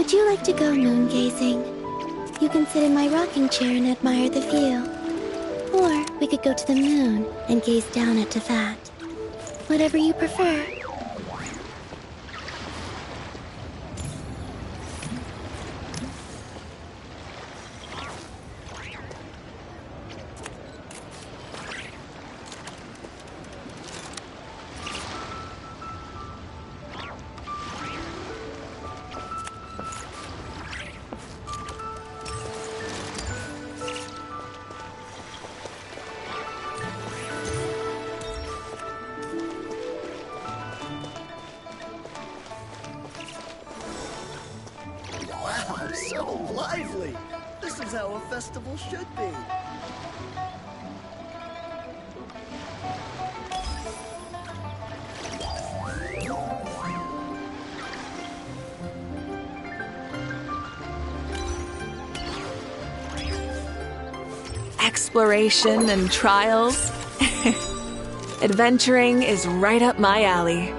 Would you like to go moon gazing? You can sit in my rocking chair and admire the view. Or we could go to the moon and gaze down at Tefat. Whatever you prefer. Wow, so lively! This is how a festival should be. Exploration and trials. Adventuring is right up my alley.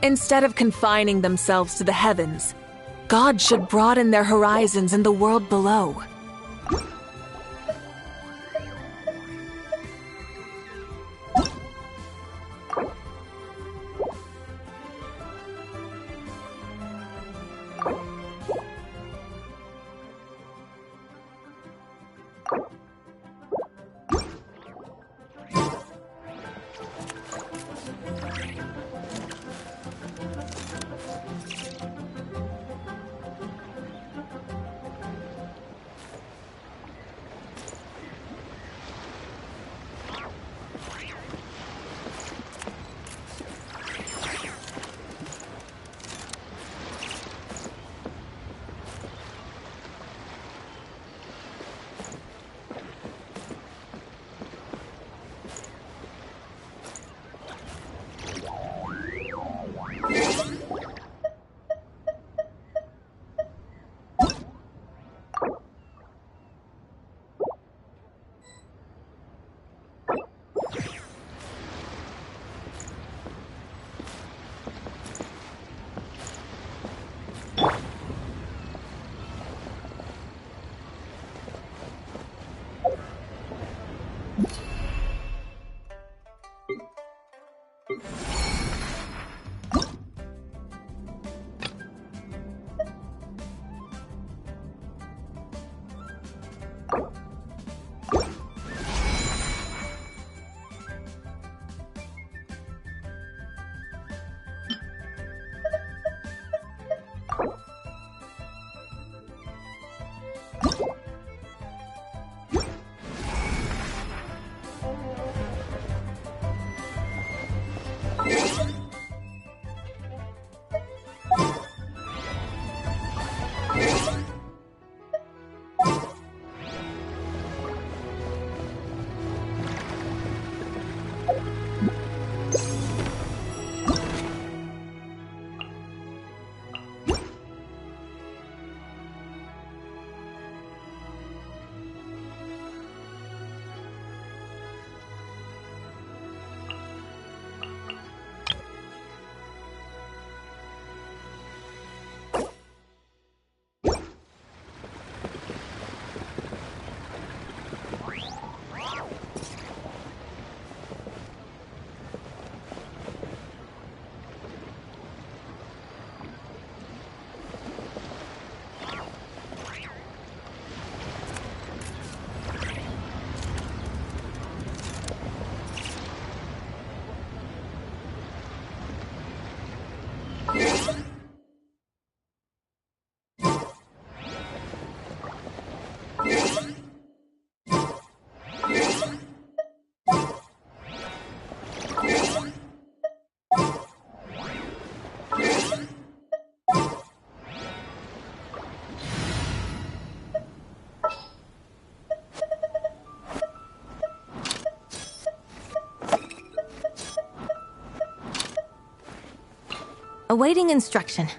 Instead of confining themselves to the heavens, God should broaden their horizons in the world below. Awaiting instruction.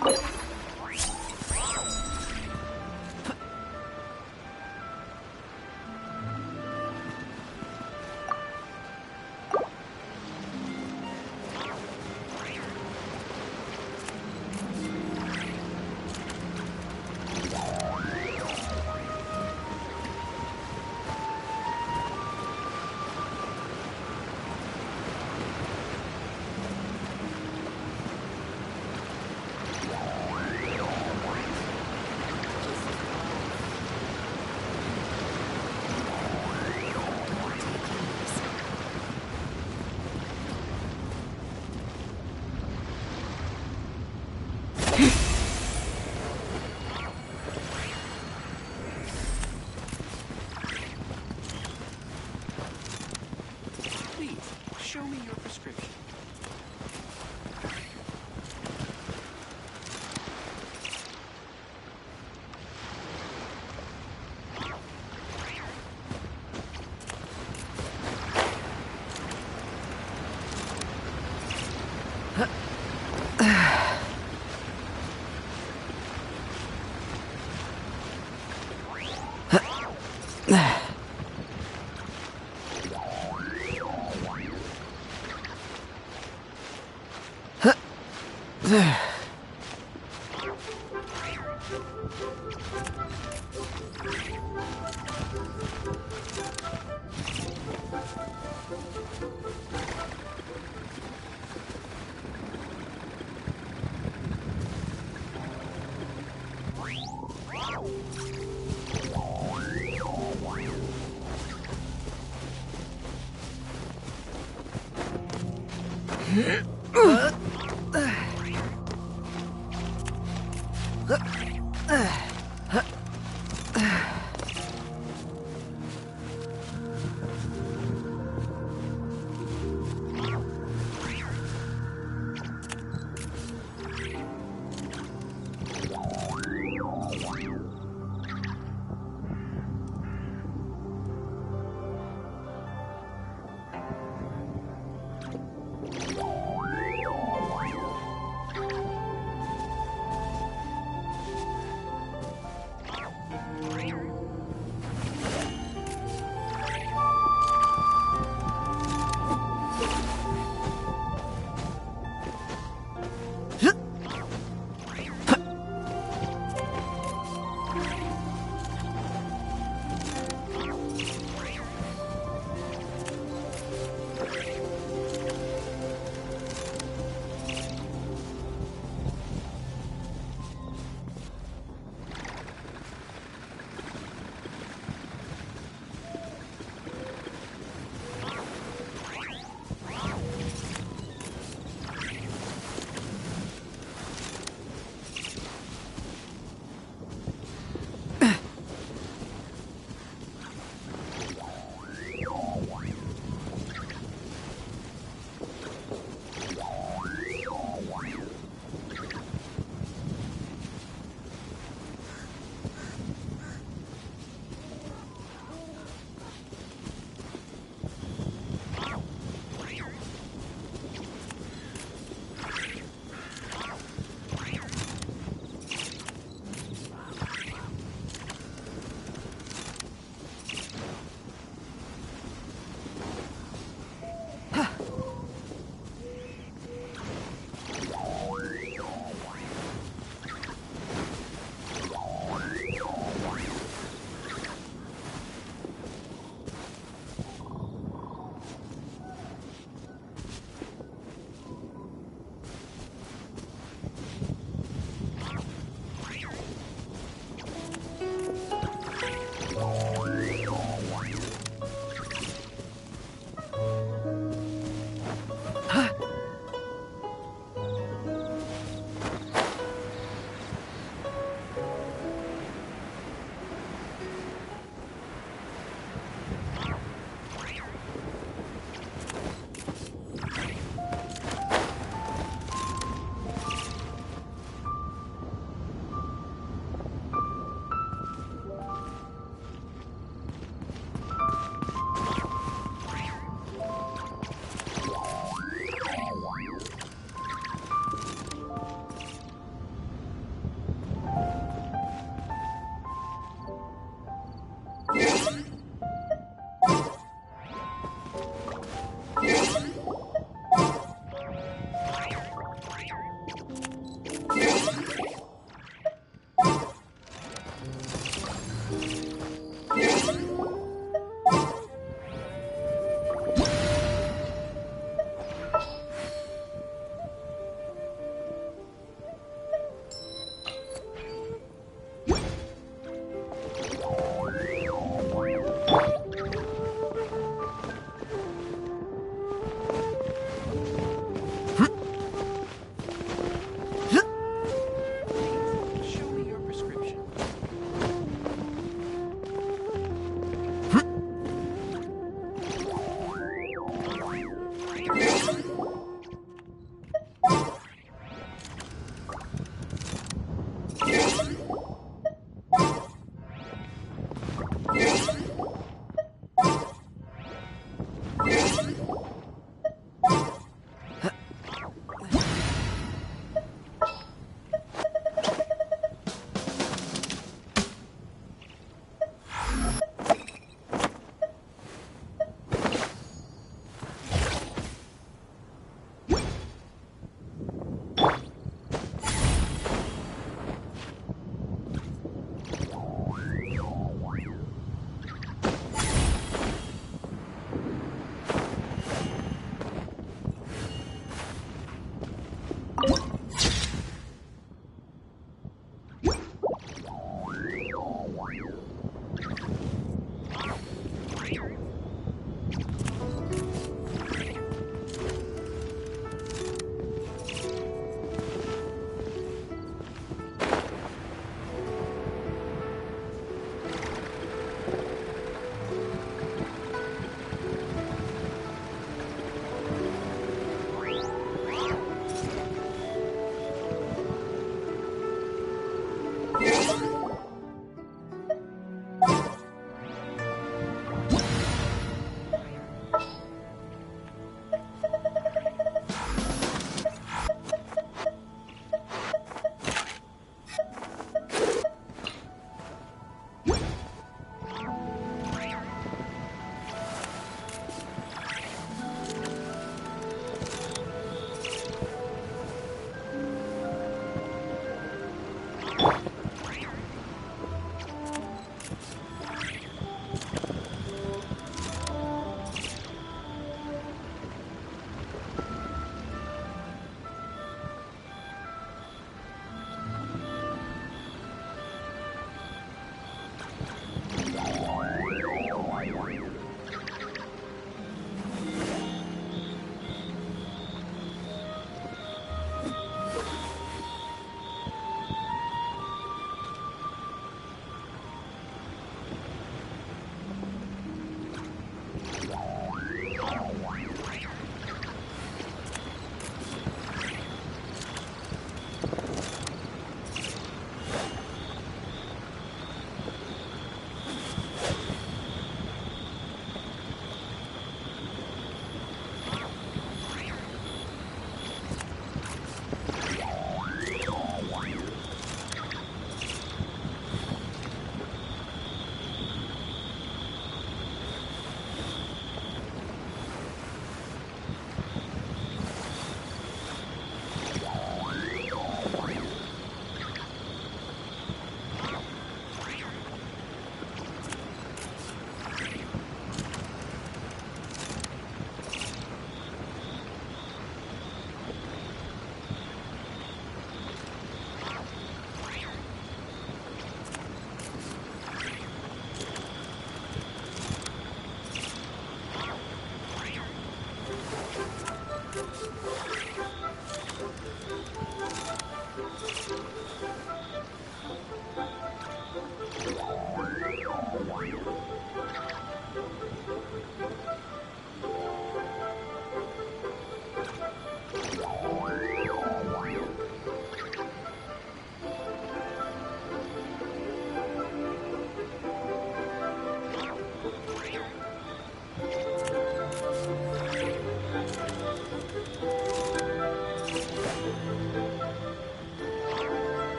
Please, show me your prescription.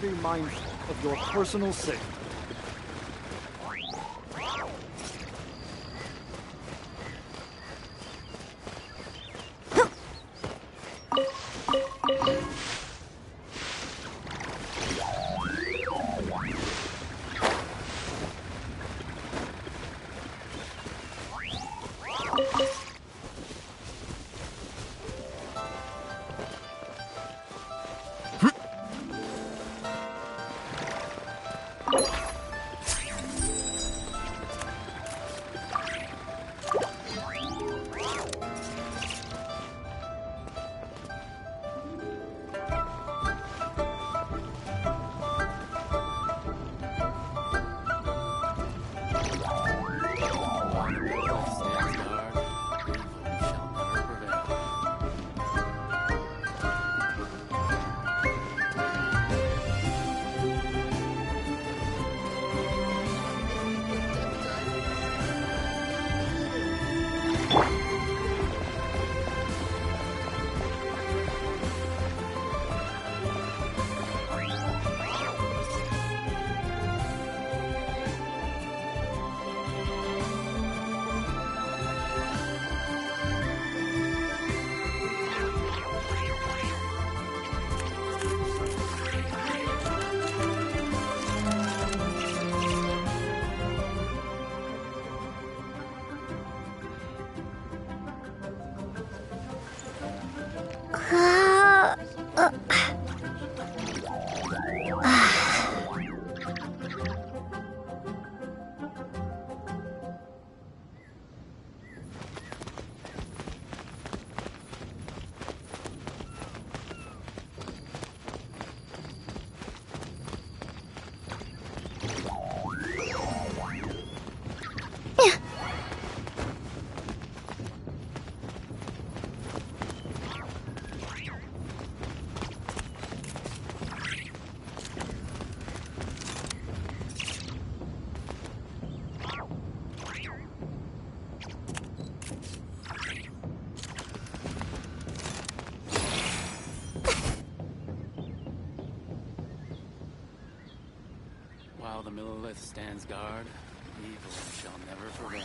Be mindful of your personal safety. the Millelith stands guard, evil shall never prevail.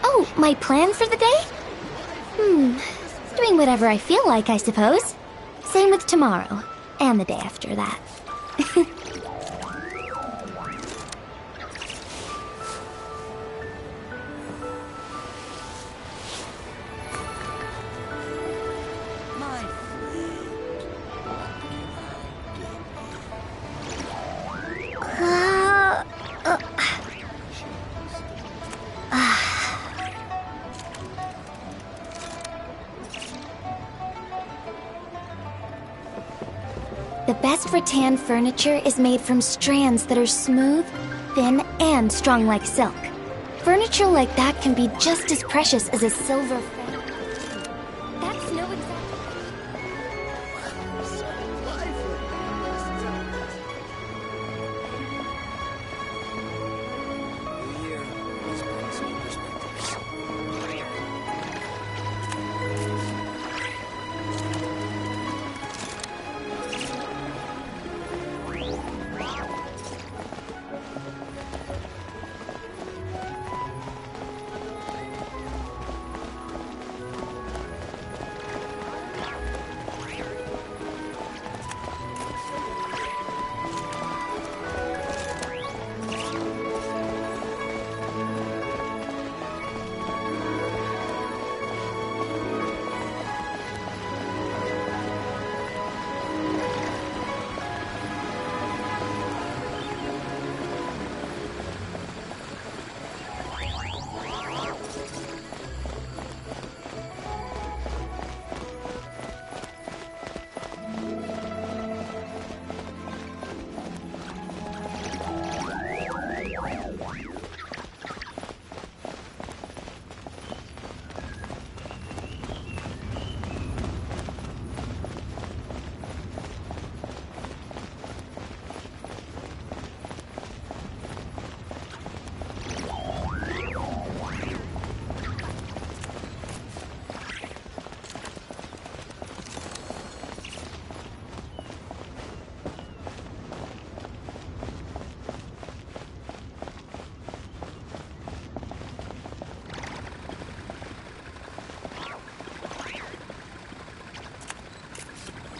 Oh, my plan for the day? Doing whatever I feel like, I suppose. Same with tomorrow, and the day after that. The best rattan furniture is made from strands that are smooth, thin, and strong like silk. Furniture like that can be just as precious as a silver fan. That's no exaggeration. So lively. Here, let's bring some perspectives.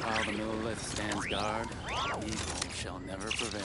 While the Millelith stands guard, evil shall never prevail.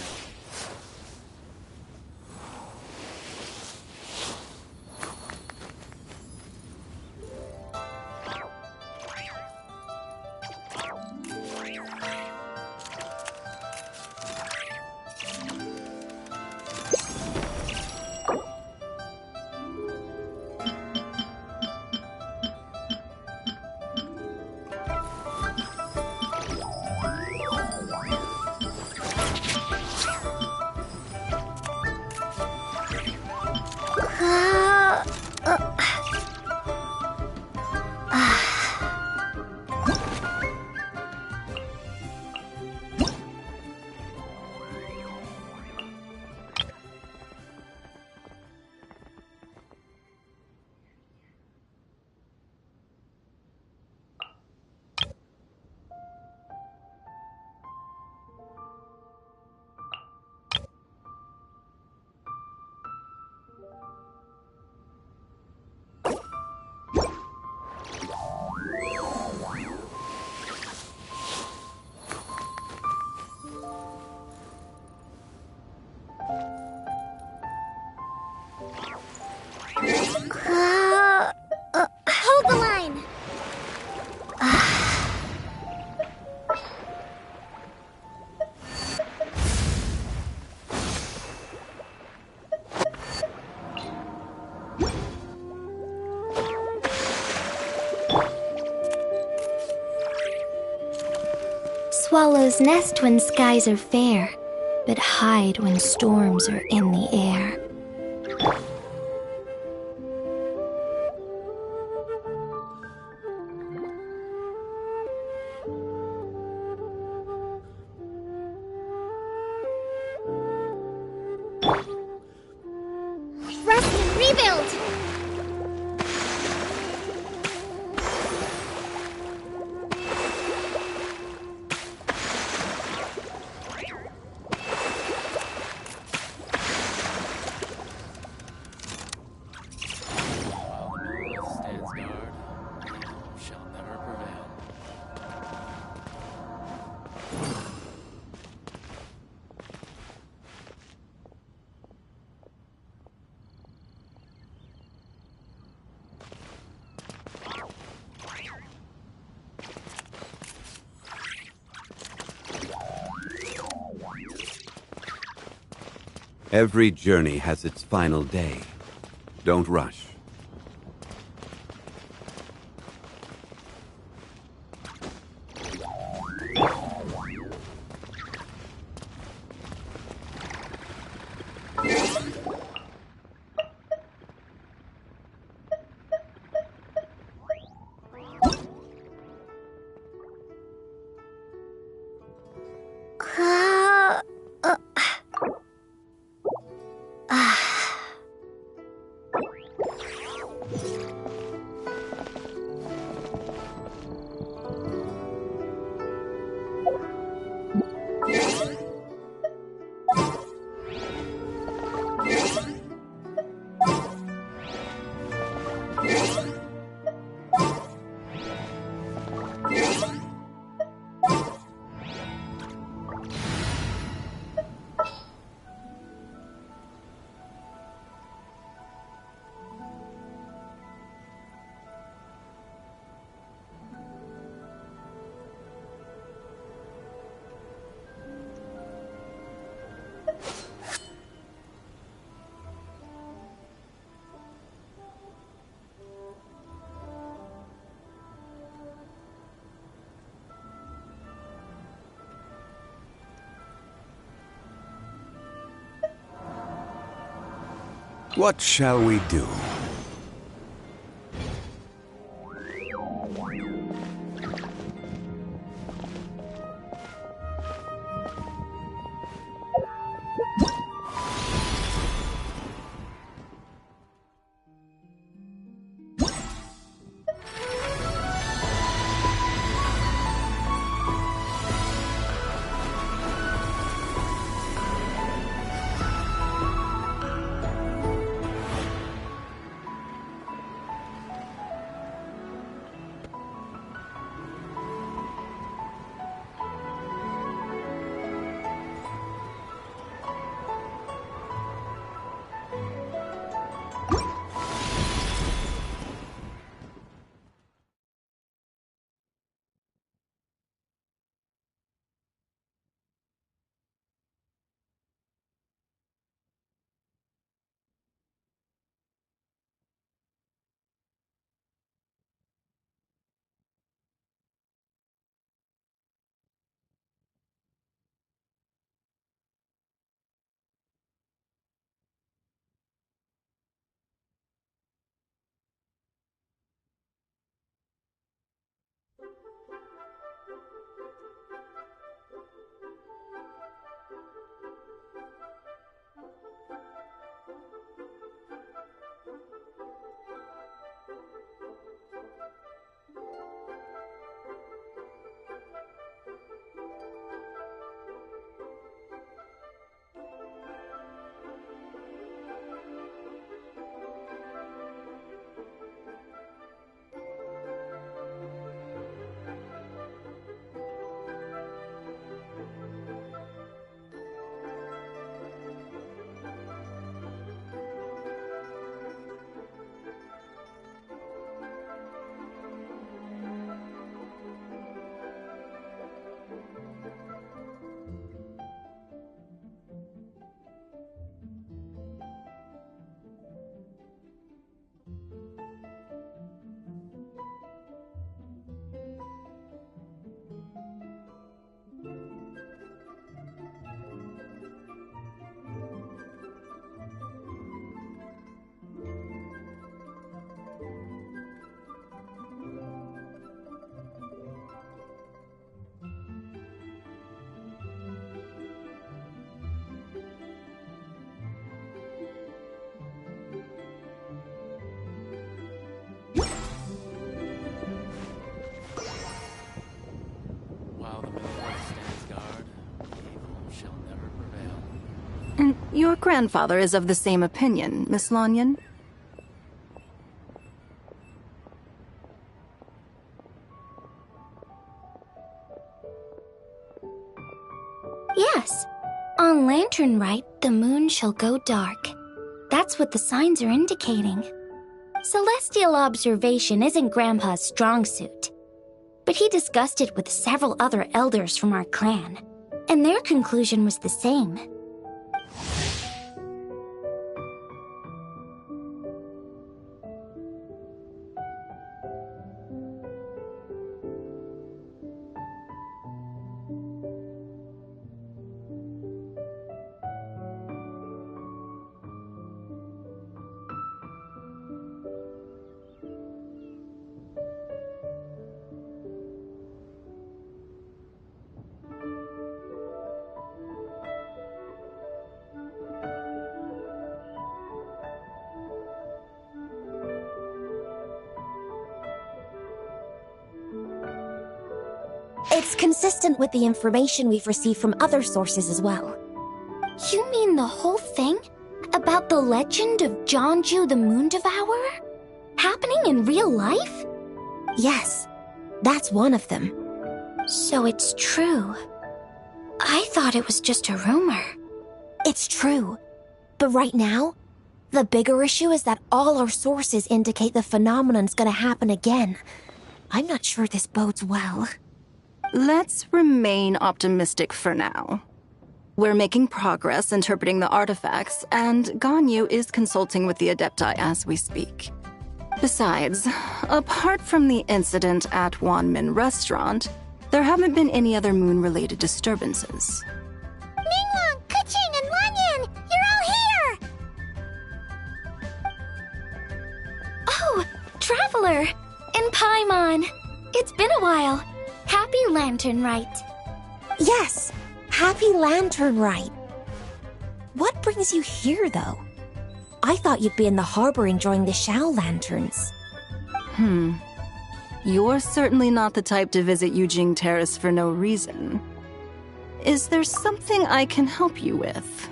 Swallows nest when skies are fair, but hide when storms are in the air. Rest and rebuild! While the monolith stands guard, evil shall never prevail. Every journey has its final day. Don't rush. What shall we do? Your grandfather is of the same opinion, Miss Lanyon. Yes. On Lantern Rite, the moon shall go dark. That's what the signs are indicating. Celestial observation isn't Grandpa's strong suit. But he discussed it with several other elders from our clan, and their conclusion was the same. It's consistent with the information we've received from other sources as well. You mean the whole thing? About the legend of Jonju the Moon Devourer? Happening in real life? Yes, that's one of them. So it's true. I thought it was just a rumor. It's true. But right now, the bigger issue is that all our sources indicate the phenomenon's gonna happen again. I'm not sure this bodes well. Let's remain optimistic for now. We're making progress interpreting the artifacts, and Ganyu is consulting with the Adepti as we speak. Besides, apart from the incident at Wanmin Restaurant, there haven't been any other moon-related disturbances. Ningguang, Keqing, and Lanyan! You're all here! Oh, Traveler! And Paimon! It's been a while. Happy Lantern Rite. Yes, happy Lantern Rite. What brings you here, though? I thought you'd be in the harbor enjoying the Shao Lanterns. You're certainly not the type to visit Yujing Terrace for no reason. Is there something I can help you with?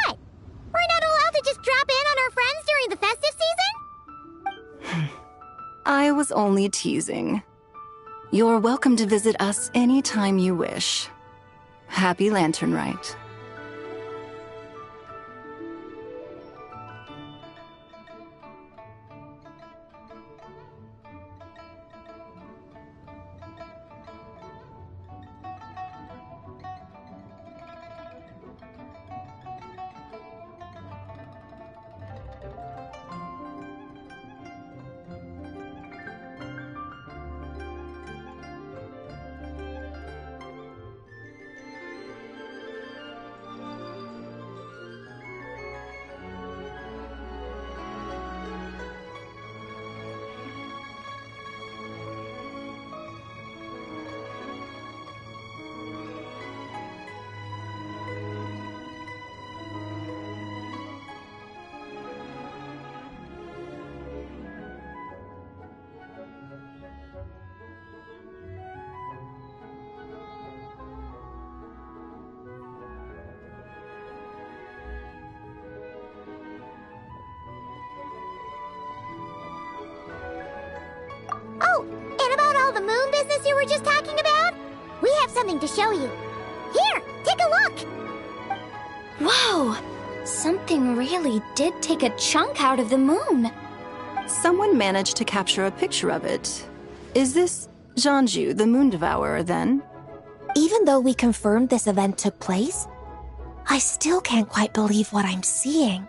What? We're not allowed to just drop in on our friends during the festive season? I was only teasing. You're welcome to visit us anytime you wish. Happy Lantern Rite. moon business you were just talking about? We have something to show you. Here, take a look! Whoa! Something really did take a chunk out of the moon. Someone managed to capture a picture of it. Is this Zhanju, the Moon Devourer, then? Even though we confirmed this event took place, I still can't quite believe what I'm seeing.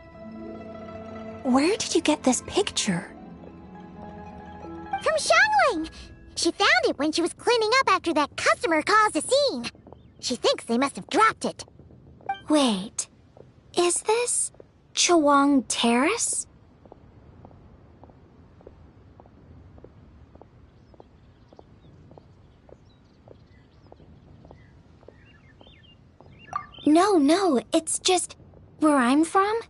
Where did you get this picture? From Xiangling! She found it when she was cleaning up after that customer caused a scene. She thinks they must have dropped it. Wait, is this Chawang Terrace? No, it's just where I'm from.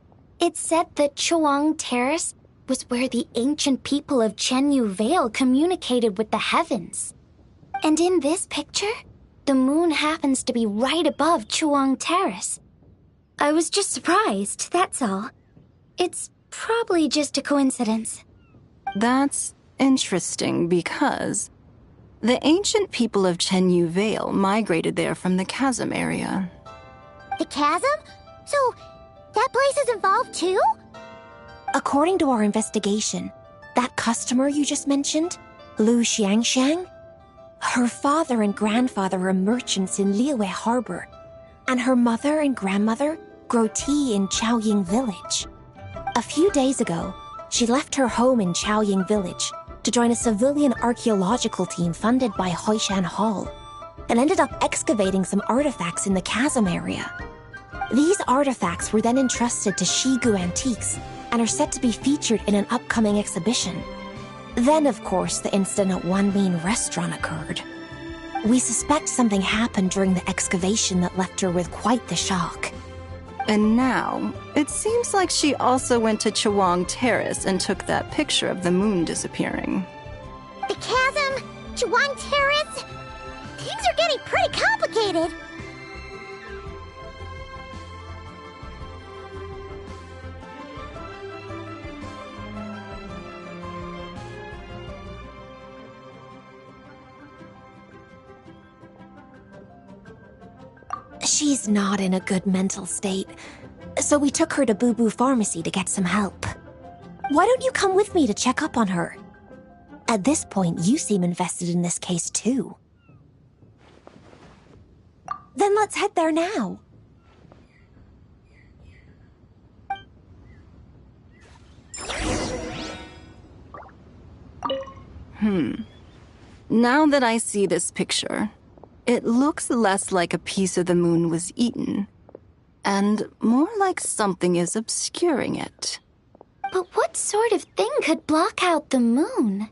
It said that Chawang Terrace was where the ancient people of Chenyu Vale communicated with the heavens. And in this picture, the moon happens to be right above Chawang Terrace. I was just surprised, that's all. It's probably just a coincidence. That's interesting because the ancient people of Chenyu Vale migrated there from the chasm area. The chasm? So, that place is involved too? According to our investigation, that customer you just mentioned, Lu Xiangxiang, her father and grandfather are merchants in Liyue Harbor, and her mother and grandmother grow tea in Chaoying Village. A few days ago, she left her home in Chaoying Village to join a civilian archaeological team funded by Hoishan Hall, and ended up excavating some artifacts in the chasm area. These artifacts were then entrusted to Shigu Antiques and are set to be featured in an upcoming exhibition. Then, of course, the incident at Wanlin Restaurant occurred. We suspect something happened during the excavation that left her with quite the shock. And now, it seems like she also went to Chawang Terrace and took that picture of the moon disappearing. The chasm? Chawang Terrace? Things are getting pretty complicated. She's not in a good mental state, so we took her to Boo Boo Pharmacy to get some help. Why don't you come with me to check up on her? At this point, you seem invested in this case too. Then let's head there now. Now that I see this picture, it looks less like a piece of the moon was eaten, and more like something is obscuring it. But what sort of thing could block out the moon?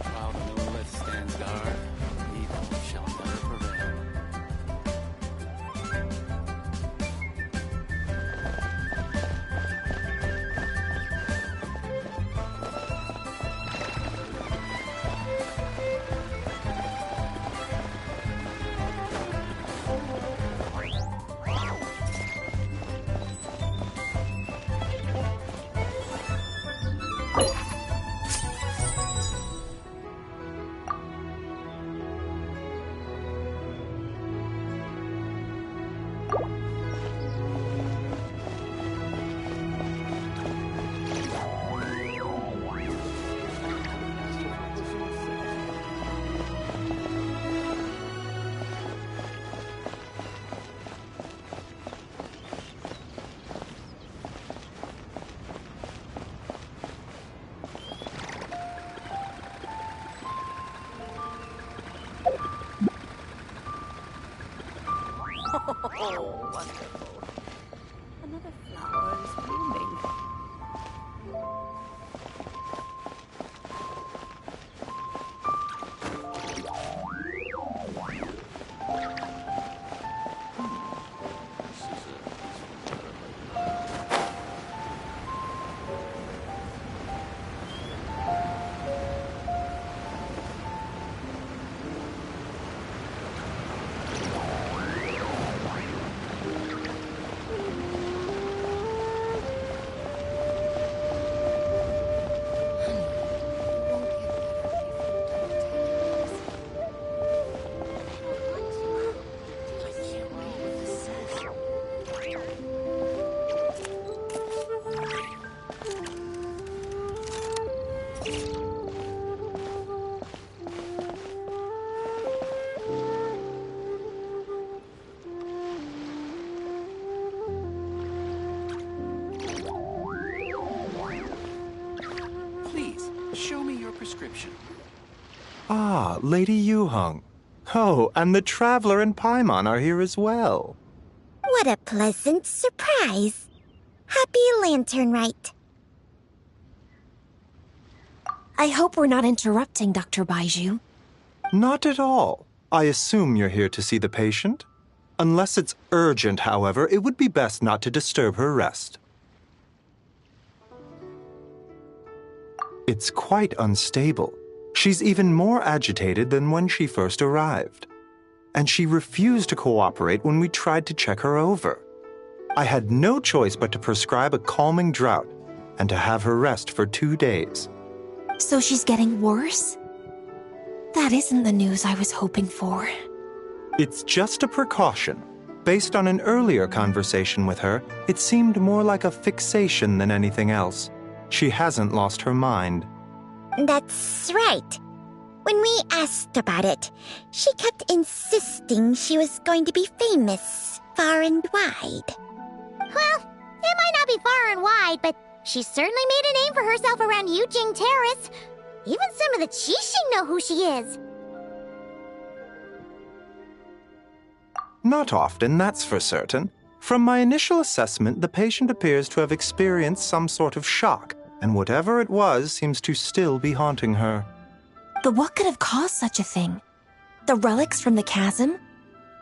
While the monolith stands guard, evil shall never prevail. Oh, wonderful. Another flower is blooming. Ah, Lady Yuheng. Oh, and the Traveler and Paimon are here as well. What a pleasant surprise. Happy Lantern Rite. I hope we're not interrupting, Dr. Baiju. Not at all. I assume you're here to see the patient? Unless it's urgent, however, it would be best not to disturb her rest. It's quite unstable. She's even more agitated than when she first arrived. And she refused to cooperate when we tried to check her over. I had no choice but to prescribe a calming draught and to have her rest for 2 days. So she's getting worse? That isn't the news I was hoping for. It's just a precaution. Based on an earlier conversation with her, it seemed more like a fixation than anything else. She hasn't lost her mind. That's right. When we asked about it, she kept insisting she was going to be famous far and wide. Well, it might not be far and wide, but she certainly made a name for herself around Yujing Terrace. Even some of the Qixing know who she is. Not often, that's for certain. From my initial assessment, the patient appears to have experienced some sort of shock, and whatever it was seems to still be haunting her. But what could have caused such a thing? The relics from the chasm?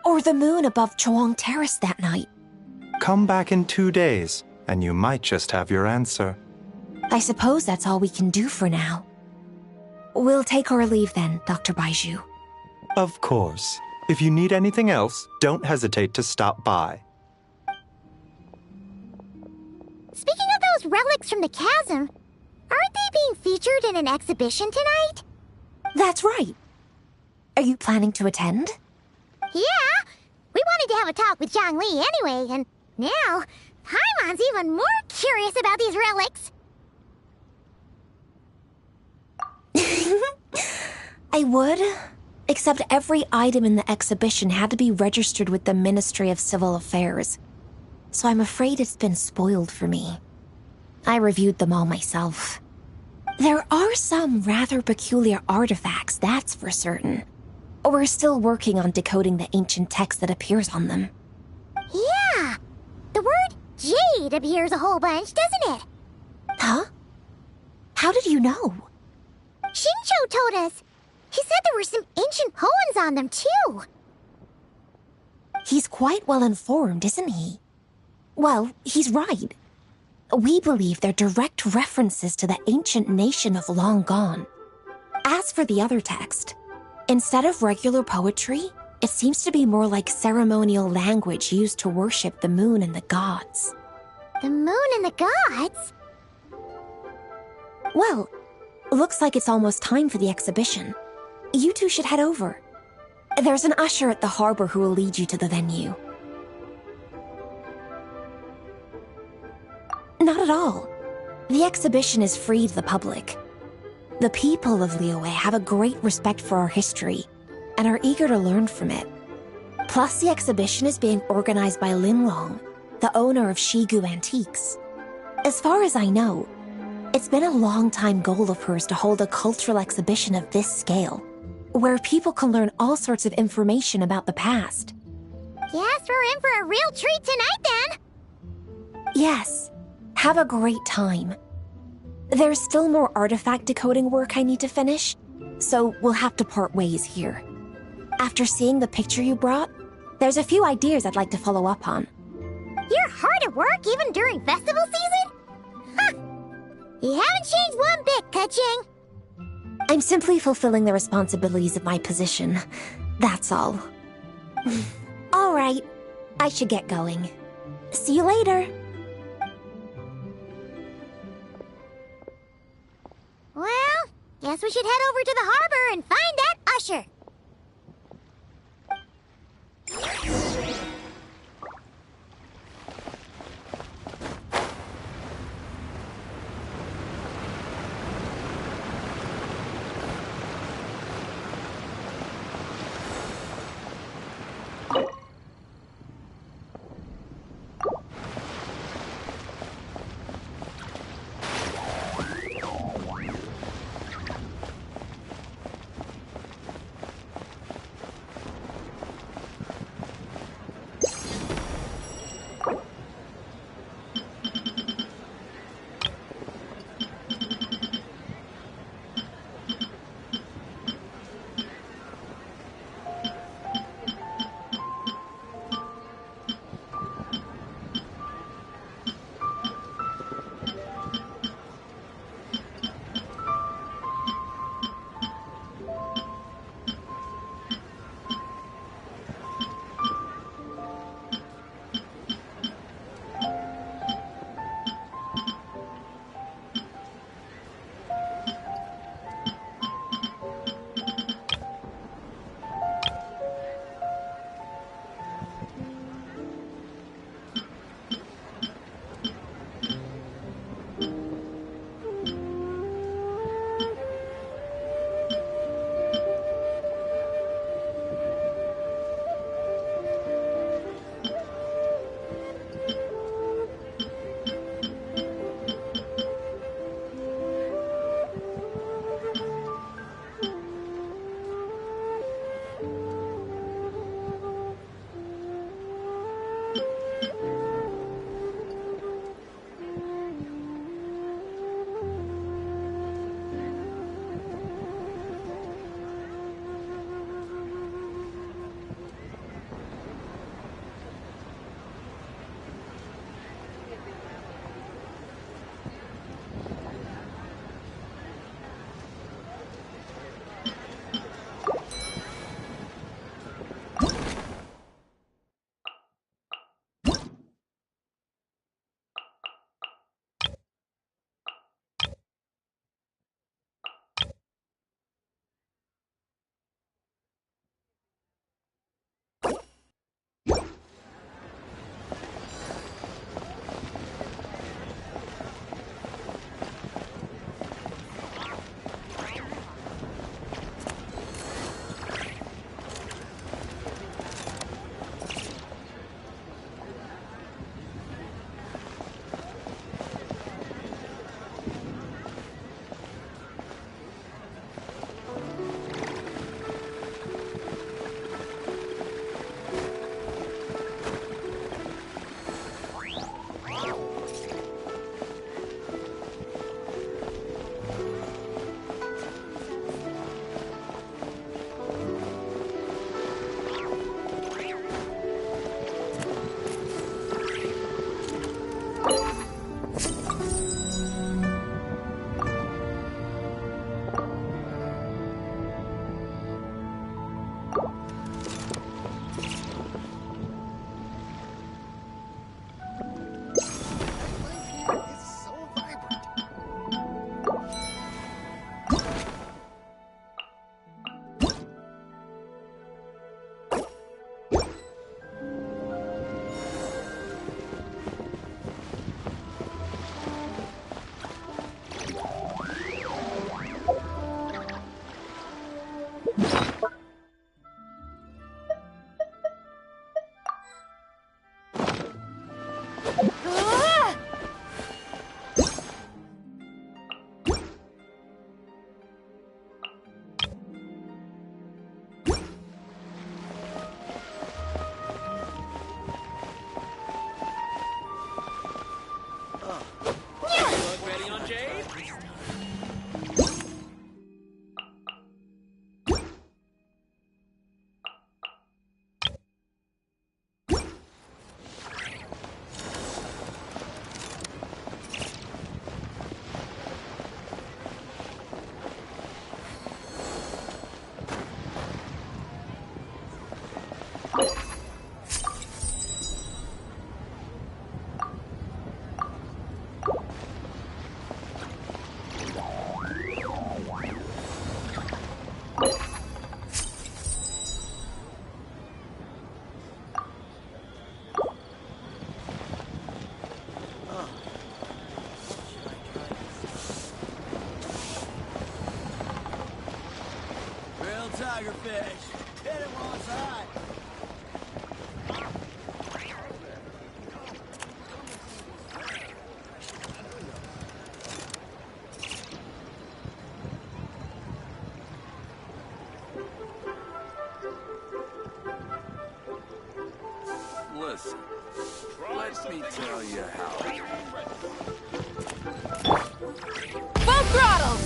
Or the moon above Chuang Terrace that night? Come back in 2 days, and you might just have your answer. I suppose that's all we can do for now. We'll take our leave then, Dr. Baiju. Of course. If you need anything else, don't hesitate to stop by. Speaking of those relics from the chasm, aren't they being featured in an exhibition tonight? That's right. Are you planning to attend? Yeah! We wanted to have a talk with Zhang Li anyway, and now Paimon's even more curious about these relics. I would, except every item in the exhibition had to be registered with the Ministry of Civil Affairs. So I'm afraid it's been spoiled for me. I reviewed them all myself. There are some rather peculiar artifacts, that's for certain. We're still working on decoding the ancient text that appears on them. Yeah! The word jade appears a whole bunch, doesn't it? Huh? How did you know? Shincho told us. He said there were some ancient poems on them, too. He's quite well informed, isn't he? Well, he's right. We believe they're direct references to the ancient nation of long gone. As for the other text, instead of regular poetry, it seems to be more like ceremonial language used to worship the moon and the gods. The moon and the gods? Well, looks like it's almost time for the exhibition. You two should head over. There's an usher at the harbor who will lead you to the venue. Not at all. The exhibition is free to the public. The people of Liyue have a great respect for our history and are eager to learn from it. Plus, the exhibition is being organized by Lin Long, the owner of Shigu Antiques. As far as I know, it's been a long-time goal of hers to hold a cultural exhibition of this scale, where people can learn all sorts of information about the past. Yes, we're in for a real treat tonight, then. Yes. Have a great time. There's still more artifact decoding work I need to finish, so we'll have to part ways here. After seeing the picture you brought, there's a few ideas I'd like to follow up on. You're hard at work even during festival season? Huh! You haven't changed one bit, Keqing. I'm simply fulfilling the responsibilities of my position. That's all. All right. I should get going. See you later. Well, guess we should head over to the harbor and find that usher. Tigerfish. Hit it while it's hot. Listen, let me tell you how. Full throttle!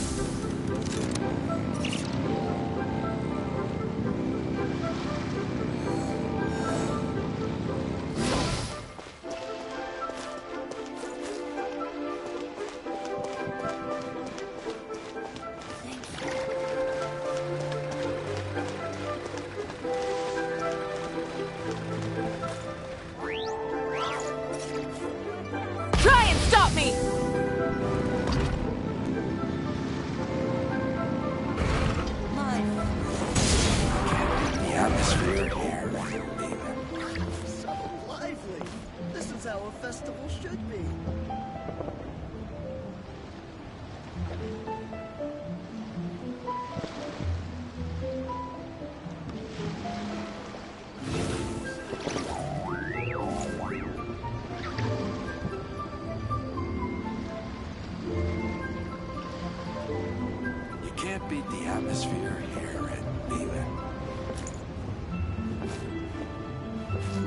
Try and stop me! The atmosphere here, So lively. This is how a festival should be. You can't beat the atmosphere here at Leland.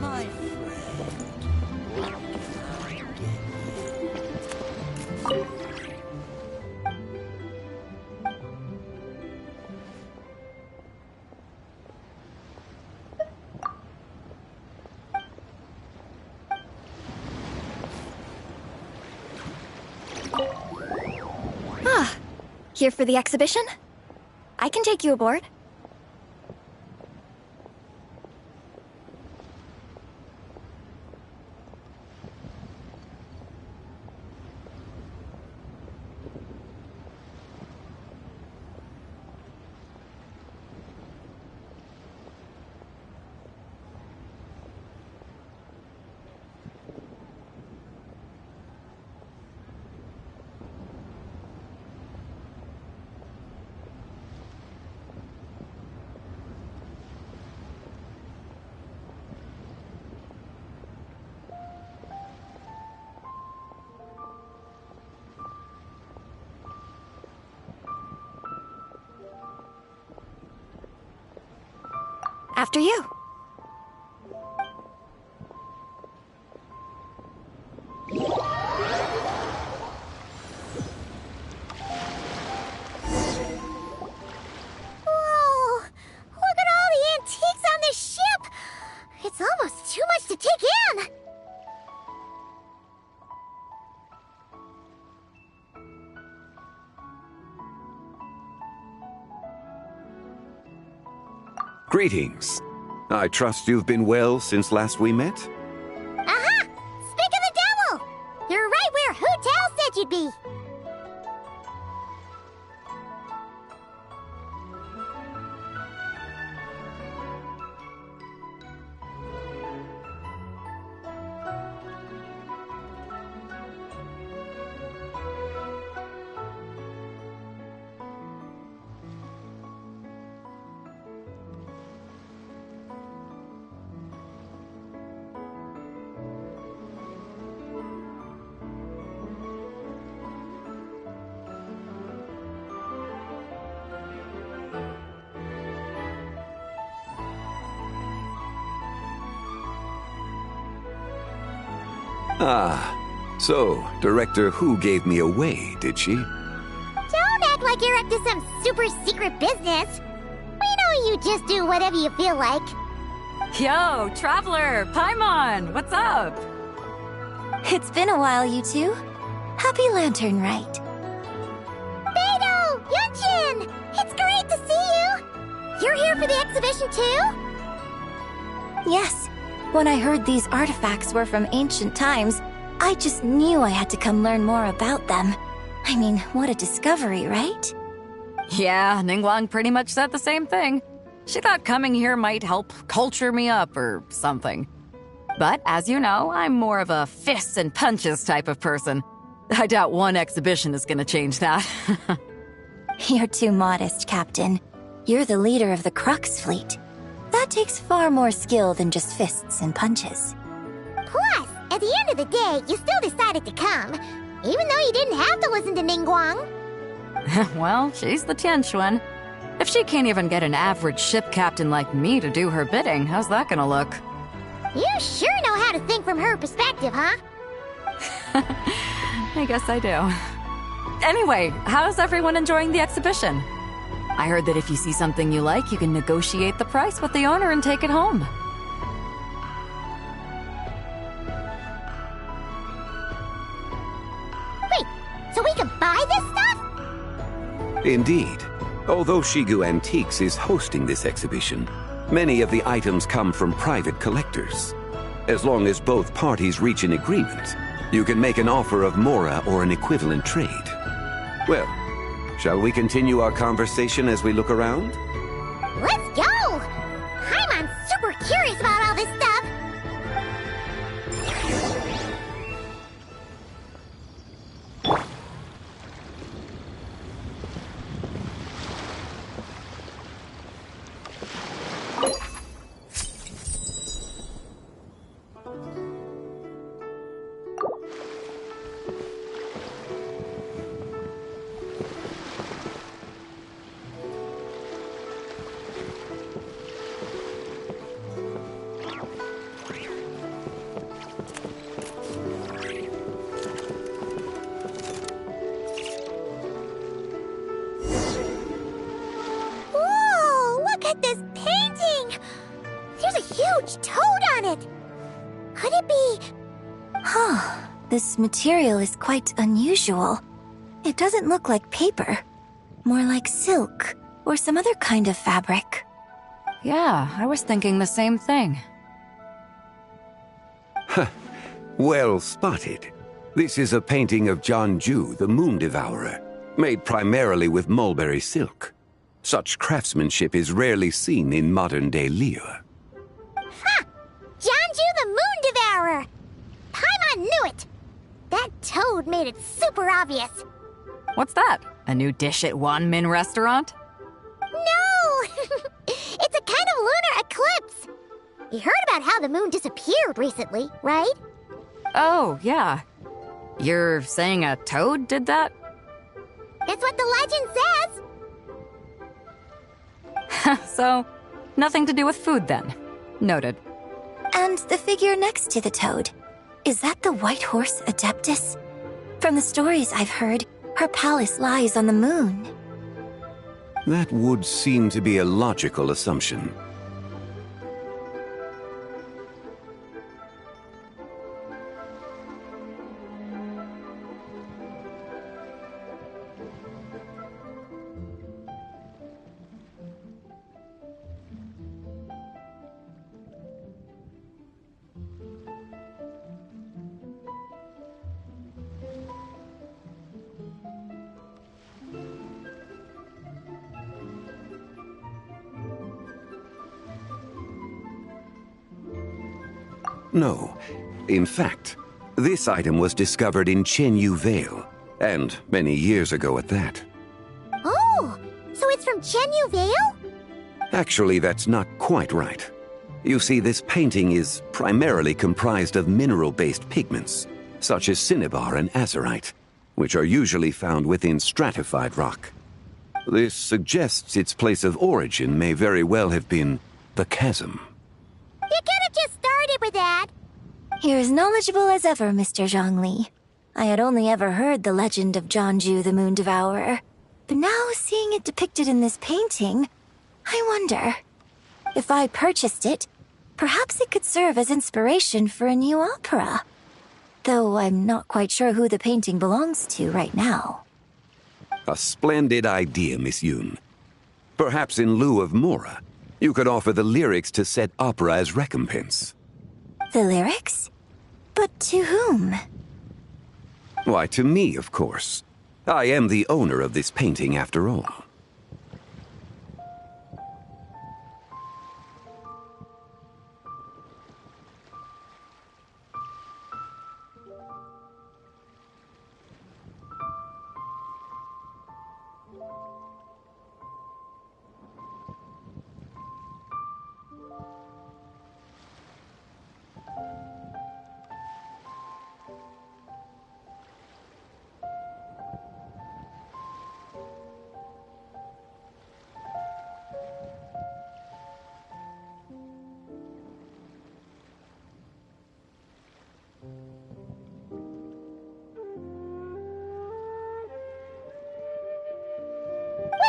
My friend. Here for the exhibition? I can take you aboard. After you. Whoa! Look at all the antiques on this ship! It's almost too much to take in! Greetings. I trust you've been well since last we met? Aha! Speak of the devil! You're right where Hu Tao said you'd be! Ah, so Director Hu gave me away, did she? Don't act like you're up to some super secret business. We know you just do whatever you feel like. Yo, Traveler, Paimon, what's up? It's been a while, you two. Happy Lantern Rite. Beidou! Genshin! It's great to see you! You're here for the exhibition too? Yes. When I heard these artifacts were from ancient times, I just knew I had to come learn more about them. I mean, what a discovery, right? Yeah, Ningguang pretty much said the same thing. She thought coming here might help culture me up or something. But as you know, I'm more of a fists and punches type of person. I doubt one exhibition is gonna change that. You're too modest, Captain. You're the leader of the Crux fleet. That takes far more skill than just fists and punches. Plus, at the end of the day, you still decided to come, even though you didn't have to listen to Ningguang. Well, she's the Tianquan. If she can't even get an average ship captain like me to do her bidding, how's that gonna look? You sure know how to think from her perspective, huh? I guess I do. Anyway, how's everyone enjoying the exhibition? I heard that if you see something you like, you can negotiate the price with the owner and take it home. Wait, so we can buy this stuff? Indeed. Although Shigu Antiques is hosting this exhibition, many of the items come from private collectors. As long as both parties reach an agreement, you can make an offer of mora or an equivalent trade. Well, shall we continue our conversation as we look around? Let's go! I'm super curious about all this stuff. This material is quite unusual. It doesn't look like paper. More like silk, or some other kind of fabric. Yeah, I was thinking the same thing. Well spotted. This is a painting of Janju, the Moon Devourer, made primarily with mulberry silk. Such craftsmanship is rarely seen in modern-day Liyue. Ha! Janju the Moon Devourer! Paimon knew it! That toad made it super obvious. What's that? A new dish at Wanmin restaurant? No! It's a kind of lunar eclipse. You heard about how the moon disappeared recently, right? Oh, yeah. You're saying a toad did that? That's what the legend says. So, nothing to do with food then. Noted. And the figure next to the toad, is that the white horse Adeptus? From the stories I've heard, her palace lies on the moon. That would seem to be a logical assumption. No. In fact, this item was discovered in Chenyu Vale, and many years ago at that. Oh, so it's from Chenyu Vale? Actually, that's not quite right. You see, this painting is primarily comprised of mineral-based pigments, such as cinnabar and azurite, which are usually found within stratified rock. This suggests its place of origin may very well have been the chasm. You could have just started with that. You're as knowledgeable as ever, Mr. Zhongli. I had only ever heard the legend of Janju the Moon Devourer, but now seeing it depicted in this painting, I wonder. If I purchased it, perhaps it could serve as inspiration for a new opera. Though I'm not quite sure who the painting belongs to right now. A splendid idea, Miss Yoon. Perhaps in lieu of Mora, you could offer the lyrics to said opera as recompense. The lyrics? But to whom? Why, to me, of course. I am the owner of this painting, after all.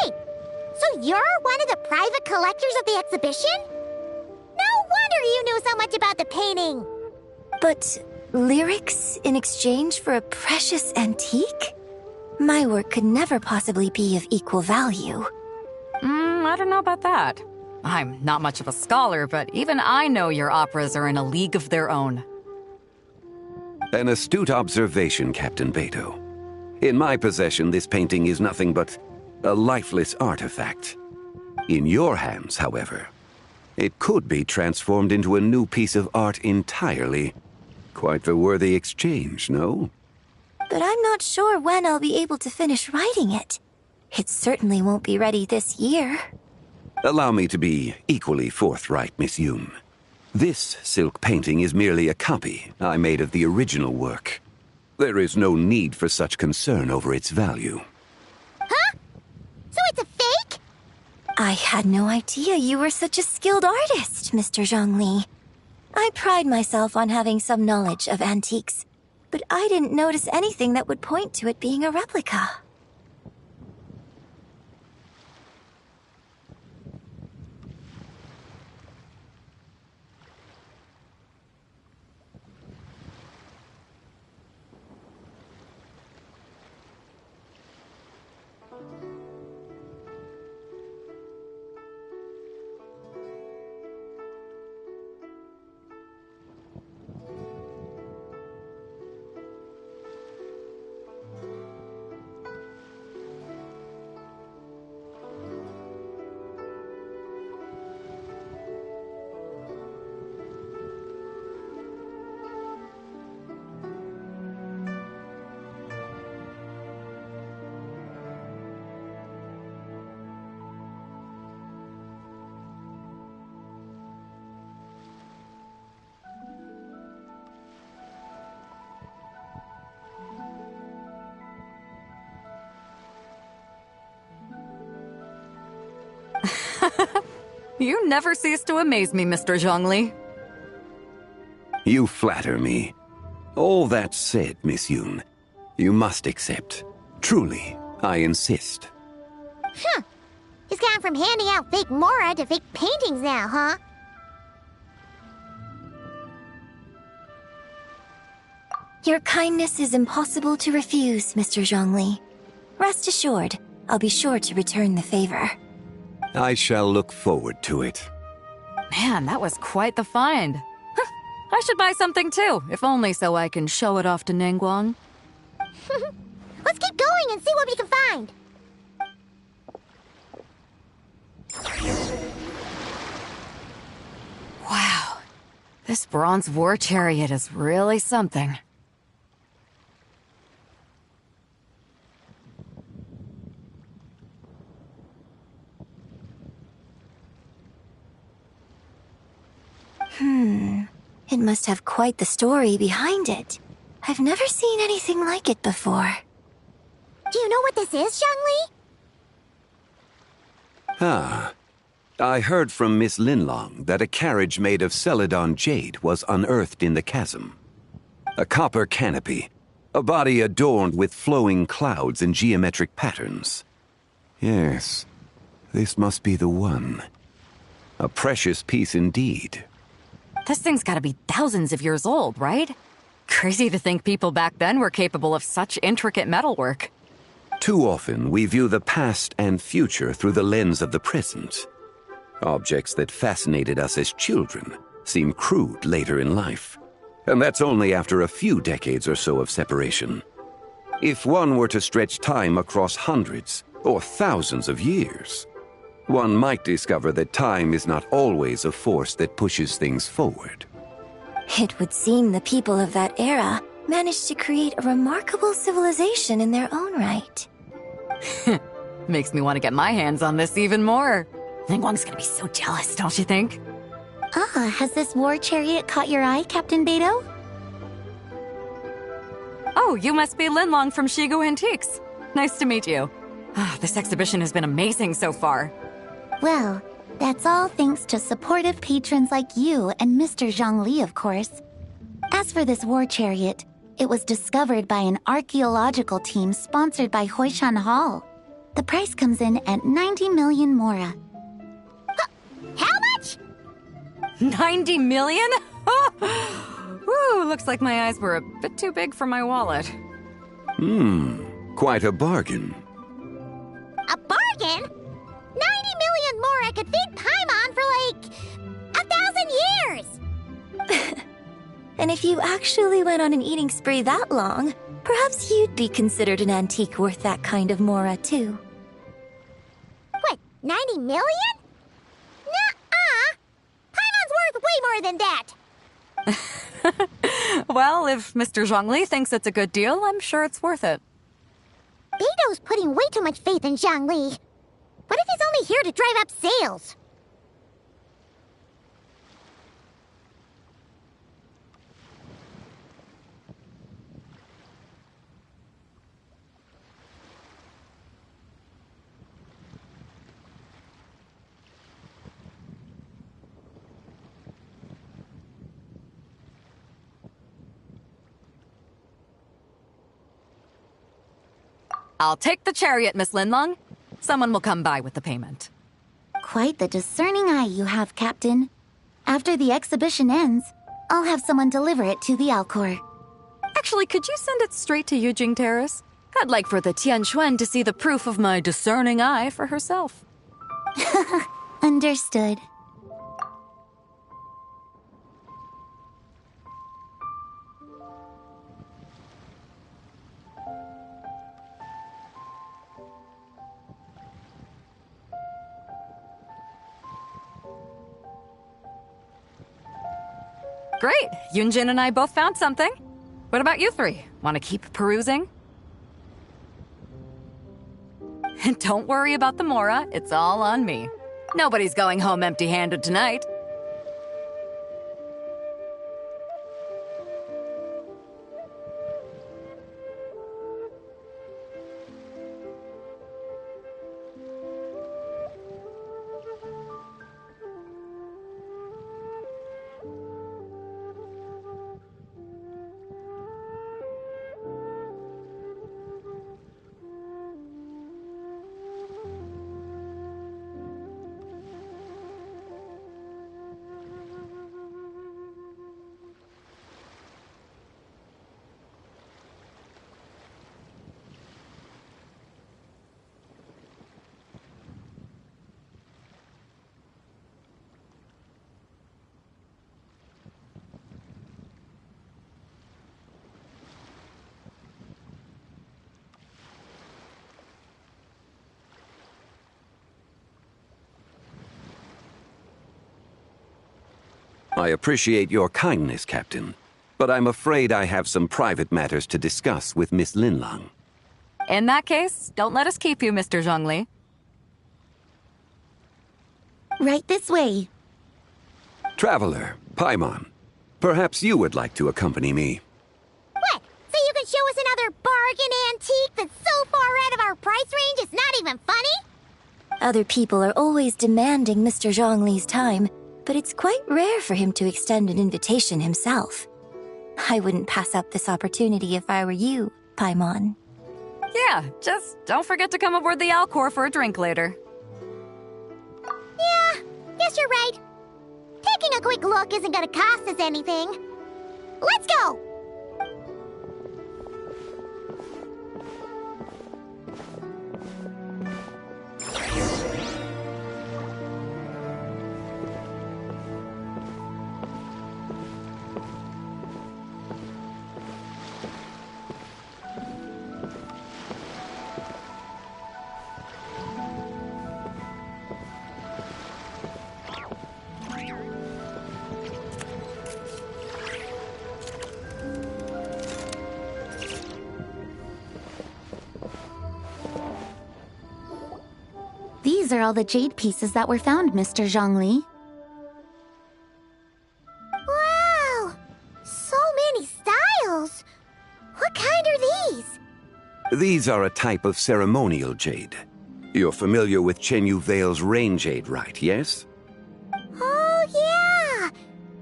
Wait, so you're one of the private collectors of the exhibition? No wonder you knew so much about the painting. But lyrics in exchange for a precious antique? My work could never possibly be of equal value. I don't know about that. I'm not much of a scholar, but even I know your operas are in a league of their own. An astute observation, Captain Beto. In my possession, this painting is nothing but a lifeless artifact. In your hands, however, it could be transformed into a new piece of art entirely. Quite the worthy exchange, no? But I'm not sure when I'll be able to finish writing it. It certainly won't be ready this year. Allow me to be equally forthright, Miss Yoon. This silk painting is merely a copy I made of the original work. There is no need for such concern over its value. Huh? So it's a fake? I had no idea you were such a skilled artist, Mr. Zhongli. I pride myself on having some knowledge of antiques, but I didn't notice anything that would point to it being a replica. You never cease to amaze me, Mr. Zhongli. You flatter me. All that said, Miss Yoon, you must accept. Truly, I insist. Huh. He's gone from handing out fake Mora to fake paintings now, huh? Your kindness is impossible to refuse, Mr. Zhongli. Rest assured, I'll be sure to return the favor. I shall look forward to it. Man, that was quite the find. Huh, I should buy something too, if only so I can show it off to Ningguang. Let's keep going and see what we can find. Wow, this bronze war chariot is really something. It must have quite the story behind it. I've never seen anything like it before. Do you know what this is, Zhongli? Ah. I heard from Miss Linlong that a carriage made of Celadon jade was unearthed in the chasm. A copper canopy, a body adorned with flowing clouds and geometric patterns. Yes, this must be the one. A precious piece indeed. This thing's gotta be thousands of years old, right? Crazy to think people back then were capable of such intricate metalwork. Too often, we view the past and future through the lens of the present. Objects that fascinated us as children seem crude later in life. And that's only after a few decades or so of separation. If one were to stretch time across hundreds or thousands of years, one might discover that time is not always a force that pushes things forward. It would seem the people of that era managed to create a remarkable civilization in their own right. Makes me want to get my hands on this even more. Ningguang's gonna be so jealous, don't you think? Ah, has this war chariot caught your eye, Captain Beidou? Oh, you must be Linlong from Shigu Antiques. Nice to meet you. This exhibition has been amazing so far. Well, that's all thanks to supportive patrons like you and Mr. Zhongli, of course. As for this war chariot, it was discovered by an archaeological team sponsored by Hoishan Hall. The price comes in at 90 million Mora. How much? 90 million? Woo, looks like my eyes were a bit too big for my wallet. Quite a bargain. A bargain? 90 million Mora could feed Paimon for like 1,000 years! And if you actually went on an eating spree that long, perhaps you'd be considered an antique worth that kind of Mora, too. What, 90 million? Nuh-uh! Paimon's worth way more than that! Well, if Mr. Zhongli thinks it's a good deal, I'm sure it's worth it. Beidou's putting way too much faith in Zhongli. What if he's only here to drive up sales? I'll take the chariot, Miss Linlong. Someone will come by with the payment. Quite the discerning eye you have, Captain. After the exhibition ends, I'll have someone deliver it to the Alcor. Actually, could you send it straight to Yujing Terrace? I'd like for the Tianquan to see the proof of my discerning eye for herself. Understood. Great! Yunjin and I both found something. What about you three? Want to keep perusing? And don't worry about the Mora, it's all on me. Nobody's going home empty-handed tonight. I appreciate your kindness, Captain, but I'm afraid I have some private matters to discuss with Miss Linlang. In that case, don't let us keep you, Mr. Zhongli. Right this way. Traveler, Paimon, perhaps you would like to accompany me. What? So you can show us another bargain antique that's so far out of our price range it's not even funny? Other people are always demanding Mr. Zhongli's time, but it's quite rare for him to extend an invitation himself. I wouldn't pass up this opportunity if I were you, Paimon. Yeah, just don't forget to come aboard the Alcor for a drink later. Yeah, guess you're right. Taking a quick look isn't gonna cost us anything. Let's go! These are all the jade pieces that were found, Mr. Zhongli. Wow! So many styles! What kind are these? These are a type of ceremonial jade. You're familiar with Chenyu Vale's rain jade, right, yes? Oh, yeah!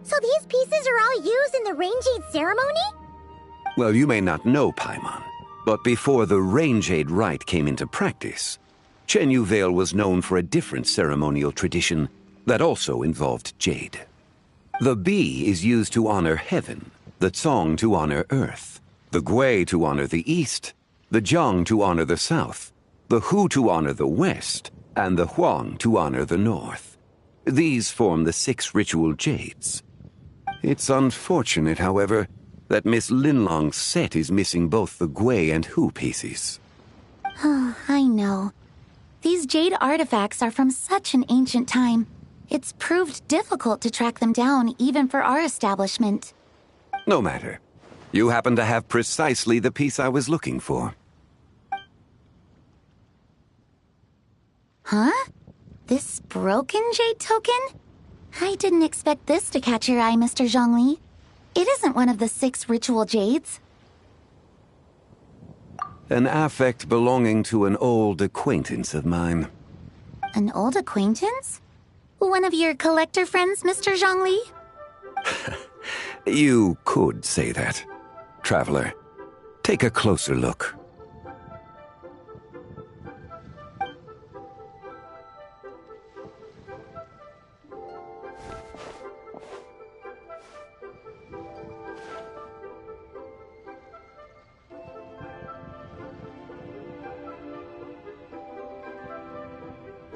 So these pieces are all used in the rain jade ceremony? Well, you may not know, Paimon, but before the rain jade rite came into practice, Chenyu Vale was known for a different ceremonial tradition that also involved jade. The bee is used to honor heaven, the Tsong to honor earth, the Gui to honor the east, the Jiang to honor the south, the Hu to honor the west, and the Huang to honor the north. These form the 6 ritual jades. It's unfortunate, however, that Miss Linlong's set is missing both the Gui and Hu pieces. Oh, I know. These jade artifacts are from such an ancient time. It's proved difficult to track them down, even for our establishment. No matter. You happen to have precisely the piece I was looking for. Huh? This broken jade token? I didn't expect this to catch your eye, Mr. Zhongli. It isn't one of the 6 ritual jades. An affect belonging to an old acquaintance of mine. An old acquaintance? One of your collector friends, Mr. Zhongli? You could say that. Traveler, take a closer look.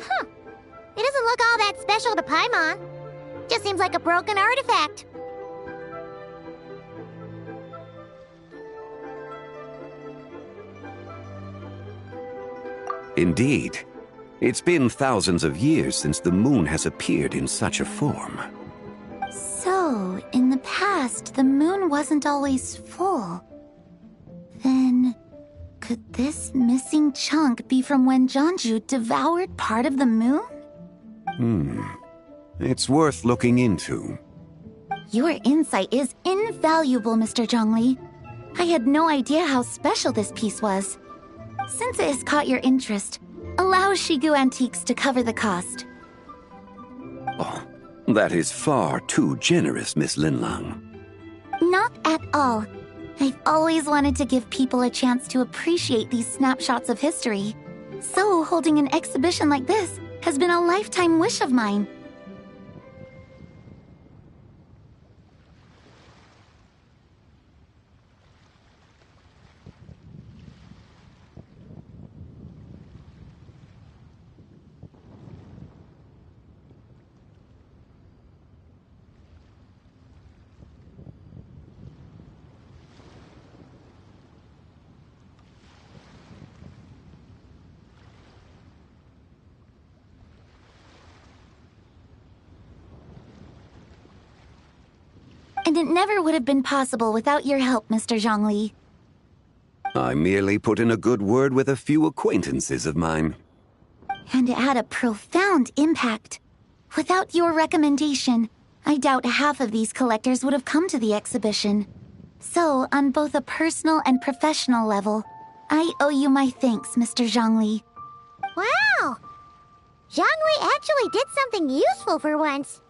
Huh. It doesn't look all that special to Paimon. Just seems like a broken artifact. Indeed. It's been thousands of years since the moon has appeared in such a form. So, in the past, the moon wasn't always full. Then, could this missing chunk be from when Jianzhu devoured part of the moon? It's worth looking into. Your insight is invaluable, Mr. Zhongli. I had no idea how special this piece was. Since it has caught your interest, allow Shigu Antiques to cover the cost. Oh, that is far too generous, Miss Linlang. Not at all. I've always wanted to give people a chance to appreciate these snapshots of history. So holding an exhibition like this has been a lifetime wish of mine. And it never would have been possible without your help, Mr. Zhongli. I merely put in a good word with a few acquaintances of mine. And it had a profound impact. Without your recommendation, I doubt half of these collectors would have come to the exhibition. So, on both a personal and professional level, I owe you my thanks, Mr. Zhongli. Wow! Zhongli actually did something useful for once.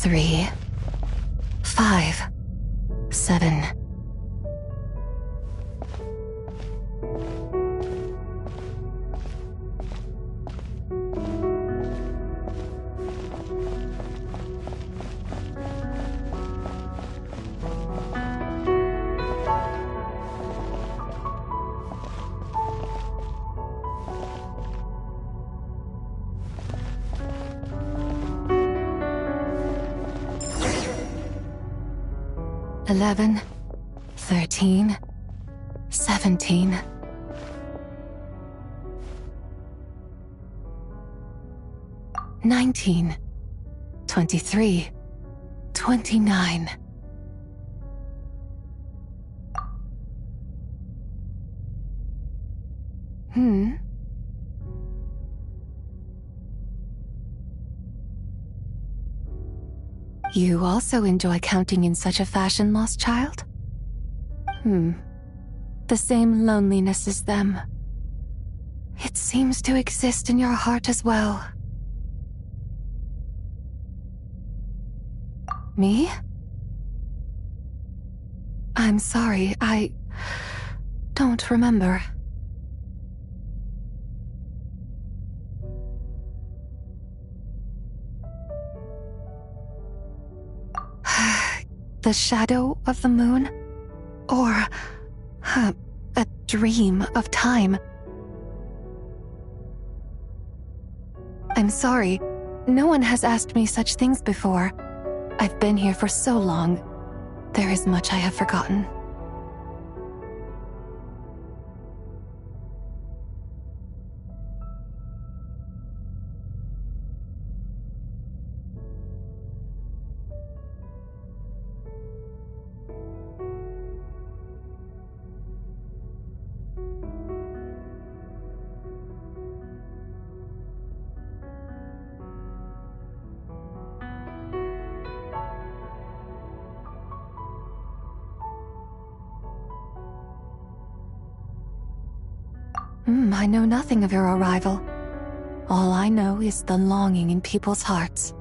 Three, 5, 7. Eleven, 13, 17. $19, 23, 29. You also enjoy counting in such a fashion, lost child? The same loneliness as them. It seems to exist in your heart as well. Me? I'm sorry, I don't remember. The shadow of the moon? Or a dream of time? I'm sorry, no one has asked me such things before. I've been here for so long. There is much I have forgotten. I know nothing of your arrival. All I know is the longing in people's hearts.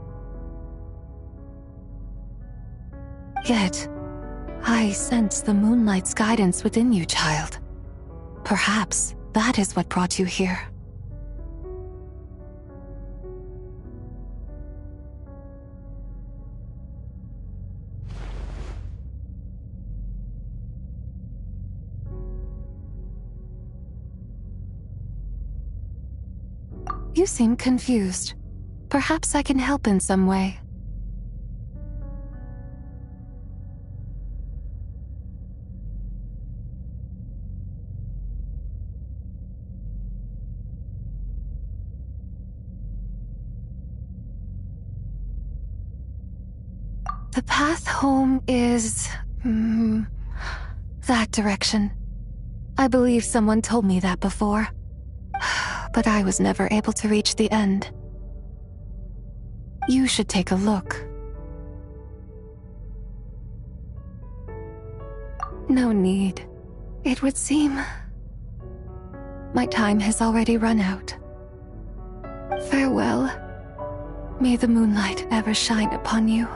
Yet, I sense the moonlight's guidance within you, child. Perhaps that is what brought you here. You seem confused. Perhaps I can help in some way. The path home is... that direction. I believe someone told me that before. But I was never able to reach the end. You should take a look. No need. It would seem... my time has already run out. Farewell. May the moonlight ever shine upon you.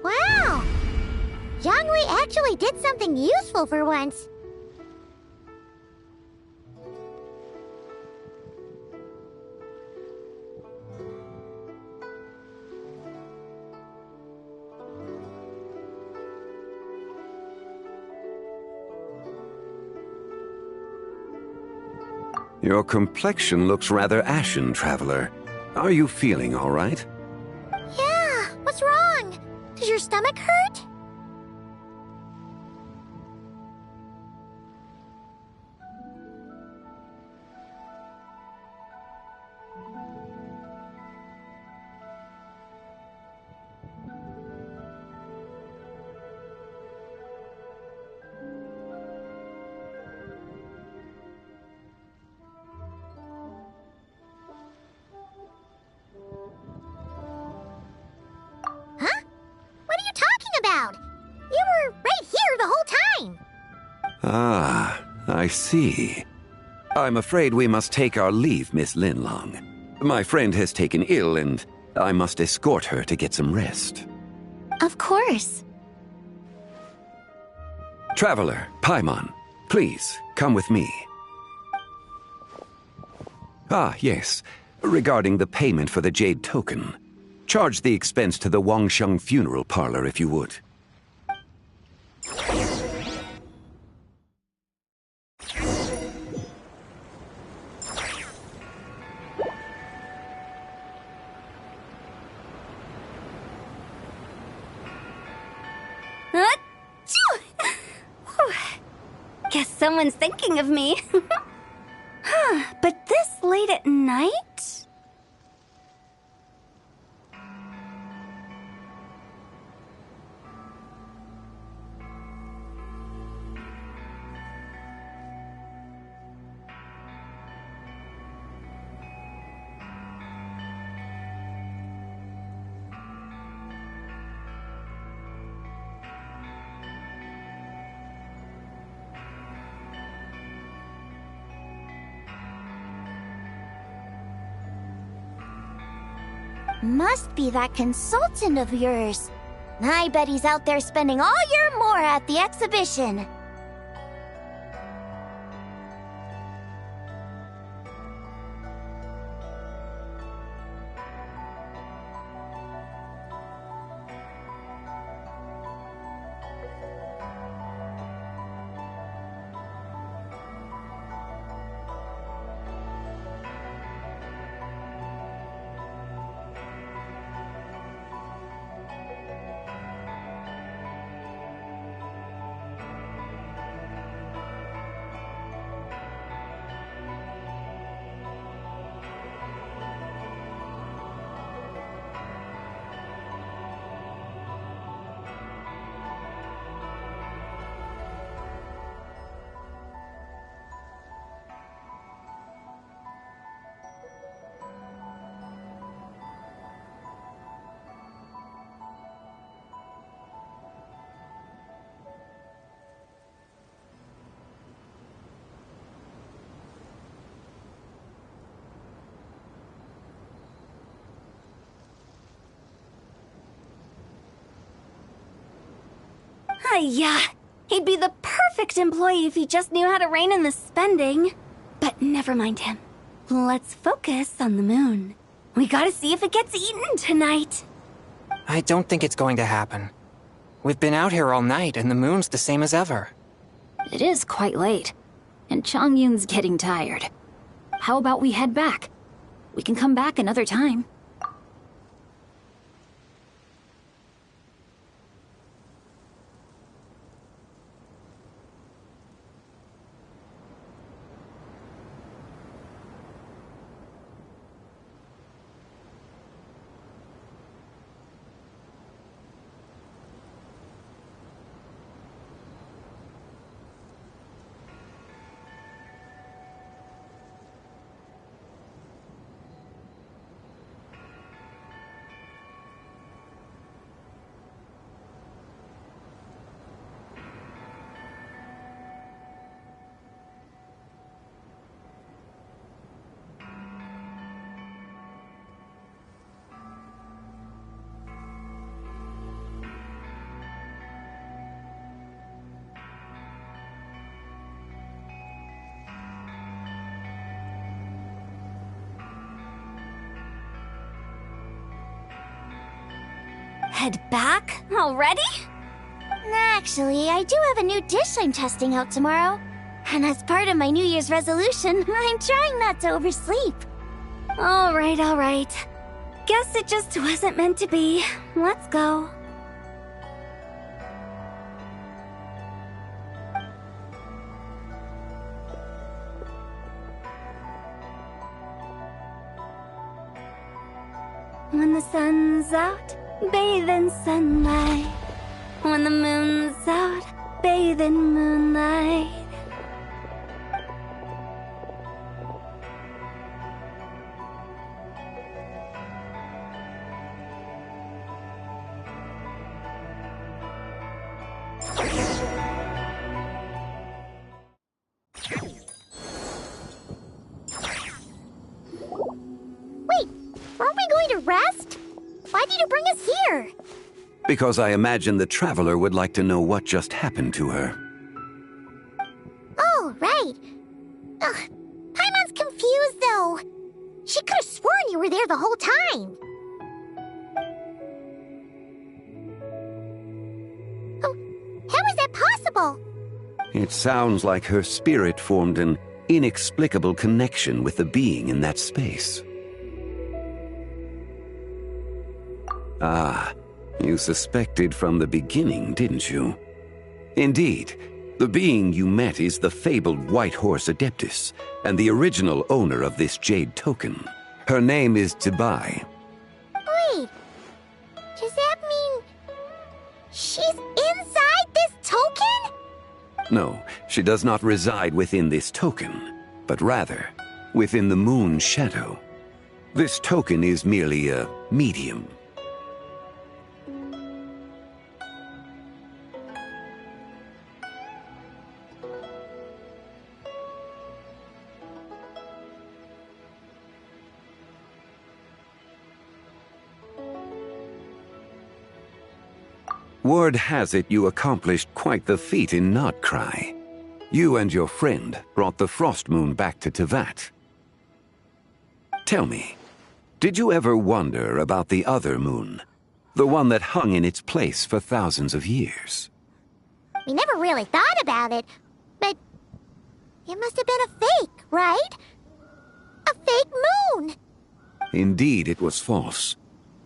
Wow! Zhongli actually did something useful for once. Your complexion looks rather ashen, traveler. Are you feeling all right? Yeah, what's wrong? Does your stomach hurt? Huh? What are you talking about? You were right here the whole time. Ah, I see. I'm afraid we must take our leave, Miss Linlong. My friend has taken ill, and I must escort her to get some rest. Of course. Traveler, Paimon, please, come with me. Ah, yes. Regarding the payment for the Jade Token. Charge the expense to the Wangsheng Funeral Parlor if you would. Guess someone's thinking of me. Huh, but this late at night? Must be that consultant of yours. I bet he's out there spending all year more at the exhibition. Yeah, he'd be the perfect employee if he just knew how to rein in the spending. But never mind him. Let's focus on the moon. We gotta see if it gets eaten tonight. I don't think it's going to happen. We've been out here all night, and the moon's the same as ever. It is quite late, and Chongyun's getting tired. How about we head back? We can come back another time. Head back? Already? Actually, I do have a new dish I'm testing out tomorrow. And as part of my New Year's resolution, I'm trying not to oversleep. Alright, alright. Guess it just wasn't meant to be. Let's go. When the sun's out, bathe in sunlight. When the moon's out, bathe in moonlight. Wait, aren't we going to rest? Why did you bring us here? Because I imagine the traveler would like to know what just happened to her. Oh, right. Ugh, Paimon's confused, though. She could have sworn you were there the whole time. Oh, how is that possible? It sounds like her spirit formed an inexplicable connection with the being in that space. Ah, you suspected from the beginning, didn't you? Indeed, the being you met is the fabled White Horse Adeptus, and the original owner of this jade token. Her name is Tibai. Wait, does that mean she's inside this token? No, she does not reside within this token, but rather within the moon's shadow. This token is merely a medium. Word has it you accomplished quite the feat in Notcry. You and your friend brought the Frost Moon back to Tevat. Tell me, did you ever wonder about the other moon? The one that hung in its place for thousands of years? We never really thought about it, but it must have been a fake, right? A fake moon! Indeed, it was false.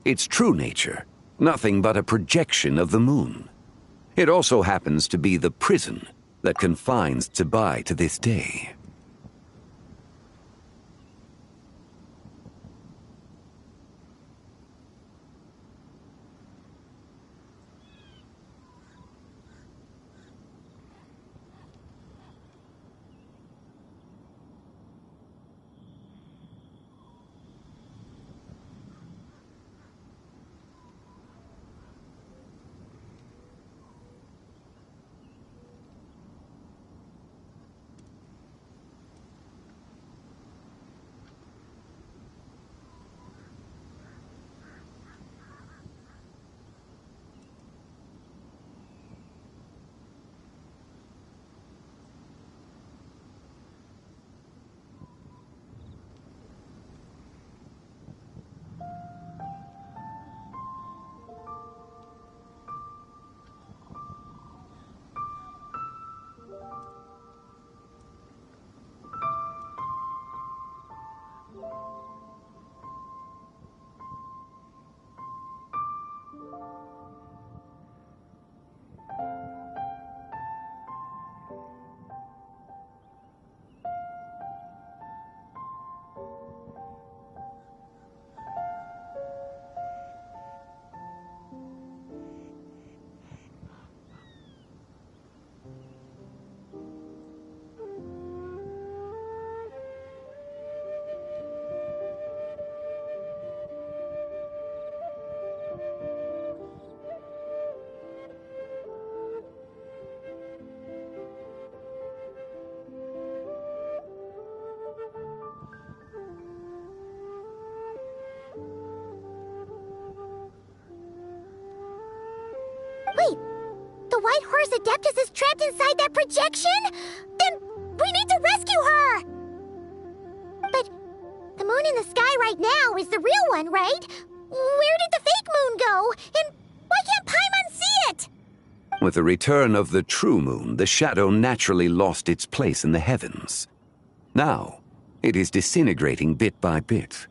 Its true nature, nothing but a projection of the moon. It also happens to be the prison that confines Tibai to this day. White Horse Adeptus is trapped inside that projection? Then we need to rescue her! But the moon in the sky right now is the real one, right? Where did the fake moon go? And why can't Paimon see it? With the return of the true moon, the shadow naturally lost its place in the heavens. Now, it is disintegrating bit by bit.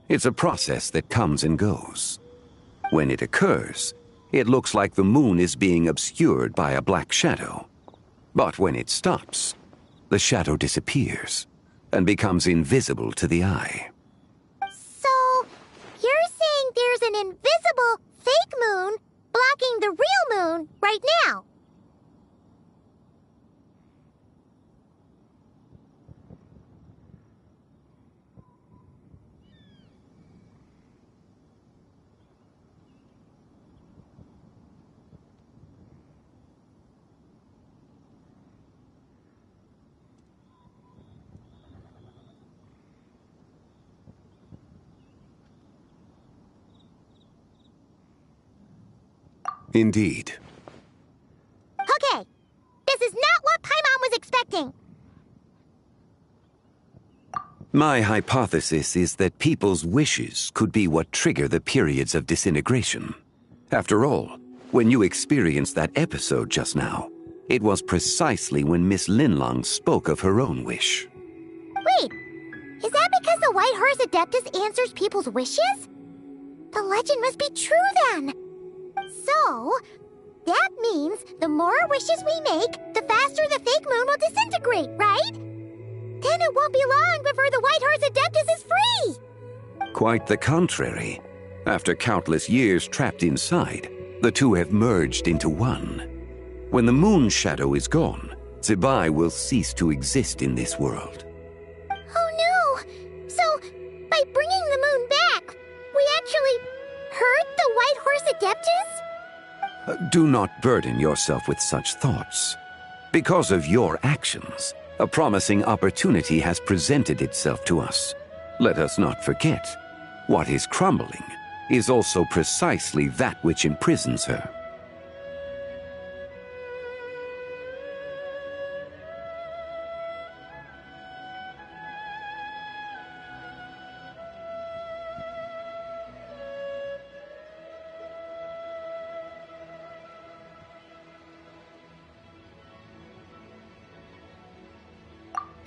It's a process that comes and goes. When it occurs, it looks like the moon is being obscured by a black shadow. But when it stops, the shadow disappears and becomes invisible to the eye. So, you're saying there's an invisible fake moon blocking the real moon right now? Indeed. Okay, this is not what Paimon was expecting. My hypothesis is that people's wishes could be what trigger the periods of disintegration. After all, when you experienced that episode just now, it was precisely when Miss Linlong spoke of her own wish. Wait, is that because the White Horse Adeptus answers people's wishes? The legend must be true then. So, that means the more wishes we make, the faster the fake moon will disintegrate, right? Then it won't be long before the White Horse Adeptus is free! Quite the contrary. After countless years trapped inside, the two have merged into one. When the moon shadow is gone, Zibai will cease to exist in this world. Oh no! So, by bringing the moon back, we actually hurt the White Horse Adeptus? Do not burden yourself with such thoughts. Because of your actions, a promising opportunity has presented itself to us. Let us not forget, what is crumbling is also precisely that which imprisons her.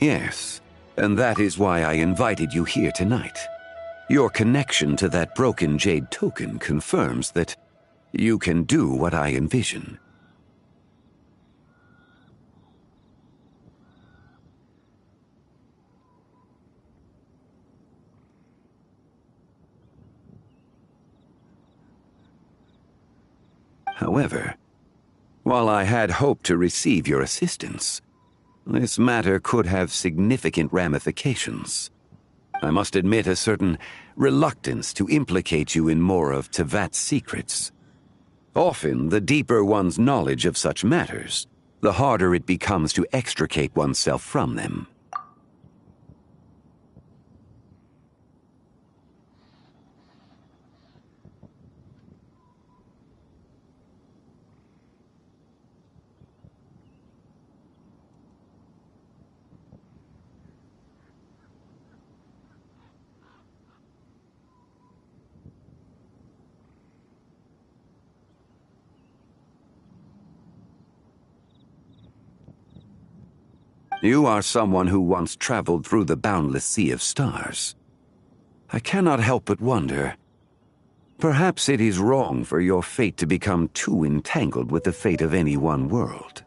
Yes, and that is why I invited you here tonight. Your connection to that broken jade token confirms that you can do what I envision. However, while I had hoped to receive your assistance, this matter could have significant ramifications. I must admit a certain reluctance to implicate you in more of Tevat's secrets. Often, the deeper one's knowledge of such matters, the harder it becomes to extricate oneself from them. You are someone who once traveled through the boundless sea of stars. I cannot help but wonder, perhaps it is wrong for your fate to become too entangled with the fate of any one world.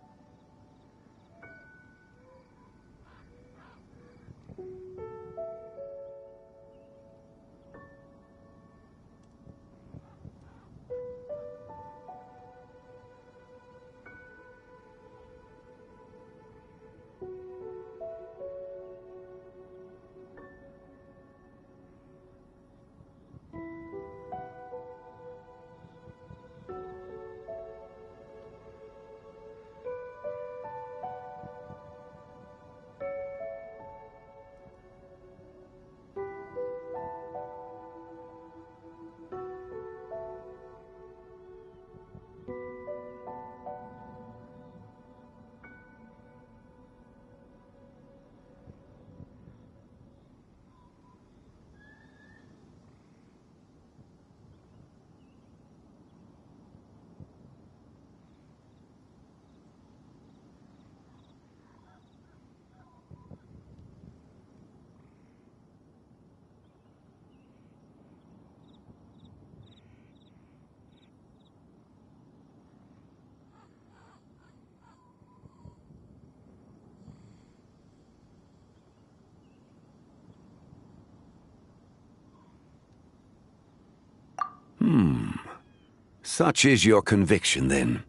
Such is your conviction, then.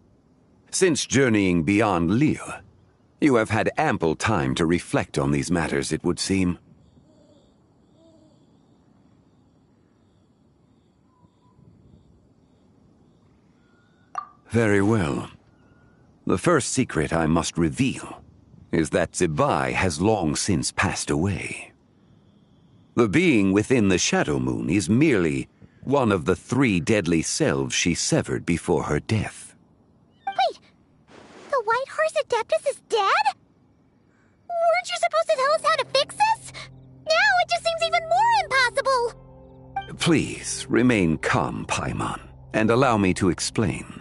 Since journeying beyond Liyue, you have had ample time to reflect on these matters, it would seem. Very well. The first secret I must reveal is that Zibai has long since passed away. The being within the Shadow Moon is merely one of the 3 deadly selves she severed before her death. Wait, the White Horse Adeptus is dead? Weren't you supposed to tell us how to fix this? Now it just seems even more impossible! Please, remain calm, Paimon, and allow me to explain.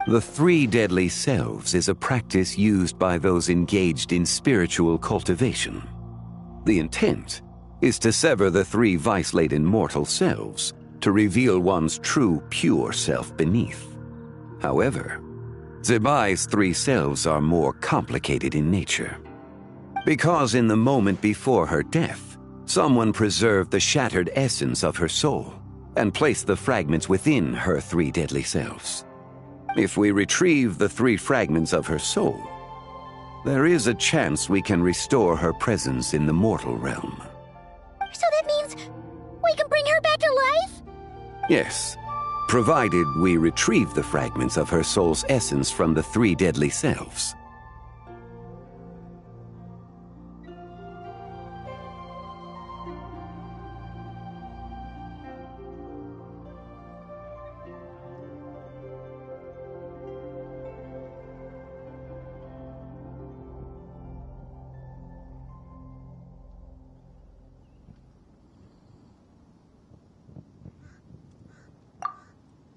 The 3 deadly selves is a practice used by those engaged in spiritual cultivation. The intent is to sever the 3 vice-laden mortal selves to reveal one's true, pure self beneath. However, Zibai's 3 selves are more complicated in nature. Because in the moment before her death, someone preserved the shattered essence of her soul and placed the fragments within her 3 deadly selves. If we retrieve the 3 fragments of her soul, there is a chance we can restore her presence in the mortal realm. So that means we can bring her back to life? Yes, provided we retrieve the fragments of her soul's essence from the 3 deadly selves.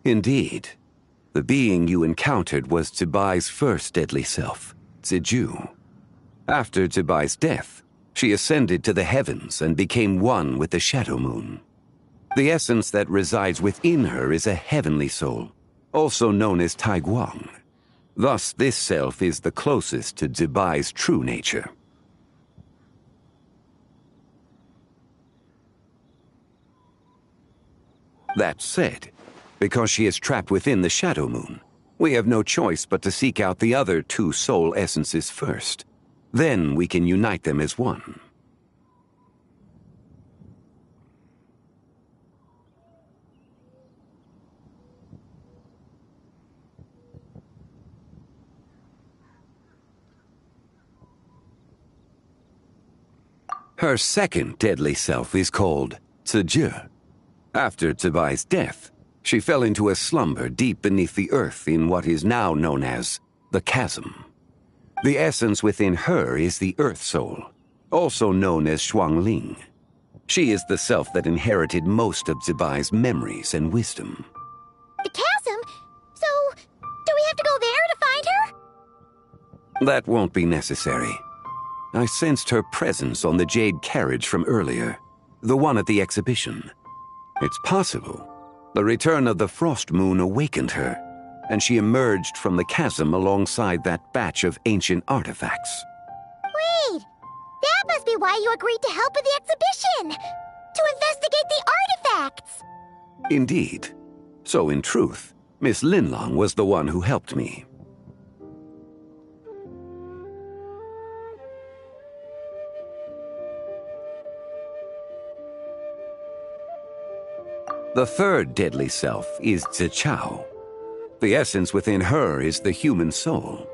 Indeed, the being you encountered was Zibai's first deadly self, Ziju. After Zibai's death, she ascended to the heavens and became one with the Shadow Moon. The essence that resides within her is a heavenly soul, also known as Taiguang. Thus, this self is the closest to Zibai's true nature. That said, because she is trapped within the Shadow Moon, we have no choice but to seek out the other 2 soul essences first. Then we can unite them as one. Her second deadly self is called Ziju. After Zibai's death, she fell into a slumber deep beneath the earth in what is now known as the Chasm. The essence within her is the Earth Soul, also known as Shuangling. She is the self that inherited most of Zibai's memories and wisdom. The Chasm? So, do we have to go there to find her? That won't be necessary. I sensed her presence on the jade carriage from earlier, the one at the exhibition. It's possible the return of the Frost Moon awakened her, and she emerged from the chasm alongside that batch of ancient artifacts. Wait! That must be why you agreed to help with the exhibition! To investigate the artifacts! Indeed. So in truth, Miss Linlong was the one who helped me. The third deadly self is Zichao. The essence within her is the human soul,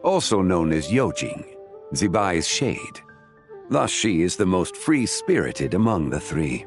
also known as Yojing, Zibai's shade. Thus she is the most free-spirited among the 3.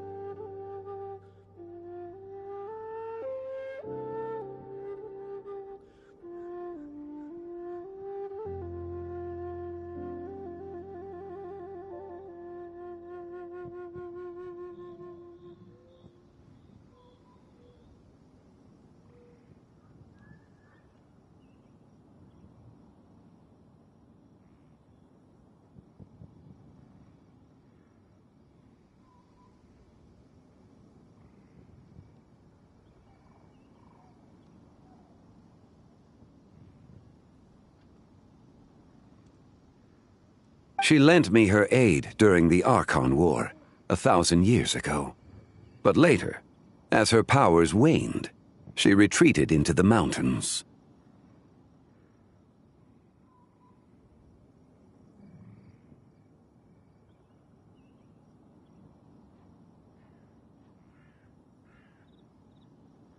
She lent me her aid during the Archon War, 1,000 years ago. But later, As her powers waned, she retreated into the mountains.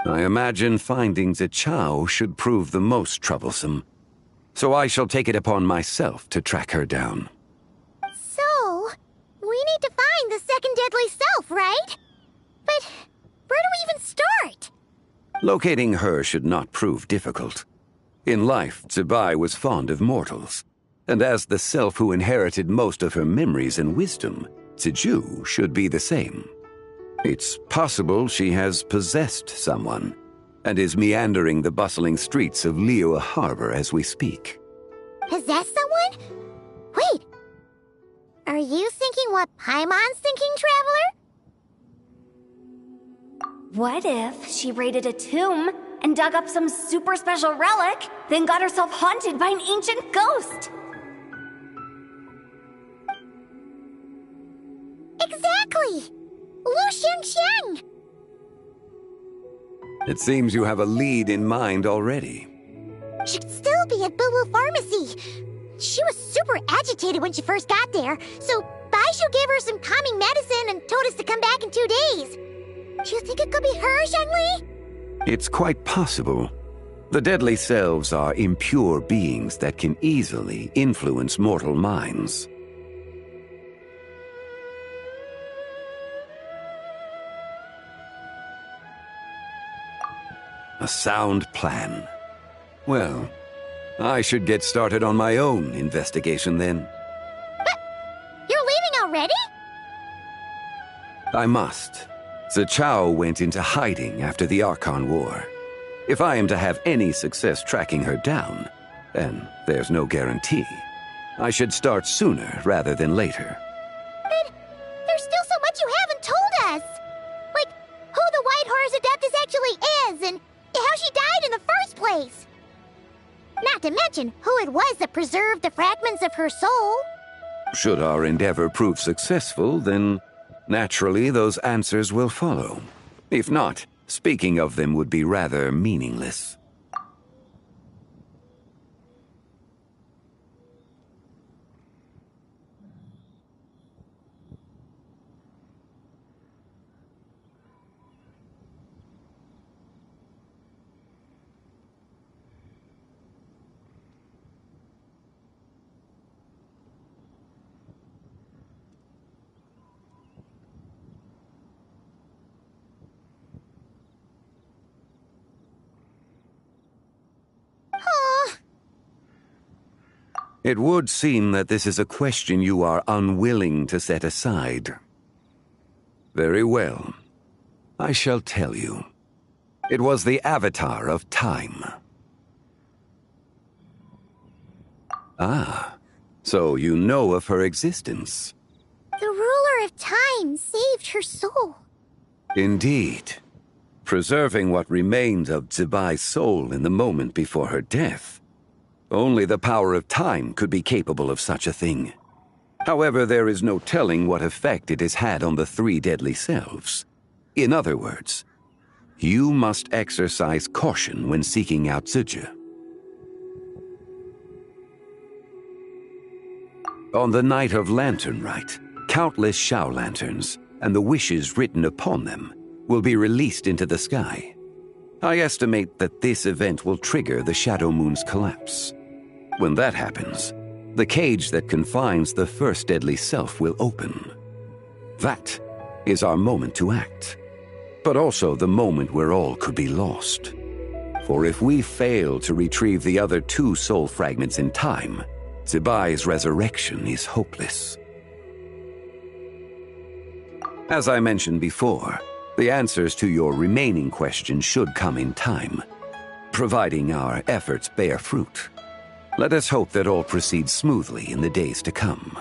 I imagine finding Zichao should prove the most troublesome, so I shall take it upon myself to track her down. So, we need to find the second deadly self, right? But where do we even start? Locating her should not prove difficult. In life, Zibai was fond of mortals, and as the self who inherited most of her memories and wisdom, Ziju should be the same. It's possible she has possessed someone, and is meandering the bustling streets of Liyue Harbor as we speak. Possess someone? Wait, are you thinking what Paimon's thinking, Traveler? What if she raided a tomb and dug up some super special relic, then got herself haunted by an ancient ghost? Exactly! Lu Xiangxiang! It seems you have a lead in mind already. She'd still be at Boo Boo Pharmacy. She was super agitated when she first got there, so Baishu gave her some calming medicine and told us to come back in 2 days. Do you think it could be her, Zhengli? It's quite possible. The deadly selves are impure beings that can easily influence mortal minds. A sound plan. Well, I should get started on my own investigation then. But you're leaving already? I must. Zichao went into hiding after the Archon War. If I am to have any success tracking her down, and there's no guarantee, I should start sooner rather than later. But there's still so much you haven't told us! Like, who the White Horse Adeptus actually is, and how she died in the first place! Not to mention who it was that preserved the fragments of her soul. Should our endeavor prove successful, then naturally those answers will follow. If not, speaking of them would be rather meaningless. It would seem that this is a question you are unwilling to set aside. Very well. I shall tell you. It was the Avatar of Time. Ah, so you know of her existence. The ruler of time saved her soul. Indeed. Preserving what remained of Zibai's soul in the moment before her death. Only the power of time could be capable of such a thing. However, there is no telling what effect it has had on the three deadly selves. In other words, you must exercise caution when seeking out Ziji. On the night of Lantern Rite, countless Shao lanterns, and the wishes written upon them, will be released into the sky. I estimate that this event will trigger the Shadow Moon's collapse. When that happens, the cage that confines the first deadly self will open. That is our moment to act, but also the moment where all could be lost. For if we fail to retrieve the other two soul fragments in time, Zibai's resurrection is hopeless. As I mentioned before, the answers to your remaining questions should come in time, providing our efforts bear fruit. Let us hope that all proceeds smoothly in the days to come.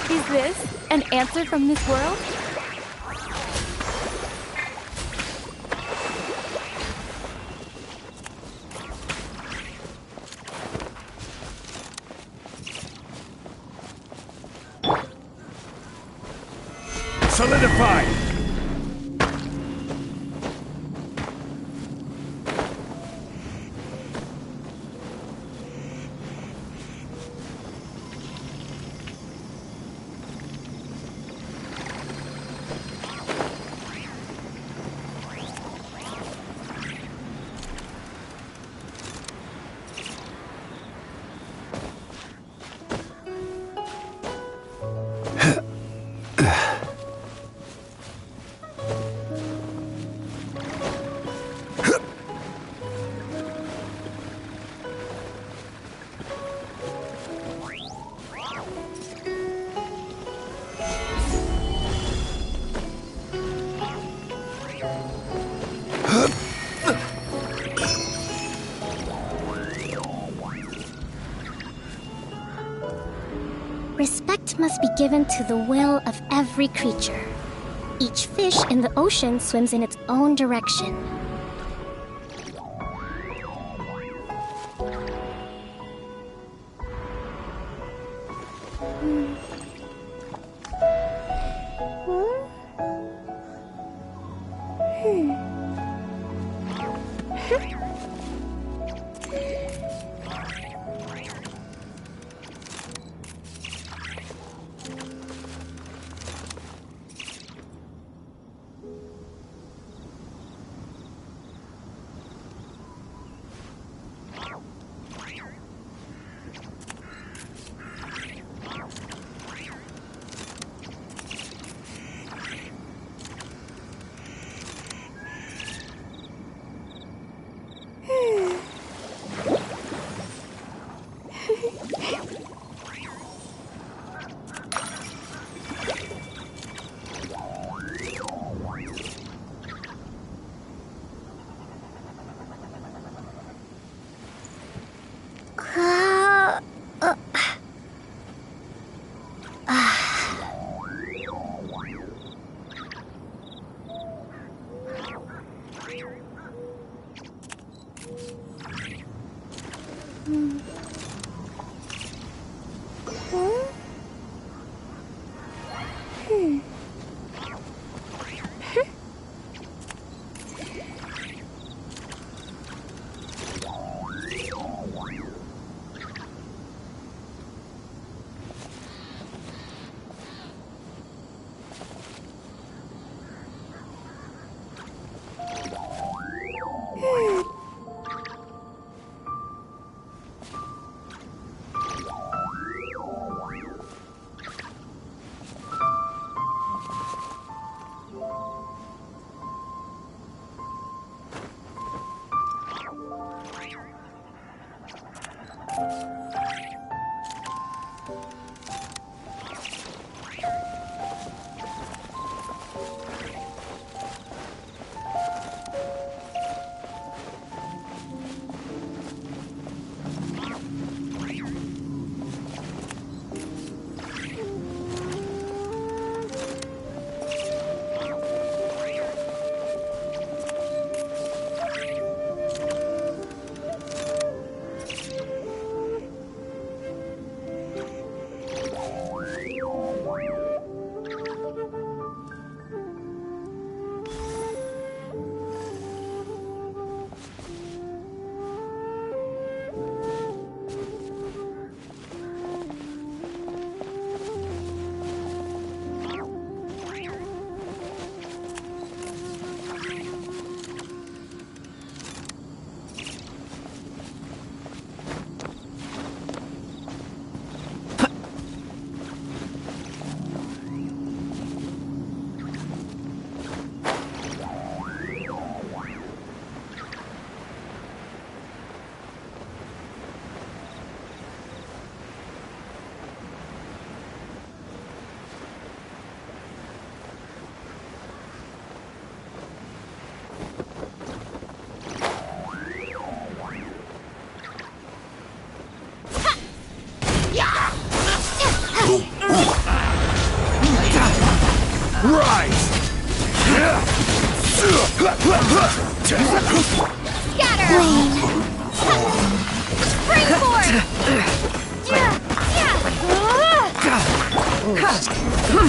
Is this an answer from this world? Solidify! Respect must be given to the will of every creature. Each fish in the ocean swims in its own direction. rise! Scatter! Springboard!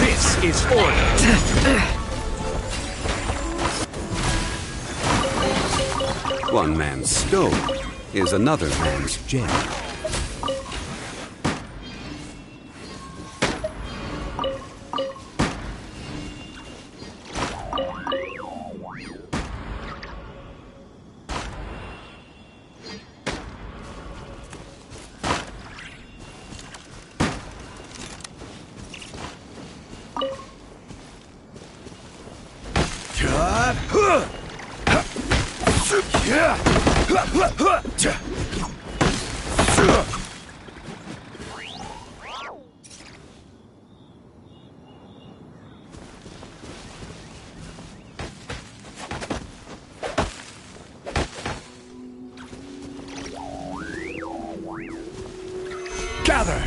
This is order! One man's stone is another man's gem. Gather!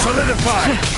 Solidify!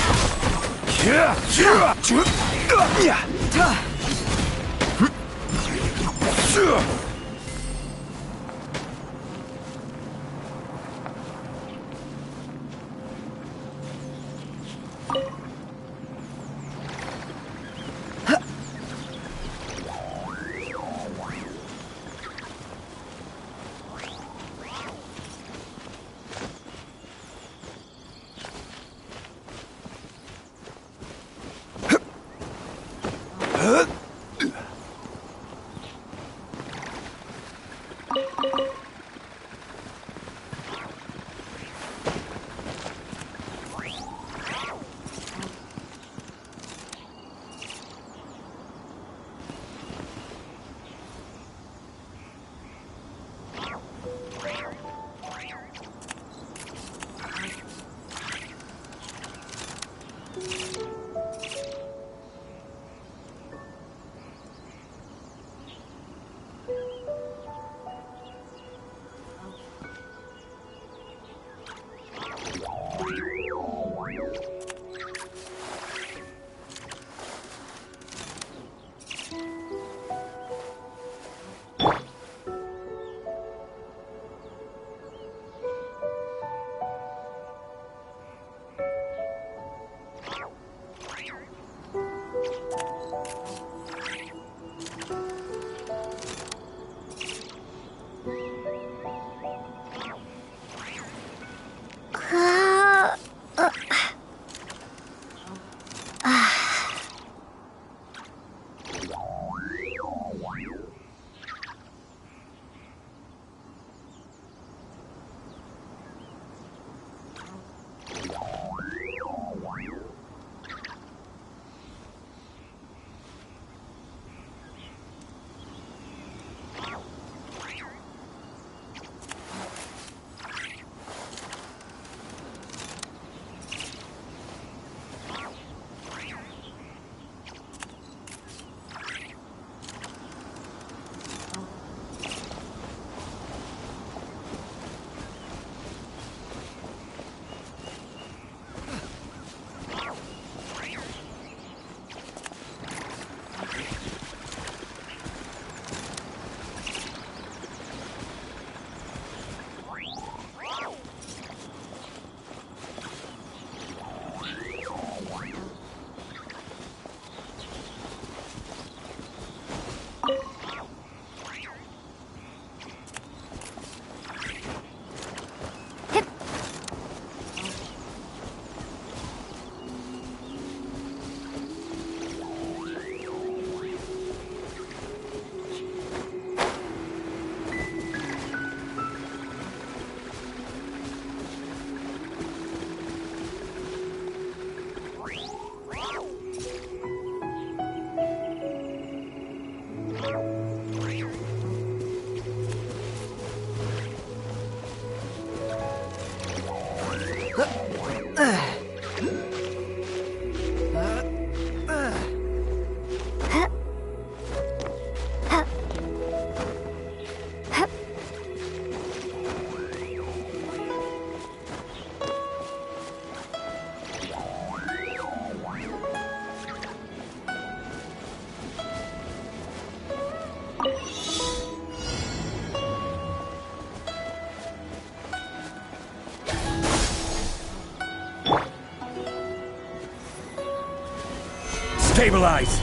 Stabilize!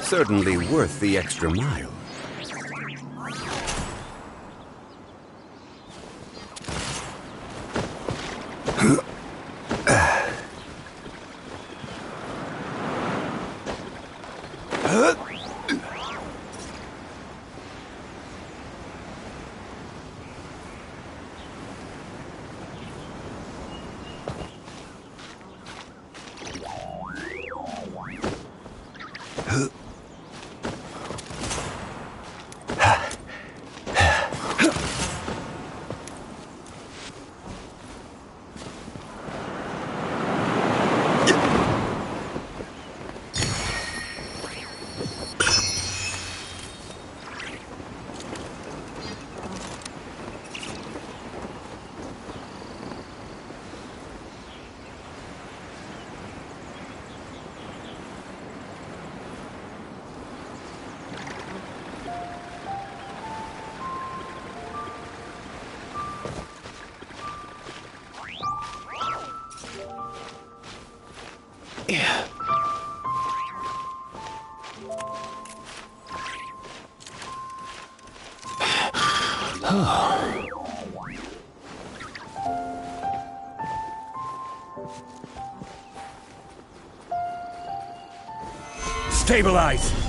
Certainly worth the extra mile. Stabilize!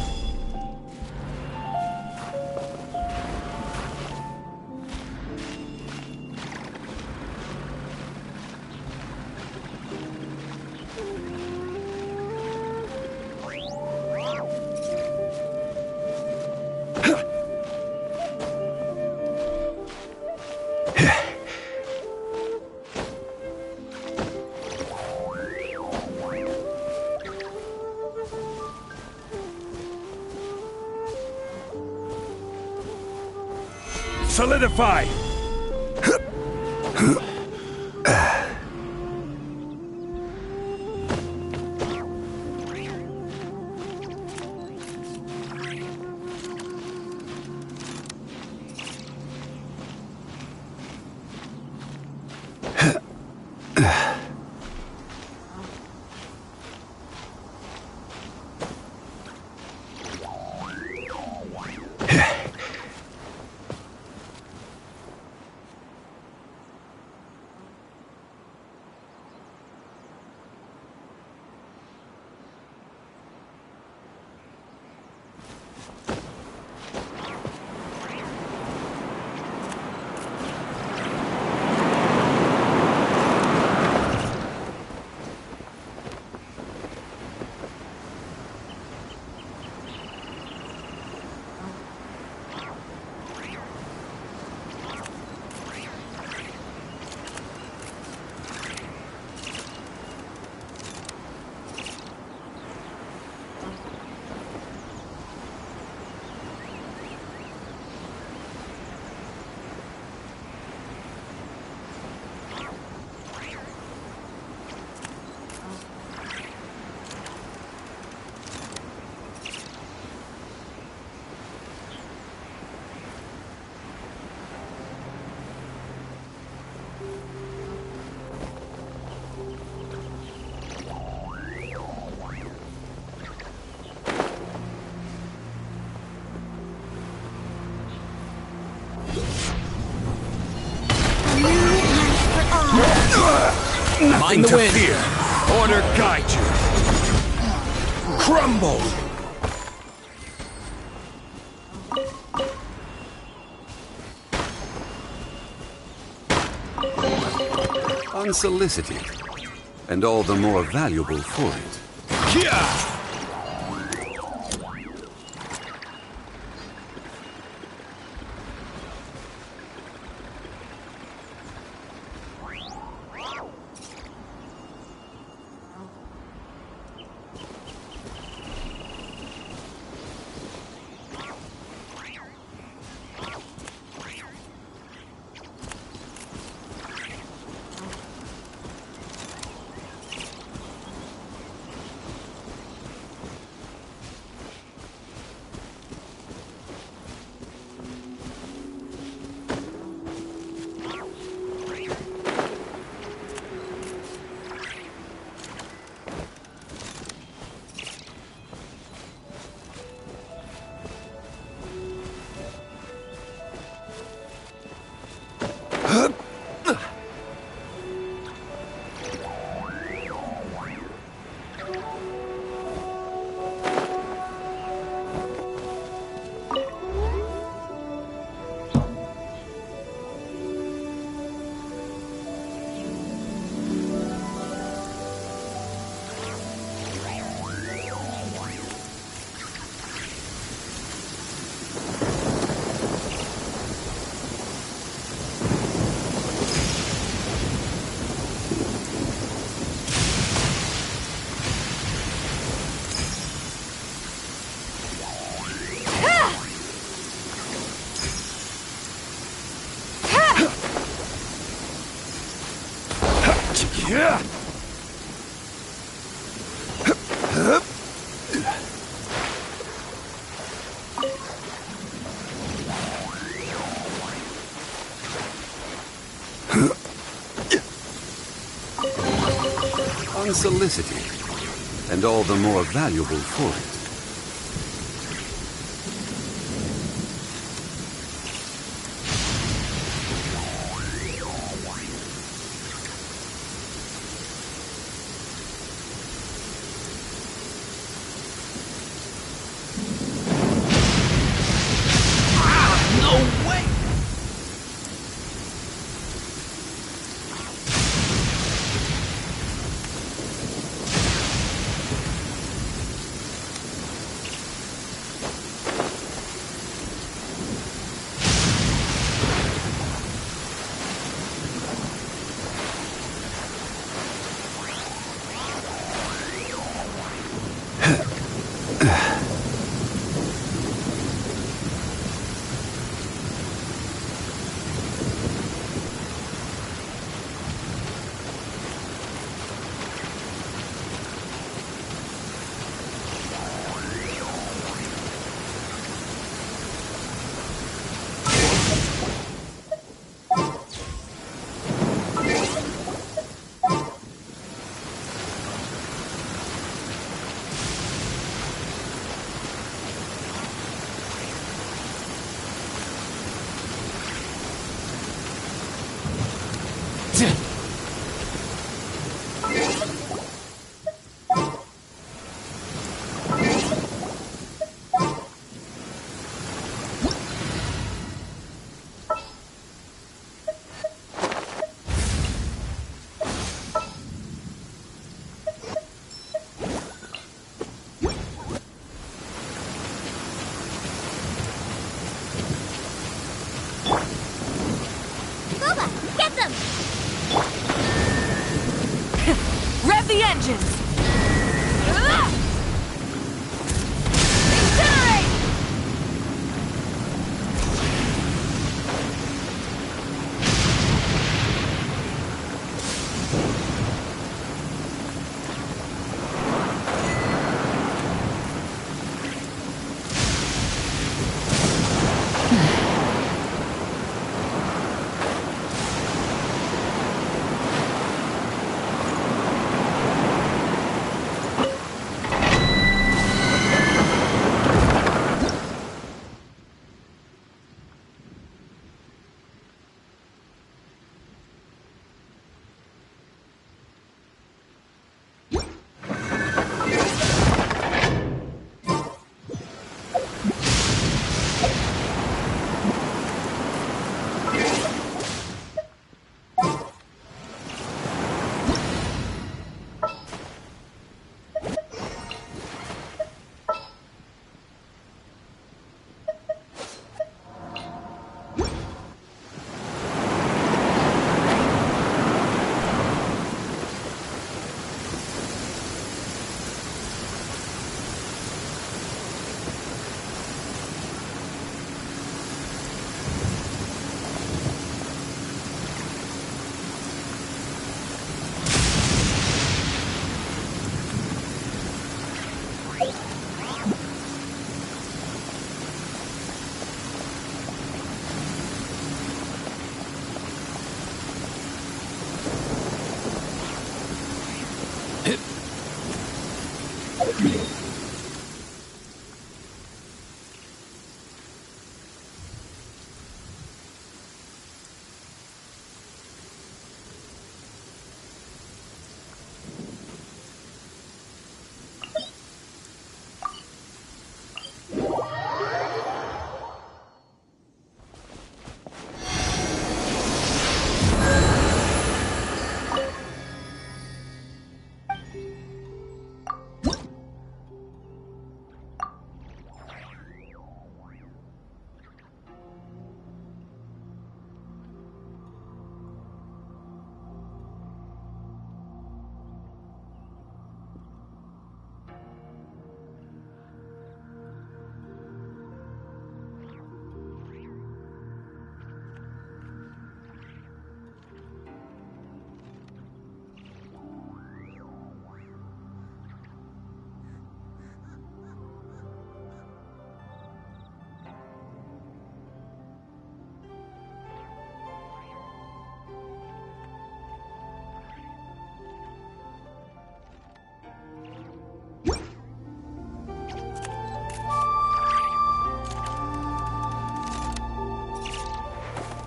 Solidify! Nothing the to wind. fear. Order guide you. Crumble! Unsolicited, and all the more valuable for it. Yeah! Yeah! Unsolicited, and all the more valuable for it. Rev the engines!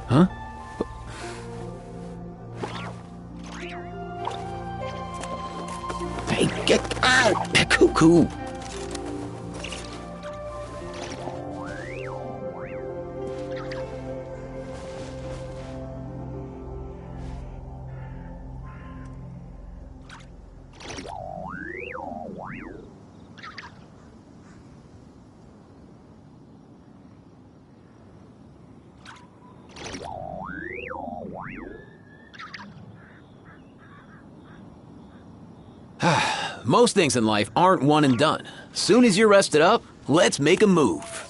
Huh? Hey, get out! Cuckoo! Most things in life aren't one and done. Soon as you're rested up, let's make a move.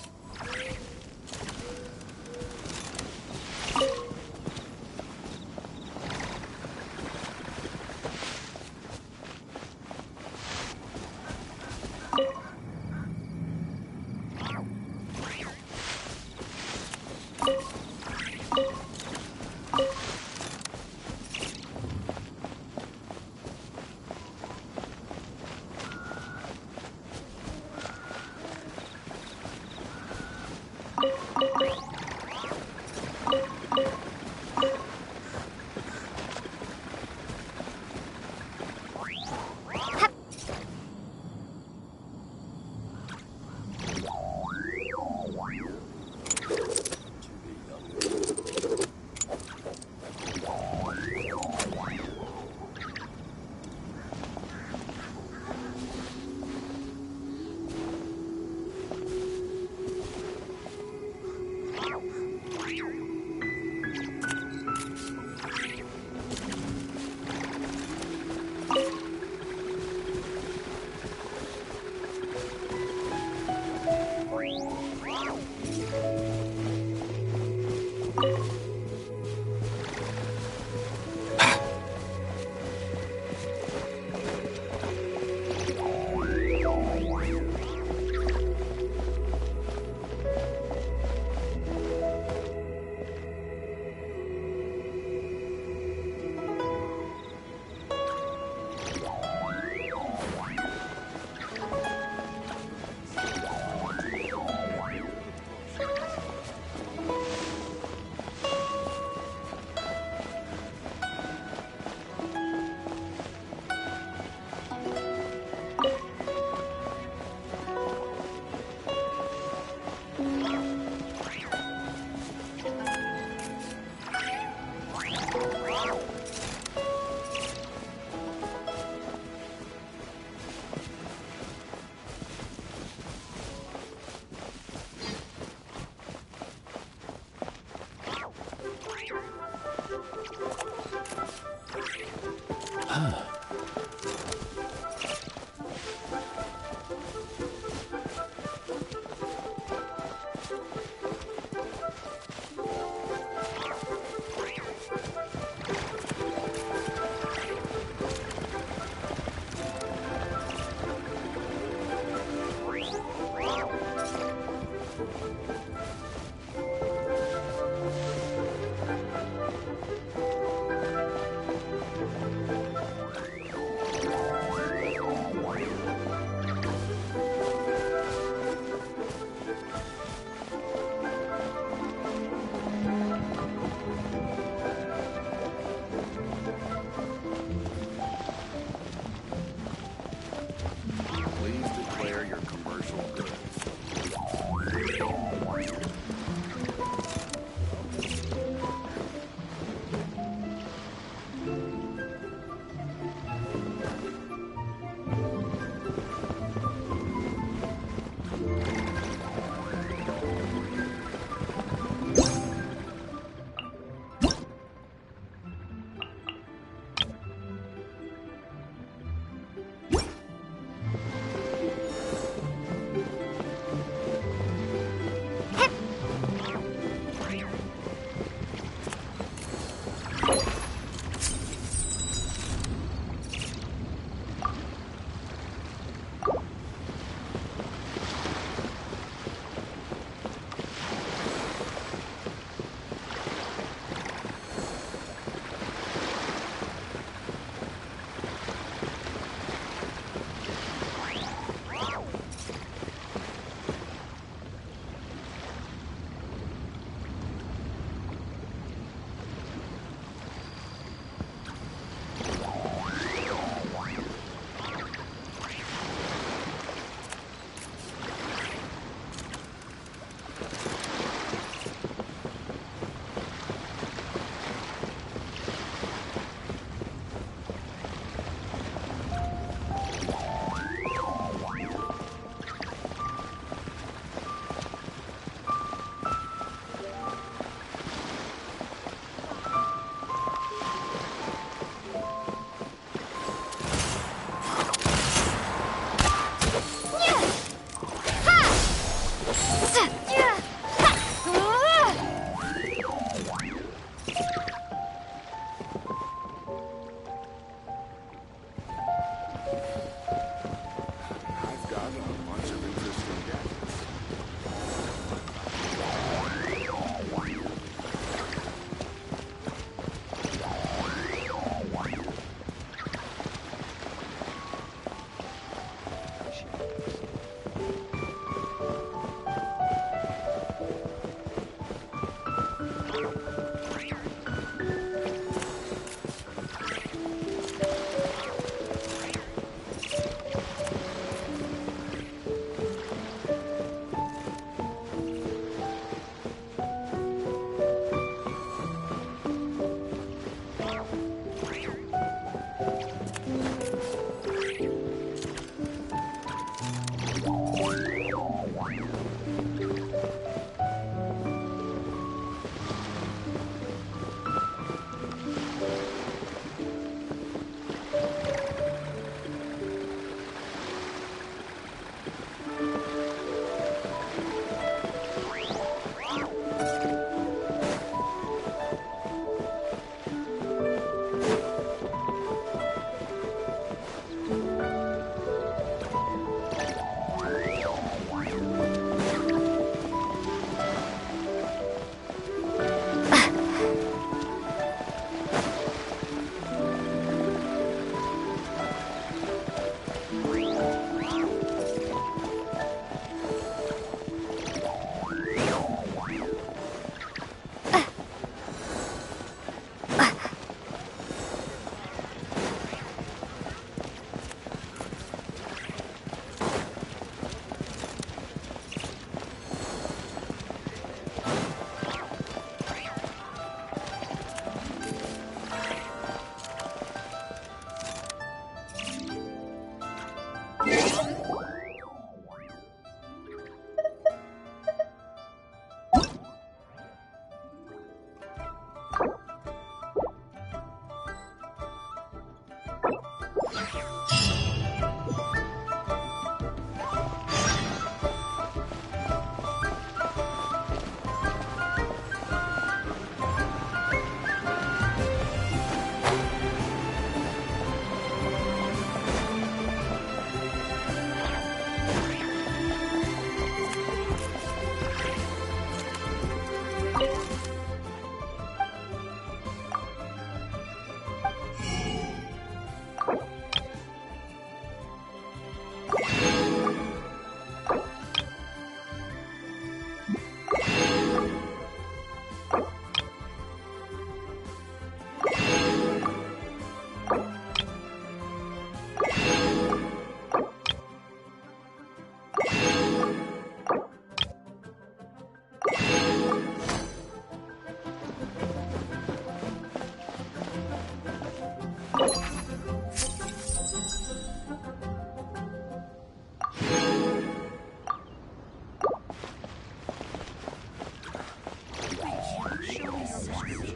I've got a bunch of interesting gadgets.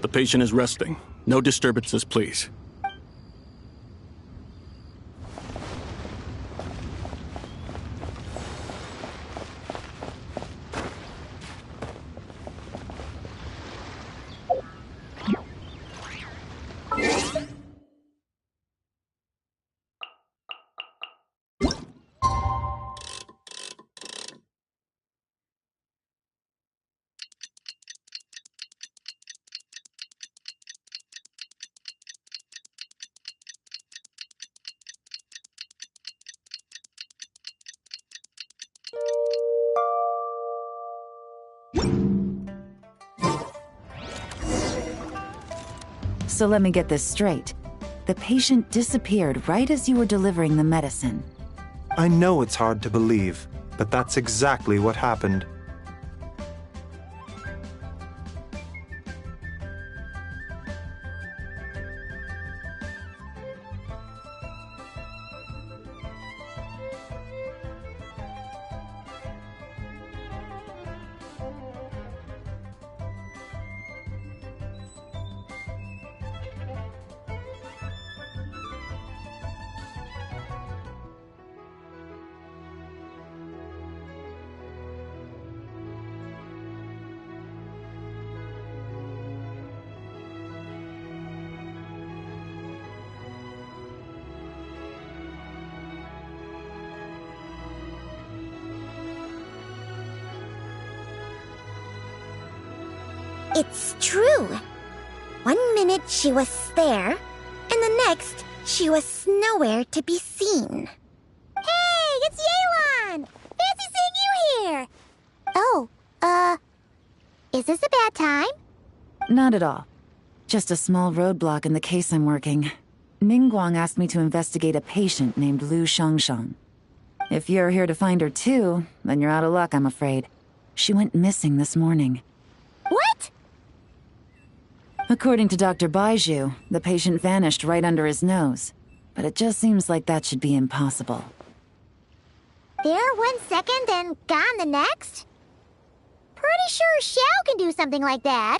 The patient is resting. No disturbances, please. So let me get this straight. The patient disappeared right as you were delivering the medicine. I know it's hard to believe, but that's exactly what happened. It's true. One minute she was there, and the next she was nowhere to be seen. Hey, it's Yelan! Fancy seeing you here! Oh, is this a bad time? Not at all. Just a small roadblock in the case I'm working. Ningguang asked me to investigate a patient named Lu Shangshang. If you're here to find her too, then you're out of luck, I'm afraid. She went missing this morning. What? According to Dr. Baiju, the patient vanished right under his nose. But it just seems like that should be impossible. There 1 second and gone the next? Pretty sure Xiao can do something like that.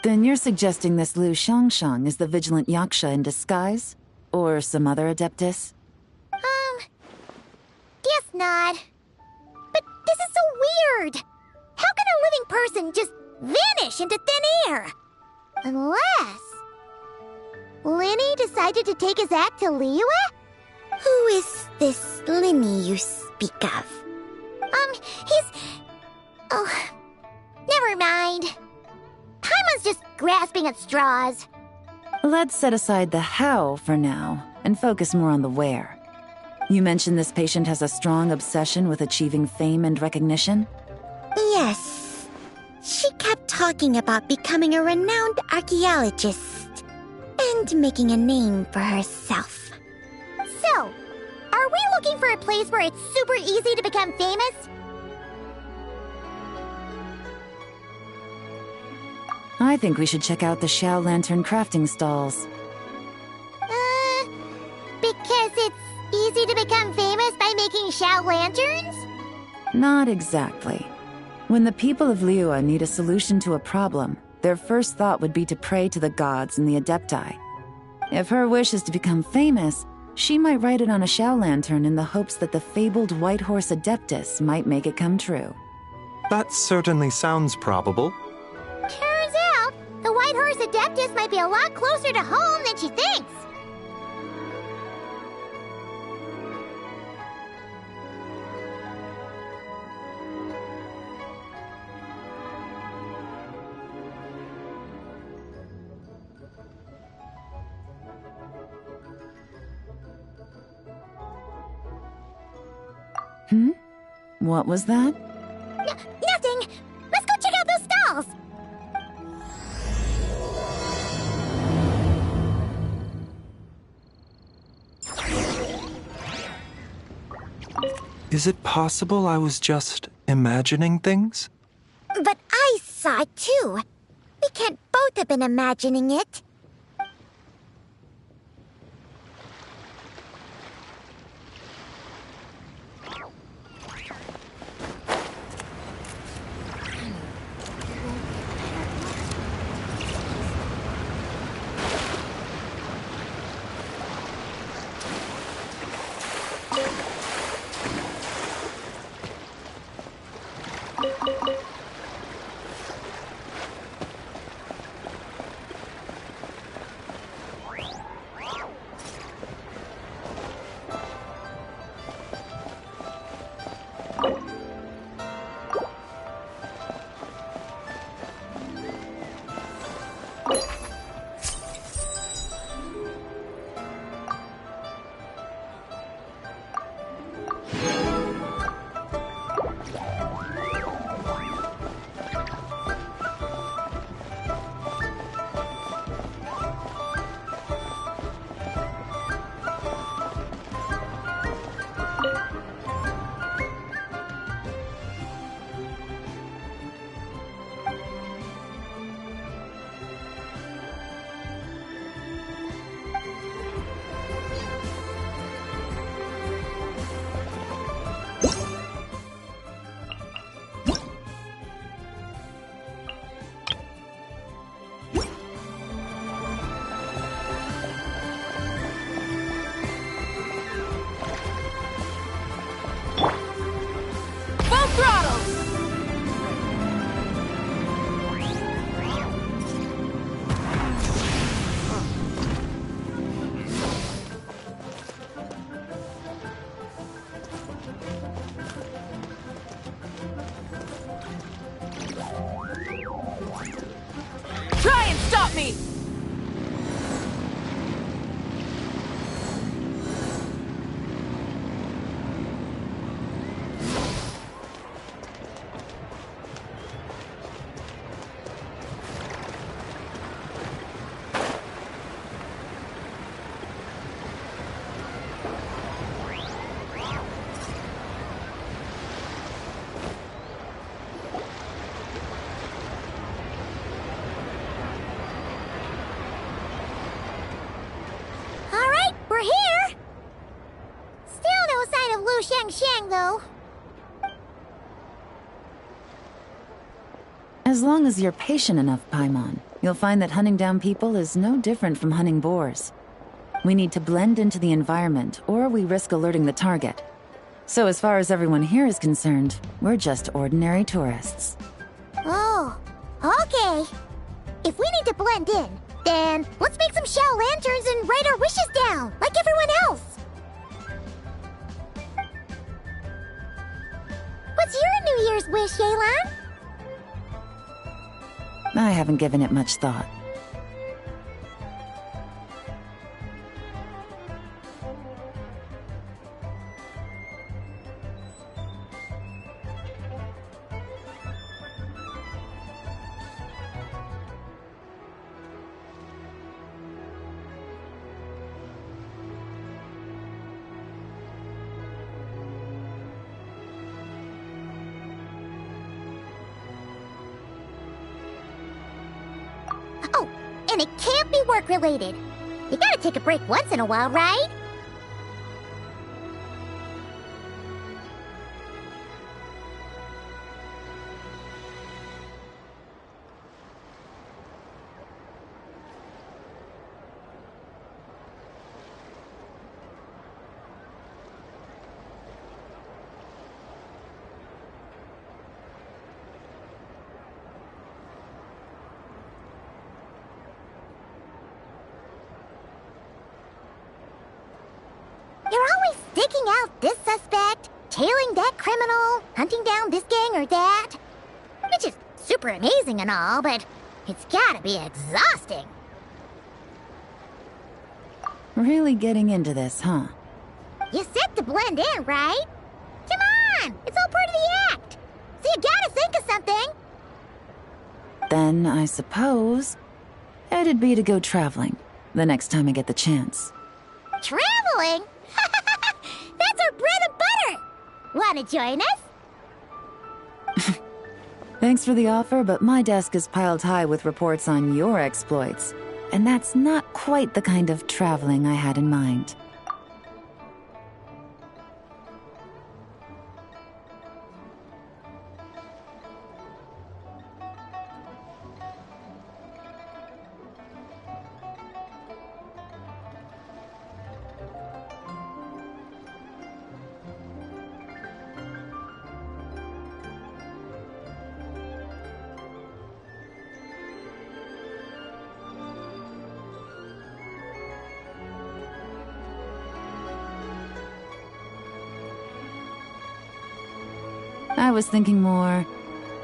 Then you're suggesting this Lu Shangshang is the vigilant Yaksha in disguise? Or some other adeptus? Guess not. But this is so weird. How can a living person just vanish into thin air? Unless Linny decided to take his act to Liyue? Who is this Linny you speak of? He's... Oh, never mind. Paimon's just grasping at straws. Let's set aside the how for now, and focus more on the where. You mentioned this patient has a strong obsession with achieving fame and recognition? Yes. She kept talking about becoming a renowned archaeologist and making a name for herself. So, are we looking for a place where it's super easy to become famous? I think we should check out the Xiao Lantern crafting stalls. Because it's easy to become famous by making Xiao lanterns? Not exactly. When the people of Liyue need a solution to a problem, their first thought would be to pray to the gods and the Adepti. If her wish is to become famous, she might write it on a Xiao lantern in the hopes that the fabled White Horse Adeptus might make it come true. That certainly sounds probable. Turns out, the White Horse Adeptus might be a lot closer to home than she thinks. What was that? Nothing! Let's go check out those stalls! Is it possible I was just imagining things? But I saw it too. We can't both have been imagining it. Xiangxiang, though. As long as you're patient enough, Paimon, you'll find that hunting down people is no different from hunting boars. We need to blend into the environment, or we risk alerting the target. So as far as everyone here is concerned, we're just ordinary tourists. Oh, okay. If we need to blend in, then let's make some shell lanterns and write our wishes down, like everyone else. What's your New Year's wish, Yelan? I haven't given it much thought. Oh, and it can't be work-related. You gotta take a break once in a while, right? You're always digging out this suspect, tailing that criminal, hunting down this gang or that. Which is super amazing and all, but it's gotta be exhausting. Really getting into this, huh? You said to blend in, right? Come on! It's all part of the act! So you gotta think of something! Then, I suppose, it'd be to go traveling, the next time I get the chance. Traveling? That's our bread and butter! Wanna join us? Thanks for the offer, but my desk is piled high with reports on your exploits. And that's not quite the kind of traveling I had in mind. I was thinking more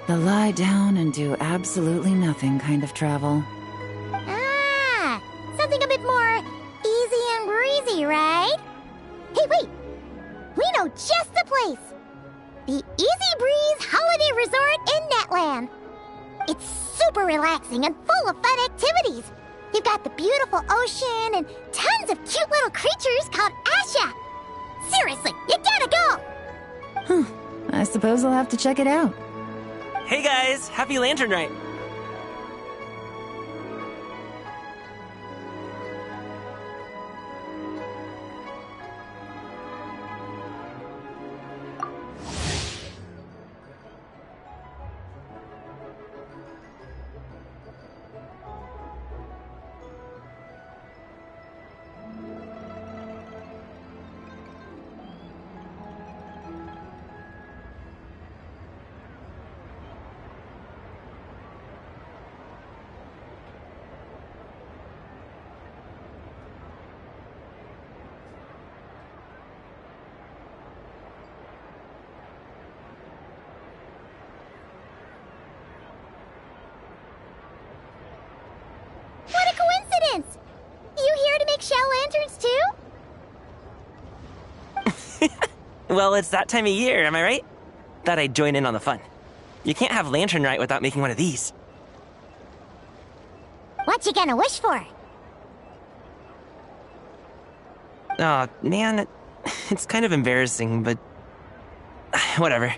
the lie down and do absolutely nothing kind of travel. Ah, something a bit more easy and breezy, right? Hey, wait! We know just the place! The Easy Breeze Holiday Resort in Netland. It's super relaxing and full of fun activities. You've got the beautiful ocean and tons of cute little creatures called Asha. Seriously, you gotta go! Huh. I suppose I'll have to check it out. Hey guys, happy Lantern Night! What a coincidence! You here to make shell lanterns too? Well, it's that time of year, am I right? Thought I'd join in on the fun. You can't have Lantern Night without making one of these. What you gonna wish for? Aw, man, it's kind of embarrassing, but... whatever.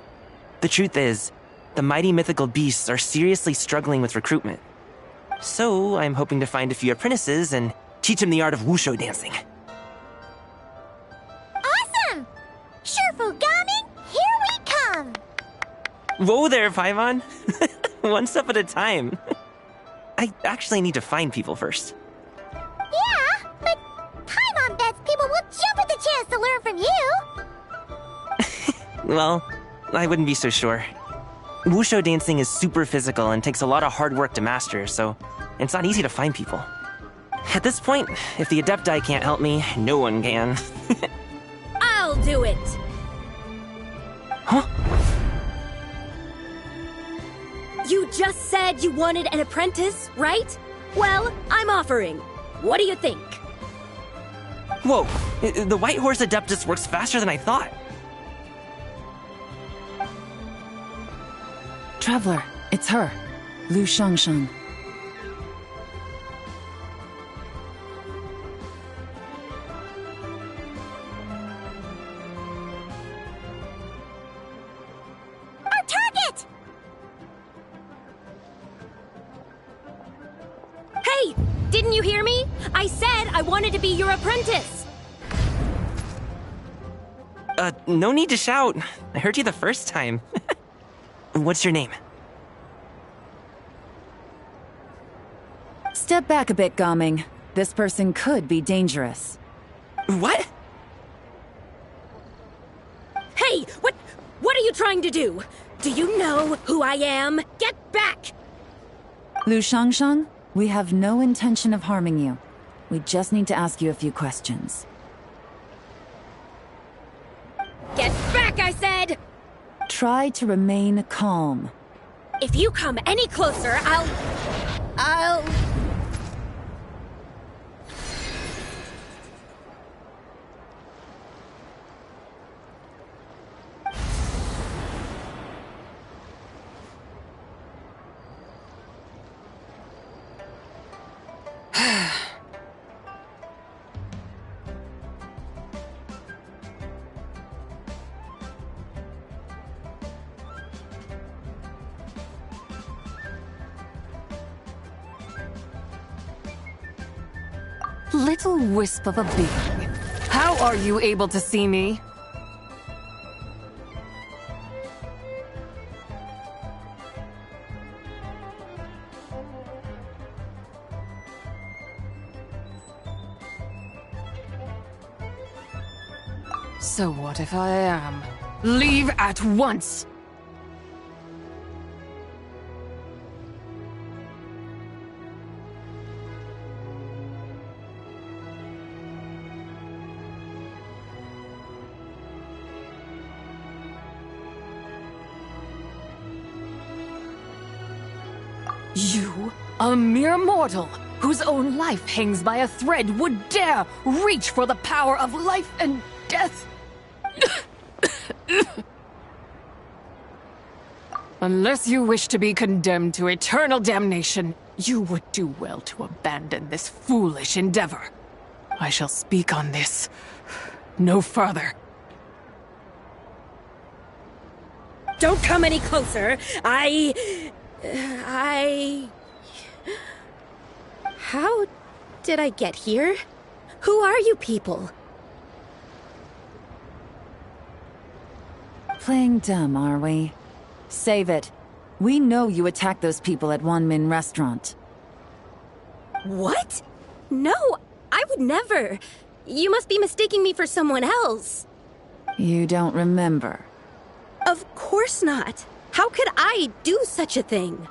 The truth is, the mighty mythical beasts are seriously struggling with recruitment. So, I'm hoping to find a few apprentices and teach them the art of wushu dancing. Awesome! Sure, Fugami Whoa there, Paimon. One step at a time. I actually need to find people first. Yeah, but Paimon bets people will jump at the chance to learn from you. Well, I wouldn't be so sure. Wushu dancing is super physical and takes a lot of hard work to master, so it's not easy to find people. At this point, if the Adepti can't help me, no one can. I'll do it! Huh? You just said you wanted an apprentice, right? Well, I'm offering. What do you think? Whoa, the White Horse Adeptus works faster than I thought. Traveler, it's her, Lu Shangsheng. Our target! Hey! Didn't you hear me? I said I wanted to be your apprentice! No need to shout. I heard you the first time. What's your name? Step back a bit, Gaming. This person could be dangerous. What? Hey! What are you trying to do? Do you know who I am? Get back! Lu Shangsheng, we have no intention of harming you. We just need to ask you a few questions. Get back, I said! Try to remain calm. If you come any closer, I'll... Little wisp of a being. How are you able to see me? So what if I am? Leave at once! You, a mere mortal, whose own life hangs by a thread, would dare reach for the power of life and death? Unless you wish to be condemned to eternal damnation, you would do well to abandon this foolish endeavor. I shall speak on this no further. Don't come any closer. How did I get here? Who are you people? Playing dumb, are we? Save it. We know you attacked those people at Wanmin Restaurant. What? No, I would never. You must be mistaking me for someone else. You don't remember? Of course not. How could I do such a thing?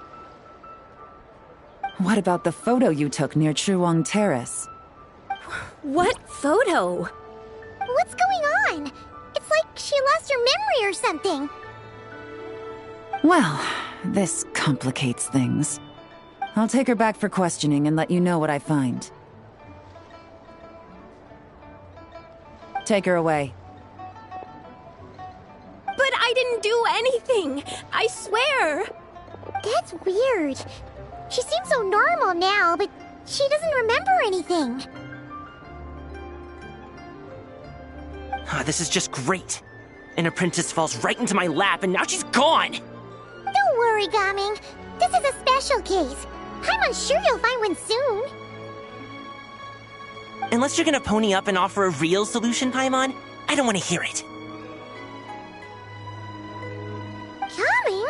What about the photo you took near Chuang Terrace? What photo? What's going on? It's like she lost her memory or something. Well, this complicates things. I'll take her back for questioning and let you know what I find. Take her away. But I didn't do anything! I swear! That's weird. She seems so normal now, but she doesn't remember anything. This is just great. An apprentice falls right into my lap and now she's gone! Don't worry, Gaming. This is a special case. I'm sure you'll find one soon. Unless you're gonna pony up and offer a real solution, Paimon, I don't want to hear it. Gaming?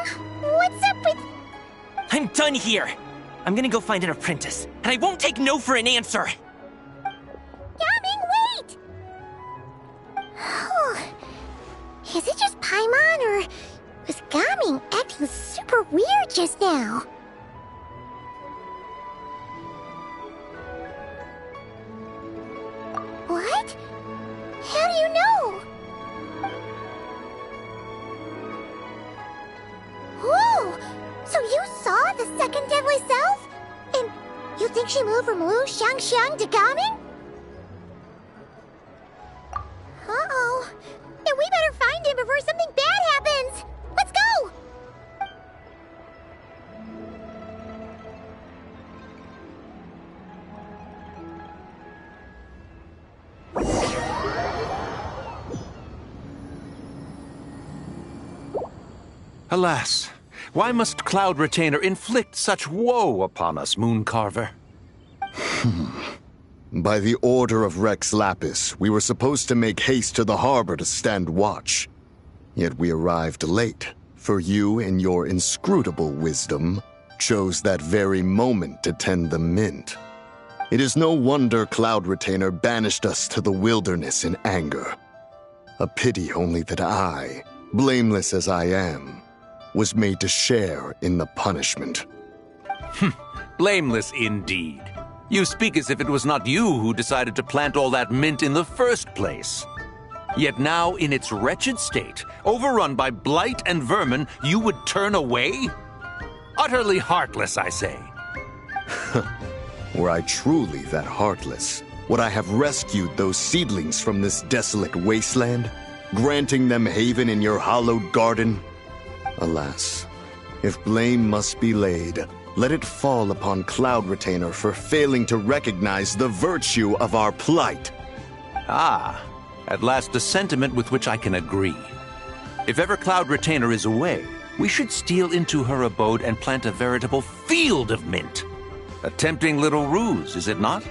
I'm done here. I'm gonna go find an apprentice, and I won't take no for an answer. Gaming, wait! Is it just Paimon, or was Gaming acting super weird just now? What? How do you know? Whoa! So you saw the second deadly self? And you think she moved from Lu Xiangxiang to Gaming? Uh-oh. Then we better find him before something bad happens! Let's go! Alas, why must Cloud Retainer inflict such woe upon us, Mooncarver? By the order of Rex Lapis, we were supposed to make haste to the harbor to stand watch. Yet we arrived late, for you, in your inscrutable wisdom, chose that very moment to tend the mint. It is no wonder Cloud Retainer banished us to the wilderness in anger. A pity only that I, blameless as I am, was made to share in the punishment. Blameless indeed. You speak as if it was not you who decided to plant all that mint in the first place. Yet now, in its wretched state, overrun by blight and vermin, you would turn away? Utterly heartless, I say. Were I truly that heartless, would I have rescued those seedlings from this desolate wasteland, granting them haven in your hallowed garden? Alas, if blame must be laid, let it fall upon Cloud Retainer for failing to recognize the virtue of our plight. Ah, at last a sentiment with which I can agree. If ever Cloud Retainer is away, we should steal into her abode and plant a veritable field of mint. A tempting little ruse, is it not?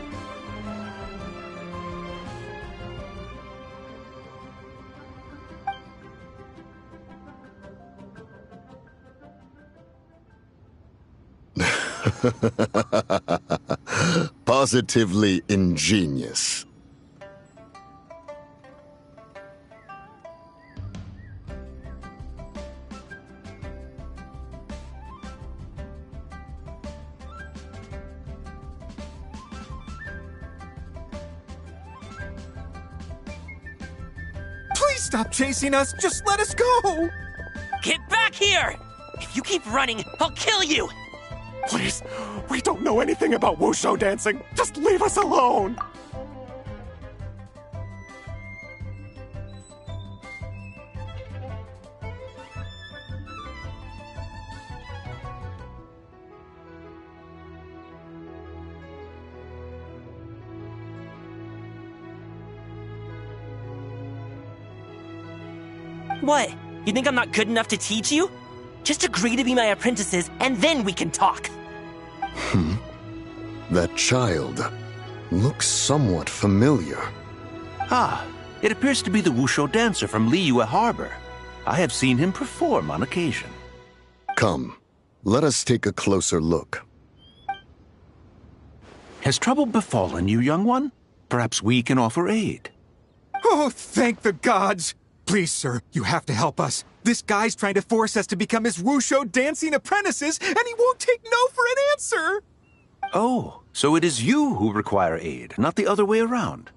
Positively ingenious. Please stop chasing us! Just let us go! Get back here! If you keep running, I'll kill you! Please, we don't know anything about wushu dancing. Just leave us alone! What? You think I'm not good enough to teach you? Just agree to be my apprentices, and then we can talk. That child looks somewhat familiar. Ah, it appears to be the wushu dancer from Liyue Harbor. I have seen him perform on occasion. Come, let us take a closer look. Has trouble befallen you, young one? Perhaps we can offer aid. Oh, thank the gods! Please, sir, you have to help us. This guy's trying to force us to become his wushu dancing apprentices, and he won't take no for an answer! Oh, so it is you who require aid, not the other way around.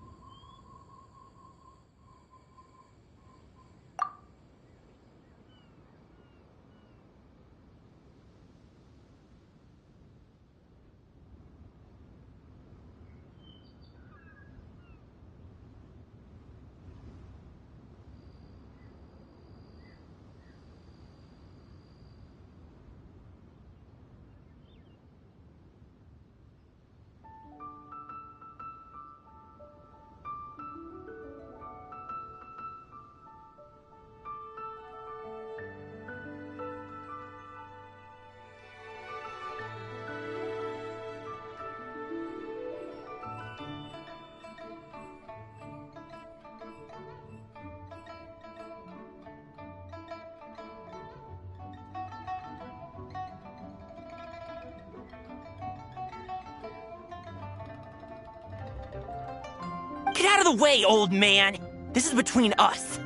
Get out of the way, old man! This is between us.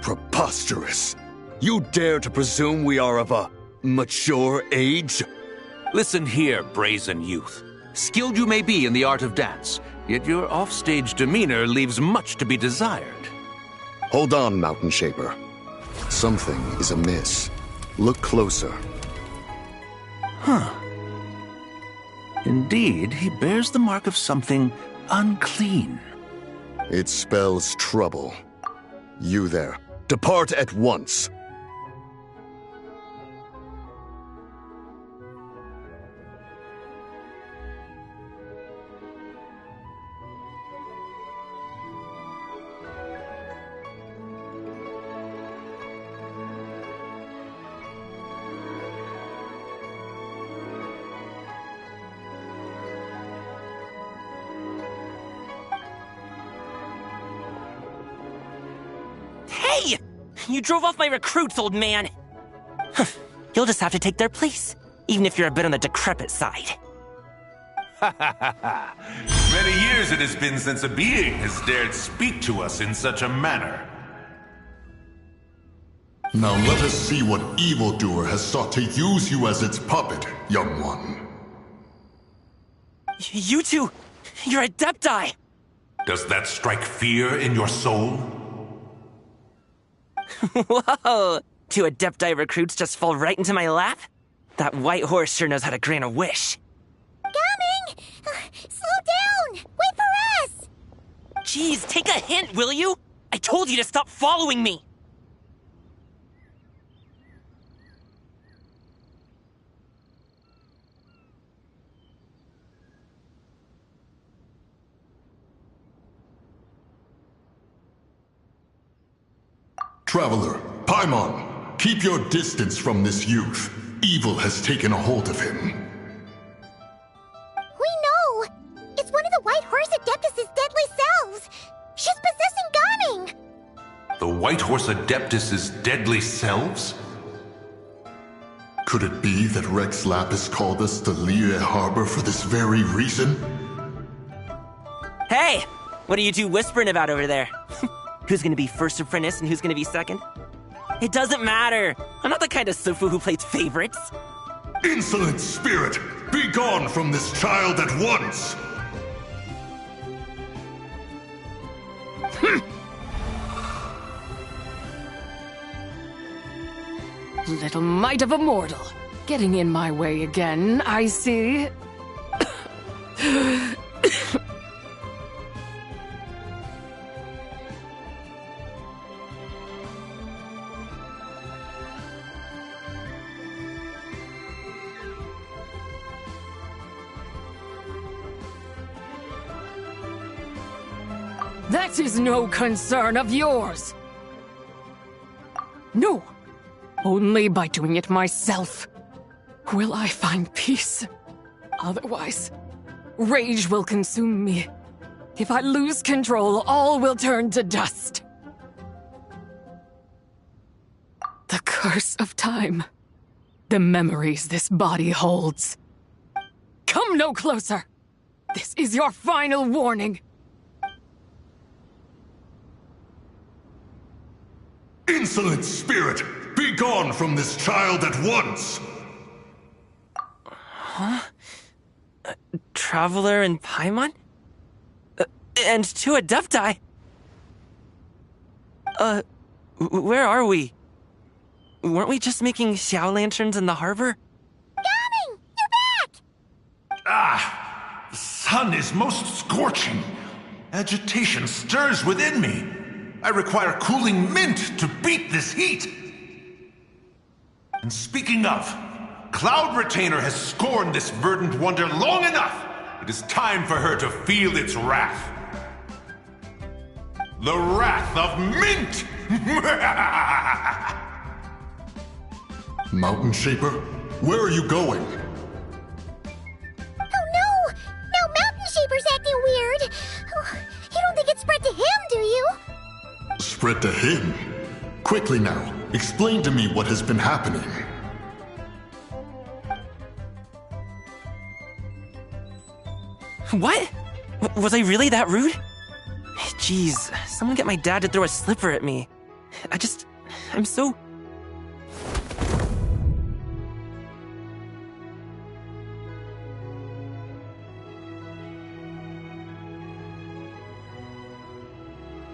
Preposterous. You dare to presume we are of a mature age? Listen here, brazen youth. Skilled you may be in the art of dance, yet your offstage demeanor leaves much to be desired. Hold on, Mountain Shaper. Something is amiss. Look closer. Huh. Indeed, he bears the mark of something unclean. It spells trouble. You there, depart at once. Hey! You drove off my recruits, old man! You'll just have to take their place, even if you're a bit on the decrepit side. Many years it has been since a being has dared speak to us in such a manner. Now let us see what evildoer has sought to use you as its puppet, young one. You two, you're Adepti! Does that strike fear in your soul? Whoa! Two Adepti recruits just fall right into my lap? That white horse sure knows how to grant a wish. Coming! Slow down! Wait for us! Jeez, take a hint, will you? I told you to stop following me! Traveler, Paimon, keep your distance from this youth. Evil has taken a hold of him. We know! It's one of the White Horse Adeptus' deadly selves! She's possessing Gaming! The White Horse Adeptus' deadly selves? Could it be that Rex Lapis called us to Liyue Harbor for this very reason? Hey! What are you two whispering about over there? Who's gonna be first apprentice and who's gonna be second? It doesn't matter! I'm not the kind of Sufu who plays favorites! Insolent spirit! Be gone from this child at once! Little mite of a mortal. Getting in my way again, I see. That is no concern of yours. No. Only by doing it myself will I find peace. Otherwise, rage will consume me. If I lose control, all will turn to dust. The curse of time. The memories this body holds. Come no closer. This is your final warning. Insolent spirit! Be gone from this child at once! Huh? Traveler and Paimon? And two Adepti? Where are we? Weren't we just making Xiao lanterns in the harbor? Gaming! You're back! Ah! The sun is most scorching. Agitation stirs within me. I require cooling mint to beat this heat. And speaking of, Cloud Retainer has scorned this verdant wonder long enough. It is time for her to feel its wrath. The wrath of mint! Mountain Shaper, where are you going? Oh no! Now Mountain Shaper's acting weird! Oh, you don't think it spread to him, do you? Spread to him? Quickly now, explain to me what has been happening. What? Was I really that rude? Jeez, someone get my dad to throw a slipper at me. I'm so...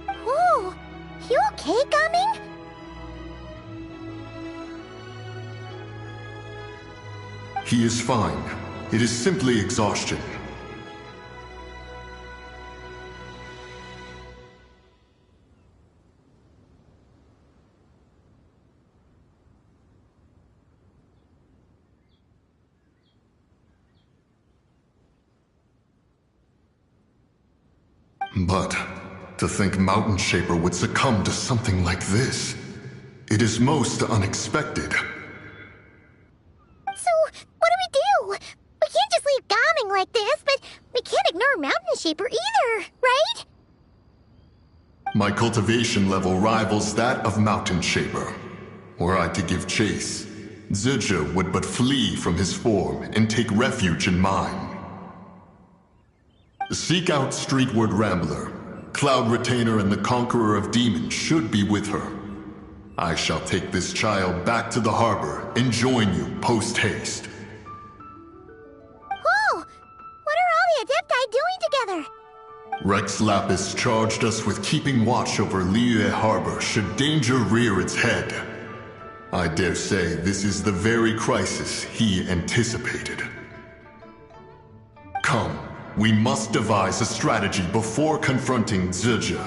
Oh, you okay, Gaming? He is fine. It is simply exhaustion. But to think Mountain Shaper would succumb to something like this, it is most unexpected. So, what do we do? We can't just leave Gaming like this, but we can't ignore Mountain Shaper either, right? My cultivation level rivals that of Mountain Shaper. Were I to give chase, Zizha would but flee from his form and take refuge in mine. Seek out Streetward Rambler. Cloud Retainer and the Conqueror of Demons should be with her. I shall take this child back to the harbor and join you post-haste. Oh! What are all the Adepti doing together? Rex Lapis charged us with keeping watch over Liyue Harbor should danger rear its head. I dare say this is the very crisis he anticipated. Come, we must devise a strategy before confronting Zizha.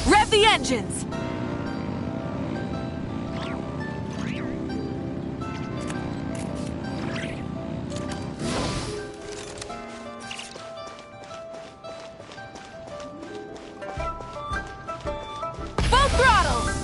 Rev the engines! Full throttle!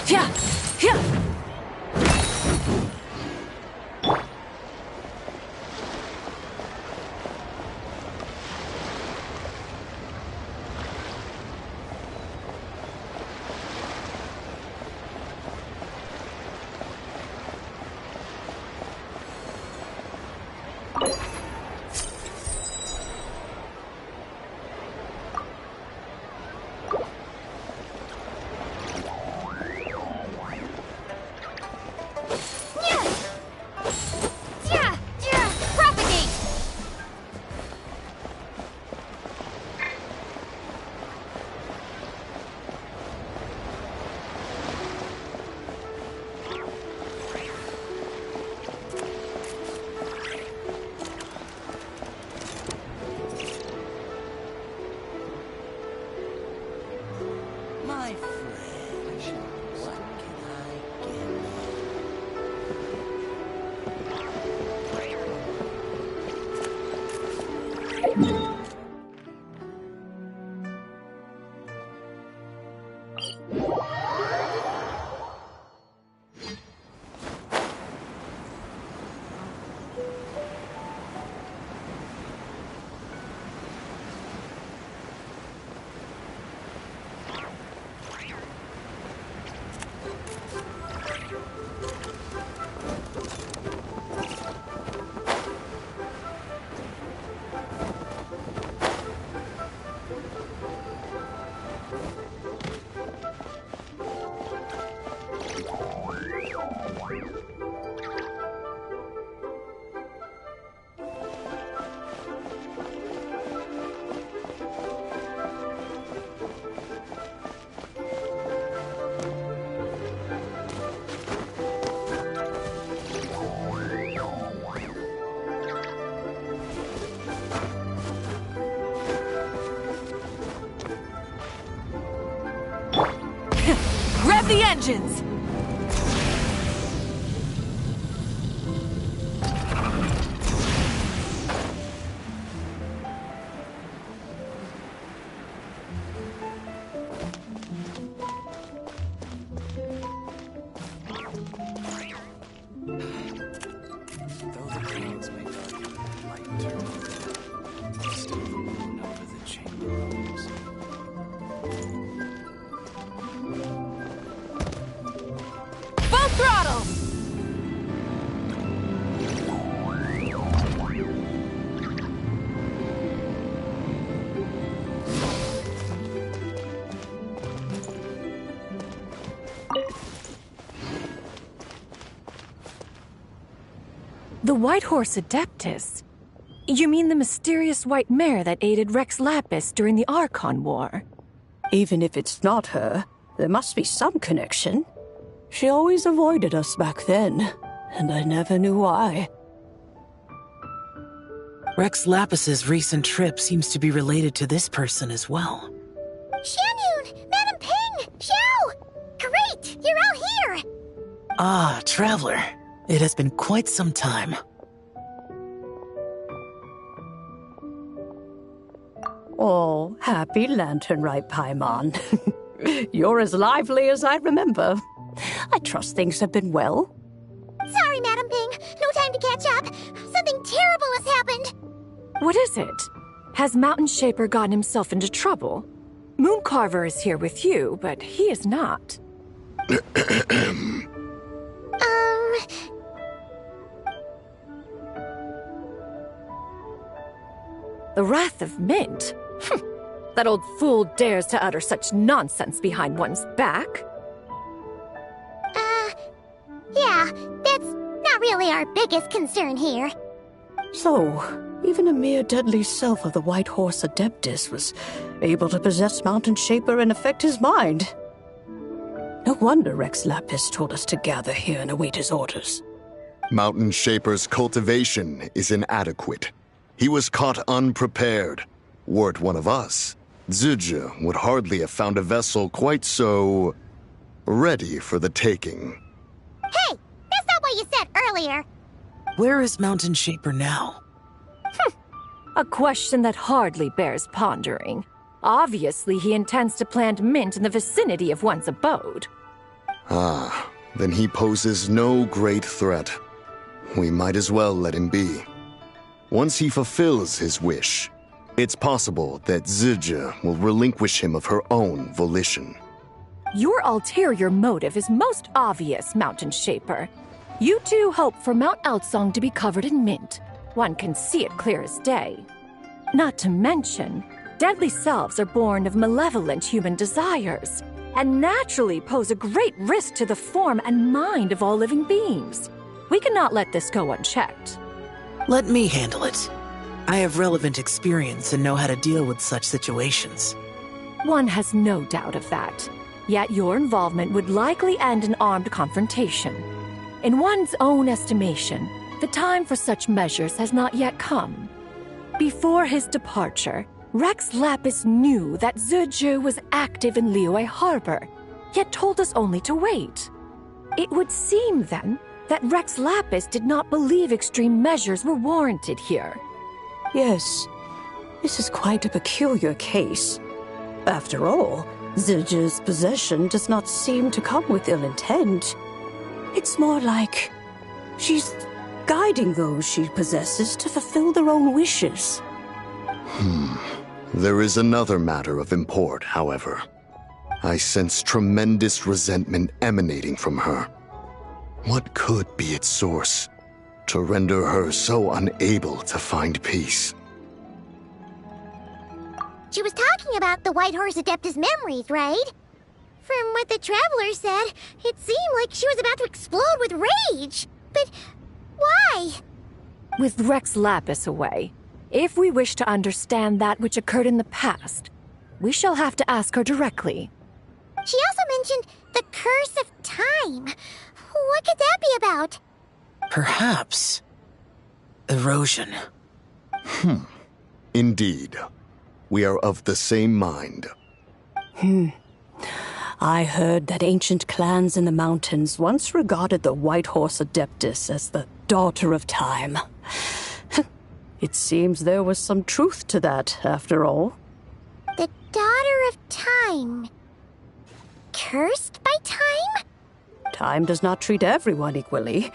Yeah, yeah. My friend, what can I give you? Rev the engines! Though the clouds may darken and light turn, still the moon over the chamber rooms. Full throttle! The White Horse Adeptus? You mean the mysterious white mare that aided Rex Lapis during the Archon War? Even if it's not her, there must be some connection. She always avoided us back then, and I never knew why. Rex Lapis's recent trip seems to be related to this person as well. Xianyun! Madam Ping! Xiao! Great! You're all here! Ah, Traveler. It has been quite some time. Oh, happy lantern rite, Paimon. You're as lively as I remember. I trust things have been well. Sorry, Madam Ping. No time to catch up. Something terrible has happened. What is it? Has Mountain Shaper gotten himself into trouble? Mooncarver is here with you, but he is not. The Wrath of Mint? That old fool dares to utter such nonsense behind one's back. Yeah, that's not really our biggest concern here. So, even a mere deadly self of the White Horse Adeptus was able to possess Mountain Shaper and affect his mind. No wonder Rex Lapis told us to gather here and await his orders. Mountain Shaper's cultivation is inadequate. He was caught unprepared. Were it one of us, Zizhe would hardly have found a vessel quite so... ready for the taking. Hey, that's not what you said earlier. Where is Mountain Shaper now? A question that hardly bears pondering. Obviously, he intends to plant mint in the vicinity of one's abode. Ah, then he poses no great threat. We might as well let him be. Once he fulfills his wish, it's possible that Zizhe will relinquish him of her own volition. Your ulterior motive is most obvious, Mountain Shaper. You two hope for Mount Outsong to be covered in mint. One can see it clear as day. Not to mention, deadly selves are born of malevolent human desires, and naturally pose a great risk to the form and mind of all living beings. We cannot let this go unchecked. Let me handle it. I have relevant experience and know how to deal with such situations. One has no doubt of that. Yet your involvement would likely end in armed confrontation. In one's own estimation, the time for such measures has not yet come. Before his departure, Rex Lapis knew that Zizhe was active in Liyue Harbor, yet told us only to wait. It would seem, then, that Rex Lapis did not believe extreme measures were warranted here. Yes, this is quite a peculiar case. After all, Zizhe's possession does not seem to come with ill intent. It's more like she's guiding those she possesses to fulfill their own wishes. There is another matter of import, however. I sense tremendous resentment emanating from her. What could be its source to render her so unable to find peace? She was talking about the White Horse Adeptus memories, right? From what the Traveler said, it seemed like she was about to explode with rage. But why? With Rex Lapis away, if we wish to understand that which occurred in the past, we shall have to ask her directly. She also mentioned the Curse of Time. What could that be about? Perhaps erosion. Indeed. We are of the same mind. I heard that ancient clans in the mountains once regarded the White Horse Adeptus as the daughter of time. It seems there was some truth to that, after all. The Daughter of Time. Cursed by time? Time does not treat everyone equally.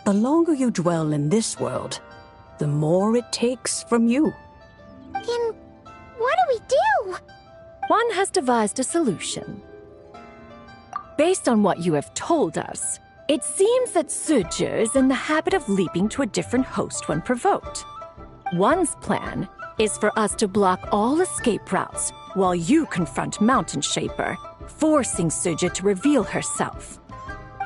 The longer you dwell in this world, the more it takes from you. Then what do we do? One has devised a solution. Based on what you have told us, it seems that Zizhe is in the habit of leaping to a different host when provoked. One's plan is for us to block all escape routes while you confront Mountain Shaper, forcing Zizhe to reveal herself.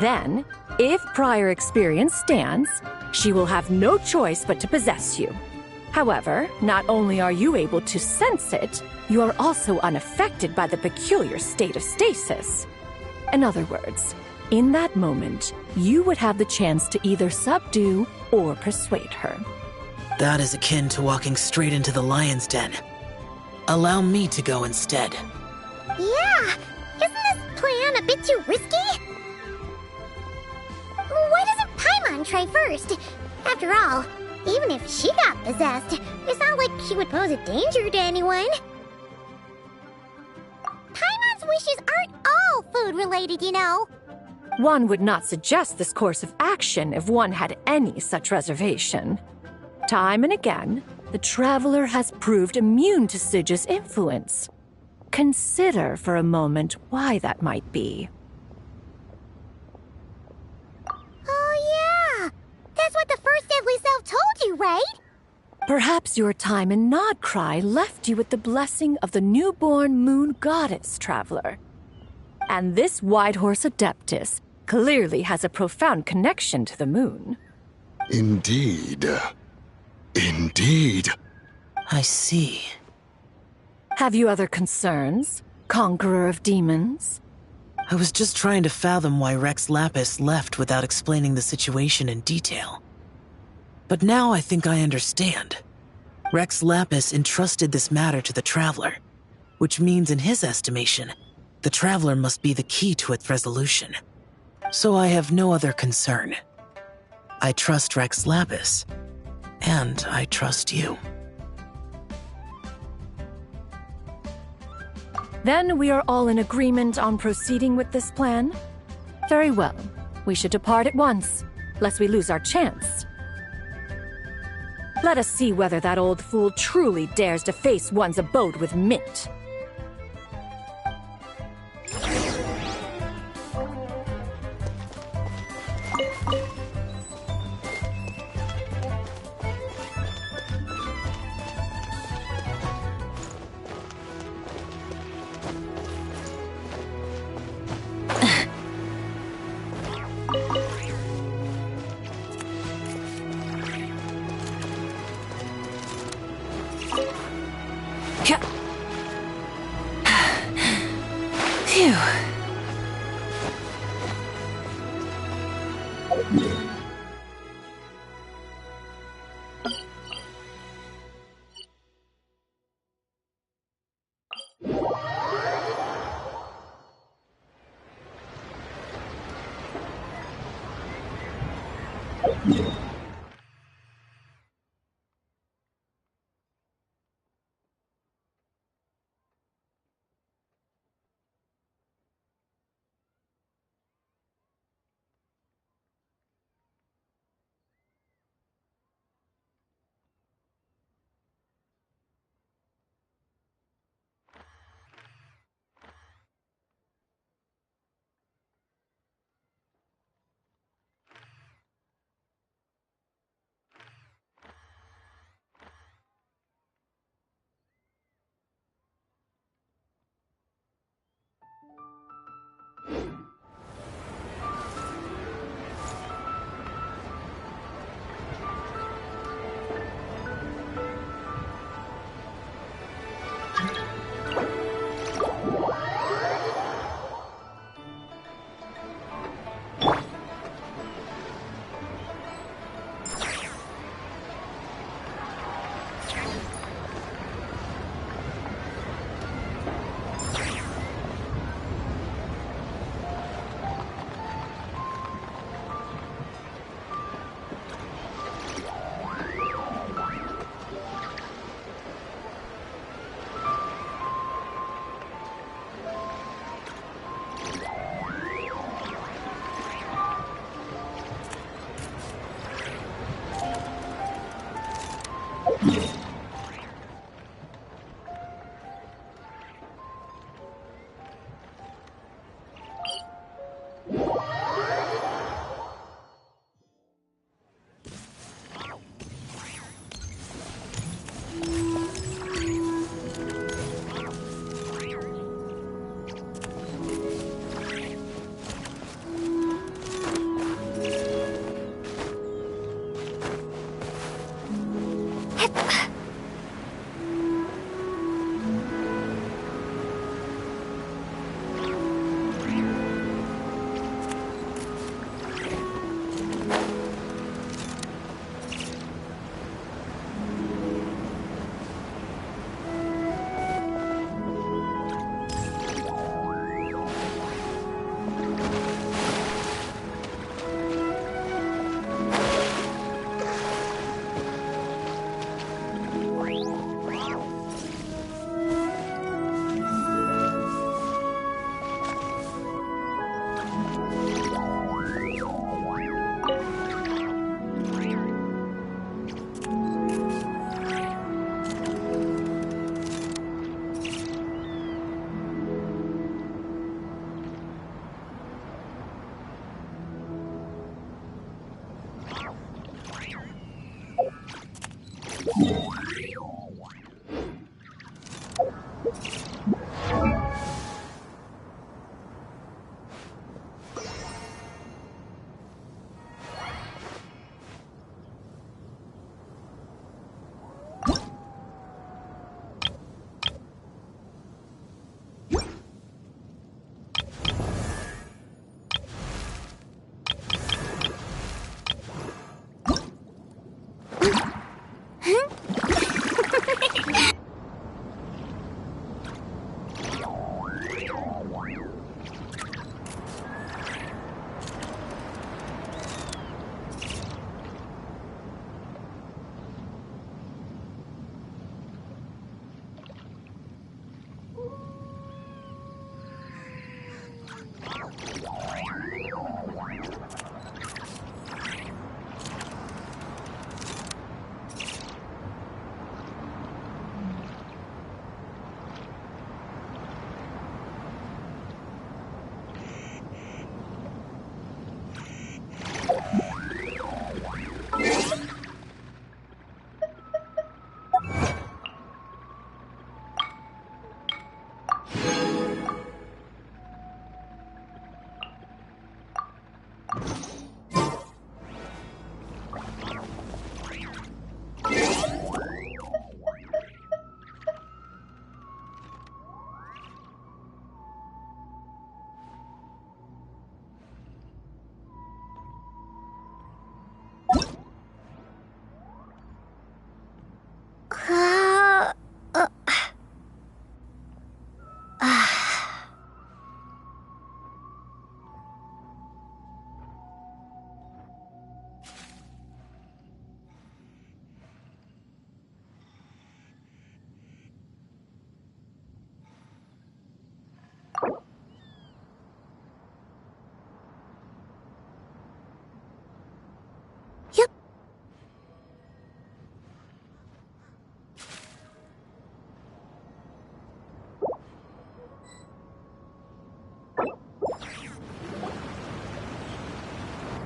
Then, if prior experience stands, she will have no choice but to possess you. However, not only are you able to sense it, you are also unaffected by the peculiar state of stasis. In other words, in that moment, you would have the chance to either subdue or persuade her. That is akin to walking straight into the lion's den. Allow me to go instead. Yeah, isn't this plan a bit too risky? Why doesn't Paimon try first? After all, even if she got possessed, it's not like she would pose a danger to anyone. Paimon's wishes aren't all food-related, you know. One would not suggest this course of action if one had any such reservation. Time and again, the Traveler has proved immune to Zizhe's influence. Consider for a moment why that might be. Oh yeah, that's what the first deadly self told you, right? Perhaps your time in Nodcry left you with the blessing of the newborn moon goddess, Traveler. And this White Horse Adeptus clearly has a profound connection to the moon. Indeed. Indeed. I see. Have you other concerns, Conqueror of Demons? I was just trying to fathom why Rex Lapis left without explaining the situation in detail. But now I think I understand. Rex Lapis entrusted this matter to the Traveler, which means in his estimation, the Traveler must be the key to its resolution. So I have no other concern. I trust Rex Lapis, and I trust you. Then we are all in agreement on proceeding with this plan? Very well. We should depart at once, lest we lose our chance. Let us see whether that old fool truly dares to face one's abode with Mint.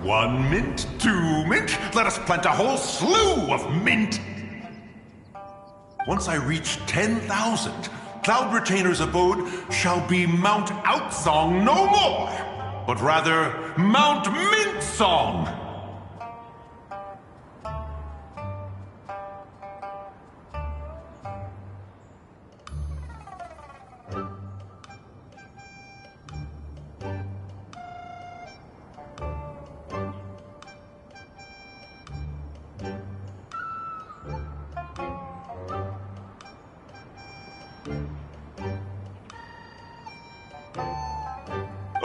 1 mint, 2 mint. Let us plant a whole slew of mint. Once I reach 10,000, Cloud Retainer's abode shall be Mount Outsong no more, but rather Mount Mintsong.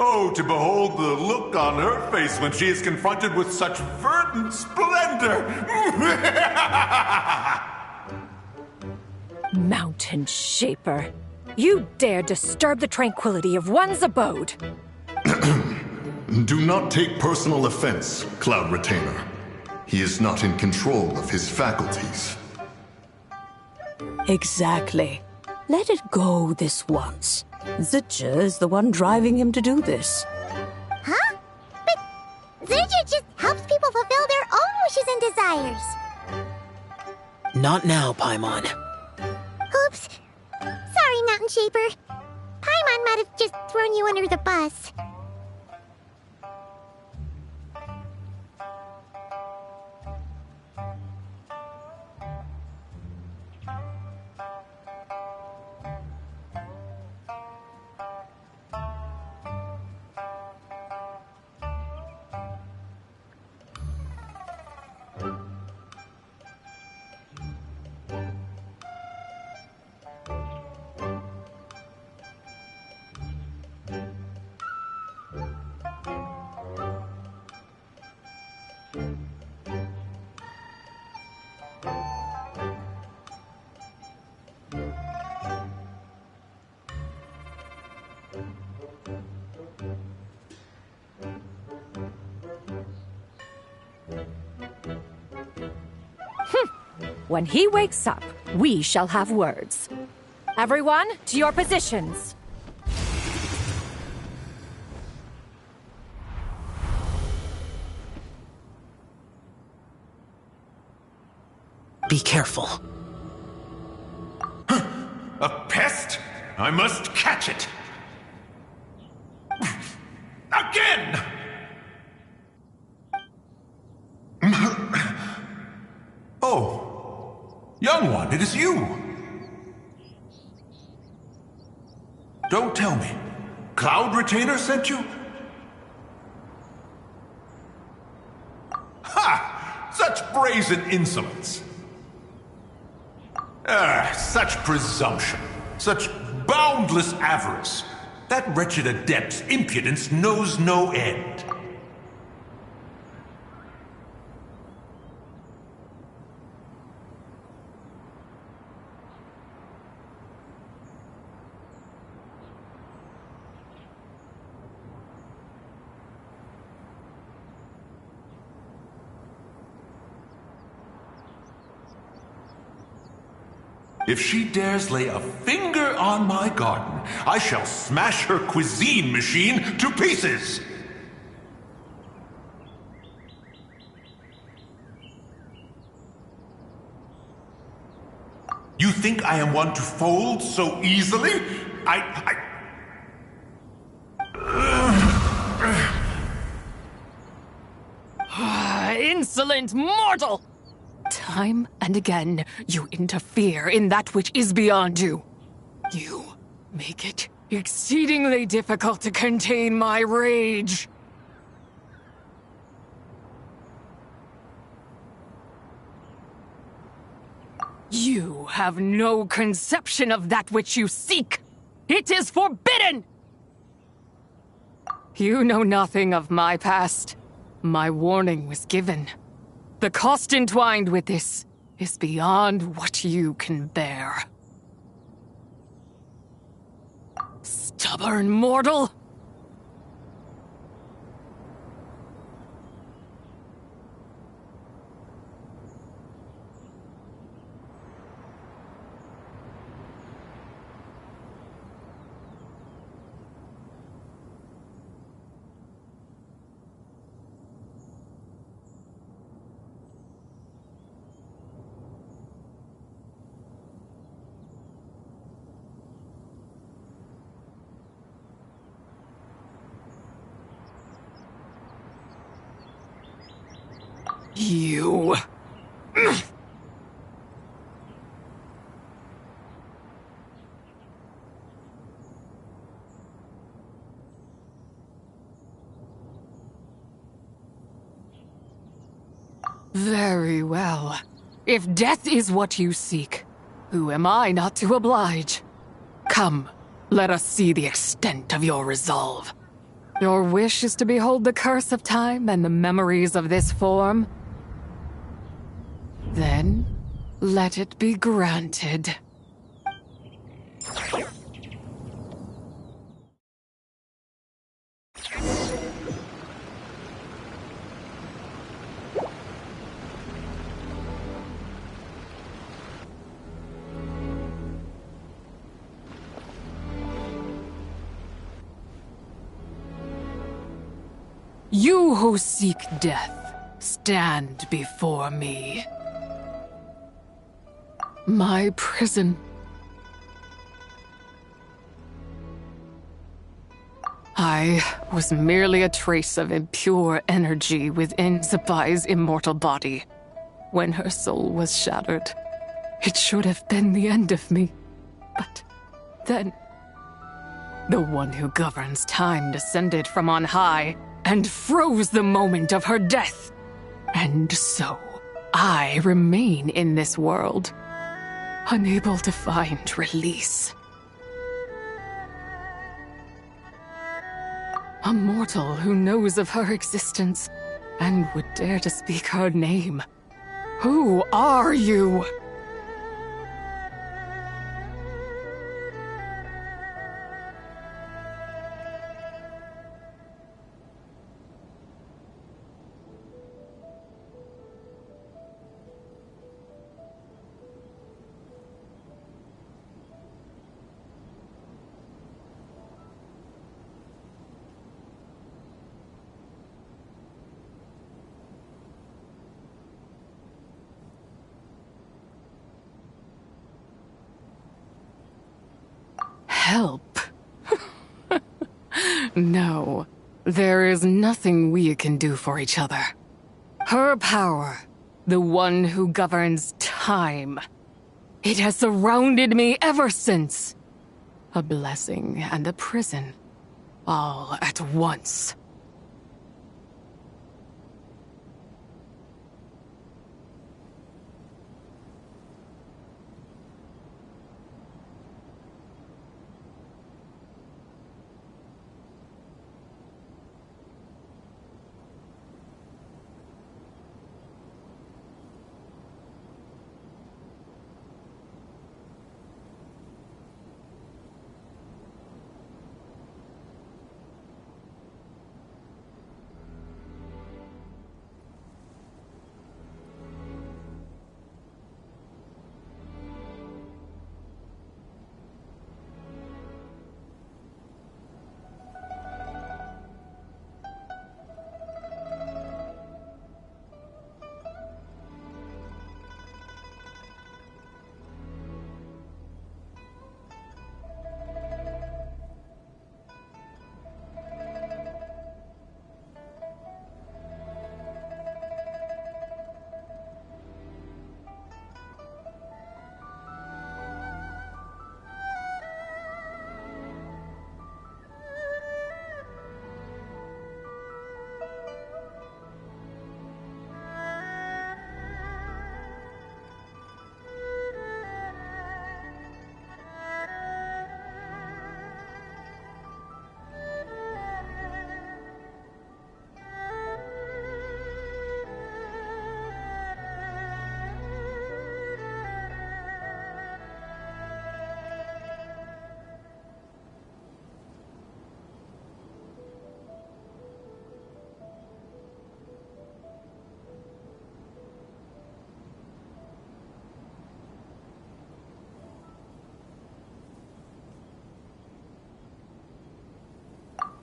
Oh, to behold the look on her face when she is confronted with such verdant splendor! Mountain Shaper, you dare disturb the tranquility of one's abode. Do not take personal offense, Cloud Retainer. He is not in control of his faculties. Exactly. Let it go this once. Zidja is the one driving him to do this. Huh? But Zidja just helps people fulfill their own wishes and desires. Not now, Paimon. Oops. Sorry, Mountain Shaper. Paimon might have just thrown you under the bus. When he wakes up, we shall have words. Everyone, to your positions. Be careful. A pest? I must catch it! Again! Oh, young one, it is you! Don't tell me. Cloud Retainer sent you? Ha! Such brazen insolence! Such presumption. Such boundless avarice. That wretched adept's impudence knows no end. If she dares lay a finger on my garden, I shall smash her cuisine machine to pieces! You think I am one to fold so easily? Insolent mortal! Time and again, you interfere in that which is beyond you. You make it exceedingly difficult to contain my rage. You have no conception of that which you seek. It is forbidden! You know nothing of my past. My warning was given. The cost entwined with this is beyond what you can bear. Stubborn mortal! You... Very well. If death is what you seek, who am I not to oblige? Come, let us see the extent of your resolve. Your wish is to behold the curse of time and the memories of this form? Then, let it be granted. You who seek death, stand before me. My prison. I was merely a trace of impure energy within Zabai's immortal body. When her soul was shattered, it should have been the end of me. But then, the one who governs time descended from on high and froze the moment of her death. And so, I remain in this world, unable to find release. A mortal who knows of her existence and would dare to speak her name. Who are you? Help? No, there is nothing we can do for each other. Her power, the one who governs time, it has surrounded me ever since. A blessing and a prison, all at once.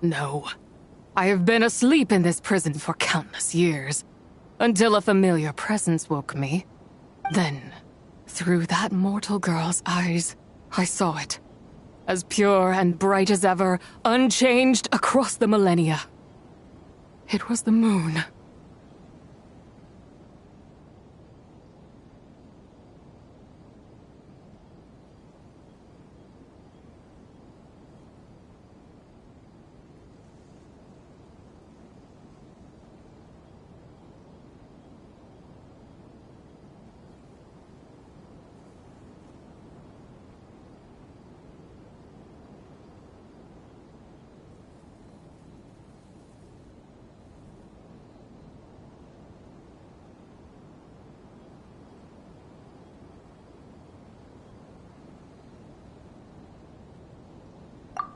No. I have been asleep in this prison for countless years, until a familiar presence woke me. Then, through that mortal girl's eyes, I saw it. As pure and bright as ever, unchanged across the millennia. It was the moon.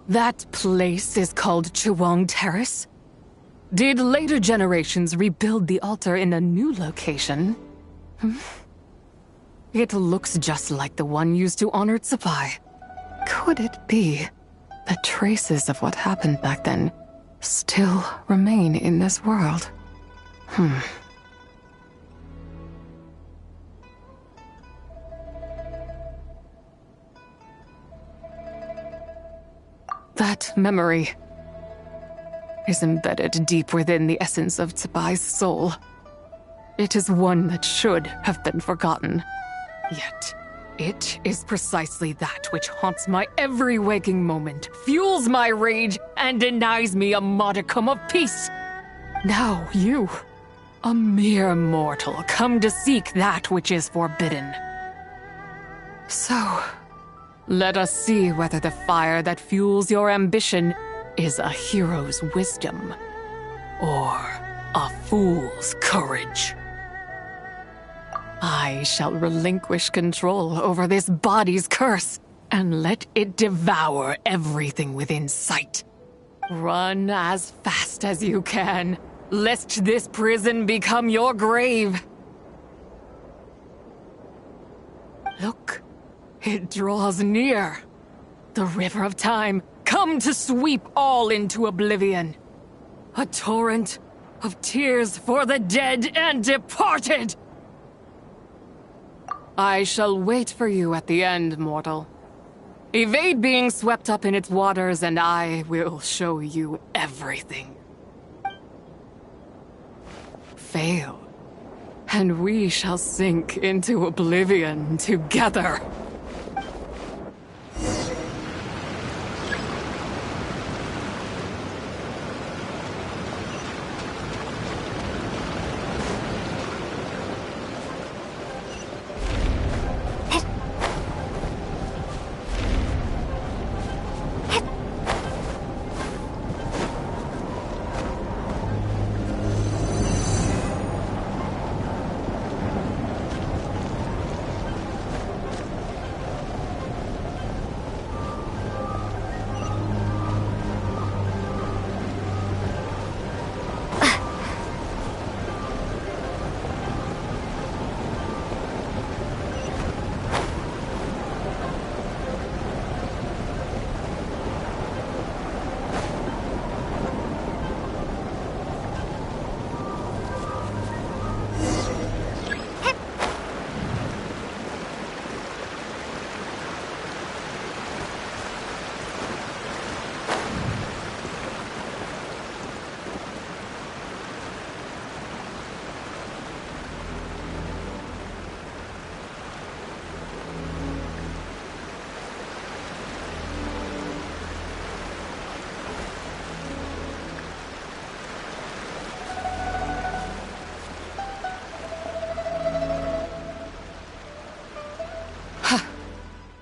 That place is called Chiwang Terrace? Did later generations rebuild the altar in a new location? It looks just like the one used to honor Tsupai. Could it be that traces of what happened back then still remain in this world? That memory is embedded deep within the essence of Tsubai's soul. It is one that should have been forgotten. Yet, it is precisely that which haunts my every waking moment, fuels my rage, and denies me a modicum of peace. Now you, a mere mortal, come to seek that which is forbidden. So, let us see whether the fire that fuels your ambition is a hero's wisdom or a fool's courage. I shall relinquish control over this body's curse and let it devour everything within sight. Run as fast as you can, lest this prison become your grave. Look, it draws near. The river of time, come to sweep all into oblivion. A torrent of tears for the dead and departed. I shall wait for you at the end, mortal. Evade being swept up in its waters, and I will show you everything. Fail, and we shall sink into oblivion together.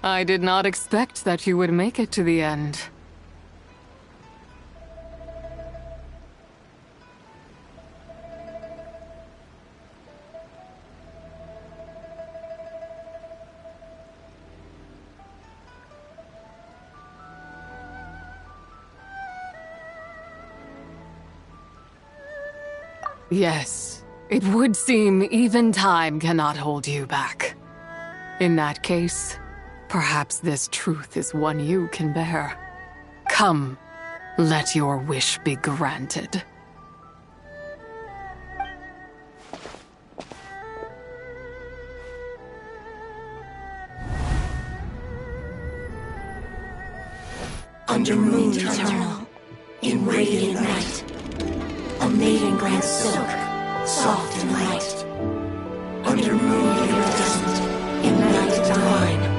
I did not expect that you would make it to the end. Yes, it would seem even time cannot hold you back. In that case, perhaps this truth is one you can bear. Come, let your wish be granted. Under moon eternal, in radiant night, a maiden grants silk, soft and light. Under moon iridescent, in night divine,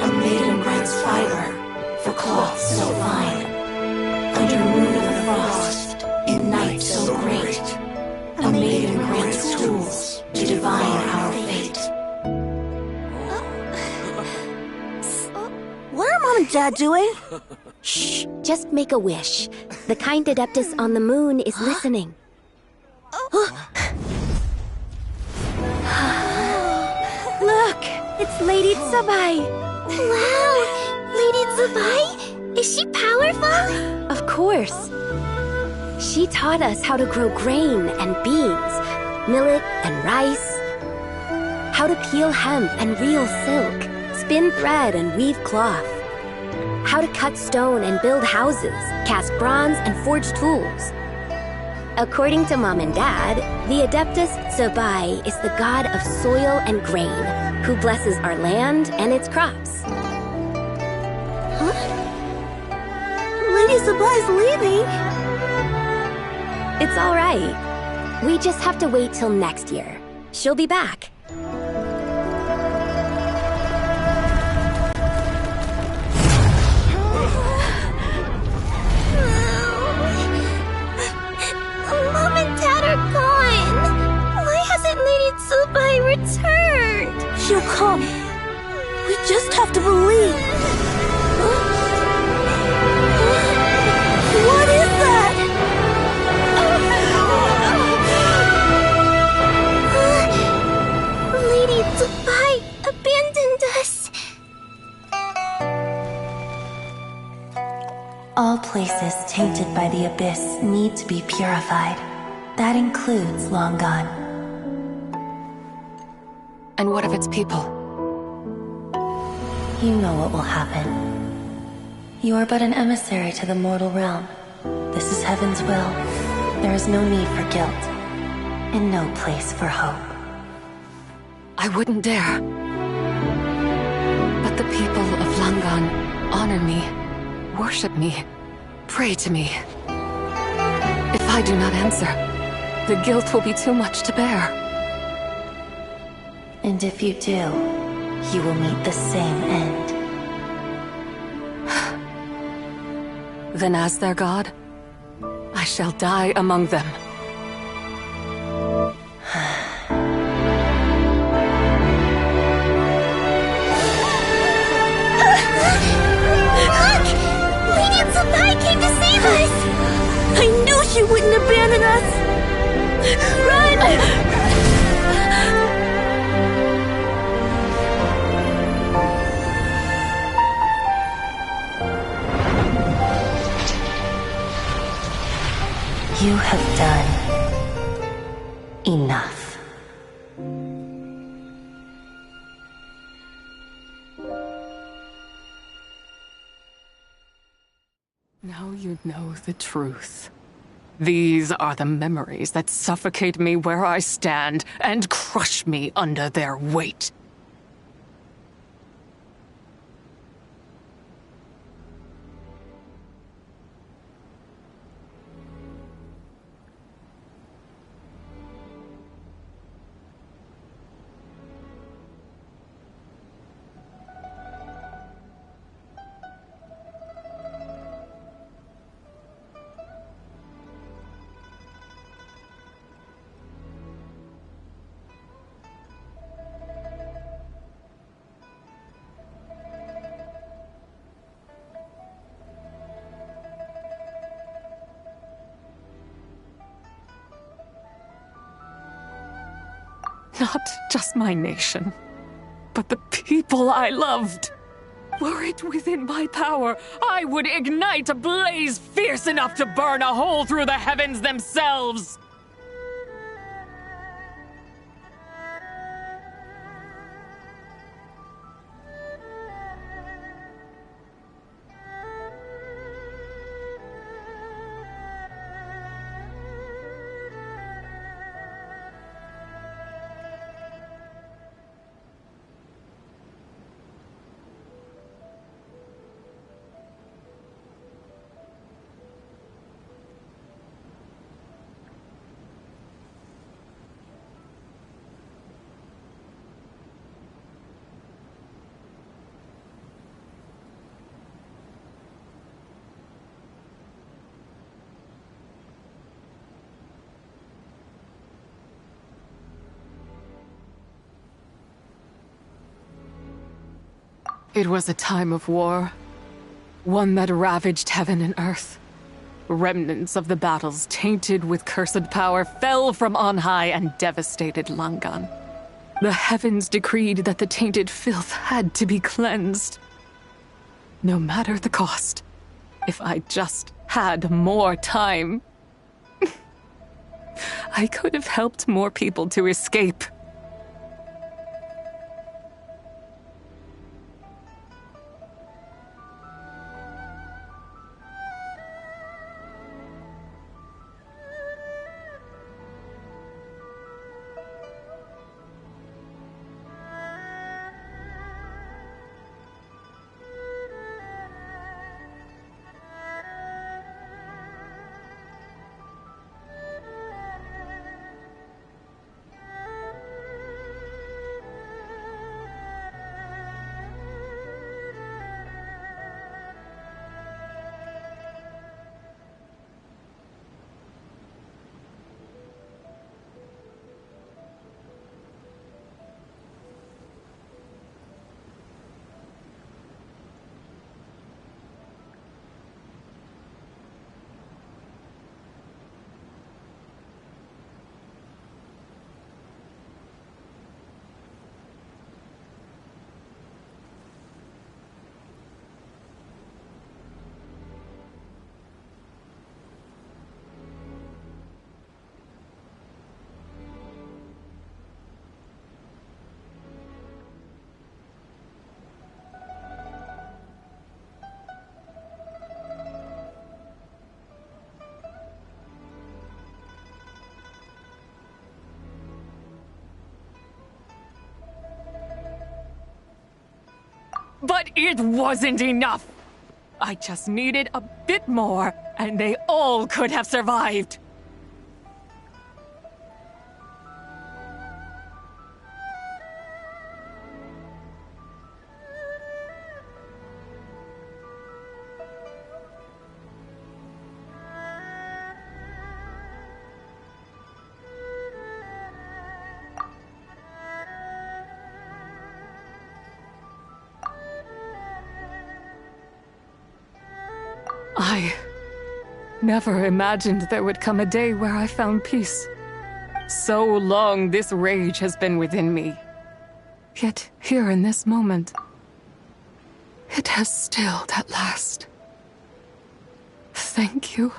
a maiden grants fiber for cloth so fine. Under moon of the frost, in night so great, a maiden grants tools to divine our fate. What are Mom and Dad doing? Shh, just make a wish. The kind Adeptus on the moon is listening. Look, it's Lady Tsubai. Wow! Lady Tsubai? Is she powerful? Of course. She taught us how to grow grain and beans, millet and rice, how to peel hemp and reel silk, spin thread and weave cloth, how to cut stone and build houses, cast bronze and forge tools. According to Mom and Dad, the Adeptus Sabai is the god of soil and grain, who blesses our land and its crops. Huh? Lady Sabai's leaving. It's all right. We just have to wait till next year. She'll be back. Mom and Dad are gone. Why hasn't Lady Sabai returned? She'll come. We just have to believe. What is that? Lady Sabai abandoned us. All places tainted by the abyss need to be purified. That includes Long Gone. And what of its people? You know what will happen. You are but an emissary to the mortal realm. This is Heaven's will. There is no need for guilt, and no place for hope. I wouldn't dare. But the people of Langan honor me, worship me, pray to me. If I do not answer, the guilt will be too much to bear. And if you do, you will meet the same end. Then as their god, I shall die among them. Look! Lady Sabai came to save us! I knew she wouldn't abandon us! Run! You have done enough. Now you know the truth. These are the memories that suffocate me where I stand and crush me under their weight. Not just my nation, but the people I loved. Were it within my power, I would ignite a blaze fierce enough to burn a hole through the heavens themselves. It was a time of war, one that ravaged heaven and earth. Remnants of the battles tainted with cursed power fell from on high and devastated Langan. The heavens decreed that the tainted filth had to be cleansed. No matter the cost, If I just had more time, I could have helped more people to escape. But it wasn't enough! I just needed a bit more, and they all could have survived! I never imagined there would come a day where I found peace. So long this rage has been within me. Yet here in this moment, it has stilled at last. Thank you.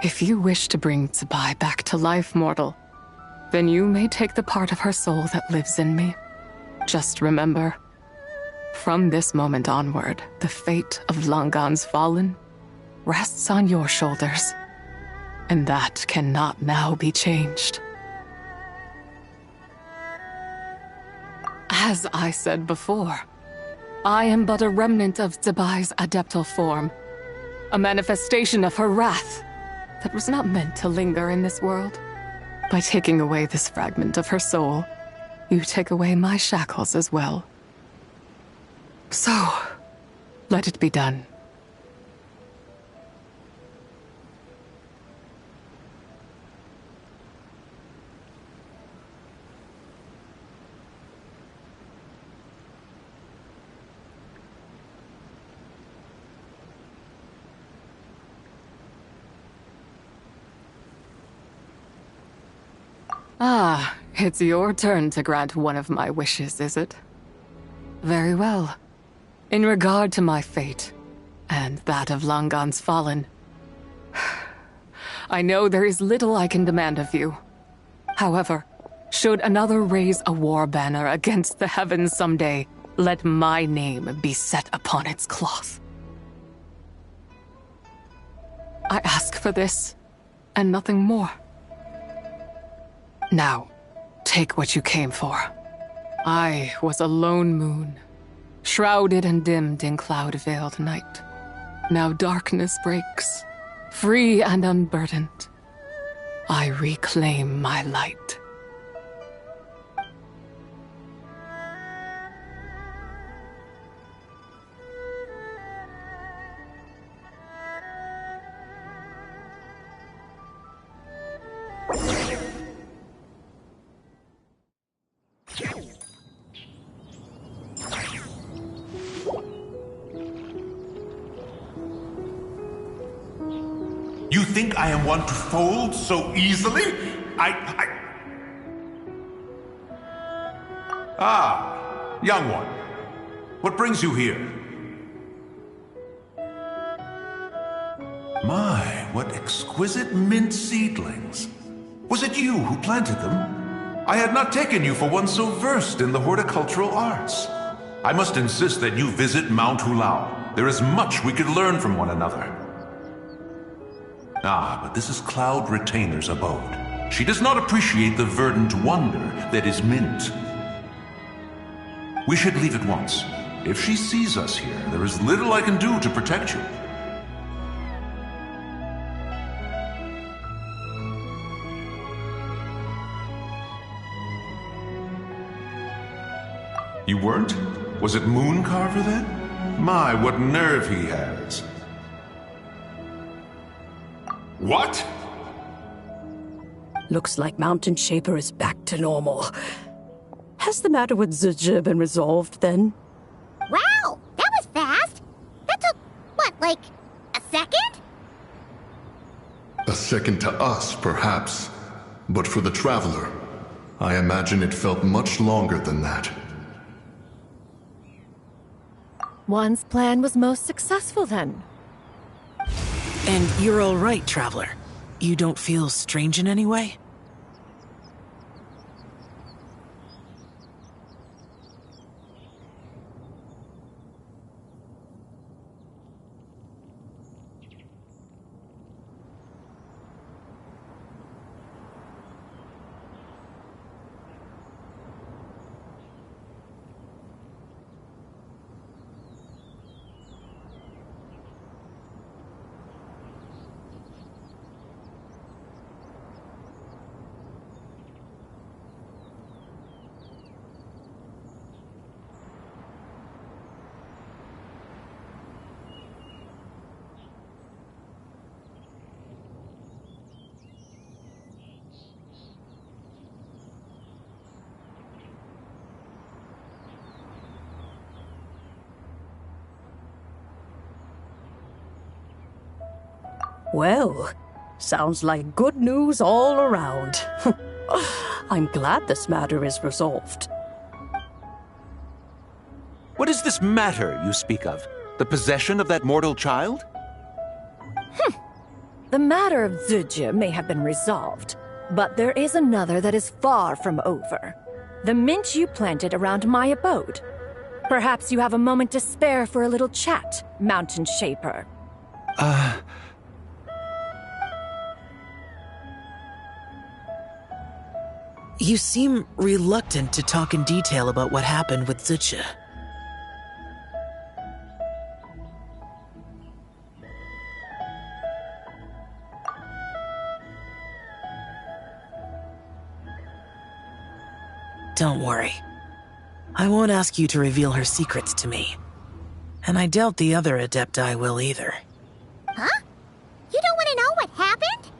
If you wish to bring Tsubai back to life, mortal, then you may take the part of her soul that lives in me. Just remember, from this moment onward, the fate of Langan's fallen rests on your shoulders, and that cannot now be changed. As I said before, I am but a remnant of Tsubai's adeptal form, a manifestation of her wrath that was not meant to linger in this world. By taking away this fragment of her soul, you take away my shackles as well. So, let it be done. Ah, it's your turn to grant one of my wishes, is it? Very well. In regard to my fate, and that of Langan's fallen, I know there is little I can demand of you. However, should another raise a war banner against the heavens someday, let my name be set upon its cloth. I ask for this, and nothing more. Now, Take what you came for. I was a lone moon, shrouded and dimmed in cloud-veiled night. Now darkness breaks, free and unburdened. I reclaim my light. You think I am one to fold so easily? Ah, young one. What brings you here? My, what exquisite mint seedlings. Was it you who planted them? I had not taken you for one so versed in the horticultural arts. I must insist that you visit Mount Hulao. There is much we could learn from one another. Ah, but this is Cloud Retainer's abode. She does not appreciate the verdant wonder that is mint. We should leave at once. If she sees us here, there is little I can do to protect you. You weren't? Was it Mooncarver then? My, what nerve he has. What? Looks like Mountain Shaper is back to normal. Has the matter with Zizhi been resolved then? Wow, that was fast. That took, what, like, a second? A second to us, perhaps. But for the Traveler, I imagine it felt much longer than that. One's plan was most successful then. And you're all right, Traveler. You don't feel strange in any way? Well, sounds like good news all around. I'm glad this matter is resolved. What is this matter you speak of? The possession of that mortal child? The matter of Zizhi may have been resolved, but there is another that is far from over. The mint you planted around my abode. Perhaps you have a moment to spare for a little chat, Mountain Shaper. You seem reluctant to talk in detail about what happened with Zizhi. Don't worry. I won't ask you to reveal her secrets to me. And I doubt the other Adepti will either. Huh? You don't want to know what happened?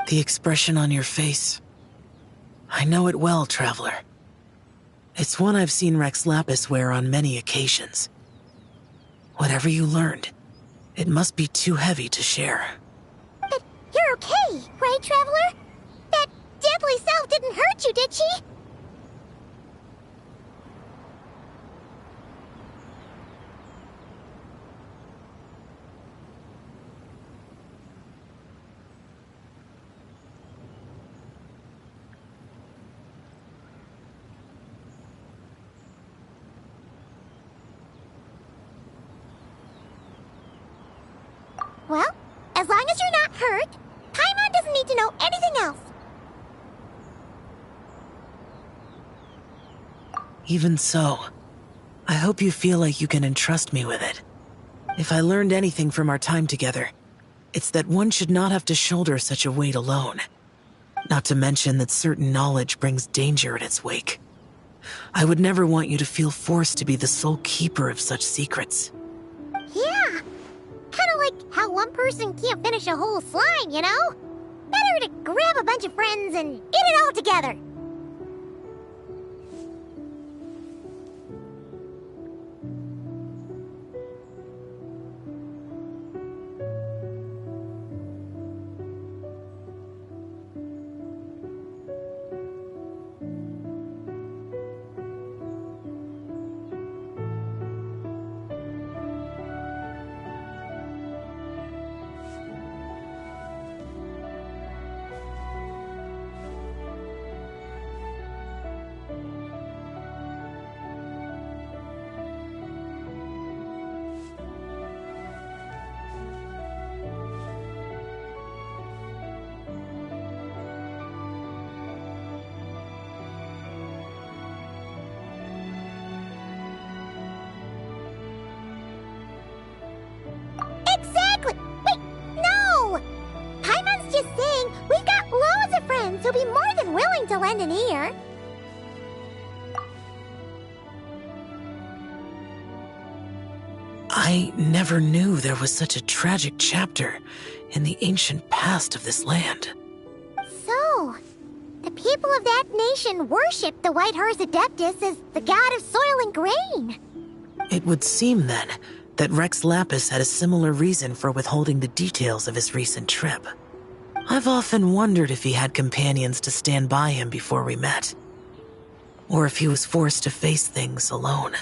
The expression on your face. I know it well, Traveler. It's one I've seen Rex Lapis wear on many occasions. Whatever you learned, it must be too heavy to share. But you're okay, right, Traveler? That deadly self didn't hurt you, did she? Well, as long as you're not hurt, Paimon doesn't need to know anything else. Even so, I hope you feel like you can entrust me with it. If I learned anything from our time together, it's that one should not have to shoulder such a weight alone. Not to mention that certain knowledge brings danger in its wake. I would never want you to feel forced to be the sole keeper of such secrets. Yeah. Kinda like how one person can't finish a whole slime, you know? Better to grab a bunch of friends and eat it all together. Exactly! Wait, no! Paimon's just saying we've got loads of friends who'll be more than willing to lend an ear. I never knew there was such a tragic chapter in the ancient past of this land. So, the people of that nation worship the White Horse Adeptus as the god of soil and grain. It would seem, then, that Rex Lapis had a similar reason for withholding the details of his recent trip. I've often wondered if he had companions to stand by him before we met, or if he was forced to face things alone.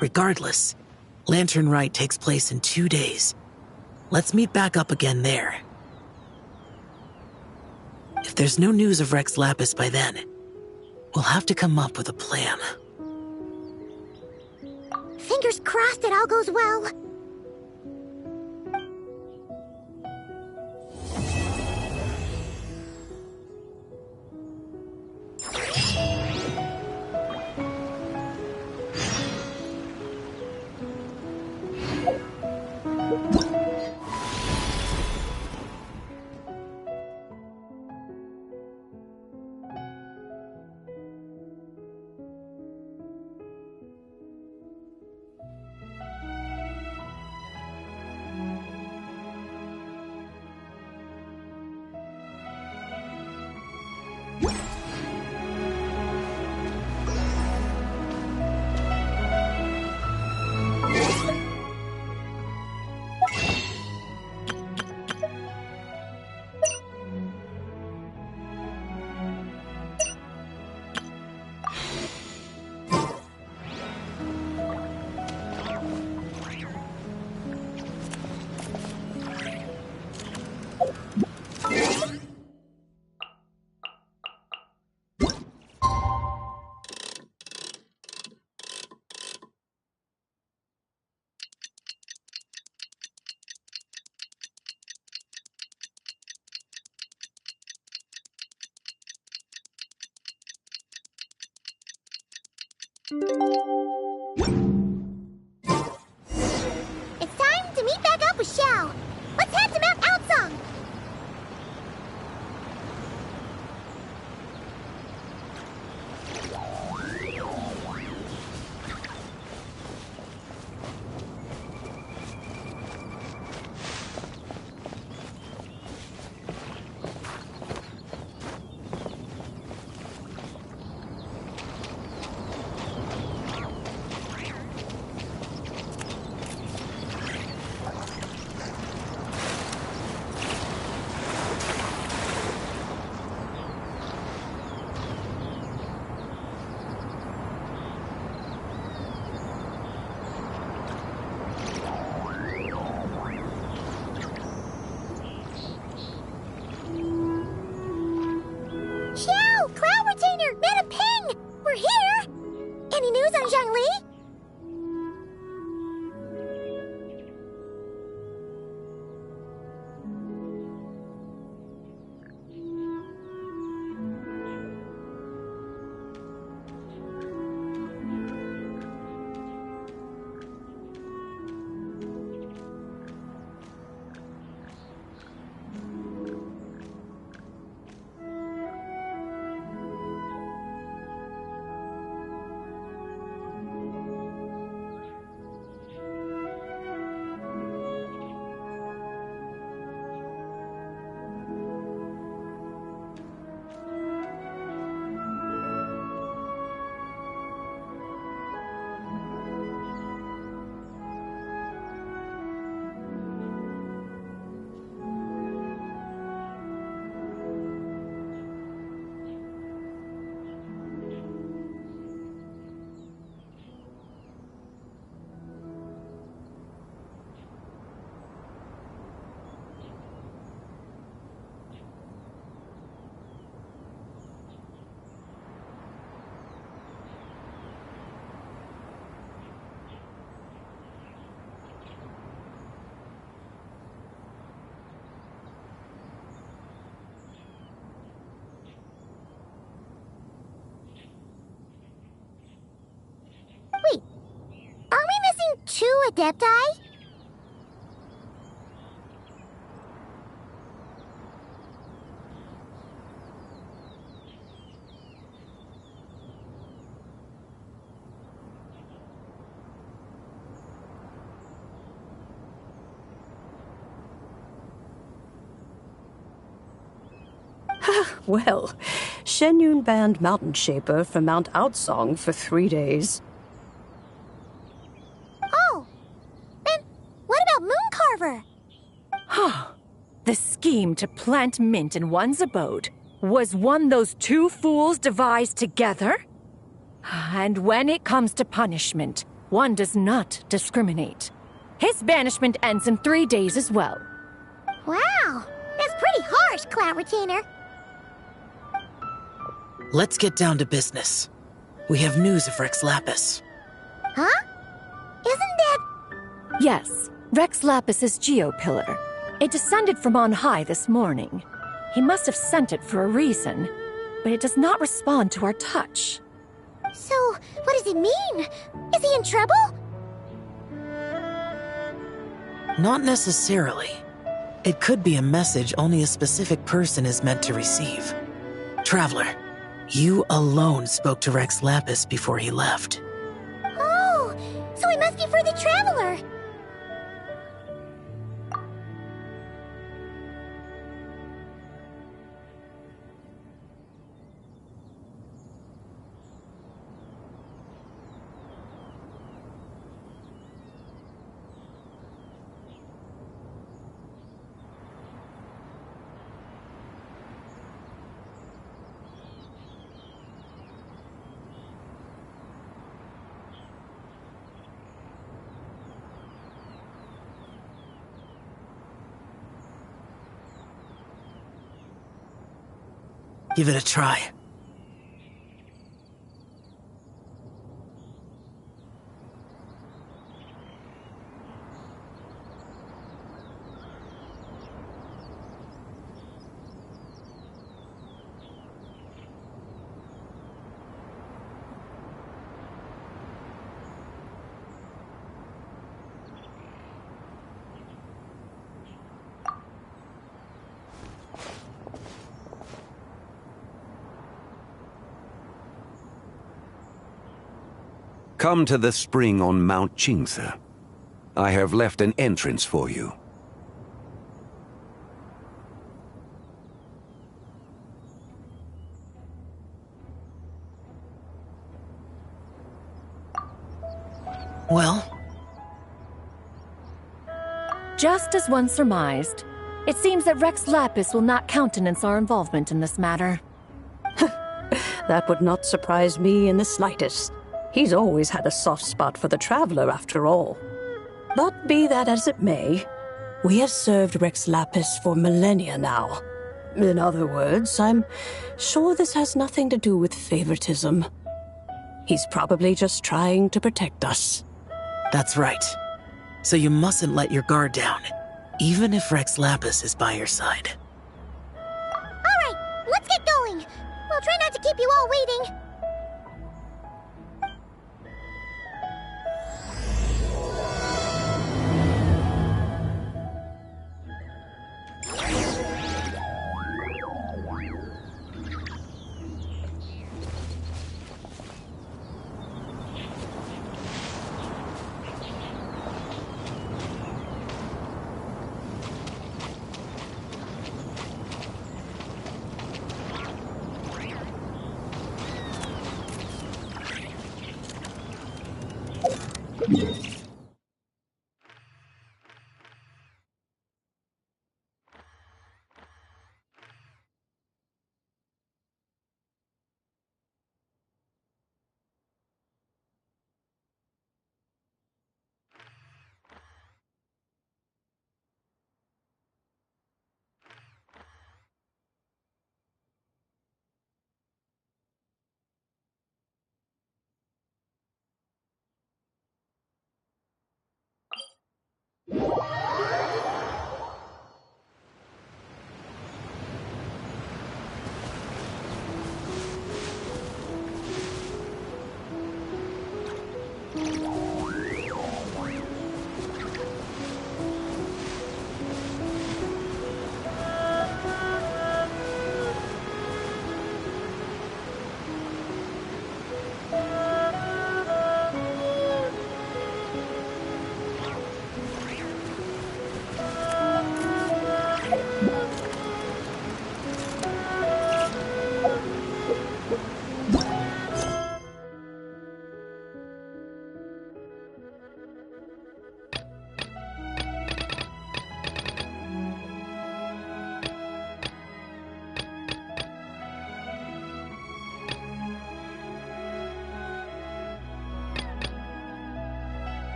Regardless, Lantern Rite takes place in 2 days. Let's meet back up again there. If there's no news of Rex Lapis by then, we'll have to come up with a plan. Fingers crossed it all goes well. It's time to meet back up with Xiao. Let's head to Mount Outsong. 2 Adepti? Well, Shenyun banned Mountain Shaper from Mount Outsong for 3 days. Oh, then what about Mooncarver? The scheme to plant mint in one's abode was one those two fools devised together? And when it comes to punishment, one does not discriminate. His banishment ends in 3 days as well. Wow, that's pretty harsh, Cloud Retainer. Let's get down to business. We have news of Rex Lapis. Huh? Isn't that... Yes, Rex Lapis's Geopillar. It descended from on high this morning. He must have sent it for a reason, but it does not respond to our touch. So, what does it mean? Is he in trouble? Not necessarily. It could be a message only a specific person is meant to receive. Traveler, you alone spoke to Rex Lapis before he left. Oh, so it must be for the Traveler. Give it a try. Come to the spring on Mount Qingse. I have left an entrance for you. Well? Just as one surmised, it seems that Rex Lapis will not countenance our involvement in this matter. That would not surprise me in the slightest. He's always had a soft spot for the Traveler, after all. But be that as it may, we have served Rex Lapis for millennia now. In other words, I'm sure this has nothing to do with favoritism. He's probably just trying to protect us. That's right. So you mustn't let your guard down, even if Rex Lapis is by your side. All right, let's get going. We'll try not to keep you all waiting.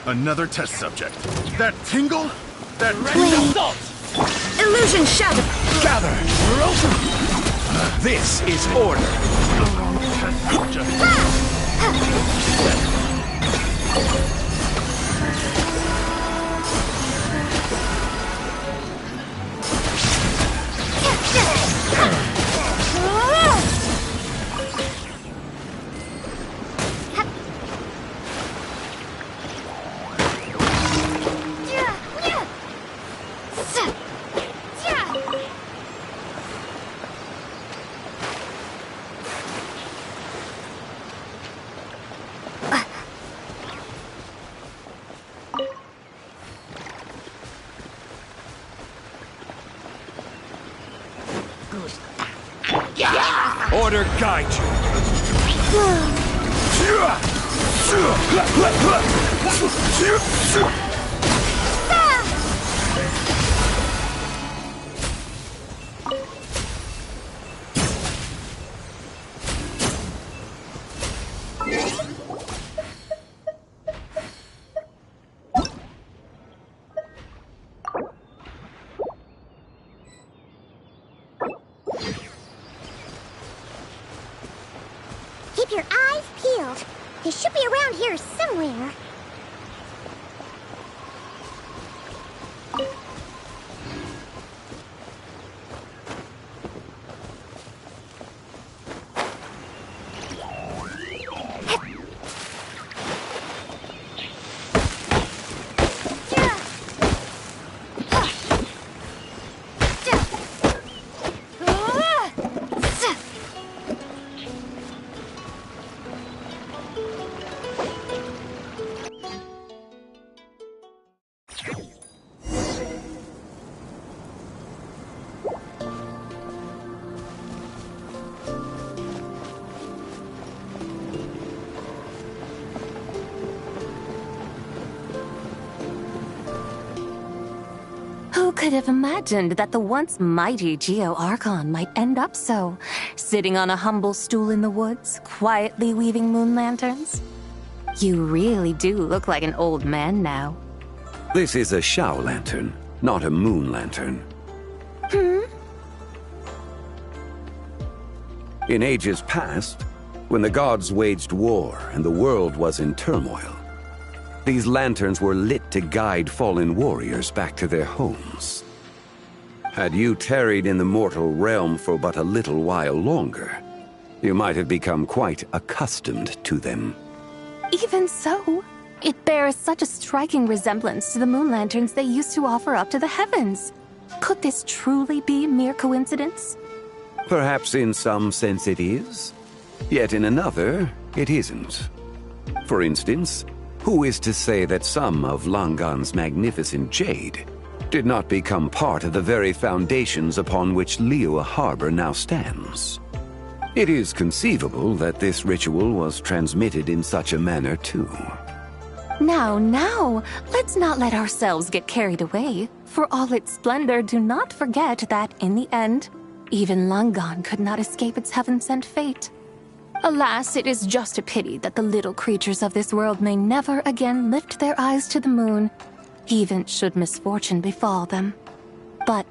Another test subject. That tingle? That Flame. Illusion shadow. Gather! This is order. Order guide you. Keep your eyes peeled. They should be around here somewhere. Who could have imagined that the once mighty Geo Archon might end up so, sitting on a humble stool in the woods, quietly weaving moon lanterns? You really do look like an old man now. This is a Shao lantern, not a moon lantern. In ages past, when the gods waged war and the world was in turmoil, these lanterns were lit to guide fallen warriors back to their homes. Had you tarried in the mortal realm for but a little while longer, you might have become quite accustomed to them. Even so, it bears such a striking resemblance to the moon lanterns they used to offer up to the heavens. Could this truly be mere coincidence? Perhaps in some sense it is, yet in another, it isn't. For instance, who is to say that some of Langan's magnificent jade did not become part of the very foundations upon which Liyue Harbor now stands? It is conceivable that this ritual was transmitted in such a manner too. Now, let's not let ourselves get carried away. For all its splendor, do not forget that, in the end, even Langan could not escape its heaven-sent fate. Alas, it is just a pity that the little creatures of this world may never again lift their eyes to the moon, even should misfortune befall them. But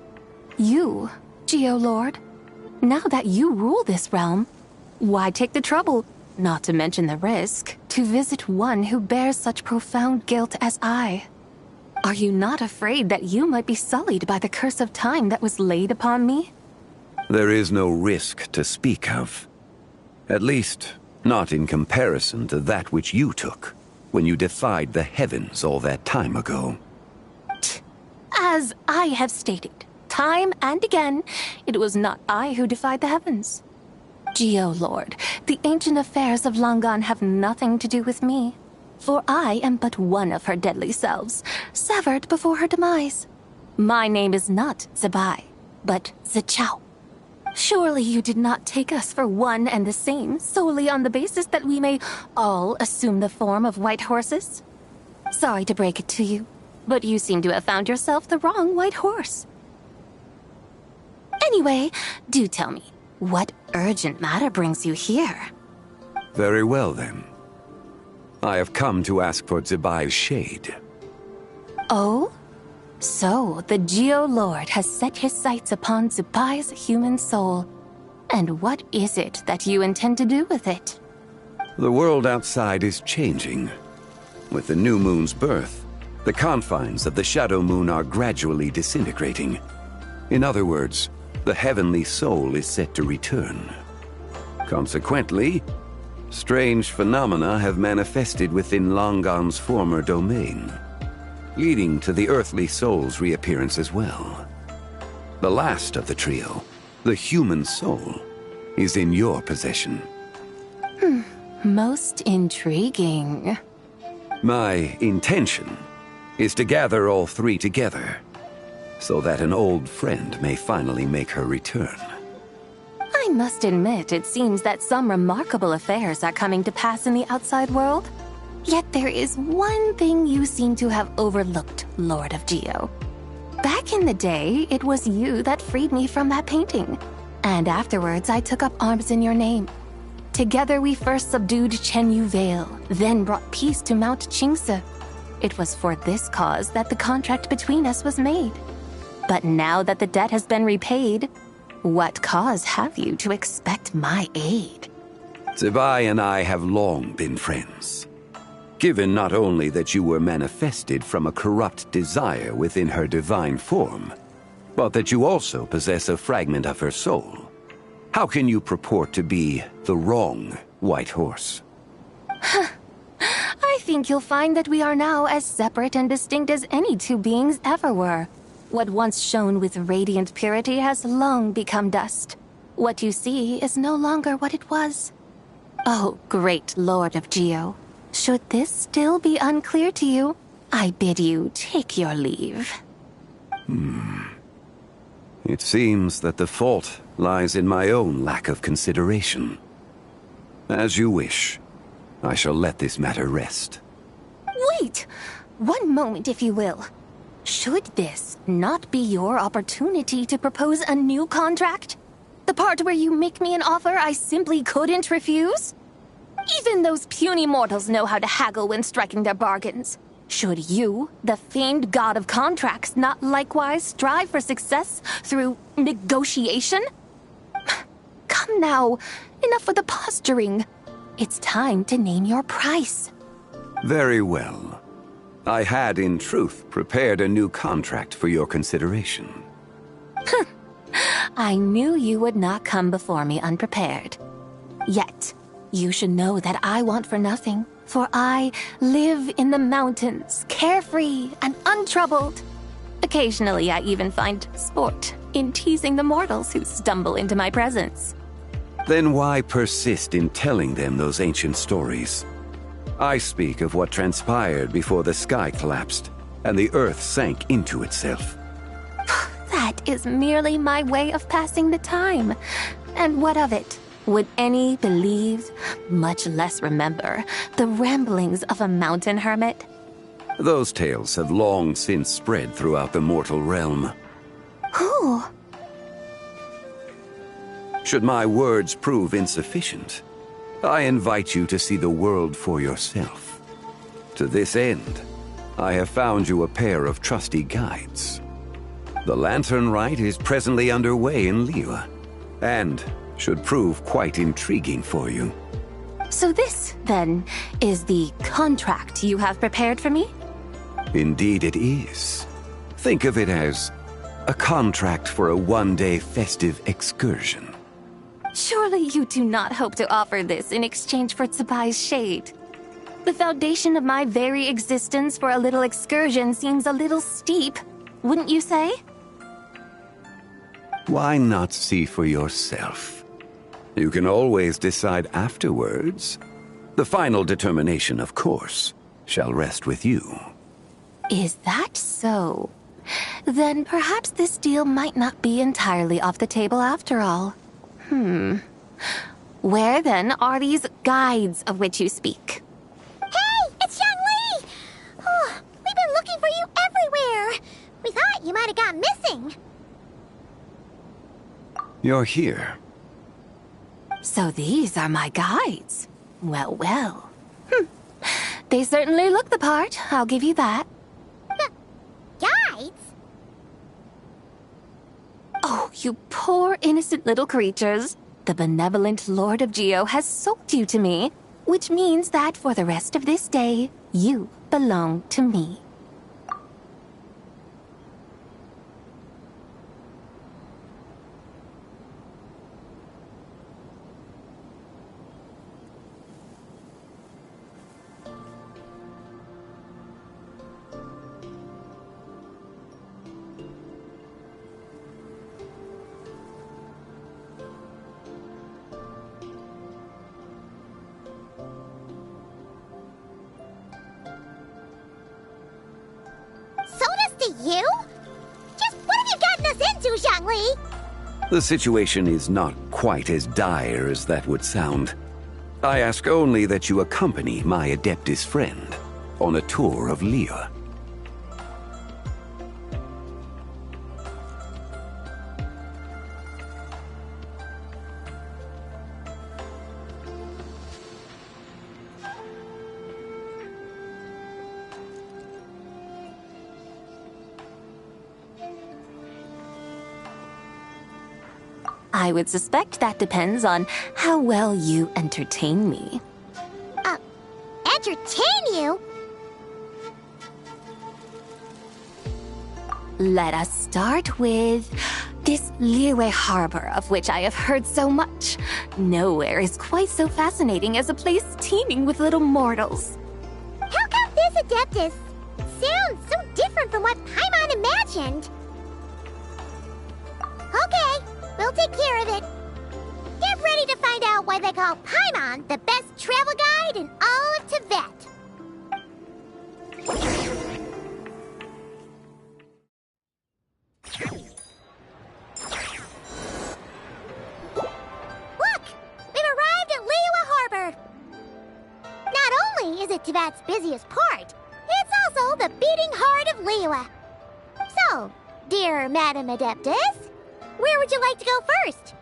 you, Geolord, now that you rule this realm, why take the trouble, not to mention the risk, to visit one who bears such profound guilt as I? Are you not afraid that you might be sullied by the curse of time that was laid upon me? There is no risk to speak of. At least, not in comparison to that which you took when you defied the heavens all that time ago. As I have stated, time and again, it was not I who defied the heavens. Geo-Lord, the ancient affairs of long gone have nothing to do with me. For I am but one of her deadly selves, severed before her demise. My name is not Zibai, but Zichao. Surely you did not take us for one and the same, solely on the basis that we may all assume the form of white horses? Sorry to break it to you, but you seem to have found yourself the wrong white horse. Anyway, do tell me, what urgent matter brings you here? Very well, then. I have come to ask for Zibai's shade. Oh? So, the Geo-Lord has set his sights upon Zibai's human soul. And what is it that you intend to do with it? The world outside is changing. With the new moon's birth, the confines of the Shadow Moon are gradually disintegrating. In other words, the heavenly soul is set to return. Consequently, strange phenomena have manifested within Longon's former domain, leading to the earthly soul's reappearance as well. The last of the trio, the human soul, is in your possession. Most intriguing. My intention is to gather all three together, so that an old friend may finally make her return. I must admit, it seems that some remarkable affairs are coming to pass in the outside world. Yet there is one thing you seem to have overlooked, Lord of Geo. Back in the day, it was you that freed me from that painting. And afterwards, I took up arms in your name. Together we first subdued Chenyu Vale, then brought peace to Mount Qingse. It was for this cause that the contract between us was made. But now that the debt has been repaid, what cause have you to expect my aid? Zibai and I have long been friends. Given not only that you were manifested from a corrupt desire within her divine form, but that you also possess a fragment of her soul, how can you purport to be the wrong white horse? I think you'll find that we are now as separate and distinct as any two beings ever were. What once shone with radiant purity has long become dust. What you see is no longer what it was. Oh, great Lord of Geo. Should this still be unclear to you, I bid you take your leave. It seems that the fault lies in my own lack of consideration. As you wish. I shall let this matter rest. Wait! One moment, if you will. Should this not be your opportunity to propose a new contract? The part where you make me an offer I simply couldn't refuse? Even those puny mortals know how to haggle when striking their bargains. Should you, the famed god of contracts, not likewise strive for success through negotiation? Come now, enough with the posturing. It's time to name your price. Very well. I had, in truth, prepared a new contract for your consideration. I knew you would not come before me unprepared. Yet, you should know that I want for nothing, for I live in the mountains, carefree and untroubled. Occasionally, I even find sport in teasing the mortals who stumble into my presence. Then why persist in telling them those ancient stories? I speak of what transpired before the sky collapsed and the earth sank into itself. That is merely my way of passing the time. And what of it? Would any believe, much less remember, the ramblings of a mountain hermit? Those tales have long since spread throughout the mortal realm. Who? Should my words prove insufficient, I invite you to see the world for yourself. To this end, I have found you a pair of trusty guides. The Lantern Rite is presently underway in Liyue, and should prove quite intriguing for you. So this, then, is the contract you have prepared for me? Indeed it is. Think of it as a contract for a one-day festive excursion. Surely you do not hope to offer this in exchange for Tsubai's shade. The foundation of my very existence for a little excursion seems a little steep, wouldn't you say? Why not see for yourself? You can always decide afterwards. The final determination, of course, shall rest with you. Is that so? Then perhaps this deal might not be entirely off the table after all. Where then are these guides of which you speak? Hey, it's Zhongli! Oh, we've been looking for you everywhere. We thought you might have gone missing. You're here. So these are my guides. Well, well. They certainly look the part, I'll give you that. Guides? Oh, you poor innocent little creatures. The benevolent Lord of Geo has sold you to me, which means that for the rest of this day, you belong to me. You? Just what have you gotten us into, Zhongli? The situation is not quite as dire as that would sound. I ask only that you accompany my Adeptus friend on a tour of Liyue. I would suspect that depends on how well you entertain me. Entertain you? Let us start with this Liyue harbor of which I have heard so much. Nowhere is quite so fascinating as a place teeming with little mortals. How come this Adeptus sounds so different from what Paimon imagined? Okay, we'll take care of it. Get ready to find out why they call Paimon the best travel guide in all of Tibet. Look! We've arrived at Liyue Harbor. Not only is it Tibet's busiest port, it's also the beating heart of Liyue. So, dear Madam Adeptus, where would you like to go first?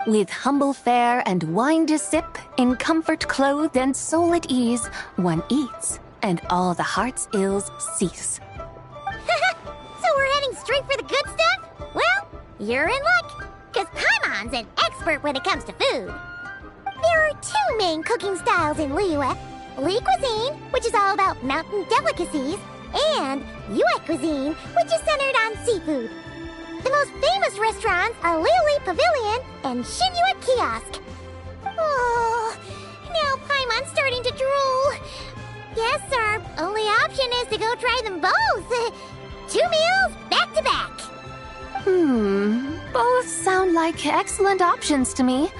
With humble fare and wine to sip, in comfort clothed and soul at ease, one eats, and all the heart's ills cease. So we're heading straight for the good stuff? Well, you're in luck, because Paimon's an expert when it comes to food. There are two main cooking styles in Liyue. Li cuisine, which is all about mountain delicacies, and Yue cuisine, which is centered on seafood. The most famous restaurants are Liyue Pavilion and Xinyue Kiosk. Oh, now Paimon's starting to drool. Yes, our only option is to go try them both. 2 meals, back to back. Both sound like excellent options to me.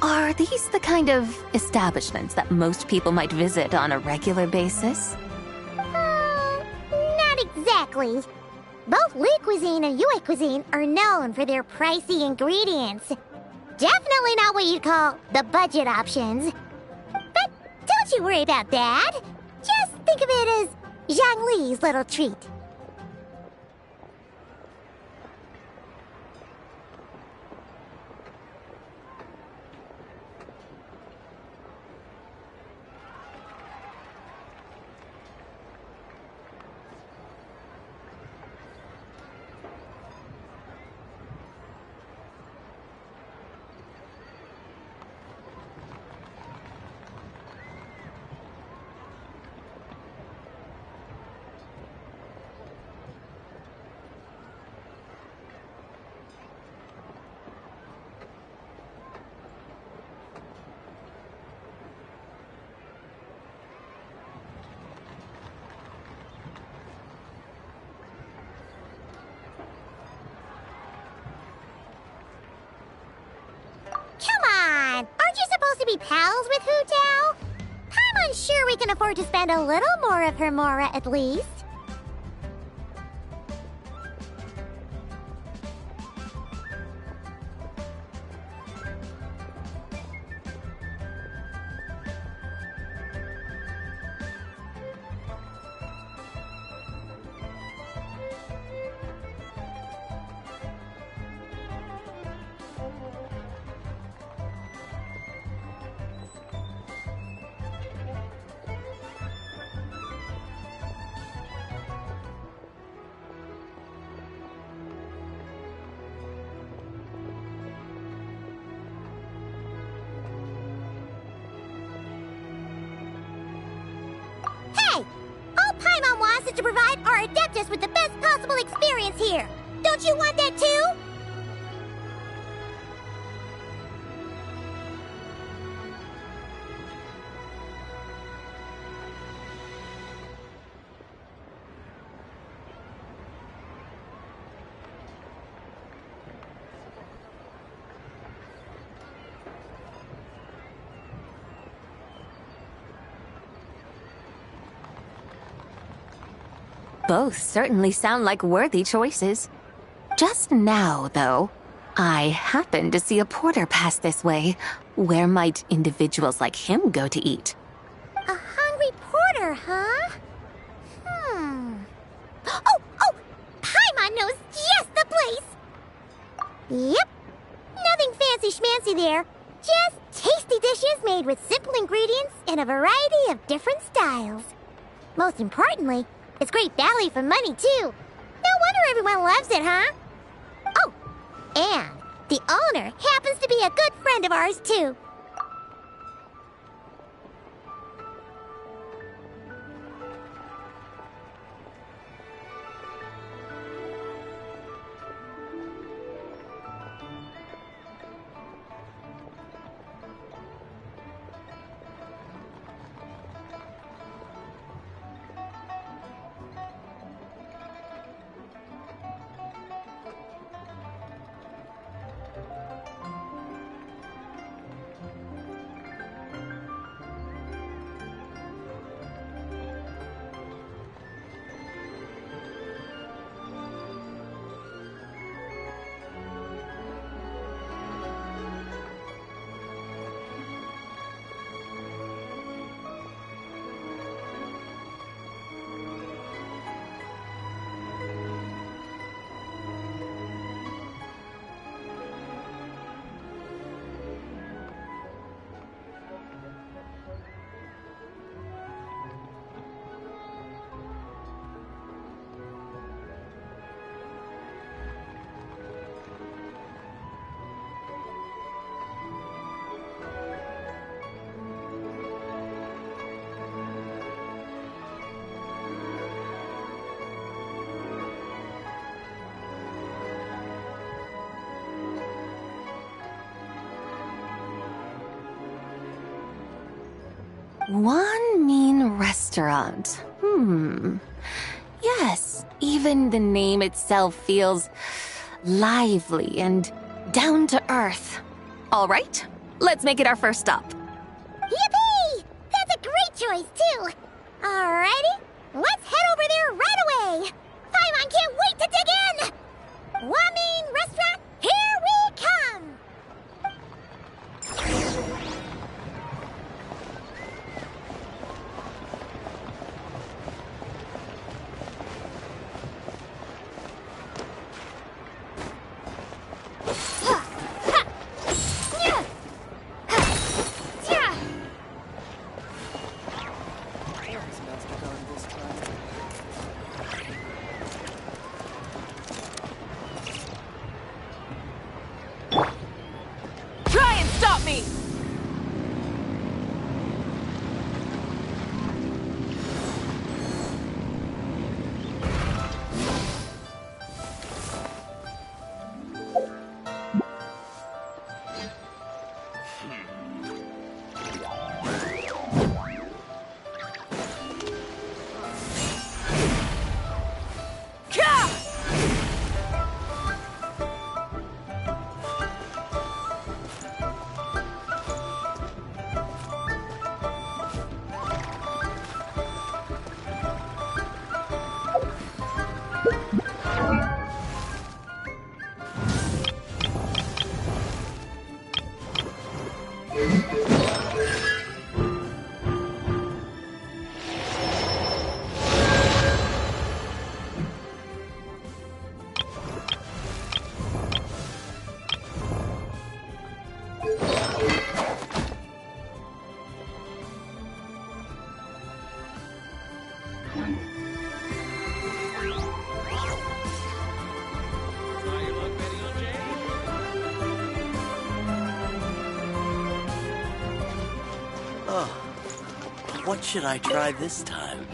Are these the kind of establishments that most people might visit on a regular basis? Not exactly. Both Li cuisine and Yue cuisine are known for their pricey ingredients. Definitely not what you'd call the budget options. But don't you worry about that. Just think of it as Zhongli's little treat. be pals with Hu Tao? I'm unsure we can afford to spend a little more of her mora at least. To provide our Adeptus with the best possible experience here. Don't you want that too? Both certainly sound like worthy choices. Just now, though, I happened to see a porter pass this way. Where might individuals like him go to eat? A hungry porter, huh? Oh! Paimon knows just the place! Yep. Nothing fancy-schmancy there. Just tasty dishes made with simple ingredients in a variety of different styles. Most importantly, it's great value for money, too. No wonder everyone loves it, huh? Oh, and the owner happens to be a good friend of ours, too. One mean restaurant. Yes, even the name itself feels lively and down to earth. All right, let's make it our first stop. Yippee! That's a great choice, too. Alrighty, let's head over there right away. Paimon can't wait to dig in. One mean restaurant, here we come. Oh, what should I try this time?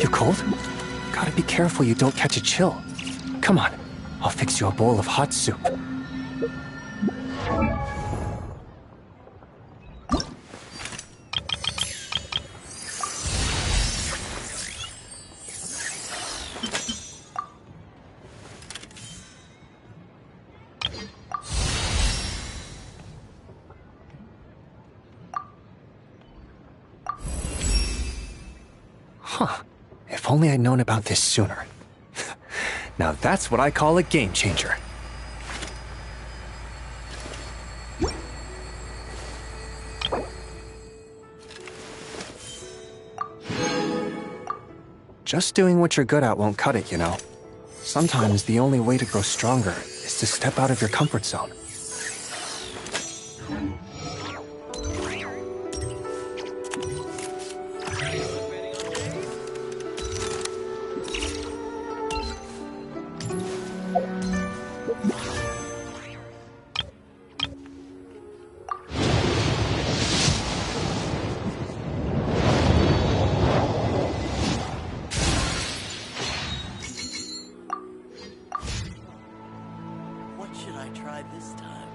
You cold? Gotta be careful you don't catch a chill. Come on, I'll fix you a bowl of hot soup. Huh. If only I'd known about this sooner. Now that's what I call a game changer. Just doing what you're good at won't cut it, you know. Sometimes the only way to grow stronger is to step out of your comfort zone. What should I try this time?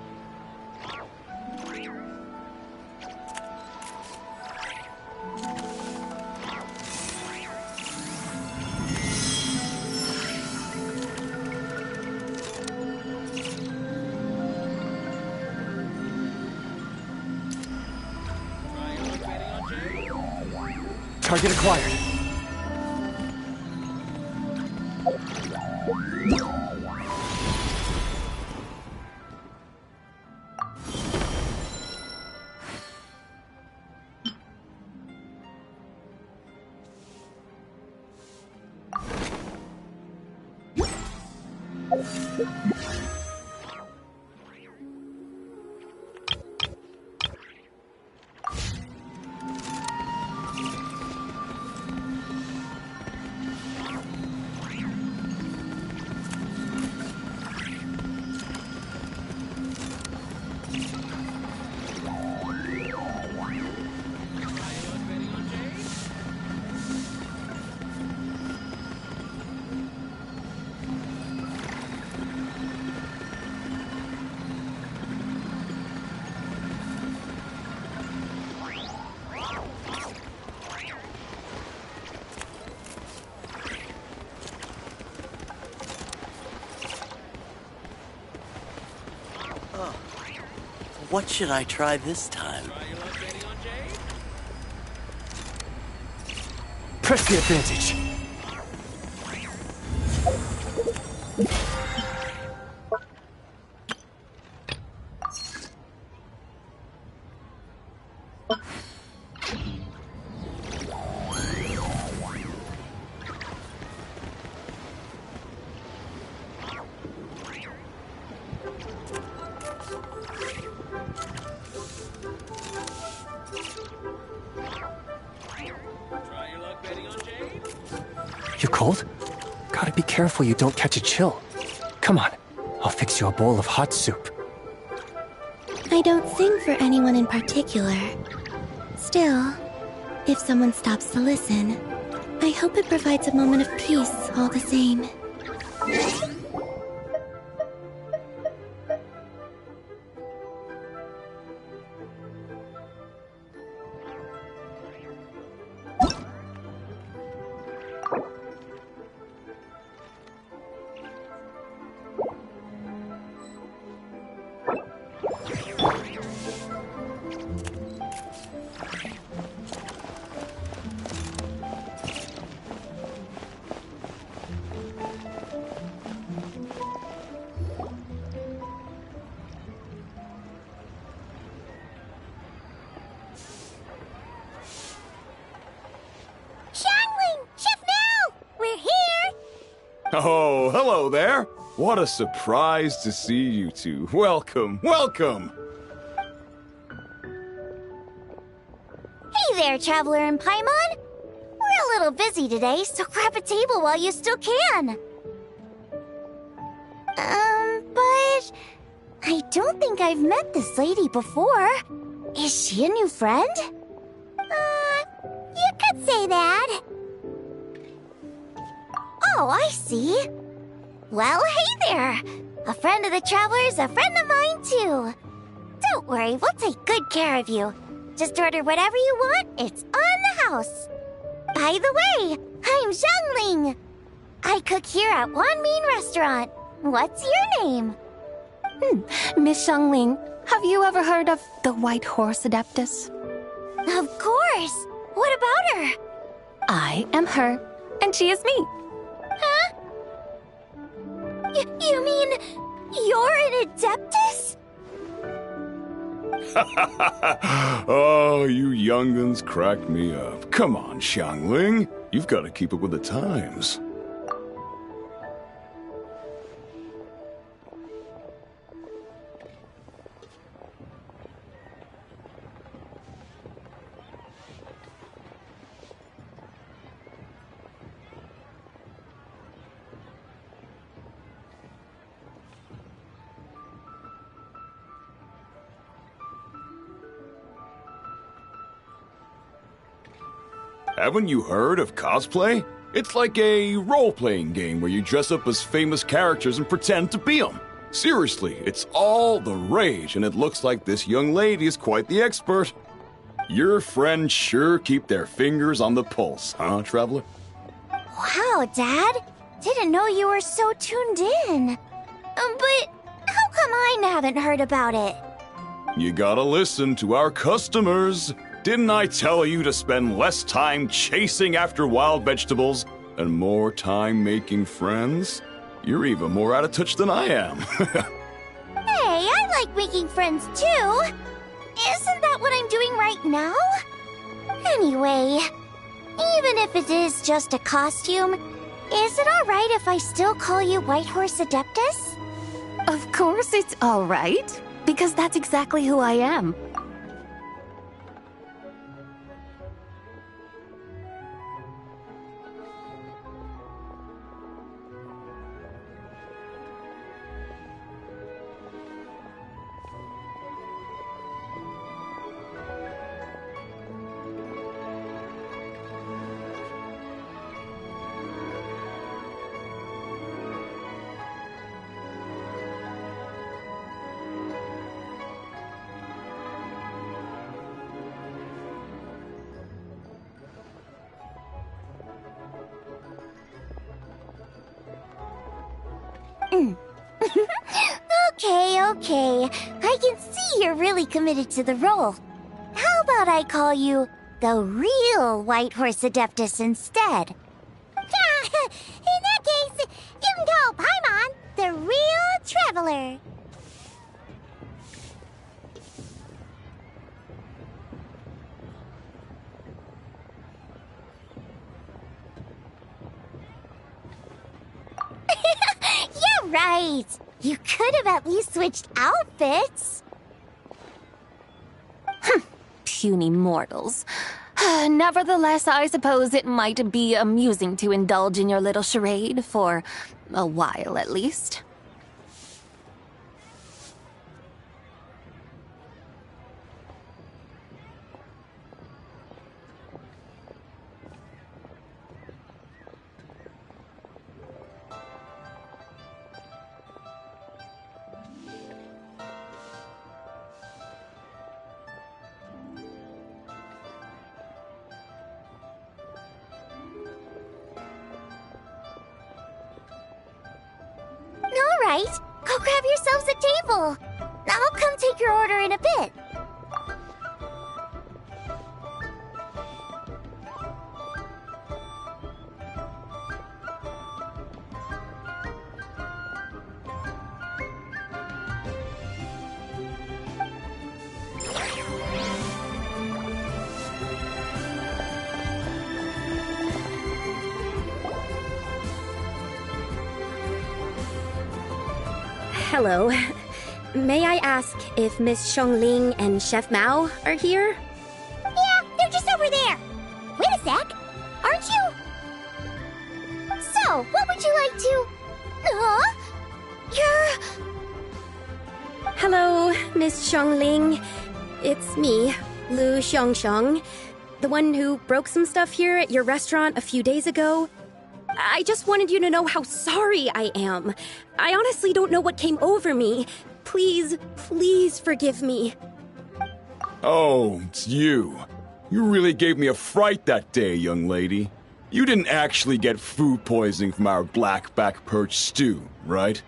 Target acquired. What should I try this time? Press the advantage. You cold? Gotta be careful you don't catch a chill. Come on, I'll fix you a bowl of hot soup. I don't sing for anyone in particular. Still, if someone stops to listen, I hope it provides a moment of peace all the same. Oh, hello there. What a surprise to see you two. Welcome, welcome. Hey there, Traveler and Paimon. We're a little busy today, so grab a table while you still can. But I don't think I've met this lady before. Is she a new friend? You could say that. Oh, I see. Well, hey there. A friend of the Traveler's a friend of mine, too. Don't worry, we'll take good care of you. Just order whatever you want, it's on the house. By the way, I'm Zhangling. I cook here at Wanmin Restaurant. What's your name? Miss Zhangling, have you ever heard of the White Horse Adeptus? Of course. What about her? I am her, and she is me. Huh? You mean you're an Adeptus? Oh, you young'uns cracked me up. Come on, Xiangling. You've got to keep up with the times. Haven't you heard of cosplay? It's like a role-playing game where you dress up as famous characters and pretend to be them. Seriously, it's all the rage, and it looks like this young lady is quite the expert. Your friends sure keep their fingers on the pulse, huh, Traveler? Wow, Dad. Didn't know you were so tuned in. But how come I haven't heard about it? You gotta listen to our customers. Didn't I tell you to spend less time chasing after wild vegetables and more time making friends? You're even more out of touch than I am. Hey, I like making friends too. Isn't that what I'm doing right now? Anyway, even if it is just a costume, is it alright if I still call you White Horse Adeptus? Of course it's all right, because that's exactly who I am. Okay. I can see you're really committed to the role. How about I call you the real White Horse Adeptus instead? In that case, you can call Paimon the real traveler. Yeah, right. You could have at least switched outfits. Puny mortals. Nevertheless, I suppose it might be amusing to indulge in your little charade, for a while at least. All right, go grab yourselves a table. I'll come take your order in a bit. Hello. May I ask if Miss Xiongling and Chef Mao are here? Yeah, they're just over there. Wait a sec. Aren't you? So, what would you like to... You're... Hello, Miss Xiongling. It's me, Lu Xiongxiong, the one who broke some stuff here at your restaurant a few days ago. I just wanted you to know how sorry I am. I honestly don't know what came over me. Please forgive me. Oh, it's you. You really gave me a fright that day, young lady. You didn't actually get food poisoning from our blackback perch stew, right?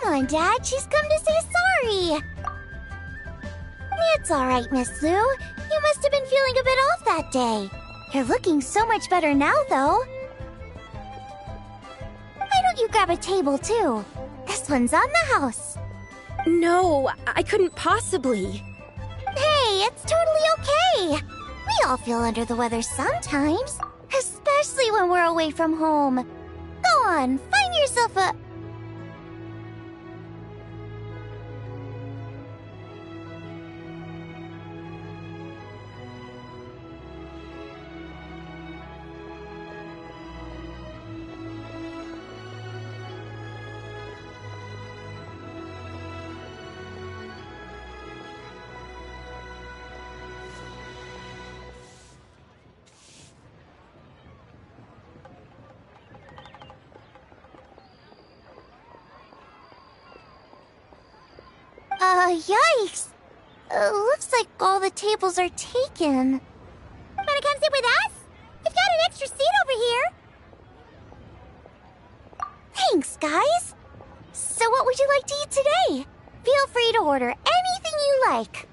Come on, Dad. She's come to say sorry. It's all right, Miss Lou. You must have been feeling a bit off that day. You're looking so much better now, though. Why don't you grab a table, too? This one's on the house. No, I couldn't possibly. Hey, it's totally okay. We all feel under the weather sometimes, especially when we're away from home. Go on, find yourself a... Yikes! Looks like all the tables are taken. Wanna come sit with us? We've got an extra seat over here. Thanks, guys. So what would you like to eat today? Feel free to order anything you like.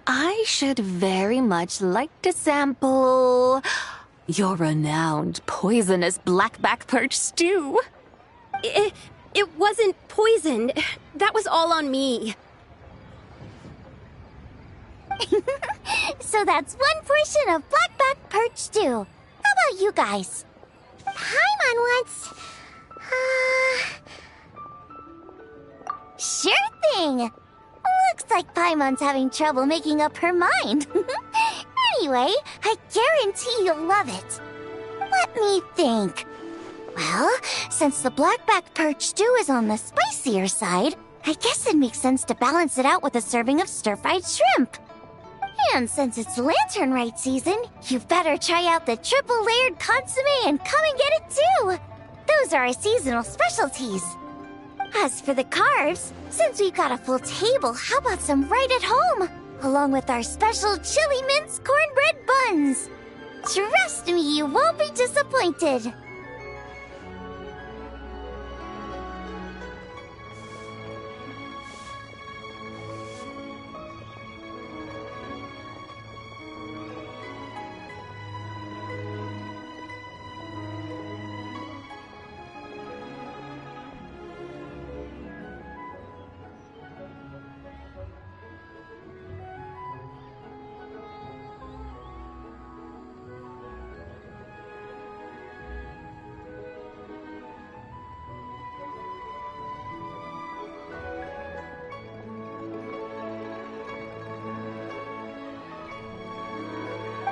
I should very much like to sample your renowned poisonous blackback perch stew. It wasn't poisoned. That was all on me. So that's one portion of blackback perch stew. How about you guys? Paimon wants... Sure thing! Looks like Paimon's having trouble making up her mind. Anyway, I guarantee you'll love it. Let me think. Well, since the blackback perch stew is on the spicier side, I guess it makes sense to balance it out with a serving of stir-fried shrimp. And since it's lantern rite season, you better try out the triple-layered consomme and come and get it too! Those are our seasonal specialties. As for the carbs, since we've got a full table, how about some right at home? Along with our special chili mince cornbread buns. Trust me, you won't be disappointed.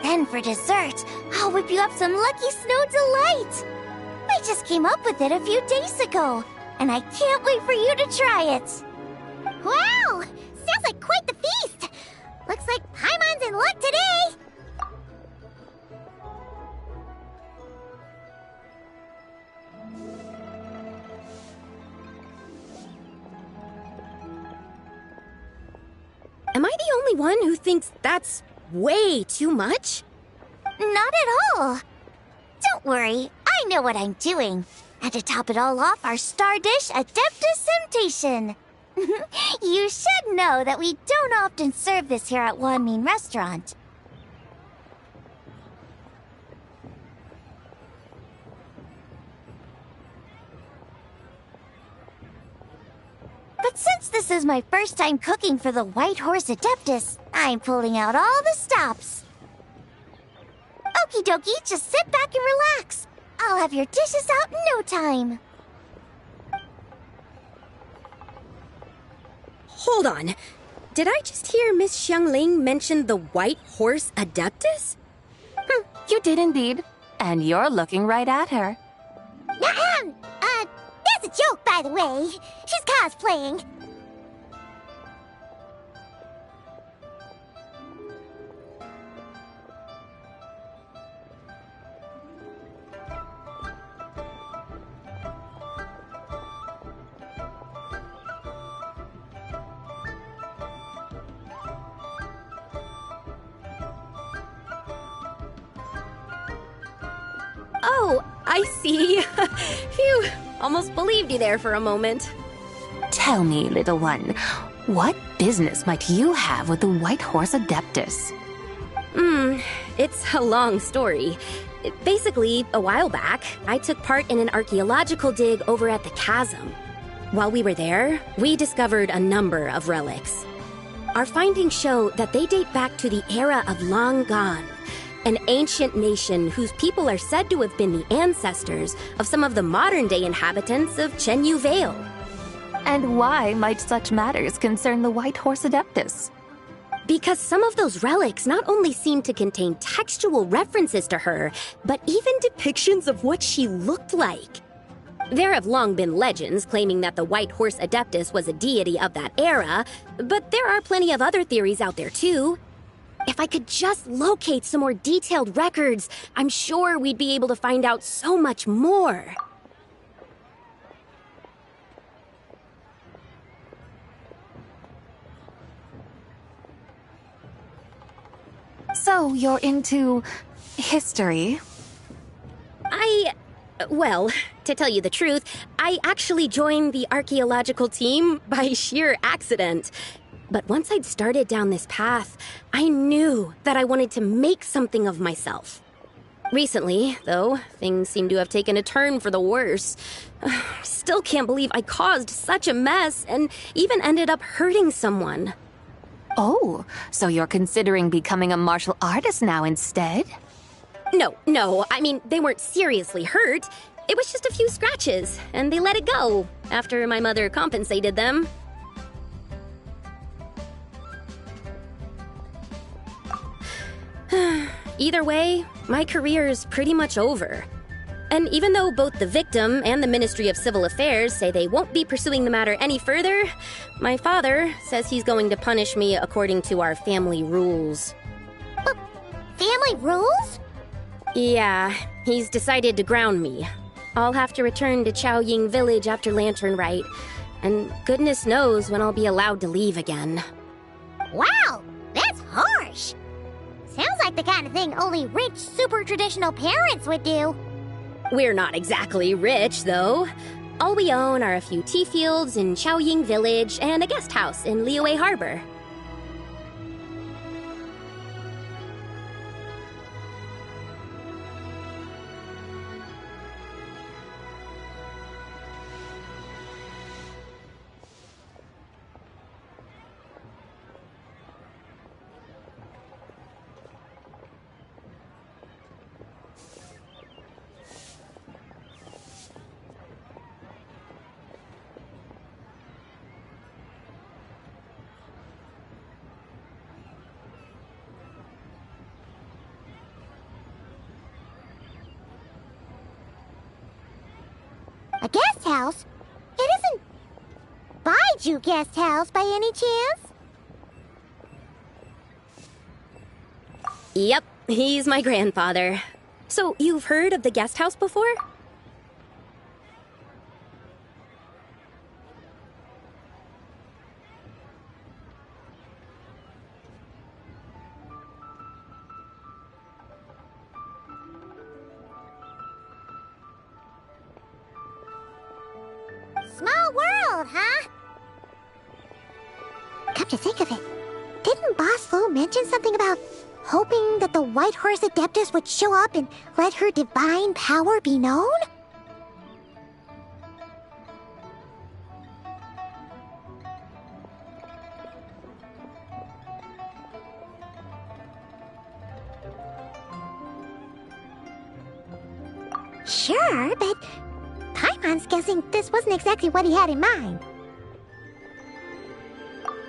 Then for dessert, I'll whip you up some Lucky Snow Delight! I just came up with it a few days ago, and I can't wait for you to try it! Wow! Sounds like quite the feast! Looks like Paimon's in luck today! Am I the only one who thinks that's way too much? Not at all! Don't worry, I know what I'm doing. And to top it all off, our star dish, Adeptus Temptation. You should know that we don't often serve this here at Wanmin Restaurant. But since this is my first time cooking for the White Horse Adeptus, I'm pulling out all the stops. Okie dokie, just sit back and relax. I'll have your dishes out in no time. Hold on. Did I just hear Miss Xiangling mention the White Horse Adeptus? You did indeed. And you're looking right at her. That's a joke, by the way. She's cosplaying. Oh, I see. Phew, almost believed you there for a moment. Tell me, little one, what business might you have with the White Horse Adeptus? It's a long story. Basically, a while back, I took part in an archaeological dig over at the chasm. While we were there, we discovered a number of relics. Our findings show that they date back to the era of Long Gone, an ancient nation whose people are said to have been the ancestors of some of the modern-day inhabitants of Chenyu Vale. And why might such matters concern the White Horse Adeptus? Because some of those relics not only seem to contain textual references to her, but even depictions of what she looked like. There have long been legends claiming that the White Horse Adeptus was a deity of that era, but there are plenty of other theories out there too. If I could just locate some more detailed records, I'm sure we'd be able to find out so much more. So, you're into history? Well, to tell you the truth, I actually joined the archaeological team by sheer accident. But once I'd started down this path, I knew that I wanted to make something of myself. Recently, though, things seem to have taken a turn for the worse. Still can't believe I caused such a mess and even ended up hurting someone. Oh, so you're considering becoming a martial artist now instead? No, I mean, they weren't seriously hurt. It was just a few scratches, and they let it go after my mother compensated them. Either way, my career's pretty much over. And even though both the victim and the Ministry of Civil Affairs say they won't be pursuing the matter any further, my father says he's going to punish me according to our family rules. Family rules? Yeah, he's decided to ground me. I'll have to return to Chaoying Village after Lantern Rite, and goodness knows when I'll be allowed to leave again. Wow, that's harsh. Sounds like the kind of thing only rich, super traditional parents would do. We're not exactly rich, though. All we own are a few tea fields in Chaoying Village and a guest house in Liyue Harbor. A guest house? It isn't Baiju Guest House by any chance? Yep, he's my grandfather. So, you've heard of the guest house before? Small world, huh? Come to think of it, didn't Boss Lu mention something about hoping that the White Horse Adeptus would show up and let her divine power be known? Sure, but Paimon's guessing this wasn't exactly what he had in mind.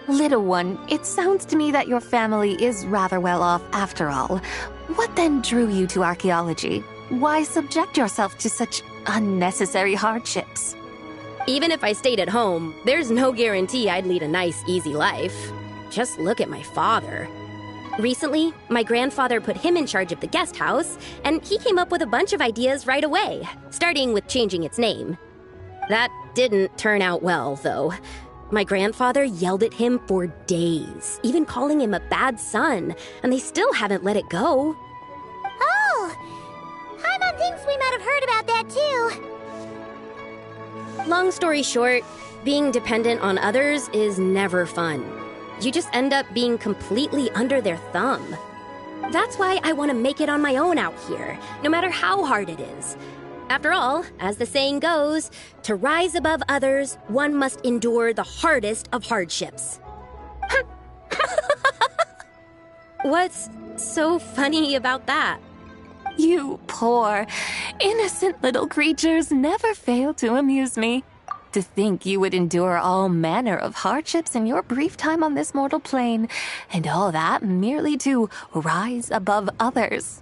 Little one, it sounds to me that your family is rather well off after all. What then drew you to archaeology? Why subject yourself to such unnecessary hardships? Even if I stayed at home, there's no guarantee I'd lead a nice, easy life. Just look at my father. Recently, my grandfather put him in charge of the guest house, and he came up with a bunch of ideas right away, starting with changing its name. That didn't turn out well, though. My grandfather yelled at him for days, even calling him a bad son, and they still haven't let it go. Oh! Paimon thinks we might have heard about that too. Long story short, being dependent on others is never fun. You just end up being completely under their thumb. That's why I want to make it on my own out here, no matter how hard it is. After all, as the saying goes, to rise above others, one must endure the hardest of hardships. What's so funny about that? You poor, innocent little creatures never fail to amuse me. To think you would endure all manner of hardships in your brief time on this mortal plane, and all that merely to rise above others.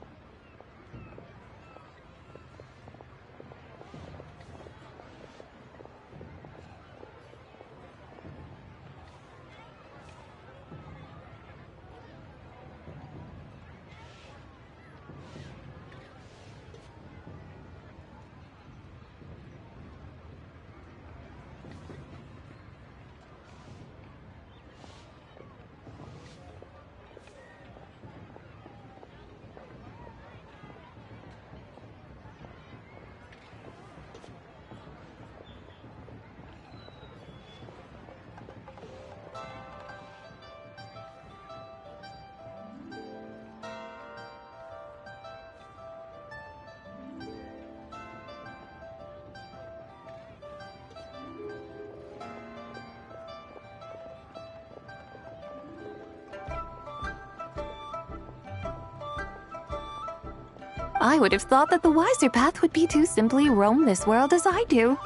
I would have thought that the wiser path would be to simply roam this world as I do.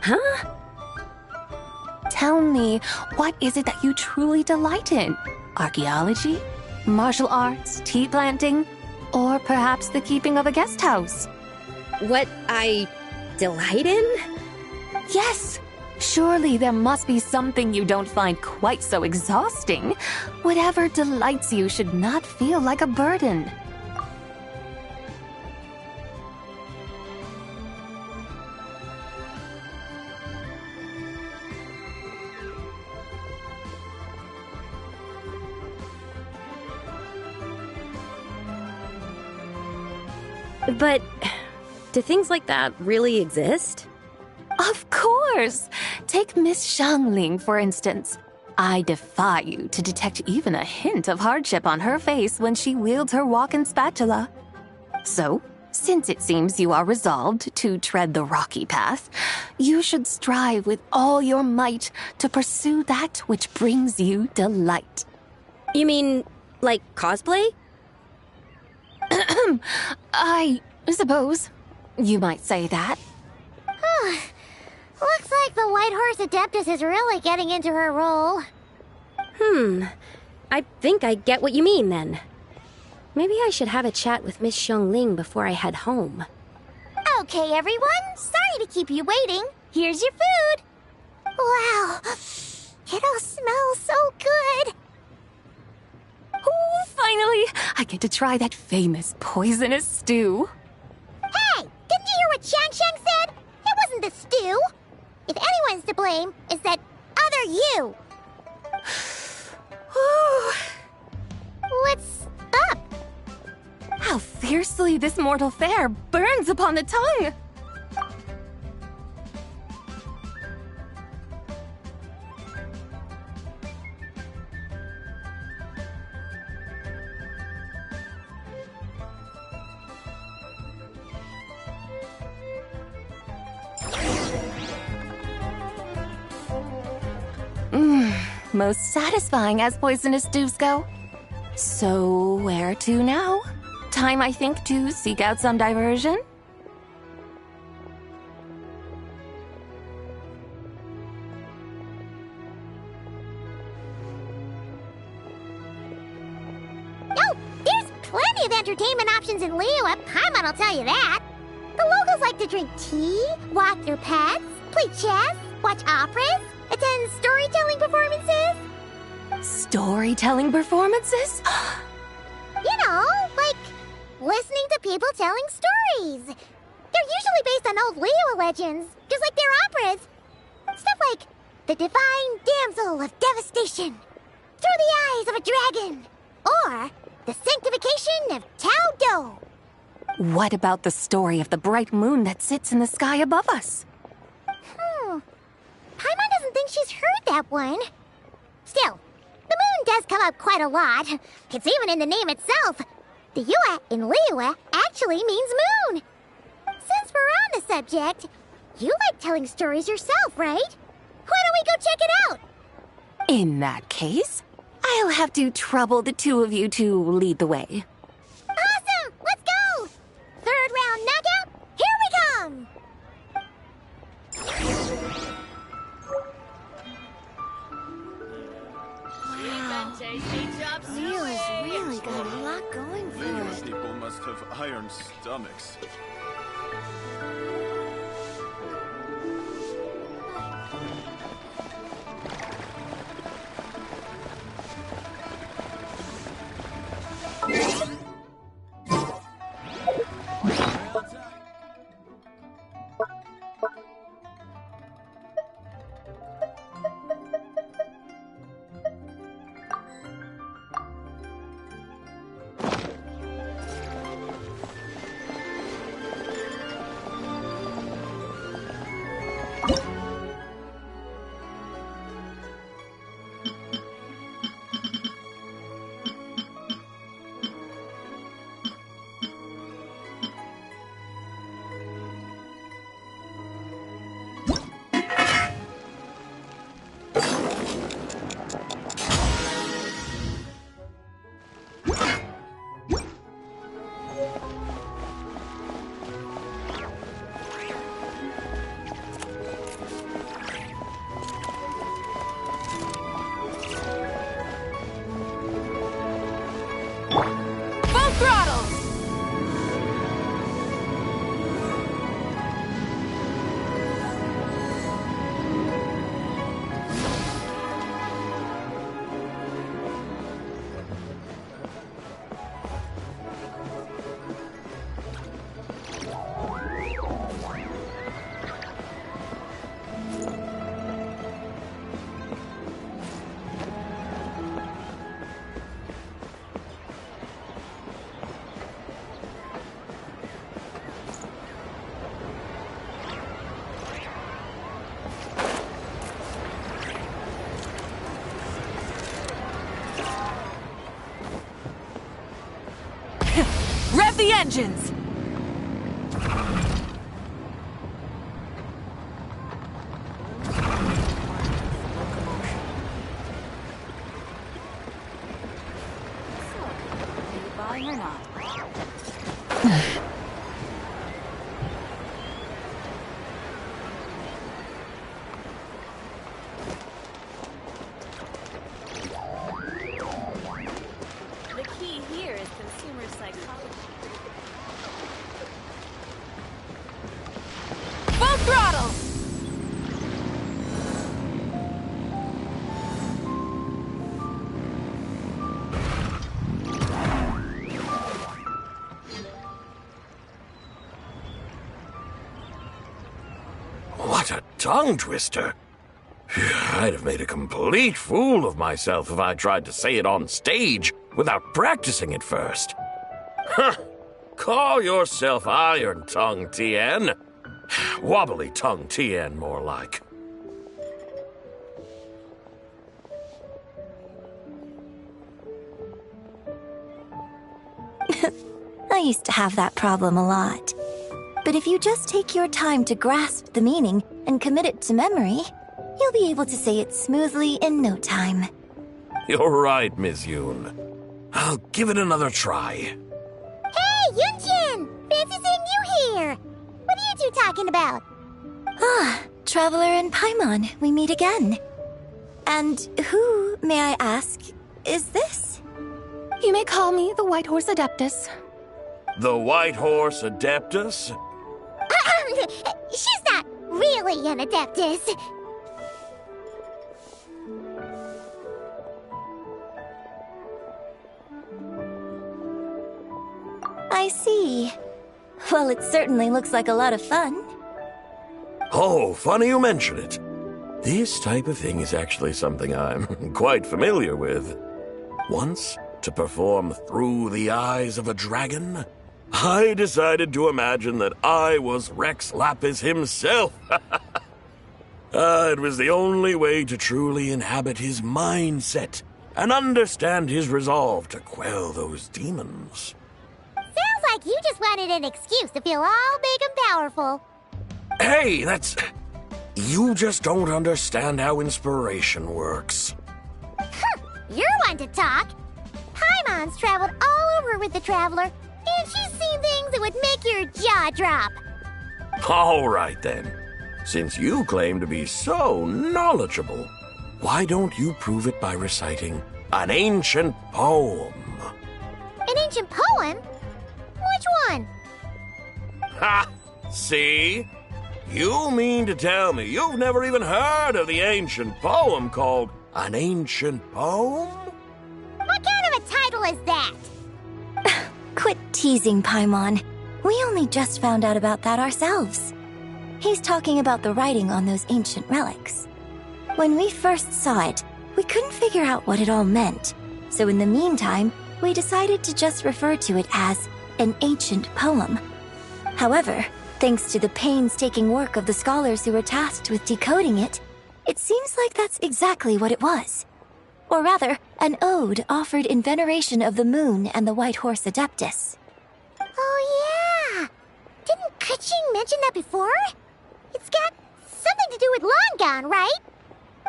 Huh? Tell me, what is it that you truly delight in? Archaeology? Martial arts? Tea planting? Or perhaps the keeping of a guest house? What I delight in? Yes! Surely there must be something you don't find quite so exhausting. Whatever delights you should not feel like a burden. But do things like that really exist? Of course! Take Miss Xiangling, for instance. I defy you to detect even a hint of hardship on her face when she wields her walking spatula. So, since it seems you are resolved to tread the rocky path, you should strive with all your might to pursue that which brings you delight. You mean, like cosplay? I suppose you might say that. Looks like the White Horse Adeptus is really getting into her role. I think I get what you mean then. Maybe I should have a chat with Miss Xiangling before I head home. Okay, everyone. Sorry to keep you waiting. Here's your food. Wow. It all smells so good. Oh, finally! I get to try that famous poisonous stew. Hey! Didn't you hear what Shang said? It wasn't the stew. If anyone's to blame, it's that other you. What's up? How fiercely this mortal fare burns upon the tongue! Most satisfying as poisonous stews go. So, where to now? Time, I think, to seek out some diversion? Oh, there's plenty of entertainment options in Liyue. Paimon will tell you that. The locals like to drink tea, walk their pets, play chess, watch operas, attend storytelling performances. Storytelling performances? You know, like listening to people telling stories. They're usually based on old Liyue legends, just like their operas. Stuff like The Divine Damsel of Devastation, Through the Eyes of a Dragon, or The Sanctification of Tao Do. What about the story of the bright moon that sits in the sky above us? Paimon doesn't think she's heard that one. Still, the moon does come up quite a lot. It's even in the name itself. The Yue in Liyue actually means moon. Since we're on the subject, you like telling stories yourself, right? Why don't we go check it out? In that case, I'll have to trouble the two of you to lead the way. Awesome! Let's go! Third round knockout, here we come! Liyue's really got a lot going for it. People must have iron stomachs. Rev the engines! Or not. The key here is consumer psychology. Full throttle! What a tongue twister! I'd have made a complete fool of myself if I tried to say it on stage without practicing it first. Huh! Call yourself Iron Tongue, Tien. Wobbly Tongue, Tien, more like. I used to have that problem a lot. But if you just take your time to grasp the meaning and commit it to memory, you'll be able to say it smoothly in no time. You're right, Miss Yoon. I'll give it another try. Hey, Yunjin! Fancy seeing you here! What are you two talking about? Ah, Traveler and Paimon, we meet again. And who, may I ask, is this? You may call me the White Horse Adeptus. The White Horse Adeptus? She's not really an Adeptus. I see. Well, it certainly looks like a lot of fun. Oh, funny you mention it. This type of thing is actually something I'm quite familiar with. Once, to perform Through the Eyes of a Dragon, I decided to imagine that I was Rex Lapis himself. It was the only way to truly inhabit his mindset and understand his resolve to quell those demons. Sounds like you just wanted an excuse to feel all big and powerful. Hey, that's... You just don't understand how inspiration works. You're one to talk. Paimon's traveled all over with the Traveler, and she's seen things that would make your jaw drop. All right, then. Since you claim to be so knowledgeable, why don't you prove it by reciting an ancient poem? An ancient poem? Which one? Ha! See? You mean to tell me you've never even heard of the ancient poem called An Ancient Poem? What kind of a title is that? Quit teasing, Paimon. We only just found out about that ourselves. He's talking about the writing on those ancient relics. When we first saw it, we couldn't figure out what it all meant. So in the meantime, we decided to just refer to it as an ancient poem. However, thanks to the painstaking work of the scholars who were tasked with decoding it, it seems like that's exactly what it was. Or rather, an ode offered in veneration of the moon and the White Horse Adeptus. Oh yeah! Didn't Kuching mention that before? It's got something to do with Longon, right?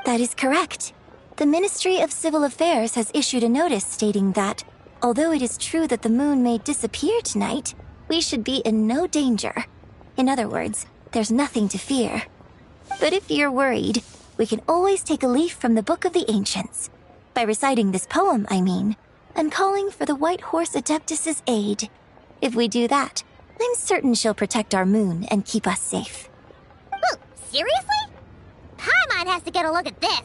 That is correct. The Ministry of Civil Affairs has issued a notice stating that, although it is true that the moon may disappear tonight, we should be in no danger. In other words, there's nothing to fear. But if you're worried, we can always take a leaf from the Book of the Ancients. By reciting this poem, I mean, and calling for the White Horse Adeptus's aid. If we do that, I'm certain she'll protect our moon and keep us safe. Oh, seriously? Paimon has to get a look at this.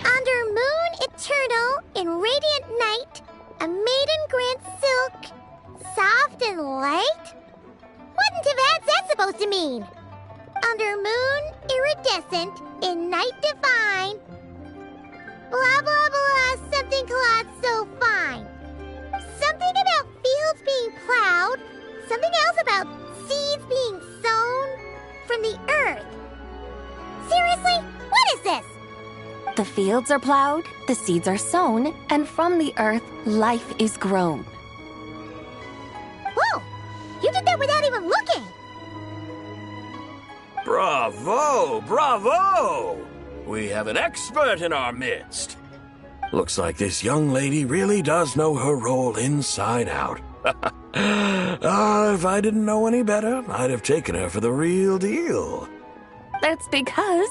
Under moon eternal, in radiant night, a maiden grants silk, soft and light? What in Tivat's that supposed to mean? under moon iridescent, in night divine. Blah blah blah, something cloth so fine. Something about fields being plowed, something else about seeds being sown from the earth. Seriously? What is this? The fields are plowed, the seeds are sown, and from the earth, life is grown. Whoa! You did that without even looking! Bravo! Bravo! We have an expert in our midst. Looks like this young lady really does know her role inside out. If I didn't know any better, I'd have taken her for the real deal. That's because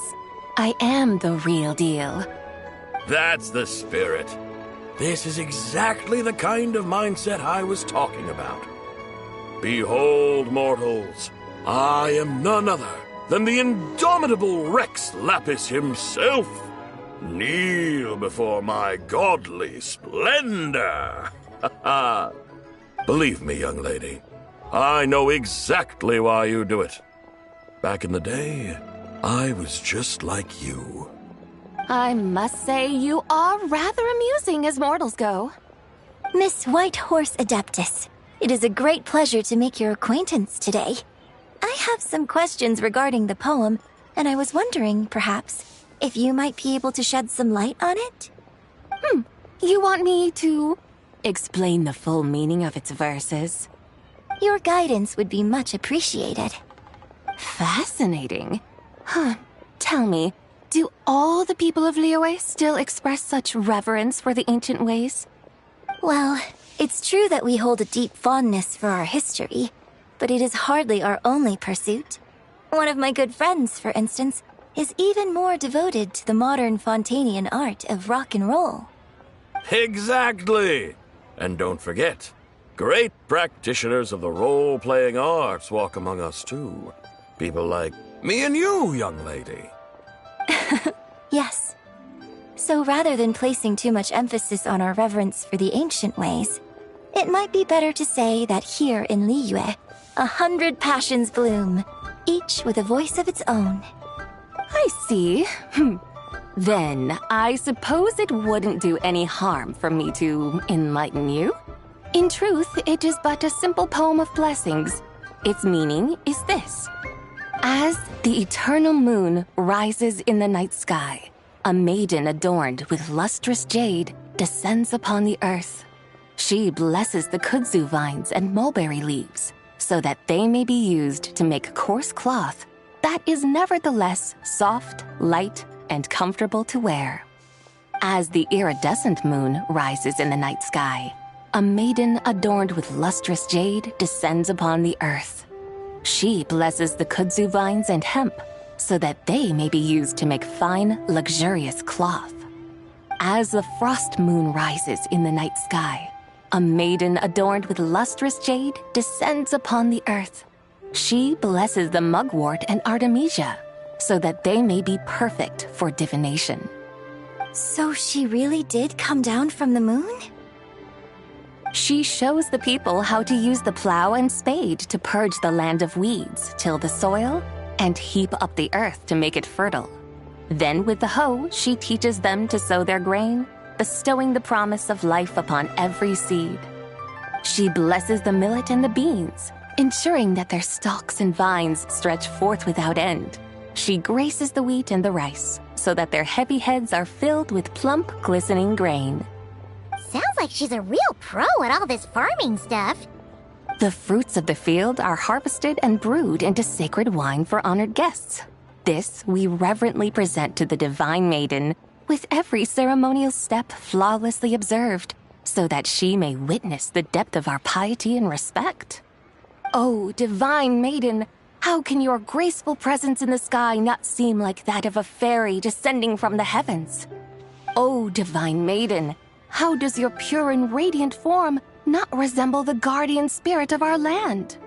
I am the real deal. That's the spirit. This is exactly the kind of mindset I was talking about. Behold, mortals, I am none other than the indomitable Rex Lapis himself. Kneel before my godly splendor. Believe me, young lady, I know exactly why you do it. Back in the day, I was just like you. I must say you are rather amusing as mortals go. Miss White Horse Adeptus, it is a great pleasure to make your acquaintance today. I have some questions regarding the poem, and I was wondering, perhaps, if you might be able to shed some light on it? You want me to explain the full meaning of its verses? Your guidance would be much appreciated. Fascinating. Tell me, do all the people of Liyue still express such reverence for the ancient ways? Well, it's true that we hold a deep fondness for our history, but it is hardly our only pursuit. One of my good friends, for instance, is even more devoted to the modern Fontanian art of rock and roll. Exactly! And don't forget, great practitioners of the role-playing arts walk among us too. People like me and you, young lady. Yes. So rather than placing too much emphasis on our reverence for the ancient ways, it might be better to say that here in Liyue, 100 passions bloom, each with a voice of its own. I see. Then, I suppose it wouldn't do any harm for me to enlighten you. In truth, it is but a simple poem of blessings. Its meaning is this. As the eternal moon rises in the night sky, a maiden adorned with lustrous jade descends upon the earth. She blesses the kudzu vines and mulberry leaves, so that they may be used to make coarse cloth that is nevertheless soft, light, and comfortable to wear. As the iridescent moon rises in the night sky, a maiden adorned with lustrous jade descends upon the earth. She blesses the kudzu vines and hemp, so that they may be used to make fine, luxurious cloth. As the frost moon rises in the night sky, a maiden adorned with lustrous jade descends upon the earth. She blesses the mugwort and artemisia, so that they may be perfect for divination. So she really did come down from the moon? She shows the people how to use the plow and spade to purge the land of weeds, till the soil, and heap up the earth to make it fertile. Then with the hoe, she teaches them to sow their grain, bestowing the promise of life upon every seed. She blesses the millet and the beans, ensuring that their stalks and vines stretch forth without end. She graces the wheat and the rice, so that their heavy heads are filled with plump, glistening grain. Sounds like she's a real pro at all this farming stuff. The fruits of the field are harvested and brewed into sacred wine for honored guests. This we reverently present to the divine maiden, with every ceremonial step flawlessly observed, so that she may witness the depth of our piety and respect. Oh, divine maiden, how can your graceful presence in the sky not seem like that of a fairy descending from the heavens? Oh, divine maiden, how does your pure and radiant form not resemble the guardian spirit of our land?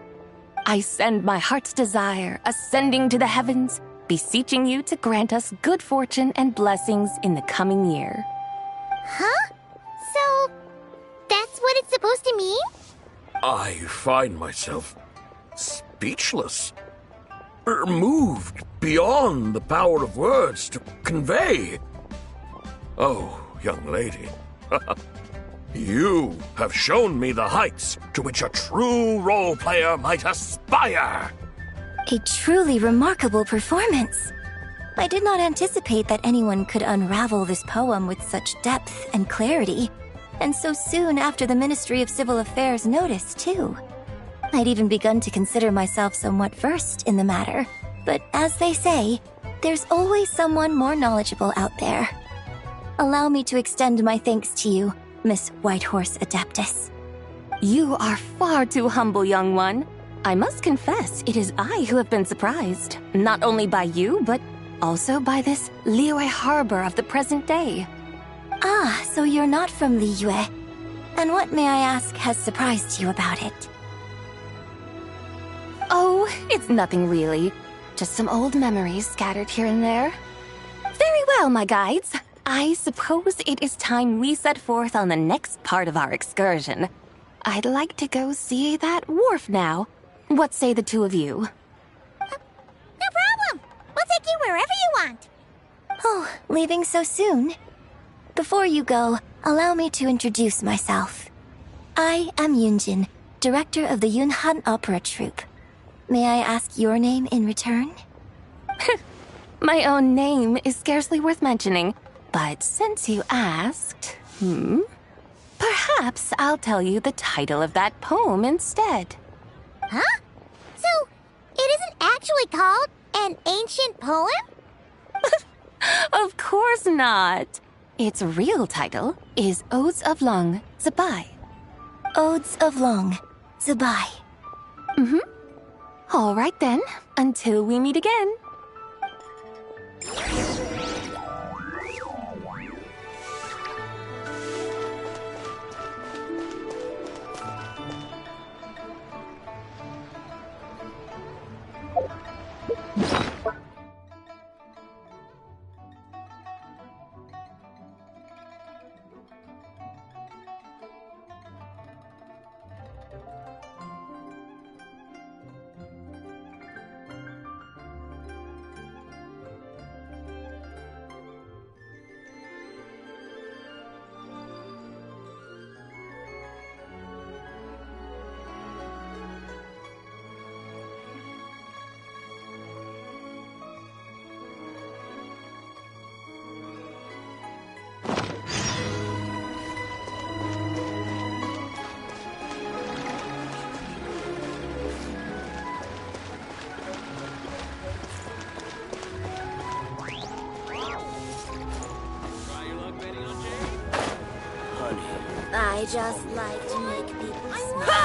I send my heart's desire, ascending to the heavens, beseeching you to grant us good fortune and blessings in the coming year. Huh? So, that's what it's supposed to mean? I find myself speechless. moved beyond the power of words to convey. Oh, young lady, you have shown me the heights to which a true role player might aspire. A truly remarkable performance. I did not anticipate that anyone could unravel this poem with such depth and clarity, and so soon after the Ministry of Civil Affairs noticed, too. I'd even begun to consider myself somewhat versed in the matter, but as they say, there's always someone more knowledgeable out there. Allow me to extend my thanks to you, Miss Whitehorse Adeptus. You are far too humble, young one. I must confess, it is I who have been surprised, not only by you, but also by this Liyue Harbor of the present day. Ah, so you're not from Liyue. And what, may I ask, has surprised you about it? Oh, it's nothing really. Just some old memories scattered here and there. Very well, my guides. I suppose it is time we set forth on the next part of our excursion. I'd like to go see that wharf now. What say the two of you? No problem. We'll take you wherever you want. Oh, leaving so soon? Before you go, allow me to introduce myself. I am Yunjin, director of the Yunhan Opera Troupe. May I ask your name in return? My own name is scarcely worth mentioning, but since you asked, perhaps I'll tell you the title of that poem instead. Huh? So, it isn't actually called an ancient poem? Of course not. Its real title is Odes of Long Zabai. Odes of Long Zabai. All right then, until we meet again. I just like to make people smile.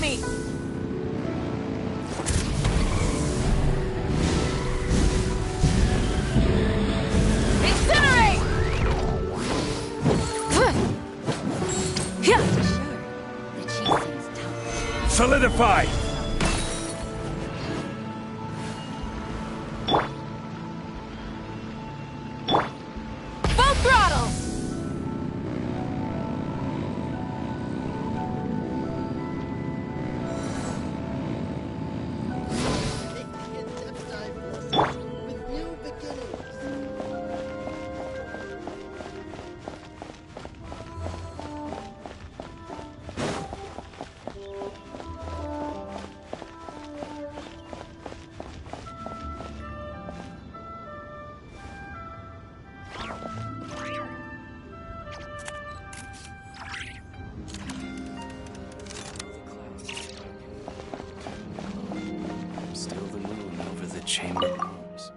me! Incinerate! Solidify! Full throttle! chamber rooms.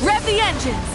Rev the engines!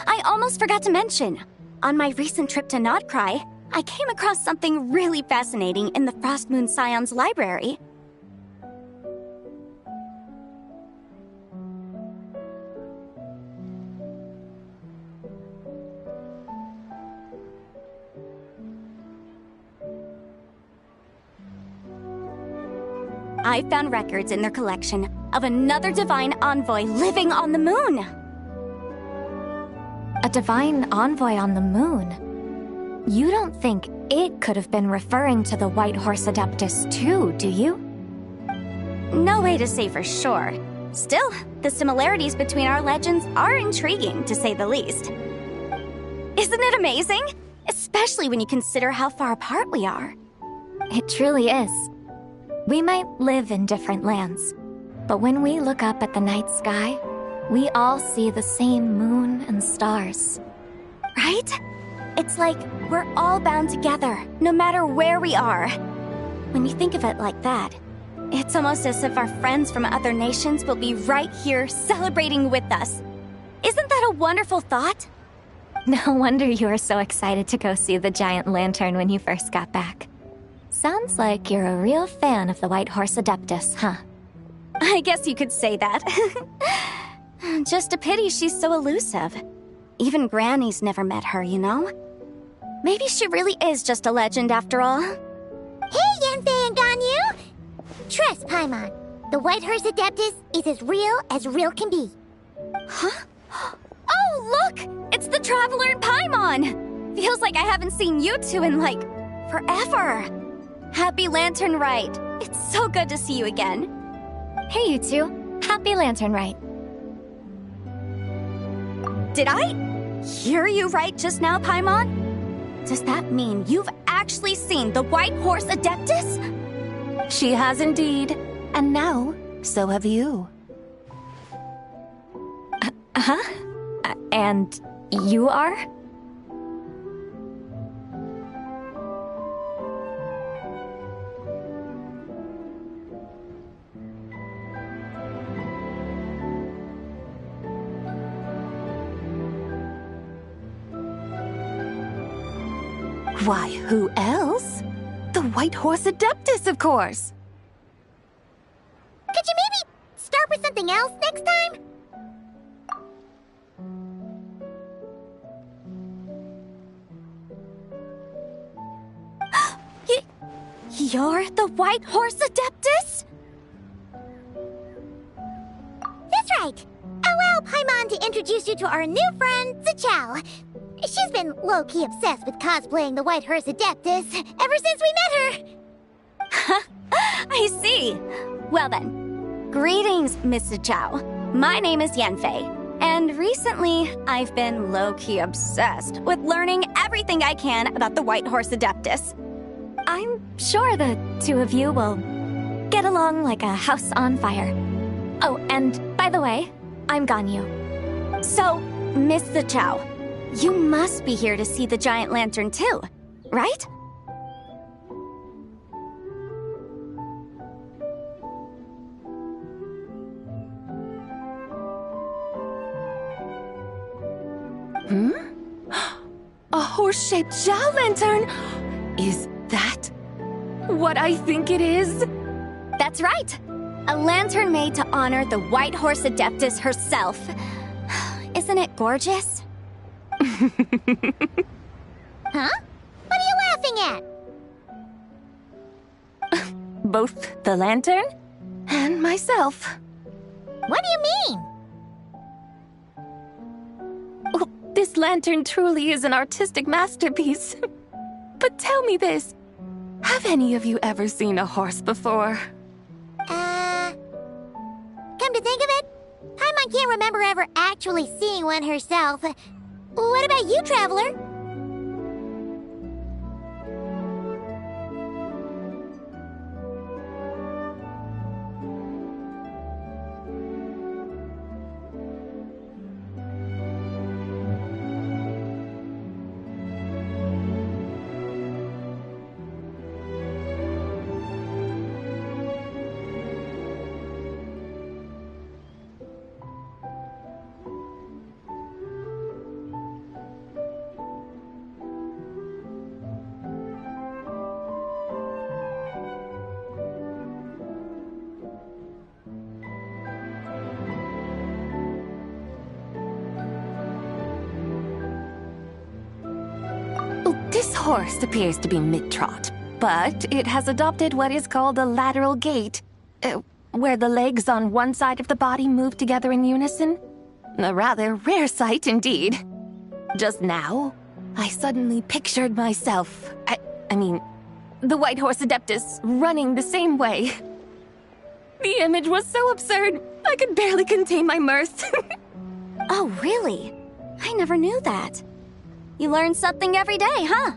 I almost forgot to mention. On my recent trip to Notcry, I came across something really fascinating in the Frost Moon Scion's library. I found records in their collection of another divine envoy living on the moon. A divine envoy on the moon? You don't think it could have been referring to the White Horse Adeptus too, do you? No way to say for sure. Still, the similarities between our legends are intriguing, to say the least. Isn't it amazing? Especially when you consider how far apart we are. It truly is. We might live in different lands, but when we look up at the night sky, we all see the same moon and stars. Right? It's like we're all bound together, no matter where we are. When you think of it like that, it's almost as if our friends from other nations will be right here celebrating with us. Isn't that a wonderful thought? No wonder you were so excited to go see the giant lantern when you first got back. Sounds like you're a real fan of the White Horse Adeptus, huh? I guess you could say that. Just a pity she's so elusive. Even Granny's never met her, you know? Maybe she really is just a legend after all. Hey, Yanfei and Ganyu! Trust, Paimon. The White Horse Adeptus is as real can be. Huh? Oh, look! It's the Traveler and Paimon! Feels like I haven't seen you two in, like, forever. Happy Lantern Rite. It's so good to see you again. Hey, you two. Happy Lantern Rite. Did I hear you right just now, Paimon? Does that mean you've actually seen the White Horse Adeptus? She has indeed. And now, so have you. And you are? Why, who else? The White Horse Adeptus, of course! Could you maybe start with something else next time? You're the White Horse Adeptus? That's right. Allow Paimon to introduce you to our new friend, Zichao. She's been low-key obsessed with cosplaying the White Horse Adeptus ever since we met her. I see. Well then, greetings, Miss Zichao. My name is Yanfei, and recently I've been low-key obsessed with learning everything I can about the White Horse Adeptus. I'm sure the two of you will get along like a house on fire. Oh, and by the way, I'm Ganyu. So, Miss Zichao, you must be here to see the giant lantern too, right? A horse-shaped Zhao lantern? Is that what I think it is? That's right! A lantern made to honor the White Horse Adeptus herself. Isn't it gorgeous? Huh? What are you laughing at? Both the lantern and myself. What do you mean? This lantern truly is an artistic masterpiece. But tell me this. Have any of you ever seen a horse before? Come to think of it, Paimon can't remember ever actually seeing one herself. What about you, Traveler? This horse appears to be mid-trot, but it has adopted what is called a lateral gait, where the legs on one side of the body move together in unison. A rather rare sight indeed. Just now, I suddenly pictured myself, I mean, the White Horse Adeptus running the same way. The image was so absurd, I could barely contain my mirth. Oh, really? I never knew that. You learn something every day, huh?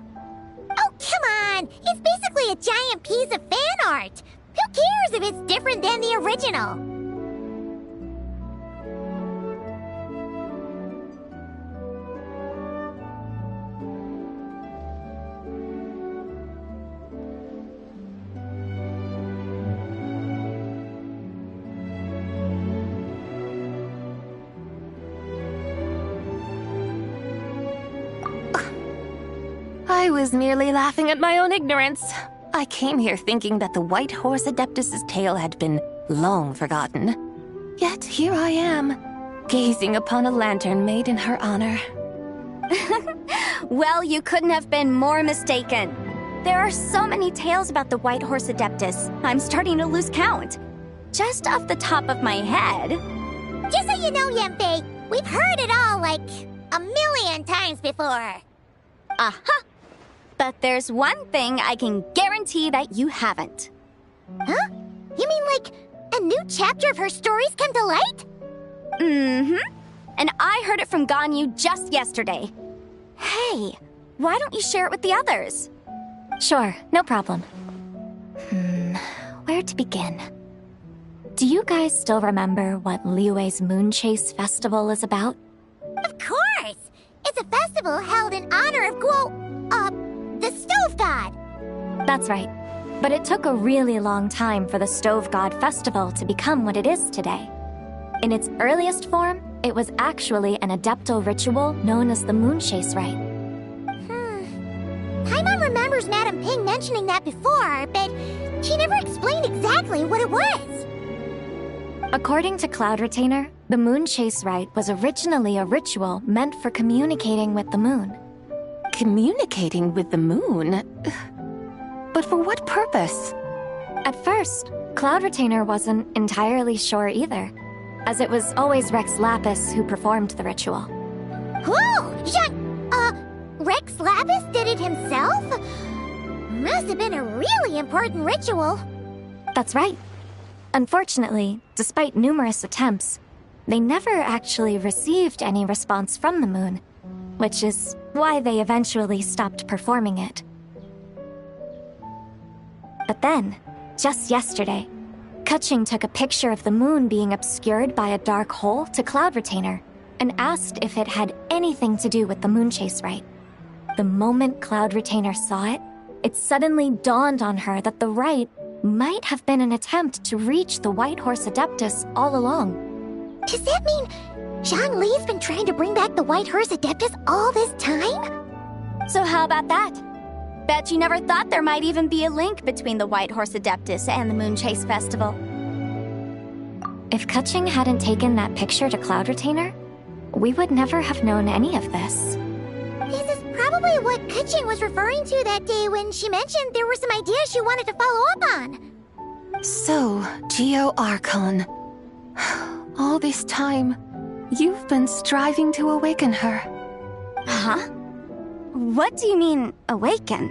Oh, come on! It's basically a giant piece of fan art! Who cares if it's different than the original? I was merely laughing at my own ignorance. I came here thinking that the White Horse Adeptus's tale had been long forgotten. Yet here I am, gazing upon a lantern made in her honor. Well, you couldn't have been more mistaken. There are so many tales about the White Horse Adeptus, I'm starting to lose count. Just off the top of my head... Just so you know, Yanfei, we've heard it all like a million times before. Aha! But there's one thing I can guarantee that you haven't. Huh? You mean like a new chapter of her stories come to light? Mm-hmm. And I heard it from Ganyu just yesterday. Hey, why don't you share it with the others? Sure, no problem. Where to begin? Do you guys still remember what Liyue's Moon Chase Festival is about? Of course! It's a festival held in honor of the Stove God! That's right. But it took a really long time for the Stove God Festival to become what it is today. In its earliest form, it was actually an adeptal ritual known as the Moon Chase Rite. Paimon remembers Madame Ping mentioning that before, but she never explained exactly what it was. According to Cloud Retainer, the Moon Chase Rite was originally a ritual meant for communicating with the moon. Communicating with the moon? But for what purpose? At first, Cloud Retainer wasn't entirely sure either, as it was always Rex Lapis who performed the ritual. Whoa! Rex Lapis did it himself? Must have been a really important ritual. That's right. Unfortunately, despite numerous attempts, they never actually received any response from the moon, which is why they eventually stopped performing it. But then, just yesterday, Keqing took a picture of the moon being obscured by a dark hole to Cloud Retainer and asked if it had anything to do with the Moon Chase Rite. The moment Cloud Retainer saw it, it suddenly dawned on her that the rite might have been an attempt to reach the White Horse Adeptus all along. Does that mean Zhang Li's been trying to bring back the White Horse Adeptus all this time? So how about that? Bet you never thought there might even be a link between the White Horse Adeptus and the Moon Chase Festival. If Keqing hadn't taken that picture to Cloud Retainer, we would never have known any of this. This is probably what Keqing was referring to that day when she mentioned there were some ideas she wanted to follow up on. So, Geo Archon. All this time, you've been striving to awaken her. Huh? What do you mean, awaken?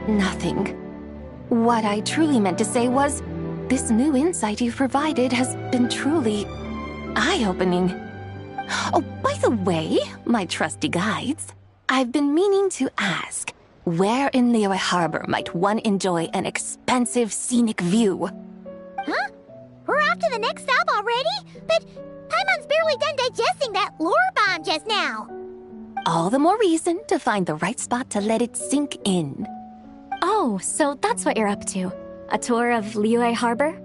Nothing. What I truly meant to say was, this new insight you've provided has been truly eye-opening. Oh, by the way, my trusty guides, I've been meaning to ask, where in Liyue Harbor might one enjoy an expansive scenic view? Huh? We're off to the next stop already? But Paimon's barely done digesting that lore bomb just now. All the more reason to find the right spot to let it sink in. Oh, so that's what you're up to. A tour of Liyue Harbor?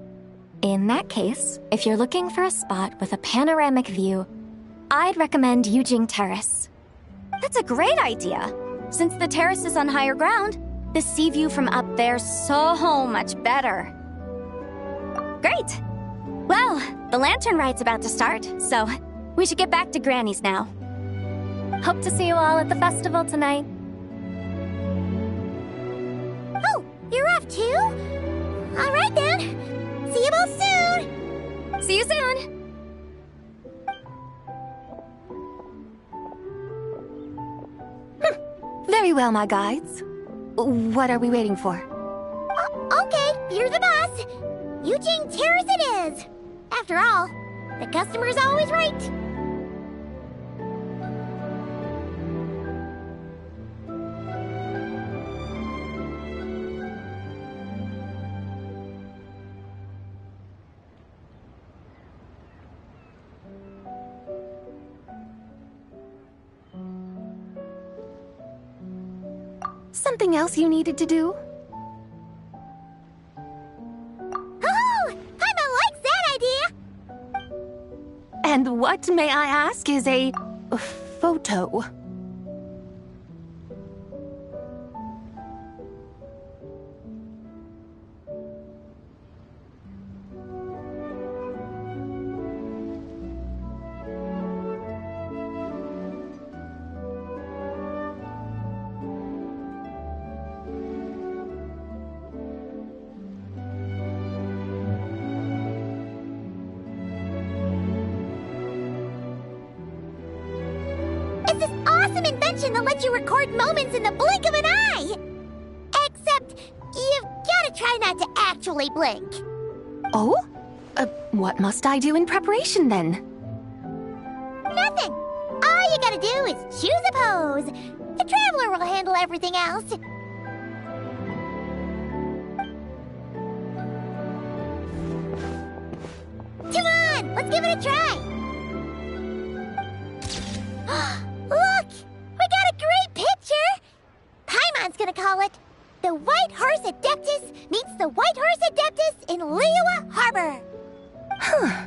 In that case, if you're looking for a spot with a panoramic view, I'd recommend Yujing Terrace. That's a great idea. Since the terrace is on higher ground, the sea view from up there's so much better. Great! Well, the lantern ride's about to start, so we should get back to Granny's now. Hope to see you all at the festival tonight. Oh, you're off too? All right then. See you both soon. See you soon. Very well, my guides. What are we waiting for? Okay, you're the boss. Yujing Terrace it is. After all, the customer's always right. Something else you needed to do? Oh, Paimon likes that idea. And what, may I ask, is a photo? It's this awesome invention that lets you record moments in the blink of an eye! Except, you've gotta try not to actually blink. Oh? What must I do in preparation, then? Nothing! All you gotta do is choose a pose. The Traveler will handle everything else. Come on, let's give it a try! Look! We got a great picture! Paimon's gonna call it The White Horse Adeptus Meets the White Horse Adeptus in Liyue Harbor. Huh.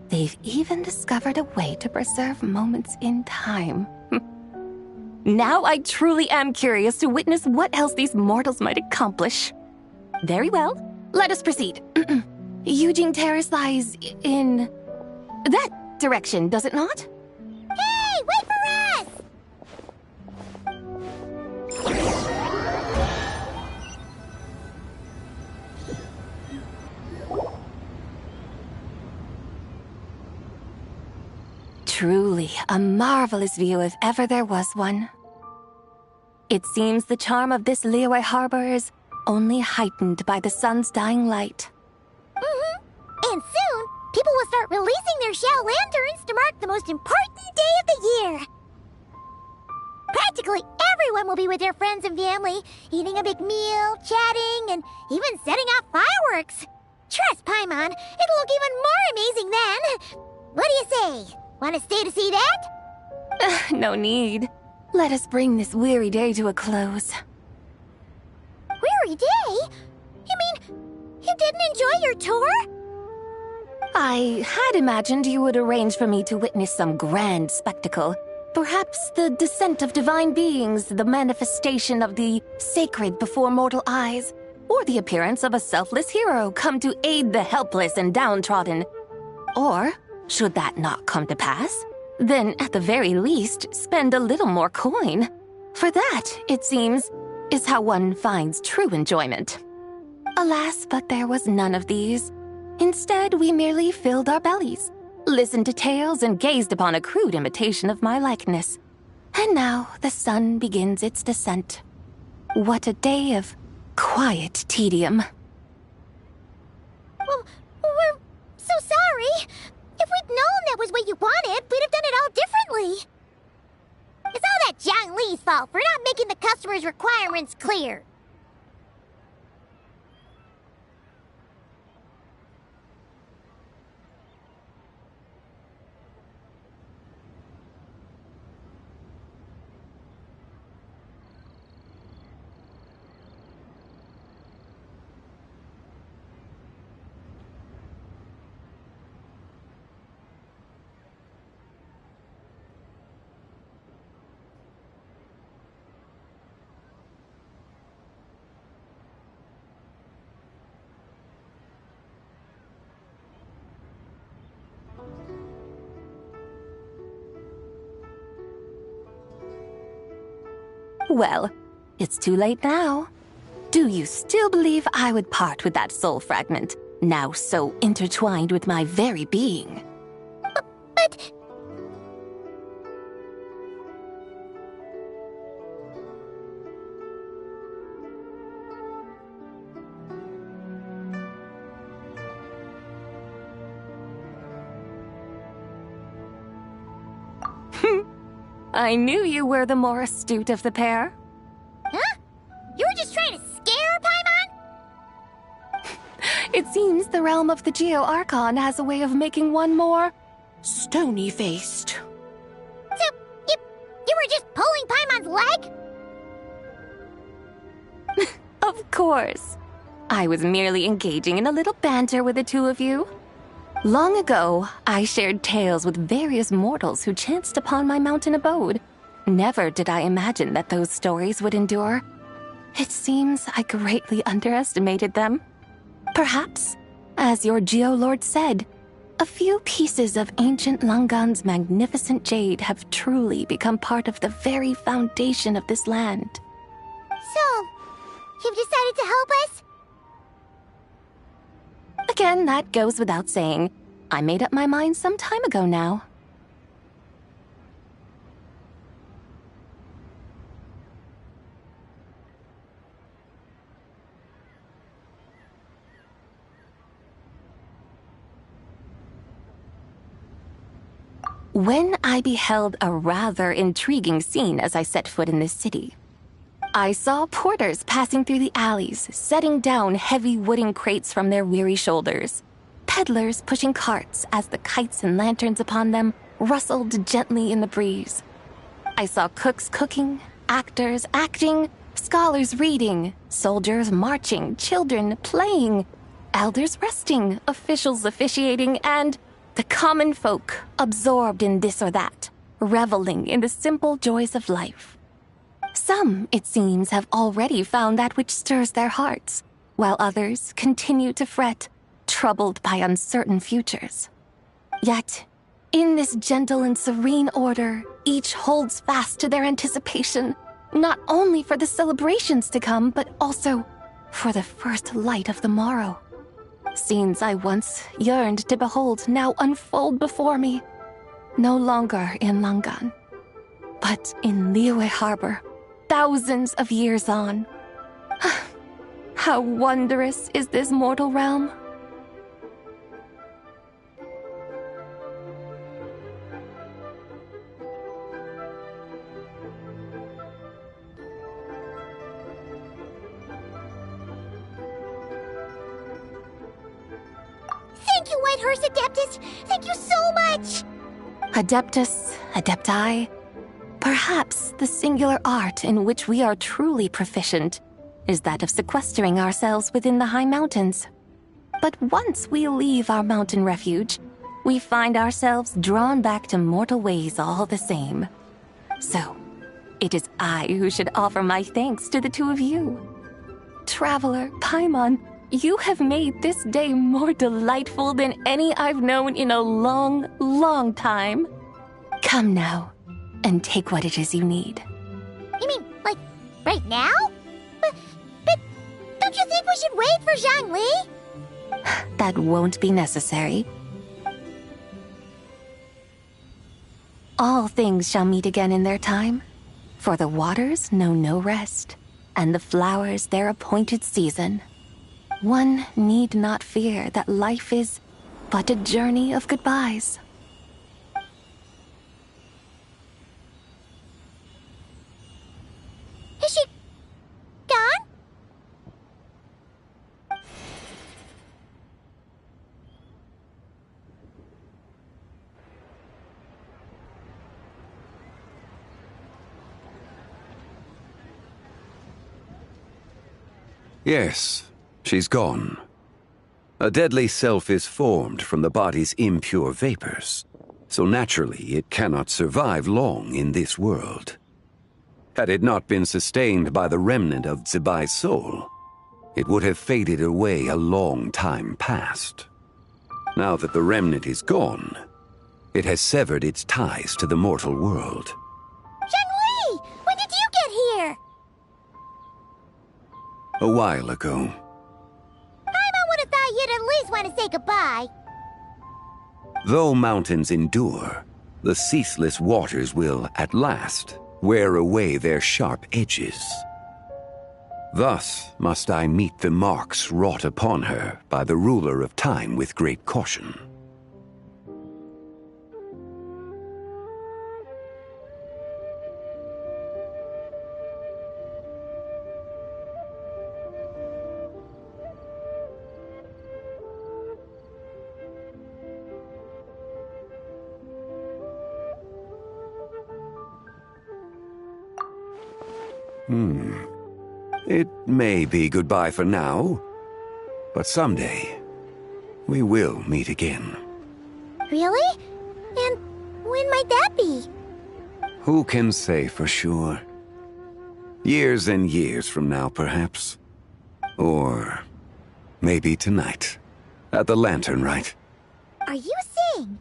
They've even discovered a way to preserve moments in time. Now I truly am curious to witness what else these mortals might accomplish. Very well, let us proceed. Yujing Terrace lies in that direction, does it not? Hey, wait for us! Truly a marvelous view if ever there was one. It seems the charm of this Liyue Harbor is only heightened by the sun's dying light. And soon, people will start releasing their shell lanterns to mark the most important day of the year. Practically everyone will be with their friends and family, eating a big meal, chatting, and even setting off fireworks. Trust Paimon, it'll look even more amazing then. What do you say? Want to stay to see that? No need. Let us bring this weary day to a close. Weary day? You mean you didn't enjoy your tour? I had imagined you would arrange for me to witness some grand spectacle. Perhaps the descent of divine beings, the manifestation of the sacred before mortal eyes, or the appearance of a selfless hero come to aid the helpless and downtrodden. Or, should that not come to pass, then at the very least spend a little more coin. For that, it seems, is how one finds true enjoyment. Alas, but there was none of these. Instead, we merely filled our bellies, listened to tales, and gazed upon a crude imitation of my likeness. And now the sun begins its descent. What a day of quiet tedium. Well, we're so sorry. If we'd known that was what you wanted, we'd have done it all differently. It's all that Zhang Li's fault for not making the customer's requirements clear. Well, it's too late now. Do you still believe I would part with that soul fragment, now so intertwined with my very being? But... I knew you were the more astute of the pair. Huh? You were just trying to scare Paimon? It seems the realm of the Geo-Archon has a way of making one more stony-faced. So, you were just pulling Paimon's leg? Of course. I was merely engaging in a little banter with the two of you. Long ago, I shared tales with various mortals who chanced upon my mountain abode. Never did I imagine that those stories would endure. It seems I greatly underestimated them. Perhaps, as your Geolord said, a few pieces of ancient Langan's magnificent jade have truly become part of the very foundation of this land. So, you've decided to help us? Again, that goes without saying. I made up my mind some time ago now. When I beheld a rather intriguing scene as I set foot in this city, I saw porters passing through the alleys, setting down heavy wooden crates from their weary shoulders. Peddlers pushing carts as the kites and lanterns upon them rustled gently in the breeze. I saw cooks cooking, actors acting, scholars reading, soldiers marching, children playing, elders resting, officials officiating, and the common folk absorbed in this or that, reveling in the simple joys of life. Some, it seems, have already found that which stirs their hearts, while others continue to fret, troubled by uncertain futures. Yet, in this gentle and serene order, each holds fast to their anticipation, not only for the celebrations to come, but also for the first light of the morrow. Scenes I once yearned to behold now unfold before me, no longer in Langan, but in Liyue Harbor, thousands of years on. How wondrous is this mortal realm! Thank you, Whitehorse Adeptus! Thank you so much! Adeptus, Adepti, perhaps the singular art in which we are truly proficient is that of sequestering ourselves within the high mountains. But once we leave our mountain refuge, we find ourselves drawn back to mortal ways all the same. So, it is I who should offer my thanks to the two of you. Traveler, Paimon, you have made this day more delightful than any I've known in a long, long time. Come now, and take what it is you need. You mean, like, right now? But don't you think we should wait for Zhang Li? That won't be necessary. All things shall meet again in their time, For the waters know no rest, and the flowers their appointed season. One need not fear that life is but a journey of goodbyes. Is she gone? Yes, she's gone. A deadly self is formed from the body's impure vapors, so naturally it cannot survive long in this world. Had it not been sustained by the remnant of Zibai's soul, it would have faded away a long time past. Now that the remnant is gone, it has severed its ties to the mortal world. Zhenhui! When did you get here? A while ago. I would have thought you'd at least want to say goodbye. Though mountains endure, the ceaseless waters will, at last, wear away their sharp edges. Thus must I meet the marks wrought upon her by the ruler of time with great caution. It may be goodbye for now, but someday we will meet again. Really? And when might that be? Who can say for sure? Years and years from now, perhaps. Or maybe tonight, at the Lantern Rite. Are you saying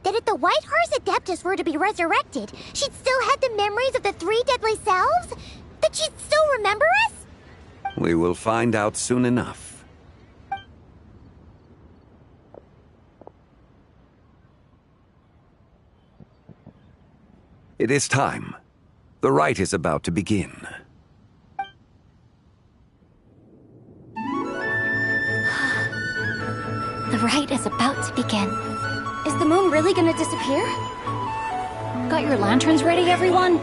that if the White Horse Adeptus were to be resurrected, she'd still have the memories of the three deadly selves? That she'd still remember us? We will find out soon enough. It is time. The rite is about to begin. The rite is about to begin. Is the moon really gonna disappear? Got your lanterns ready, everyone?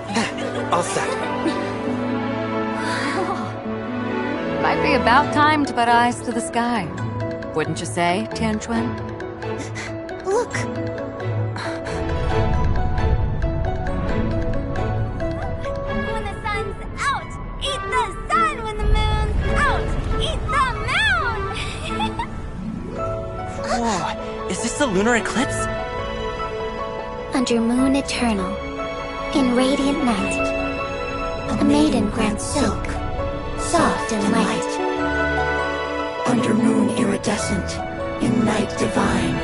All set. Might be about time to put eyes to the sky. Wouldn't you say, Tianquan? Look! When the sun's out, eat the sun. When the moon's out, eat the moon. Whoa, is this the lunar eclipse? Under moon eternal, in radiant night, a maiden grants silk, soft and light. Under moon iridescent, in night divine,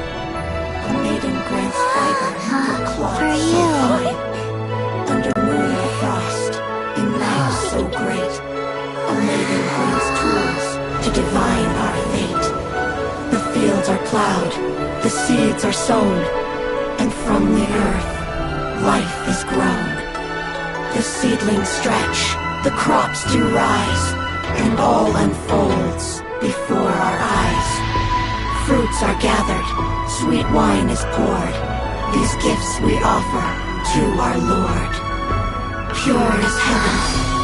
a maiden grants fiber for cloth so fine. Under moon of frost, in night so great, a maiden grants tools to divine our fate. The fields are plowed, the seeds are sown, and from the earth, life is grown. The seedlings stretch, the crops do rise, and all unfolds before our eyes. Fruits are gathered, sweet wine is poured. These gifts we offer to our Lord. Pure as heaven,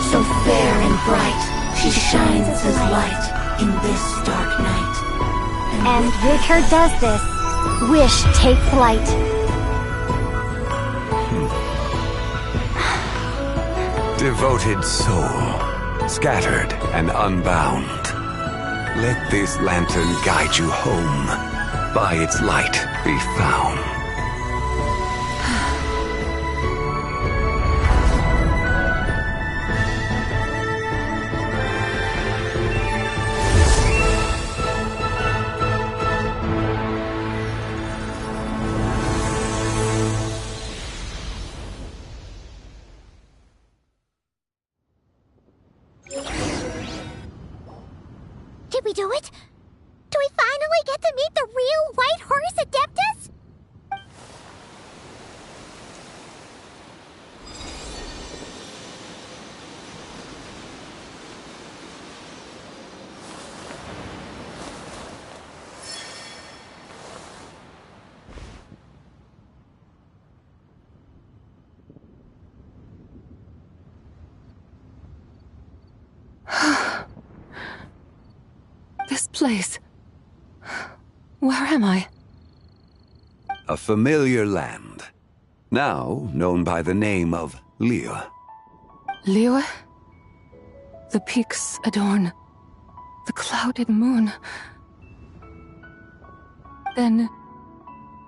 so fair and bright, she shines as light in this dark night. And with her does this, wish take flight. Devoted soul, scattered and unbound. Let this lantern guide you home. By its light be found. Did we do it? Do we finally get to meet the real White Horse Adeptus? place? Where am I? A familiar land, now known by the name of Liyue. Liyue? The peaks adorn the clouded moon. Then,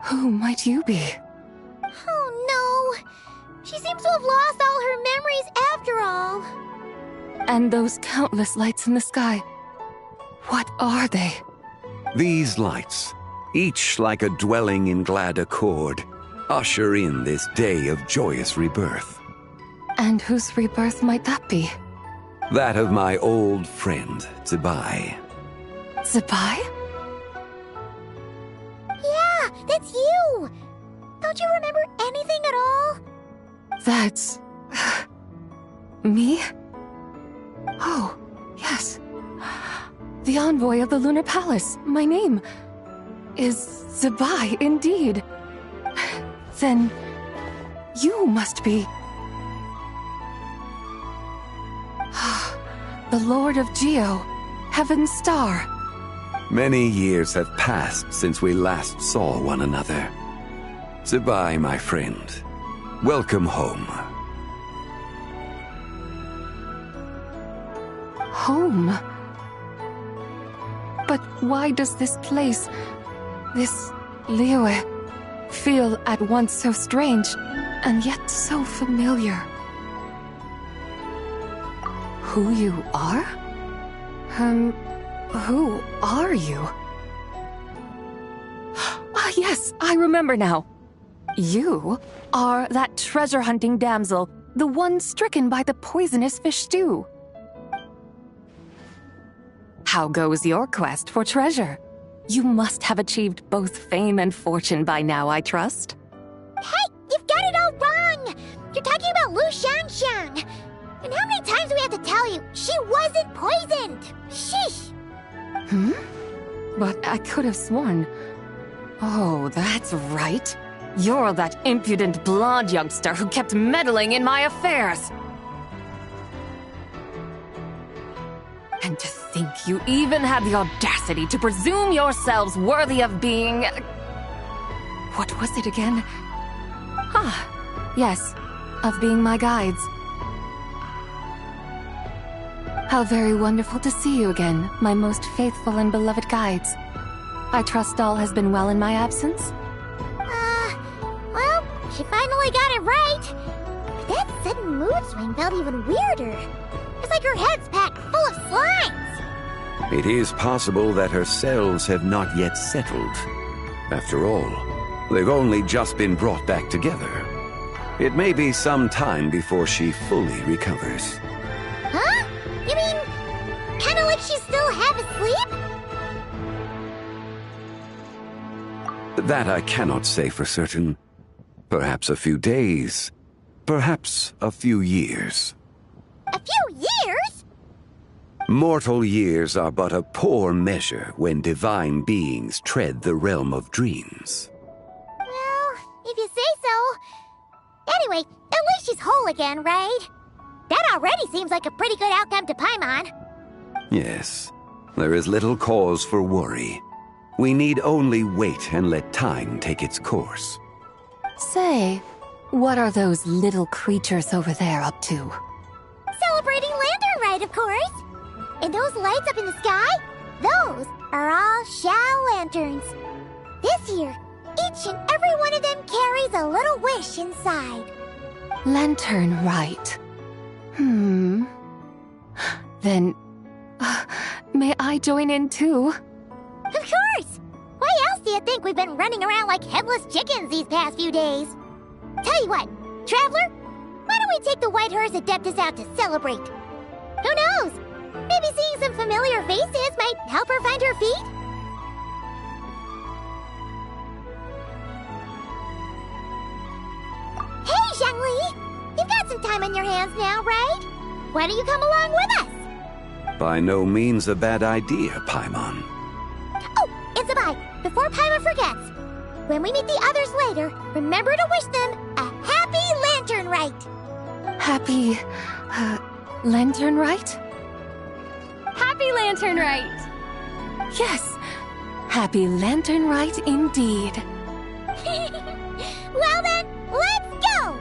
who might you be? Oh no! She seems to have lost all her memories after all. And those countless lights in the sky, what are they? These lights, each like a dwelling in glad accord, usher in this day of joyous rebirth. And whose rebirth might that be? That of my old friend, Zibai. Zibai? Yeah, that's you! Don't you remember anything at all? That's... me? Oh, yes. The envoy of the Lunar Palace. My name is Zibai, indeed. Then you must be... the Lord of Geo, Heaven's Star. Many years have passed since we last saw one another. Zibai, my friend. Welcome home. Home? But why does this place, this Liyue, feel at once so strange and yet so familiar? Who you are? Who are you? Ah, yes, I remember now. You are that treasure-hunting damsel, the one stricken by the poisonous fish stew. How goes your quest for treasure? You must have achieved both fame and fortune by now, I trust. Hey, you've got it all wrong! You're talking about Lu Xiangxiang. And how many times do we have to tell you? She wasn't poisoned! Sheesh! But I could have sworn... Oh, that's right. You're that impudent blonde youngster who kept meddling in my affairs. And to think you even had the audacity to presume yourselves worthy of being... What was it again? Ah, yes, of being my guides. How very wonderful to see you again, my most faithful and beloved guides. I trust all has been well in my absence? Well, she finally got it right. But that sudden mood swing felt even weirder. It's like her head's packed full of slimes. It is possible that her cells have not yet settled. After all, they've only just been brought back together. It may be some time before she fully recovers. Huh? You mean, kinda like she's still half asleep? That I cannot say for certain. Perhaps a few days. Perhaps a few years. A few years? Mortal years are but a poor measure when divine beings tread the realm of dreams. Well, if you say so. Anyway, at least she's whole again, right? That already seems like a pretty good outcome to Paimon. Yes, there is little cause for worry. We need only wait and let time take its course. Say, what are those little creatures over there up to? Celebrating Lantern Rite, of course. And those lights up in the sky? Those are all Xiao lanterns. This year, each and every one of them carries a little wish inside. Lantern Rite. Then, may I join in too? Of course! Why else do you think we've been running around like headless chickens these past few days? Tell you what, Traveler, why don't we take the White Horse Adeptus out to celebrate? Who knows? Maybe seeing some familiar faces might help her find her feet? Hey, Zhangli! You've got some time on your hands now, right? Why don't you come along with us? By no means a bad idea, Paimon. Oh, and Zibai, before Paimon forgets, when we meet the others later, remember to wish them a happy Lantern Rite. Happy... Lantern Rite? Happy Lantern Rite! Yes, happy lantern rite indeed. Well then, let's go!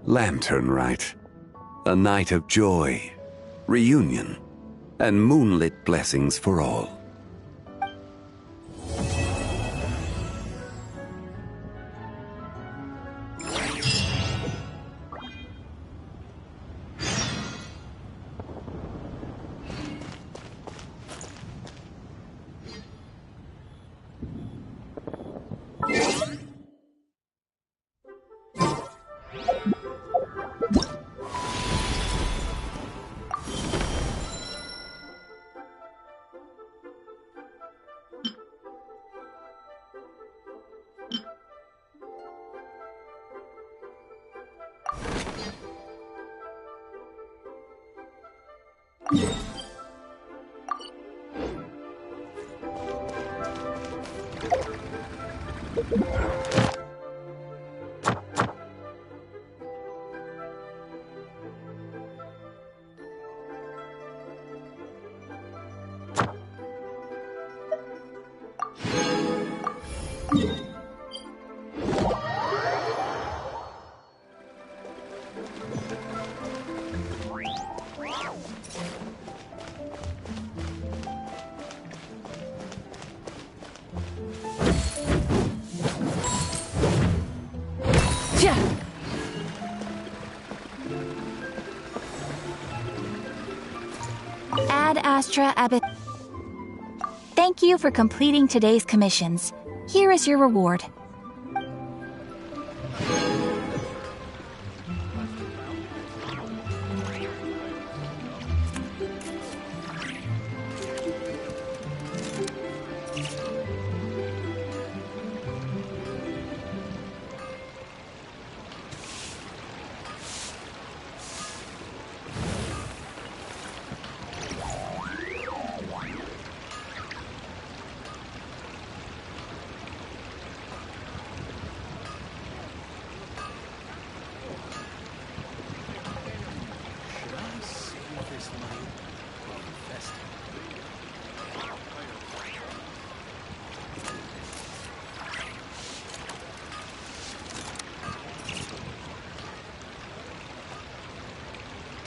Lantern Rite. A night of joy, reunion, and moonlit blessings for all. Ad Astra Abbot. Thank you for completing today's commissions. Here is your reward.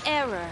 Error.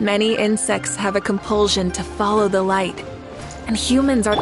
Many insects have a compulsion to follow the light, and humans are...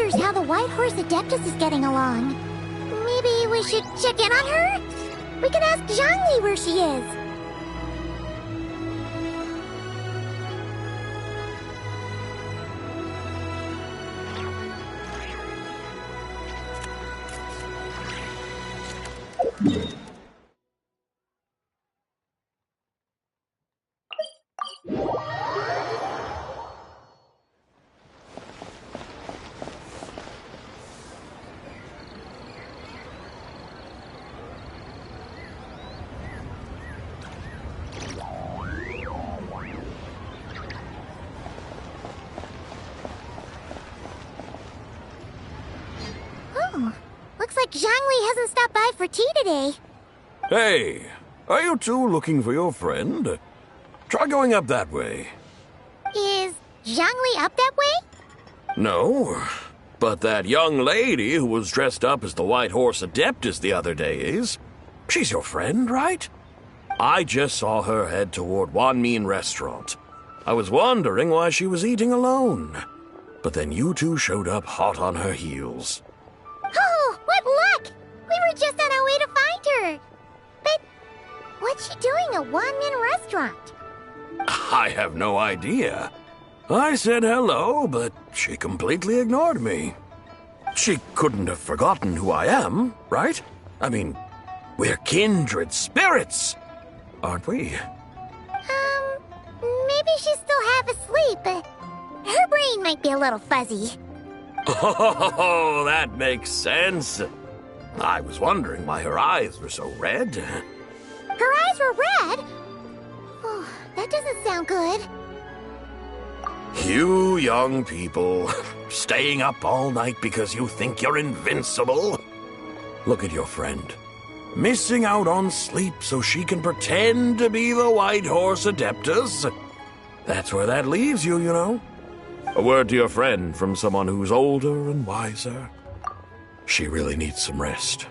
wonders how the White Horse Adeptus is getting along. Maybe we should check in on her? We can ask Zhangli where she is. Looks like Zhangli hasn't stopped by for tea today. Hey, are you two looking for your friend? Try going up that way. Is Zhangli up that way? No, but that young lady who was dressed up as the White Horse Adeptus the other day is. She's your friend, right? I just saw her head toward Wanmin Restaurant. I was wondering why she was eating alone. But then you two showed up hot on her heels. Oh, what luck! We were just on our way to find her. But what's she doing at Wanmin Restaurant? I have no idea. I said hello, but she completely ignored me. She couldn't have forgotten who I am, right? I mean, we're kindred spirits, aren't we? Maybe she's still half asleep. Her brain might be a little fuzzy. Oh, that makes sense. I was wondering why her eyes were so red. Her eyes were red? Oh, that doesn't sound good. You young people, staying up all night because you think you're invincible. Look at your friend, missing out on sleep so she can pretend to be the White Horse Adeptus. That's where that leaves you, you know. A word to your friend from someone who's older and wiser. She really needs some rest.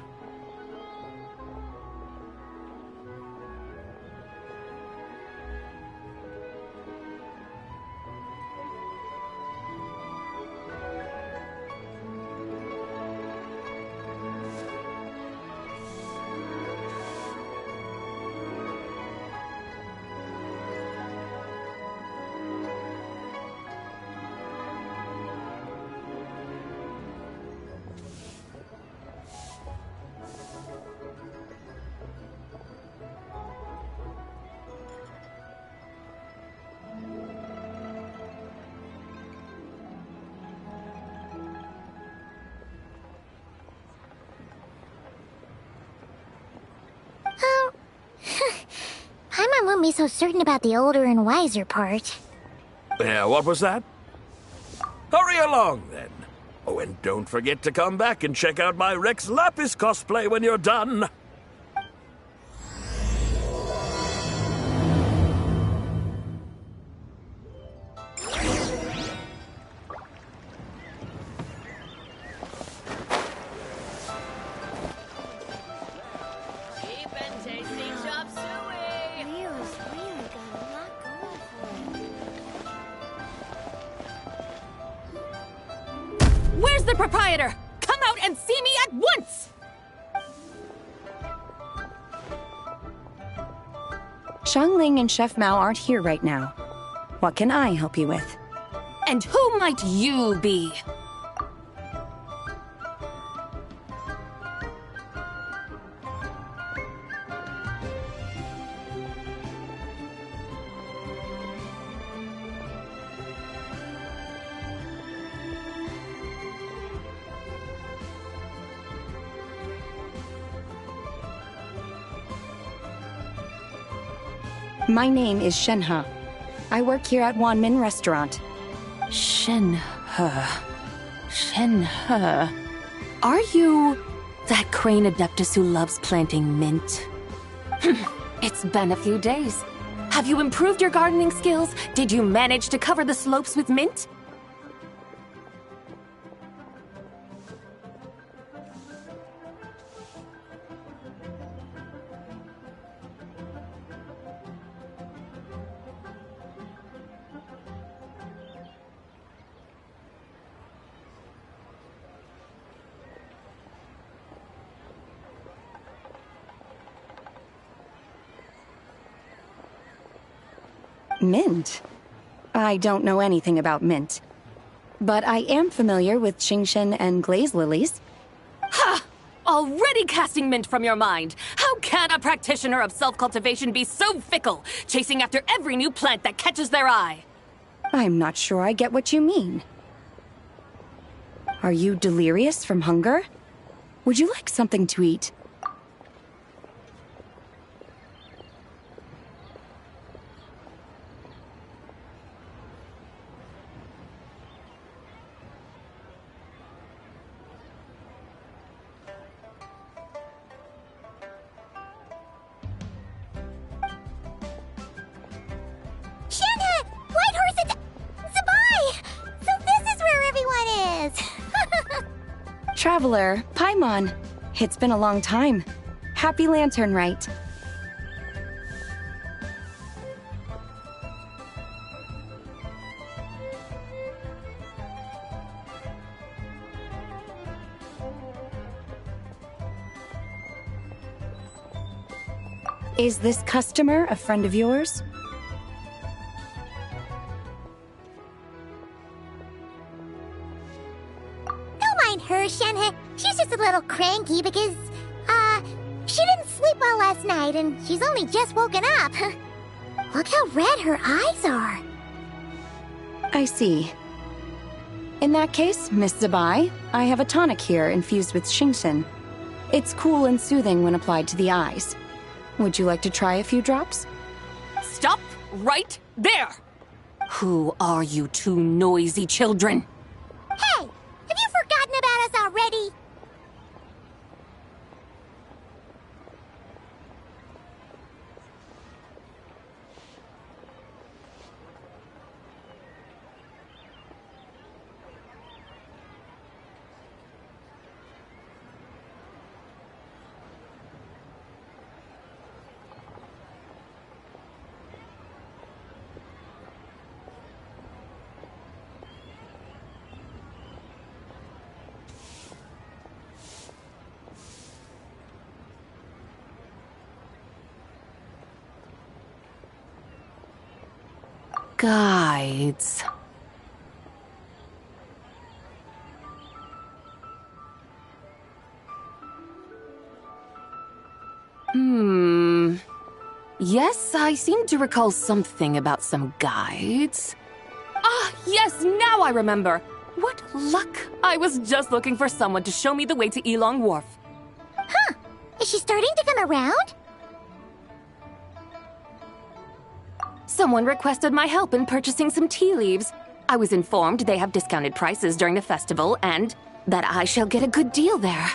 Paimon won't be so certain about the older and wiser part. Yeah, what was that? Hurry along, then. Oh, and don't forget to come back and check out my Rex Lapis cosplay when you're done. Where's the proprietor? Come out and see me at once! Xiangling and Chef Mao aren't here right now. What can I help you with? And who might you be? My name is Shenhe. I work here at Wanmin Restaurant. Shenhe. Shenhe. Are you that crane adeptus who loves planting mint? It's been a few days. Have you improved your gardening skills? Did you manage to cover the slopes with mint? Mint? I don't know anything about mint. But I am familiar with Genshin and glaze lilies. Ha! Already casting mint from your mind. How can a practitioner of self-cultivation be so fickle, chasing after every new plant that catches their eye? I'm not sure I get what you mean. Are you delirious from hunger? Would you like something to eat? Shenhe! Whitehorse and Zabai! So this is where everyone is! Traveler, Paimon. It's been a long time. Happy Lantern Rite. Is this customer a friend of yours? Don't mind her, Shenhe. She's just a little cranky because, she didn't sleep well last night and she's only just woken up. Look how red her eyes are. I see. In that case, Miss Zabai, I have a tonic here infused with Shingshin. It's cool and soothing when applied to the eyes. Would you like to try a few drops? Stop right there! Who are you two noisy children? Hey! Have you forgotten about us already? Guides. Yes, I seem to recall something about some guides. Ah, yes, now I remember. What luck! I was just looking for someone to show me the way to Elong Wharf. Huh. Is she starting to come around? Someone requested my help in purchasing some tea leaves. I was informed they have discounted prices during the festival and that I shall get a good deal there.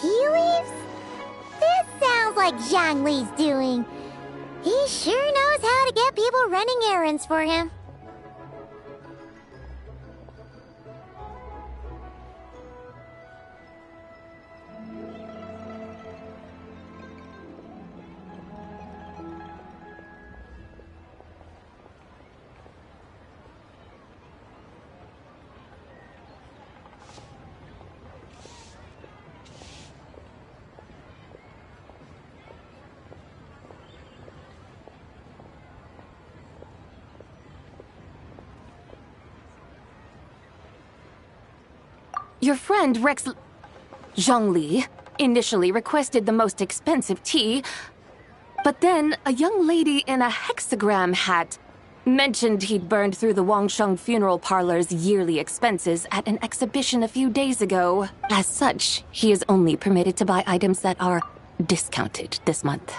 Tea leaves? This sounds like Zhongli's doing. He sure knows how to get people running errands for him. Your friend Rex Zhongli initially requested the most expensive tea, but then a young lady in a hexagram hat Mentioned he'd burned through the Wangsheng funeral parlor's yearly expenses at an exhibition a few days ago. As such, he is only permitted to buy items that are discounted this month.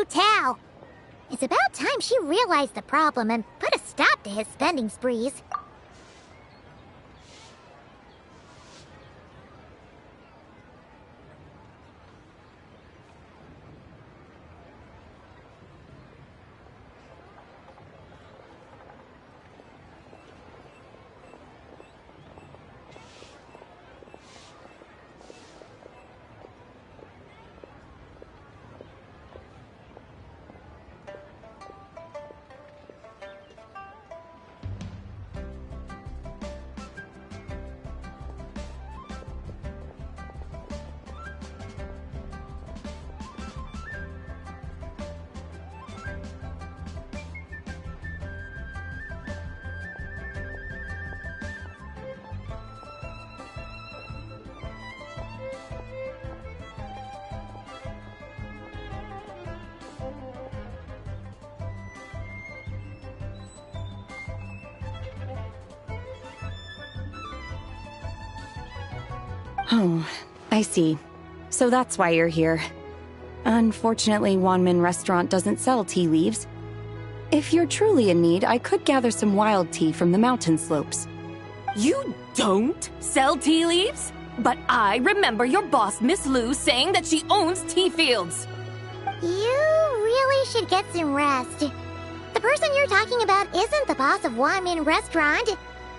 Tao. It's about time she realized the problem and put a stop to his spending sprees. Oh, I see. So that's why you're here. Unfortunately, Wanmin Restaurant doesn't sell tea leaves. If you're truly in need, I could gather some wild tea from the mountain slopes. You don't sell tea leaves? But I remember your boss, Miss Lu, saying that she owns tea fields. You really should get some rest. The person you're talking about isn't the boss of Wanmin Restaurant.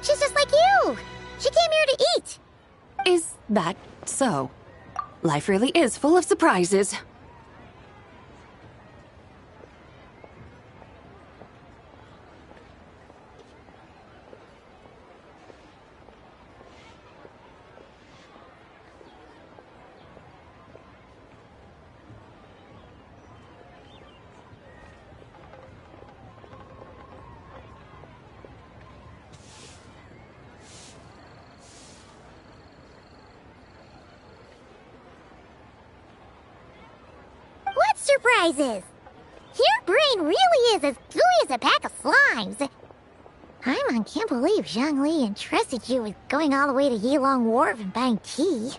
She's just like you. She came here to eat. Is that so? Life really is full of surprises. Surprises! Your brain really is as gooey as a pack of slimes. I can't believe Zhongli entrusted you with going all the way to Yilong Wharf and buying tea.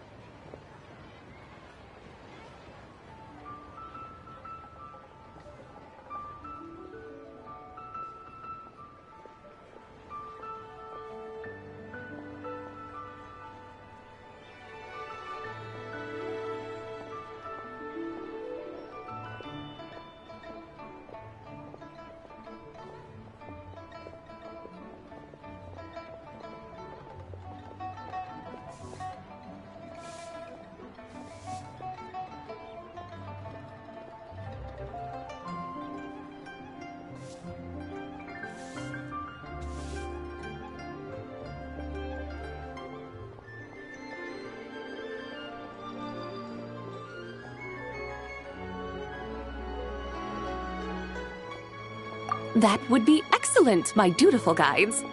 That would be excellent, my dutiful guides.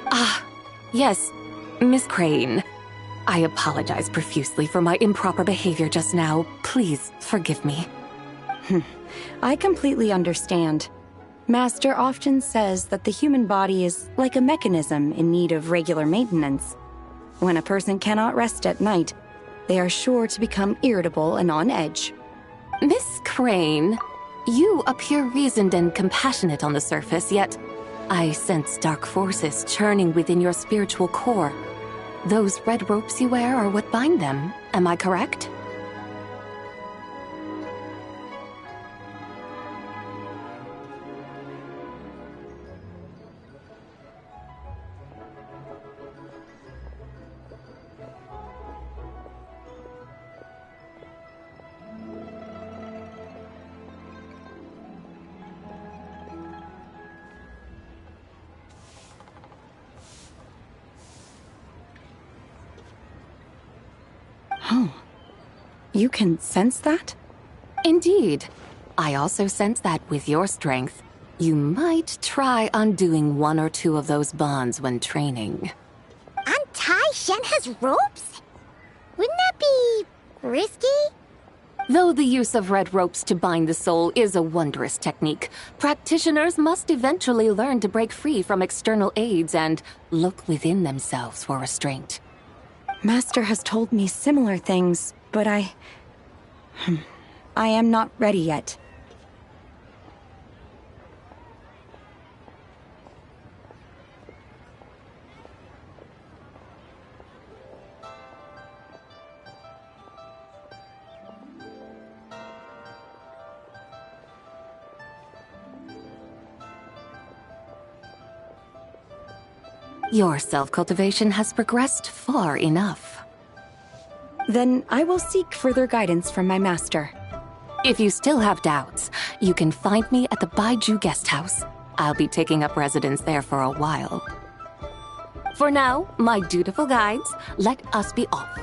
Ah, yes, Miss Crane. I apologize profusely for my improper behavior just now. Please forgive me. I completely understand. Master often says that the human body is like a mechanism in need of regular maintenance. When a person cannot rest at night, they are sure to become irritable and on edge. Miss Crane, you appear reasoned and compassionate on the surface, yet I sense dark forces churning within your spiritual core. Those red ropes you wear are what bind them, am I correct? Oh, you can sense that? Indeed. I also sense that with your strength, you might try undoing one or two of those bonds when training. Untie Shen has ropes? Wouldn't that be risky? Though the use of red ropes to bind the soul is a wondrous technique, practitioners must eventually learn to break free from external aids and look within themselves for restraint. Master has told me similar things, but I am not ready yet. Your self-cultivation has progressed far enough. Then I will seek further guidance from my master. If you still have doubts, you can find me at the Baiju Guest House. I'll be taking up residence there for a while. For now, my dutiful guides, let us be off.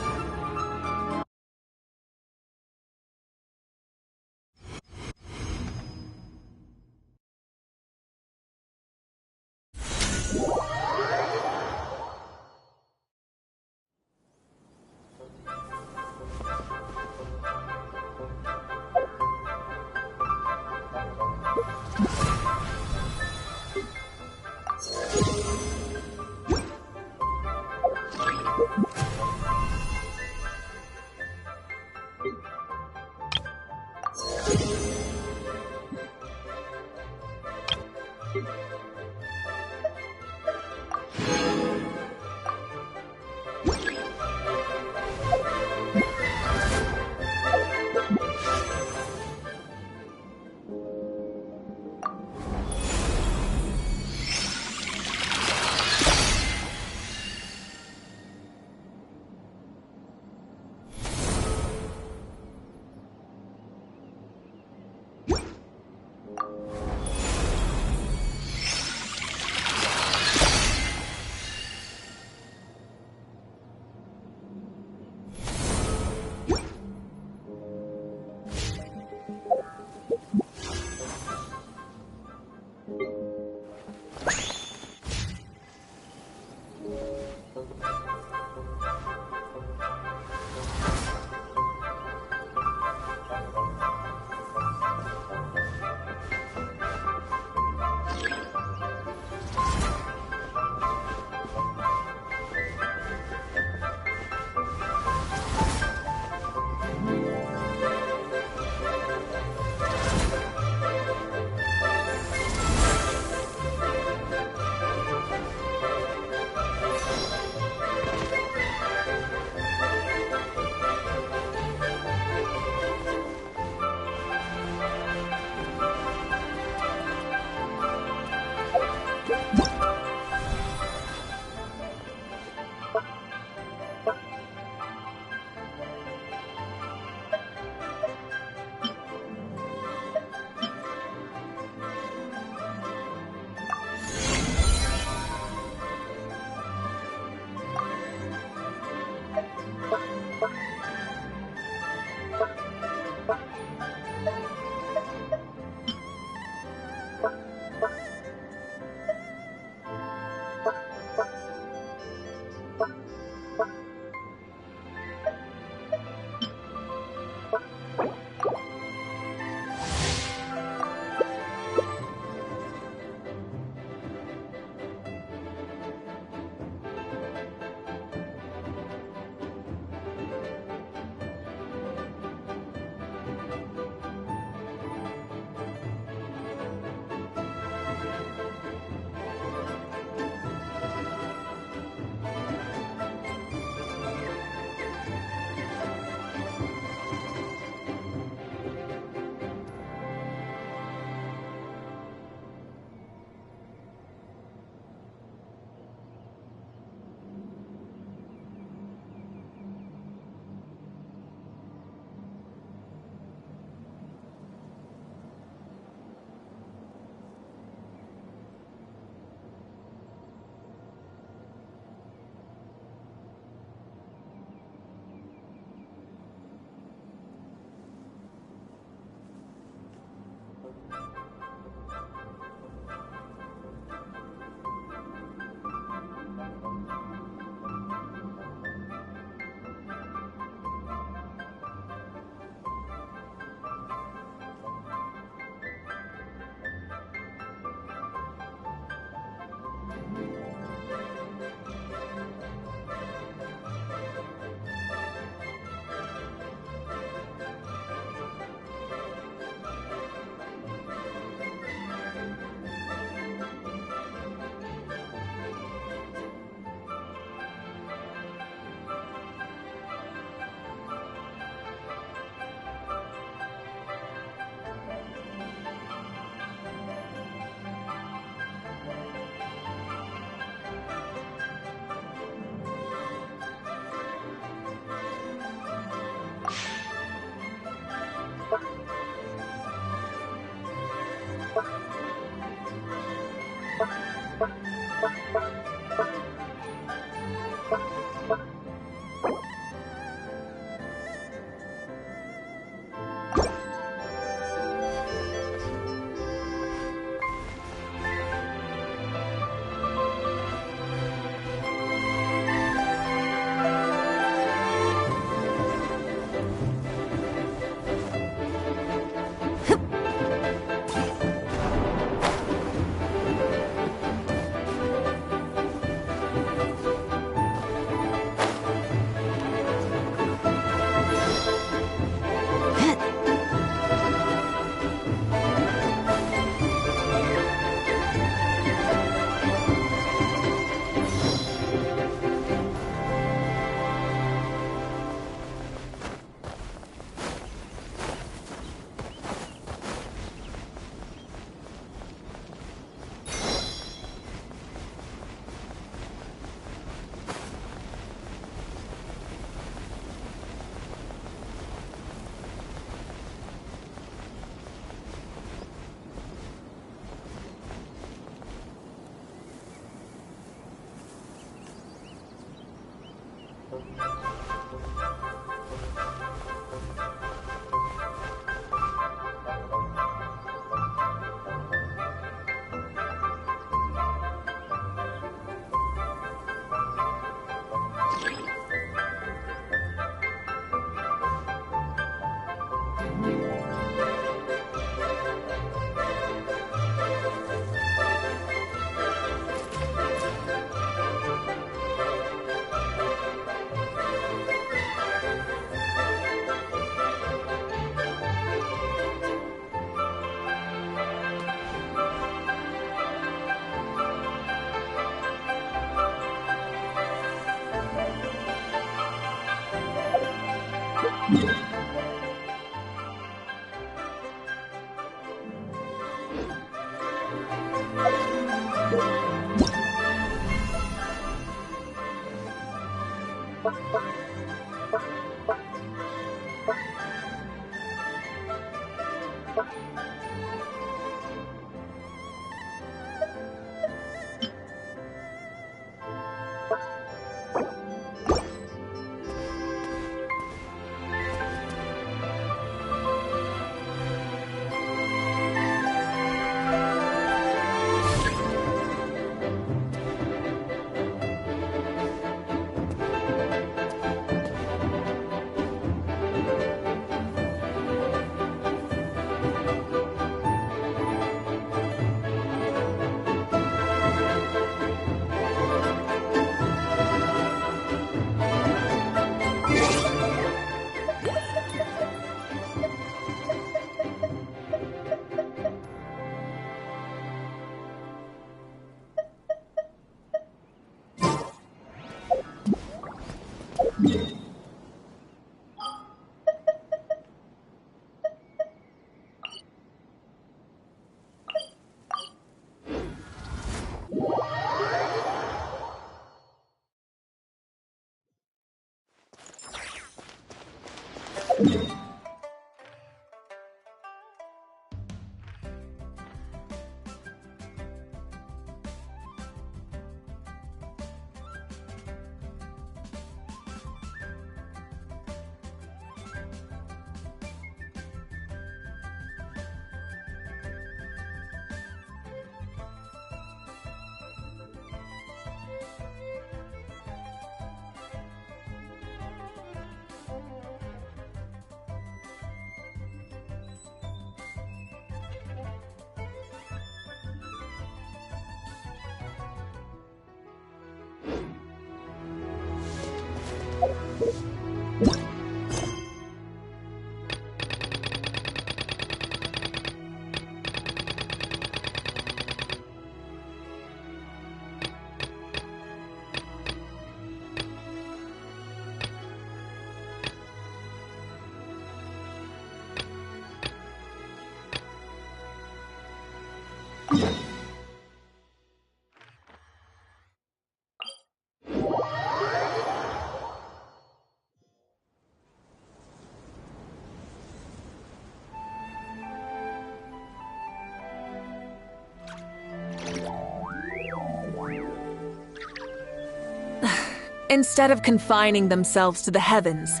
Instead of confining themselves to the heavens,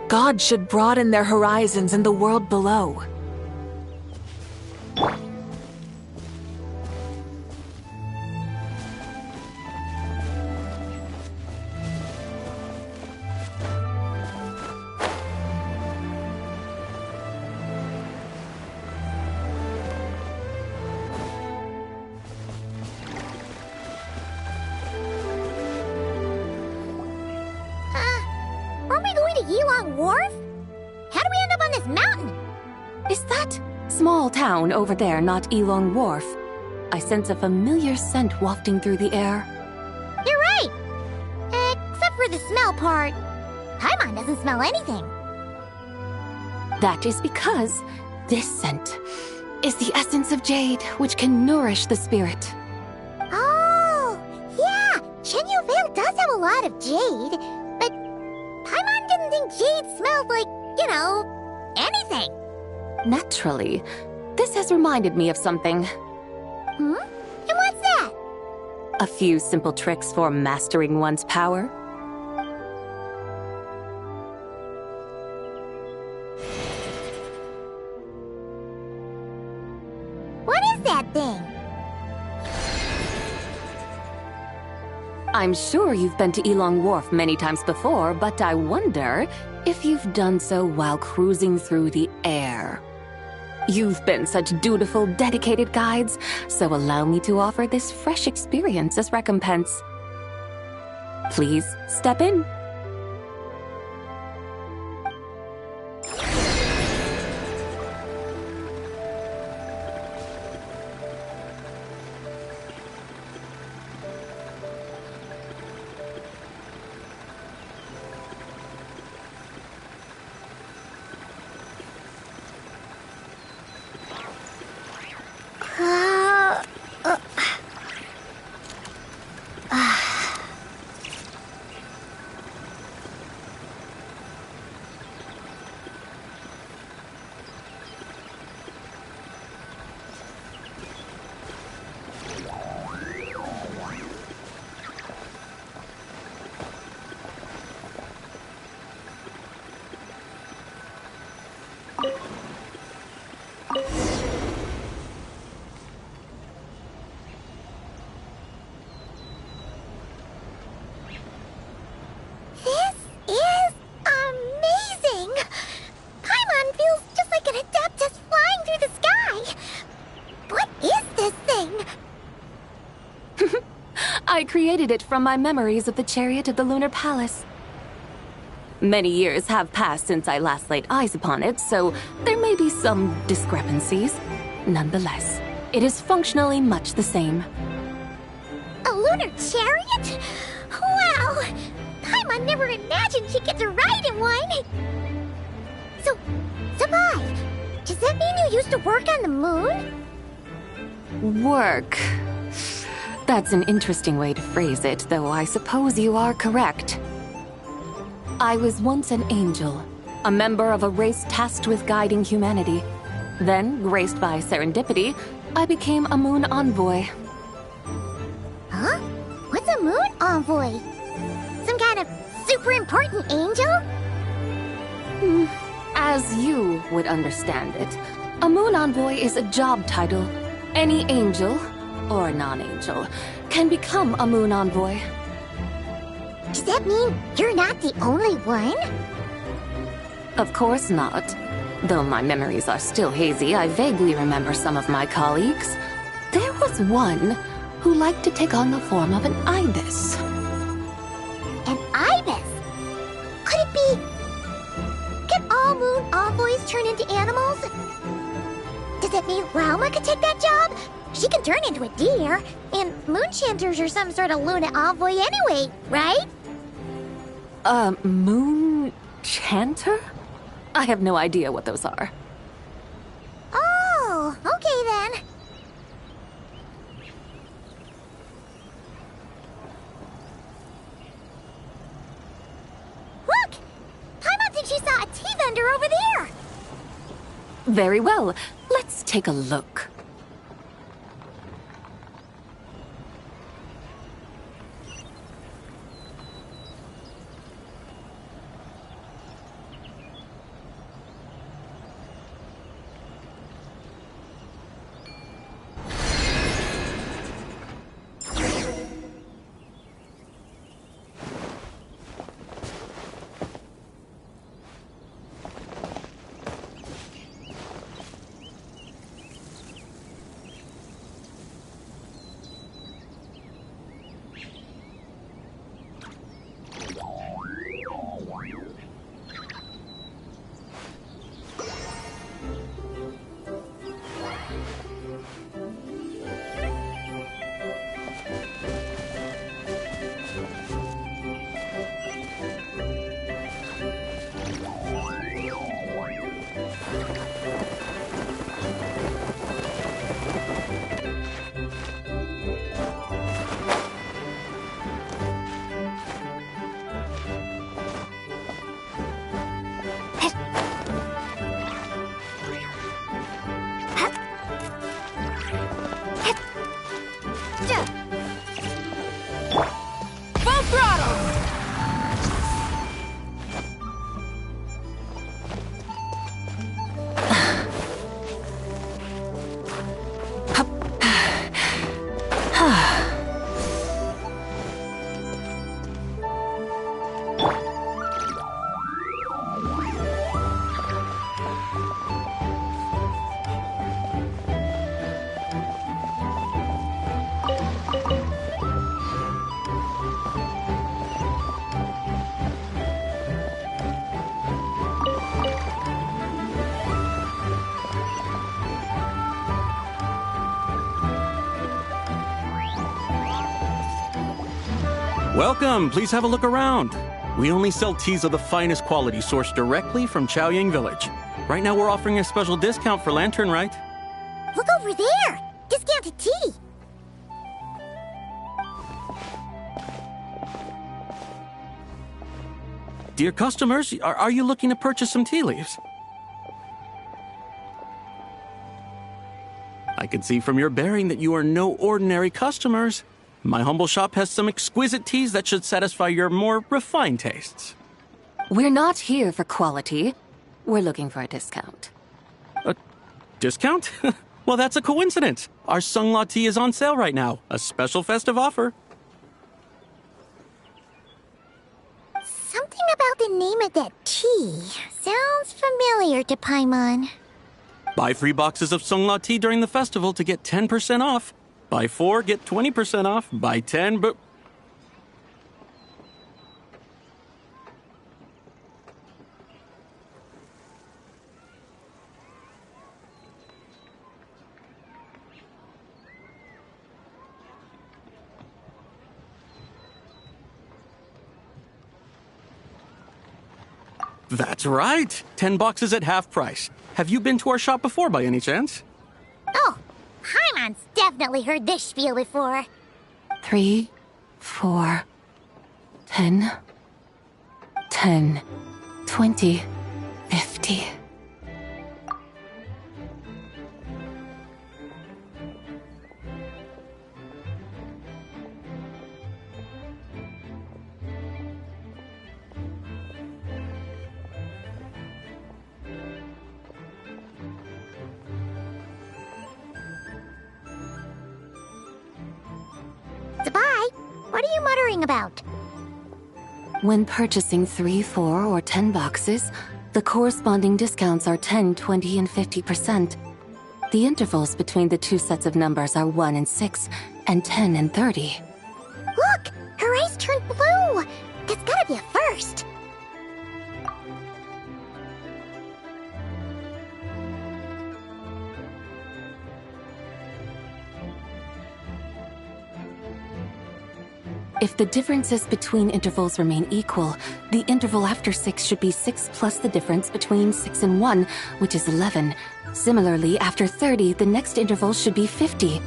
God should broaden their horizons in the world below. Aren't we going to Yilong Wharf? How do we end up on this mountain? Is that small town over there not Yilong Wharf? I sense a familiar scent wafting through the air. You're right! Except for the smell part. Paimon doesn't smell anything. That is because this scent is the essence of jade, which can nourish the spirit. Oh, yeah! Shenyu Vale does have a lot of jade, but Paimon didn't think jade smelled like, anything. Naturally, this has reminded me of something. Hmm? And what's that? A few simple tricks for mastering one's power. What is that thing? I'm sure you've been to Yilong Wharf many times before, but I wonder if you've done so while cruising through the air. You've been such dutiful, dedicated guides, so allow me to offer this fresh experience as recompense. Please step in. I created it from my memories of the chariot of the Lunar Palace. Many years have passed since I last laid eyes upon it, so there may be some discrepancies. Nonetheless, it is functionally much the same. A lunar chariot? Wow! Paimon never imagined she'd get to ride in one! So, Sabai, does that mean you used to work on the moon? Work. That's an interesting way to phrase it, though I suppose you are correct. I was once an angel, a member of a race tasked with guiding humanity. Then, graced by serendipity, I became a moon envoy. Huh? What's a moon envoy? Some kind of super important angel? As you would understand it, a moon envoy is a job title. Any angel, or non-angel, can become a moon envoy. Does that mean you're not the only one? Of course not. Though my memories are still hazy, I vaguely remember some of my colleagues. There was one who liked to take on the form of an ibis. An ibis? Could it be... Can all moon envoys turn into animals? Does that mean Rauma could take that job? She can turn into a deer, and moon chanters are some sort of Luna envoy anyway, right? Moon chanter? I have no idea what those are. Oh, okay then. Look! Paimon thinks she saw a tea vendor over there! Very well. Let's take a look. Welcome, please have a look around. We only sell teas of the finest quality sourced directly from Chaoying Village. Right now we're offering a special discount for Lantern Rite. Look over there! Discounted tea! Dear customers, are you looking to purchase some tea leaves? I can see from your bearing that you are no ordinary customers. My humble shop has some exquisite teas that should satisfy your more refined tastes. We're not here for quality. We're looking for a discount. A discount? Well, that's a coincidence. Our Sunglaw tea is on sale right now. A special festive offer. Something about the name of that tea sounds familiar to Paimon. Buy 3 boxes of Sunglaw tea during the festival to get 10% off. Buy 4, get 20% off. Buy 10, but That's right. 10 boxes at half price. Have you been to our shop before by any chance? Oh, Paimon's definitely heard this spiel before. 3, 4, 10, 10, 20, 50. Zabai, what are you muttering about? When purchasing 3, 4, or 10 boxes, the corresponding discounts are 10, 20, and 50%. The intervals between the two sets of numbers are 1 and 6, and 10 and 30. Look! Her eyes turned blue! That's gotta be a first! If the differences between intervals remain equal, the interval after 6 should be 6 plus the difference between 6 and 1, which is 11. Similarly, after 30, the next interval should be 50.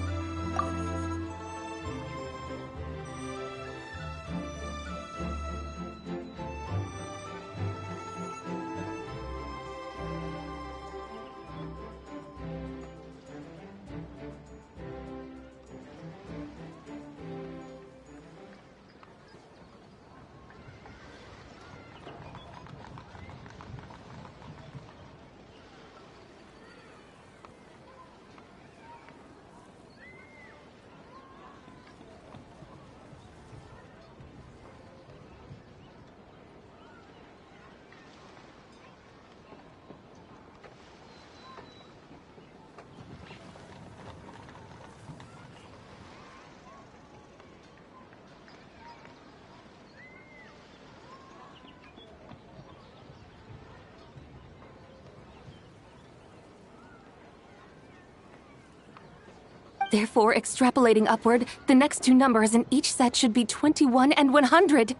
Therefore, extrapolating upward, the next two numbers in each set should be 21 and 100.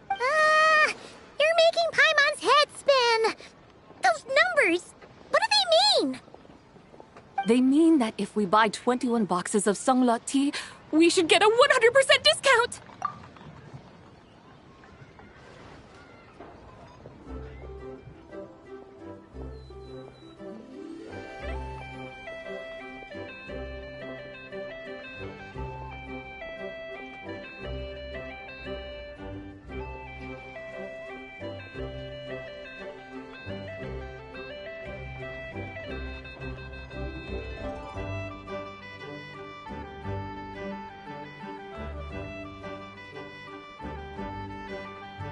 You're making Paimon's head spin! Those numbers, what do they mean? They mean that if we buy 21 boxes of Songlot tea, we should get a 100% discount!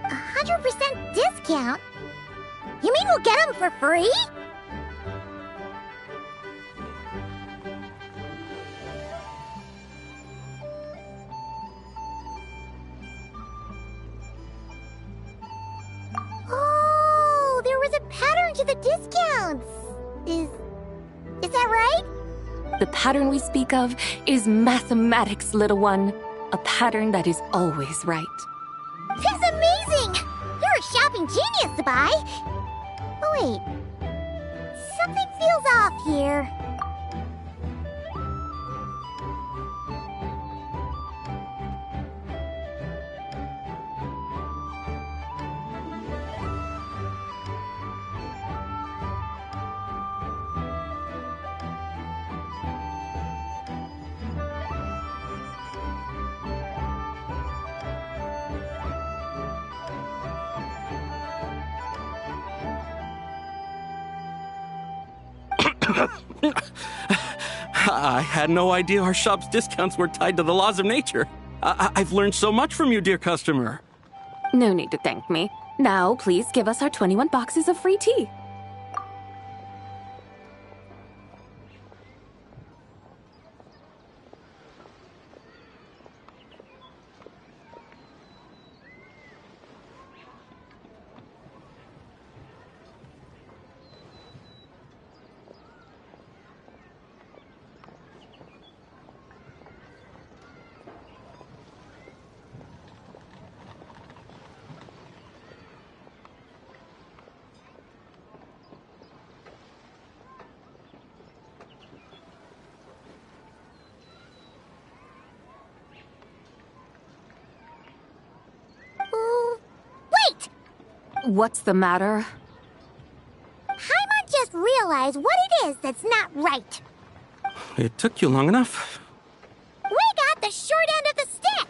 A 100% discount? You mean we'll get them for free? Oh, there was a pattern to the discounts. Is that right? The pattern we speak of is mathematics, little one. A pattern that is always right. This is amazing! You're a shopping genius, Zabai! Oh wait, something feels off here. I had no idea our shop's discounts were tied to the laws of nature. I've learned so much from you, dear customer. No need to thank me. Now, please give us our 21 boxes of free tea. What's the matter? Paimon just realized what it is that's not right. It took you long enough. We got the short end of the stick!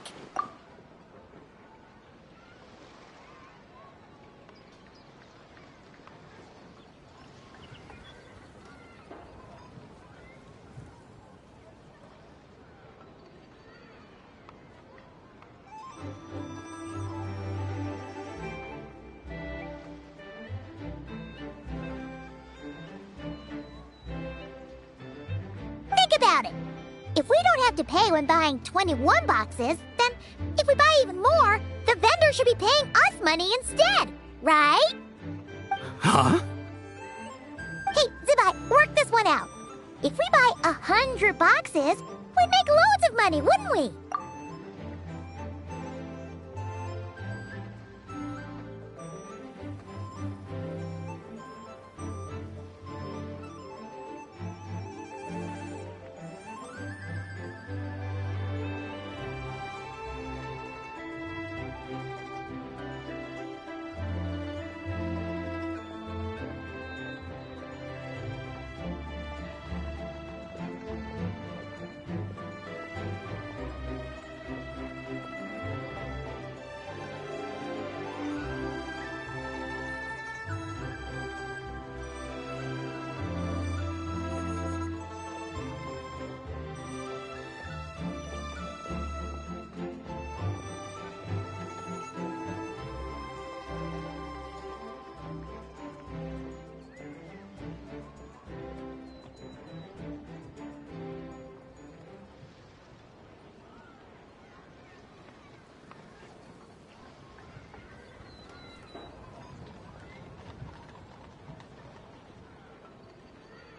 Think about it. If we don't have to pay when buying 21 boxes, then if we buy even more, the vendor should be paying us money instead, right? Huh? Hey, Zibai, work this one out. If we buy 100 boxes, we'd make loads of money, wouldn't we?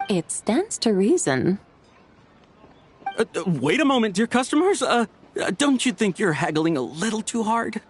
It stands to reason. Wait a moment, dear customers. Don't you think you're haggling a little too hard?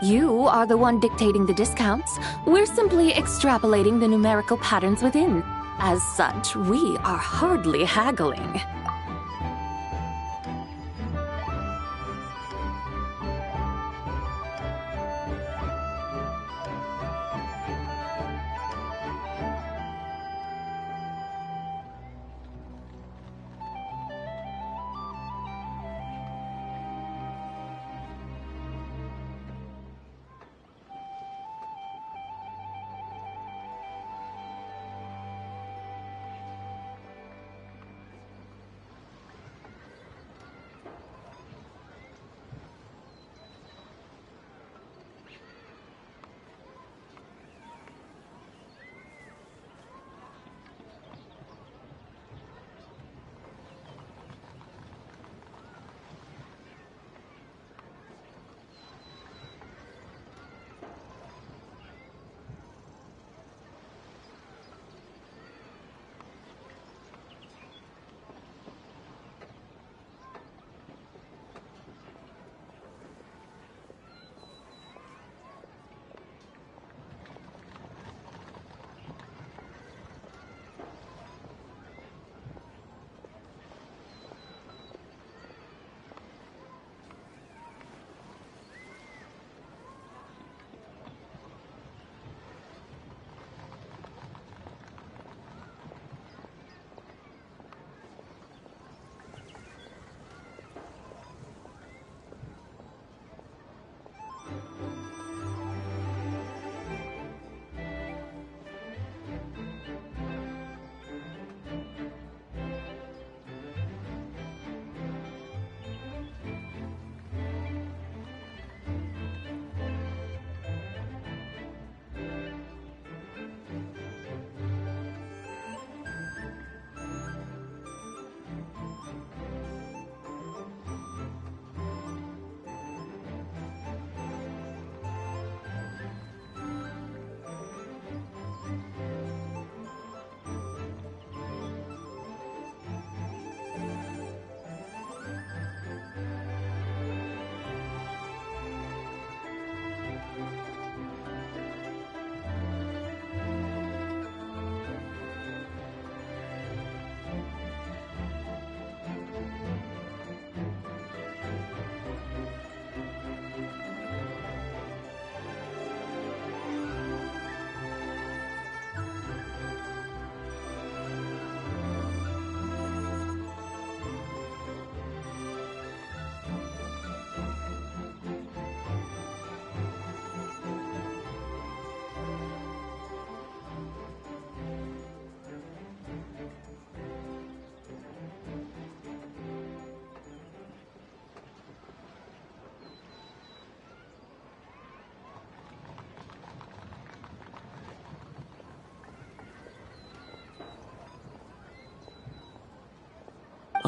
You are the one dictating the discounts. We're simply extrapolating the numerical patterns within. As such, we are hardly haggling.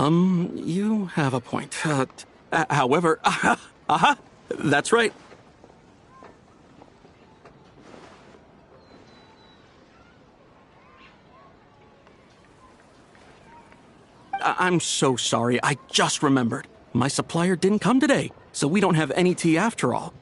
You have a point. However, that's right. I'm so sorry. I just remembered. My supplier didn't come today, so we don't have any tea after all.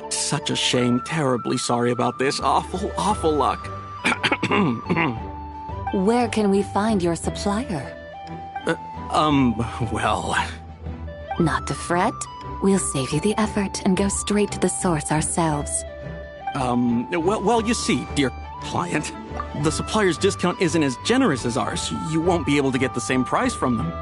Such a shame. Terribly sorry about this. Awful luck. Where can we find your supplier? Well... Not to fret. We'll save you the effort and go straight to the source ourselves. Well, you see, dear client, the supplier's discount isn't as generous as ours. You won't be able to get the same price from them.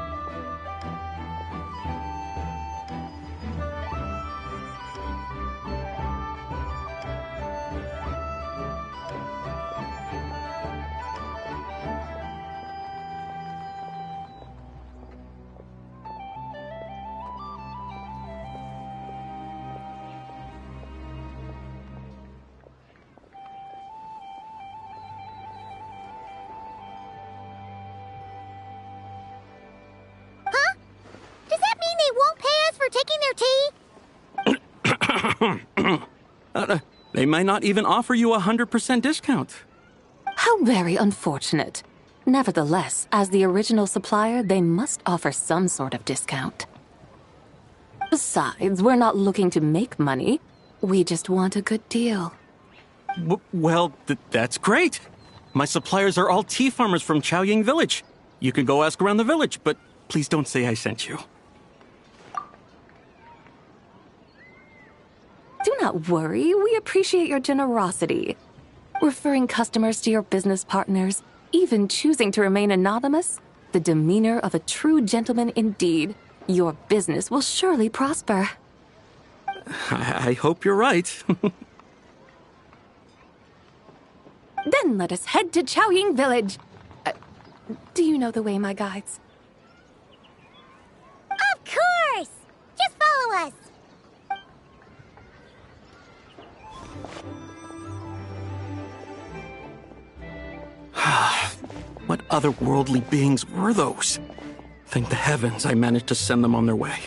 They might not even offer you a 100% discount. How very unfortunate. Nevertheless, as the original supplier, they must offer some sort of discount. Besides, we're not looking to make money. We just want a good deal. That's great. My suppliers are all tea farmers from Chaoying Village. You can go ask around the village, but please don't say I sent you. Do not worry, we appreciate your generosity. Referring customers to your business partners, even choosing to remain anonymous, the demeanor of a true gentleman indeed. Your business will surely prosper. I hope you're right. Then let us head to Chaoying Village. Do you know the way, my guides? Of course! Just follow us! What otherworldly beings were those? Thank the heavens I managed to send them on their way.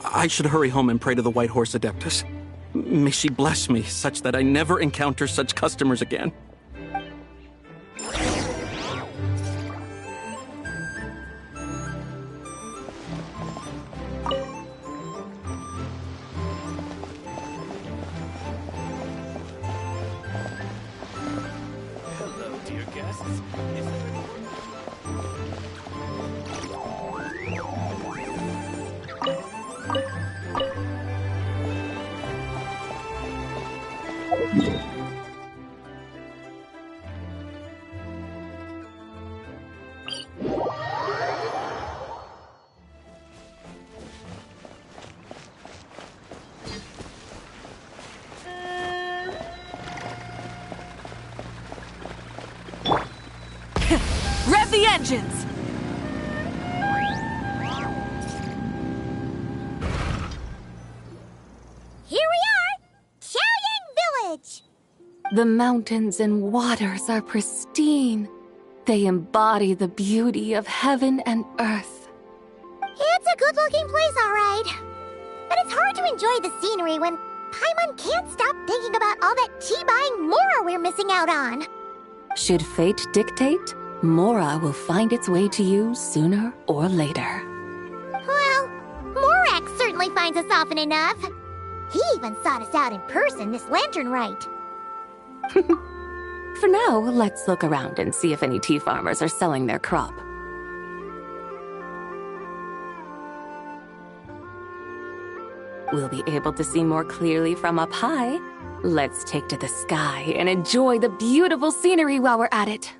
I should hurry home and pray to the White Horse Adeptus. May she bless me such that I never encounter such customers again. Hello, dear guests. Is there any Rev the engines! Here The mountains and waters are pristine. They embody the beauty of heaven and earth. It's a good-looking place, all right. But it's hard to enjoy the scenery when Paimon can't stop thinking about all that tea-buying Mora we're missing out on. Should fate dictate, Mora will find its way to you sooner or later. Well, Morax certainly finds us often enough. He even sought us out in person this lantern rite. For now, let's look around and see if any tea farmers are selling their crop. We'll be able to see more clearly from up high. Let's take to the sky and enjoy the beautiful scenery while we're at it.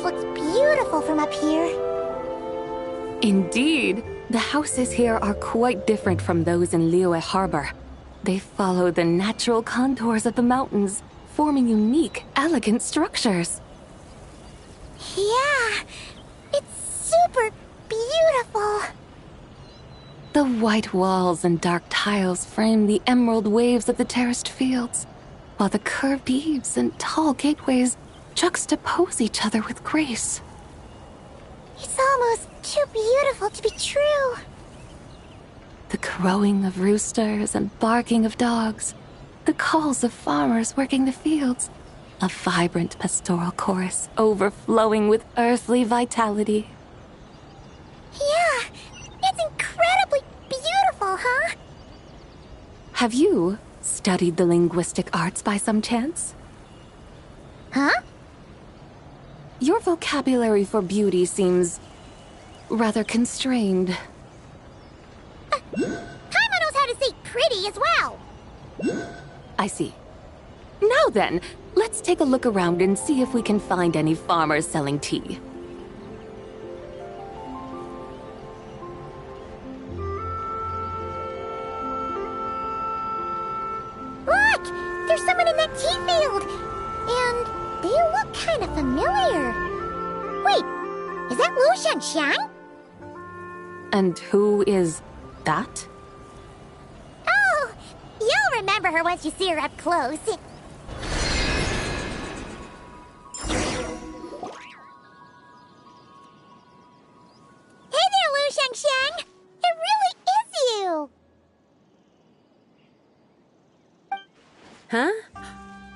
Looks beautiful from up here. Indeed, the houses here are quite different from those in Liyue Harbor. They follow the natural contours of the mountains, forming unique, elegant structures. Yeah, it's super beautiful. The white walls and dark tiles frame the emerald waves of the terraced fields, while the curved eaves and tall gateways juxtapose each other with grace. It's almost too beautiful to be true. The crowing of roosters and barking of dogs, the calls of farmers working the fields, A vibrant pastoral chorus overflowing with earthly vitality. Yeah, it's incredibly beautiful, huh? Have you studied the linguistic arts by some chance? Huh? Your vocabulary for beauty seems rather constrained. Paimon knows how to say pretty as well. I see. Now then, let's take a look around and see if we can find any farmers selling tea. Look! There's someone in that tea field! And they look kind of familiar. Wait, is that Lu Shanxiang? And who is that? Oh, you'll remember her once you see her up close. Hey there, Lu Shanxiang! It really is you! Huh?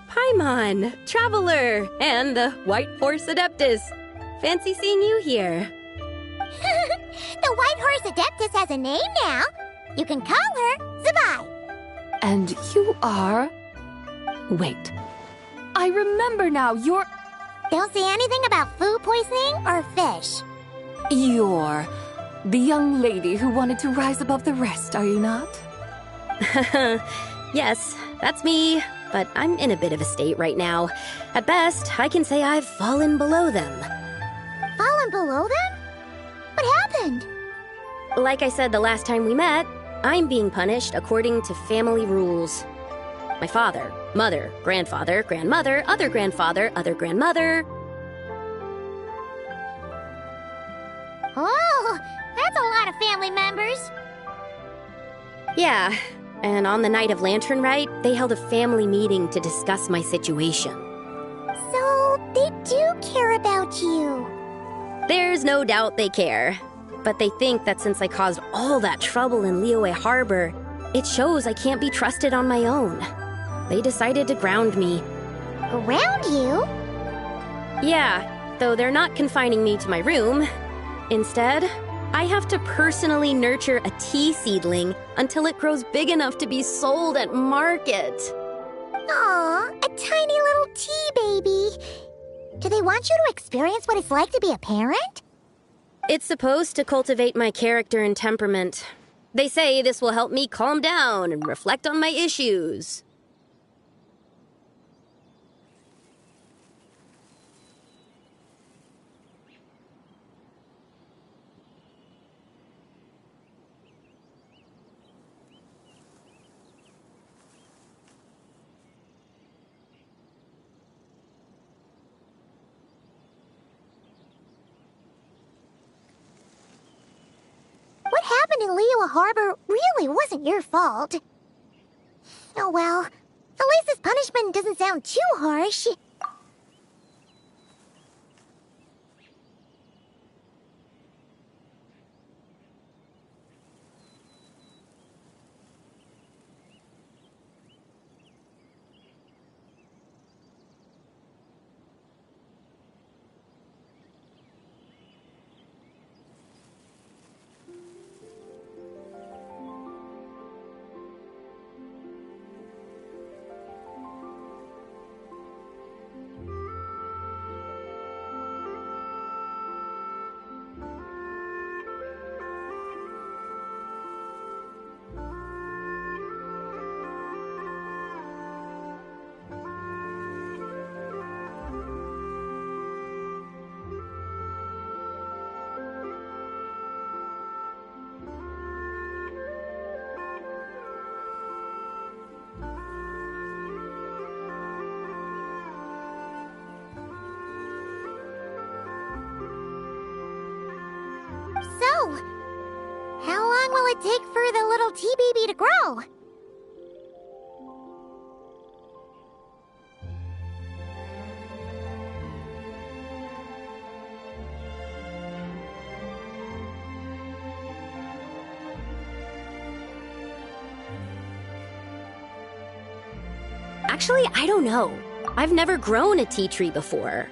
Paimon, Traveler, and the White Horse Adeptus. Fancy seeing you here. The White Horse Adeptus has a name now. You can call her Zabai. And you are... Wait. I remember now, you're... Don't say anything about food poisoning or fish. You're the young lady who wanted to rise above the rest, are you not? Yes, that's me, but I'm in a bit of a state right now. At best, I can say I've fallen below them. Fallen below them? What happened? Like I said the last time we met, I'm being punished according to family rules. My father, mother, grandfather, grandmother, other grandfather, other grandmother. Oh, that's a lot of family members. Yeah, and on the night of Lantern Rite, they held a family meeting to discuss my situation. So, they do care about you. There's no doubt they care. But they think that since I caused all that trouble in Liyue Harbor, it shows I can't be trusted on my own. They decided to ground me. Ground you? Yeah, though they're not confining me to my room. Instead, I have to personally nurture a tea seedling until it grows big enough to be sold at market. Aw, a tiny little tea baby. Do they want you to experience what it's like to be a parent? It's supposed to cultivate my character and temperament. They say this will help me calm down and reflect on my issues. What happened in Liyue Harbor really wasn't your fault. Oh well, at least this punishment doesn't sound too harsh. So, how long will it take for the little tea baby to grow? Actually, I don't know. I've never grown a tea tree before.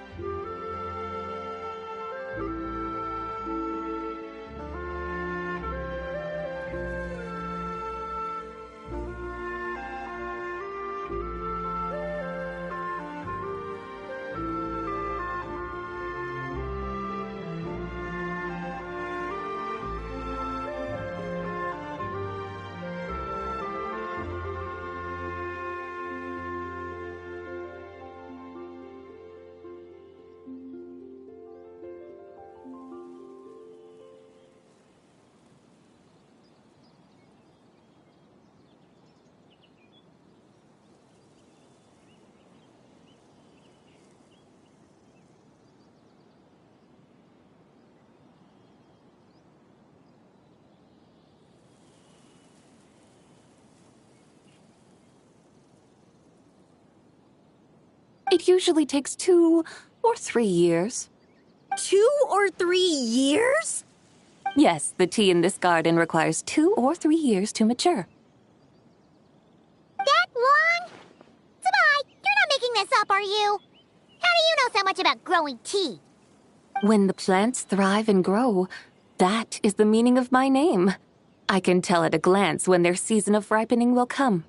It usually takes 2 or 3 years. 2 or 3 years? Yes, the tea in this garden requires 2 or 3 years to mature. That long? Sabai, you're not making this up, are you? How do you know so much about growing tea? When the plants thrive and grow, that is the meaning of my name. I can tell at a glance when their season of ripening will come.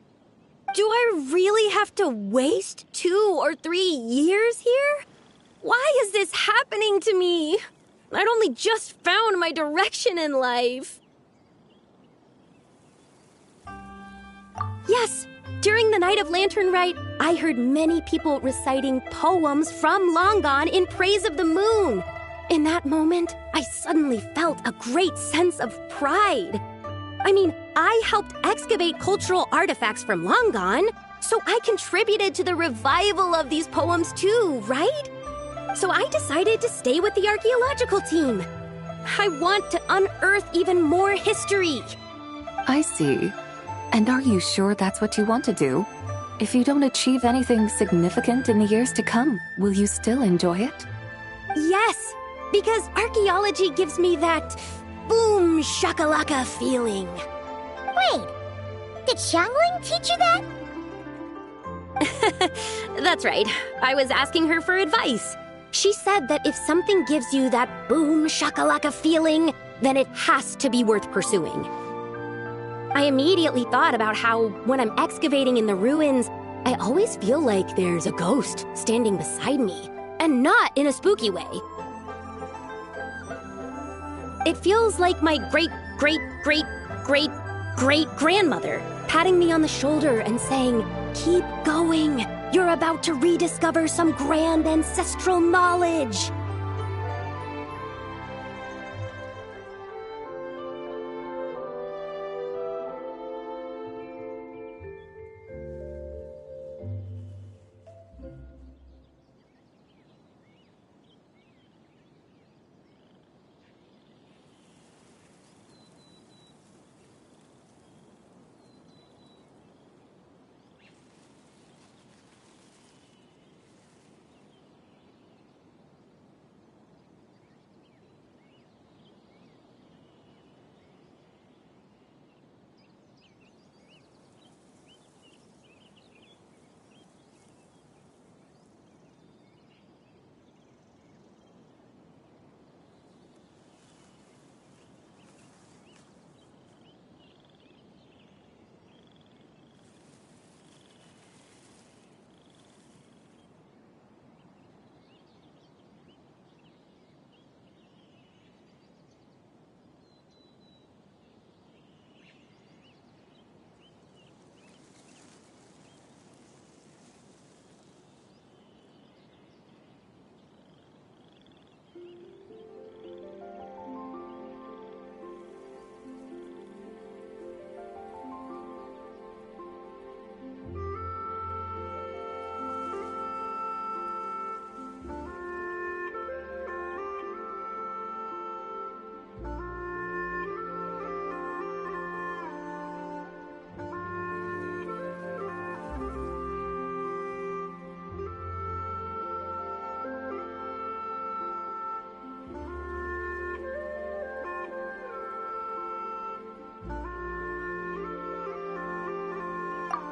Do I really have to waste 2 or 3 years here? Why is this happening to me? I'd only just found my direction in life. Yes, during the Night of Lantern Rite, I heard many people reciting poems from Long Gone in praise of the moon. In that moment, I suddenly felt a great sense of pride. I mean, I helped excavate cultural artifacts from Long Gone, so I contributed to the revival of these poems too, right? So I decided to stay with the archaeological team. I want to unearth even more history. I see. And are you sure that's what you want to do? If you don't achieve anything significant in the years to come, will you still enjoy it? Yes, because archaeology gives me that boom shakalaka feeling. Wait, did Xiangling teach you that? That's right. I was asking her for advice. She said that if something gives you that boom shakalaka feeling, then it has to be worth pursuing. I immediately thought about how, when I'm excavating in the ruins, I always feel like there's a ghost standing beside me, and not in a spooky way. It feels like my great-great-great-great-great-grandmother patting me on the shoulder and saying, "Keep going. You're about to rediscover some grand ancestral knowledge."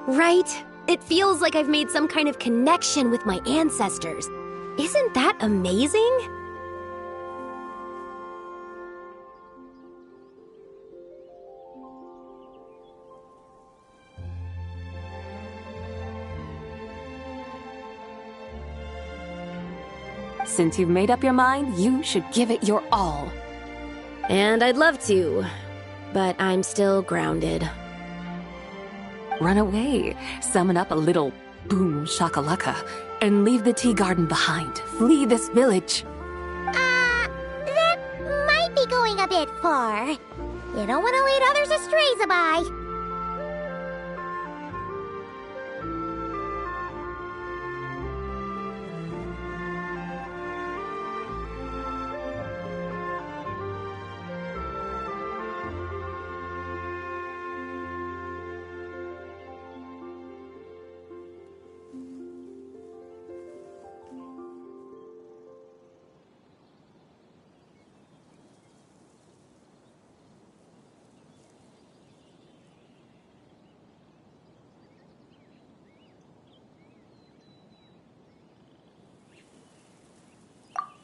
Right? It feels like I've made some kind of connection with my ancestors. Isn't that amazing? Since you've made up your mind, you should give it your all. And I'd love to, but I'm still grounded. Run away, summon up a little boom shakalaka, and leave the tea garden behind. Flee this village. That might be going a bit far. You don't want to lead others astray, Zabai.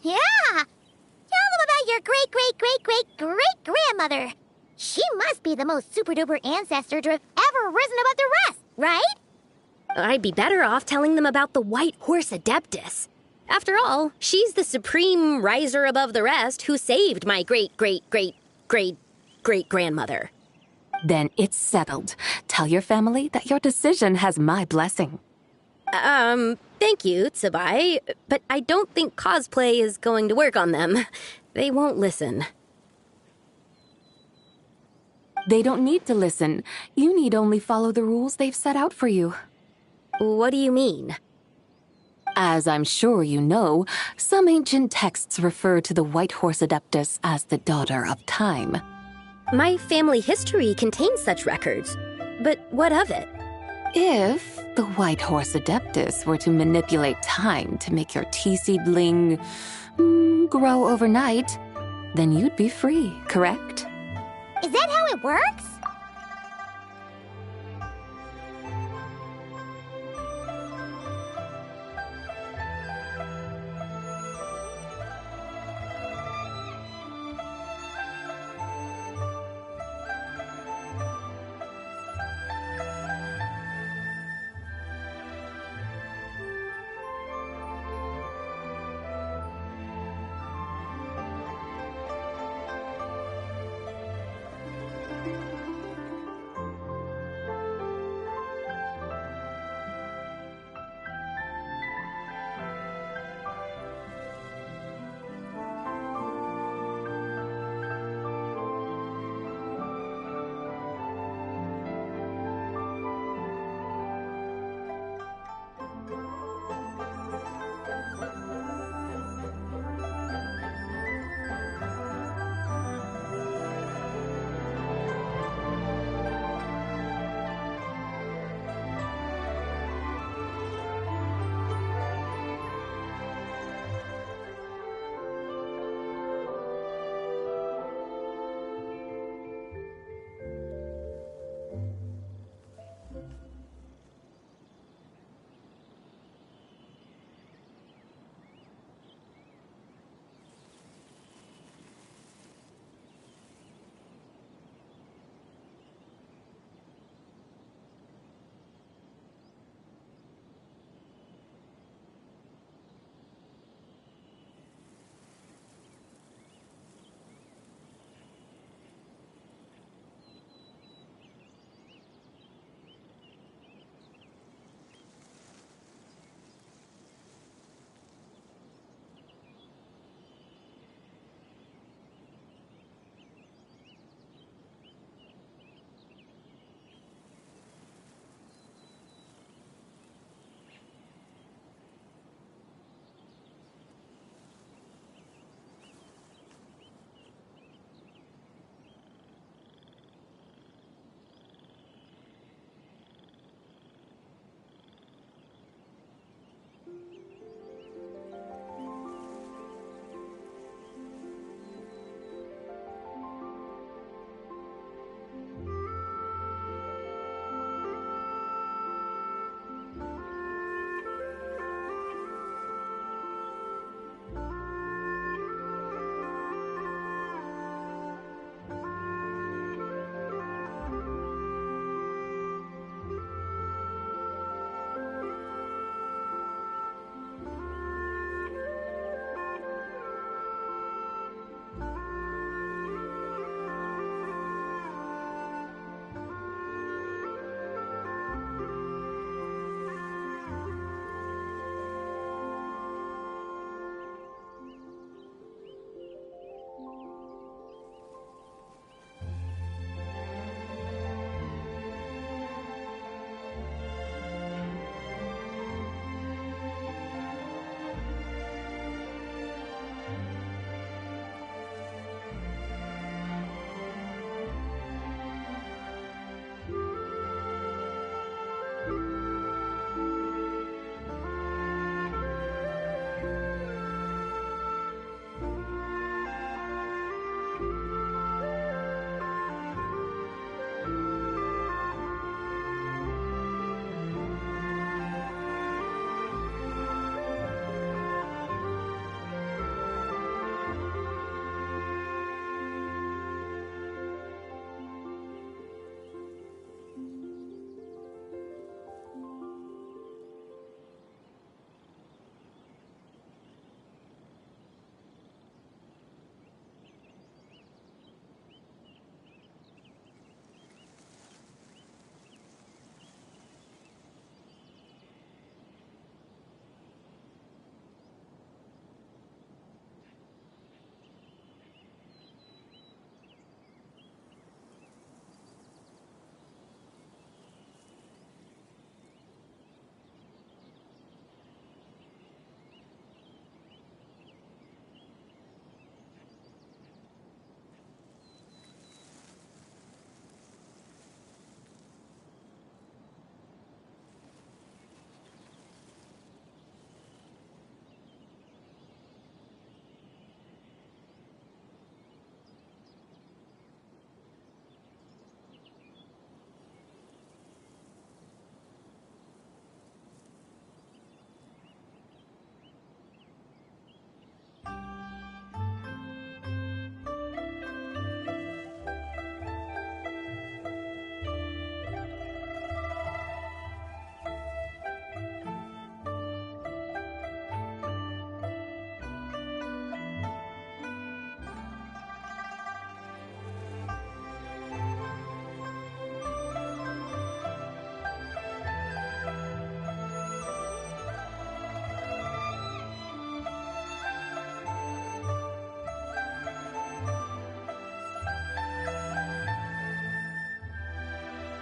Yeah! Tell them about your great-great-great-great-great-grandmother. She must be the most super-duper ancestor to have ever risen above the rest, right? I'd be better off telling them about the White Horse Adeptus. After all, she's the supreme riser above the rest who saved my great-great-great-great-great-grandmother. Then it's settled. Tell your family that your decision has my blessing. Thank you, Tsubai, but I don't think cosplay is going to work on them. They won't listen. They don't need to listen. You need only follow the rules they've set out for you. What do you mean? As I'm sure you know, some ancient texts refer to the White Horse Adeptus as the Daughter of Time. My family history contains such records, but what of it? If the White Horse Adeptus were to manipulate time to make your tea seedling grow overnight, then you'd be free, correct? Is that how it works?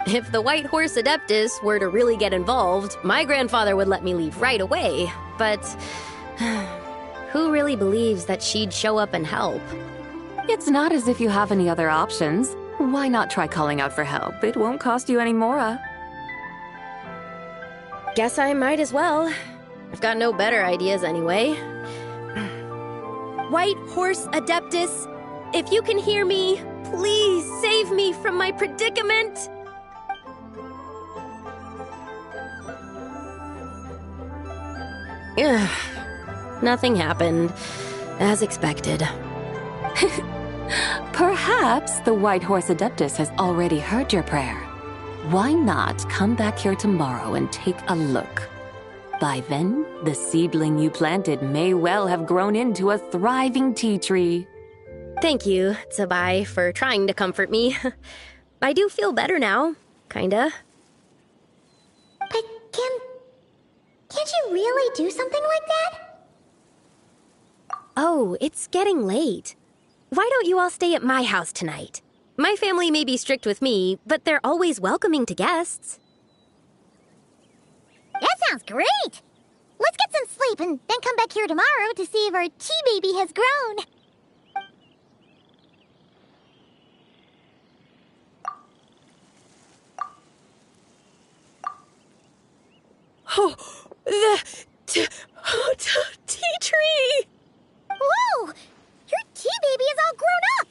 If the White Horse Adeptus were to really get involved, my grandfather would let me leave right away. But who really believes that she'd show up and help? It's not as if you have any other options. Why not try calling out for help? It won't cost you any more. Guess I might as well. I've got no better ideas anyway. White Horse Adeptus, if you can hear me, please save me from my predicament! Ugh. Nothing happened, as expected. Perhaps the White Horse Adeptus has already heard your prayer. Why not come back here tomorrow and take a look? By then, the seedling you planted may well have grown into a thriving tea tree. Thank you, Tsabai, for trying to comfort me. I do feel better now, kinda. But can't you really do something like that? Oh, it's getting late. Why don't you all stay at my house tonight? My family may be strict with me, but they're always welcoming to guests. That sounds great! Let's get some sleep and then come back here tomorrow to see if our tea baby has grown. Oh, the tea tree! Whoa! Your tea baby is all grown up!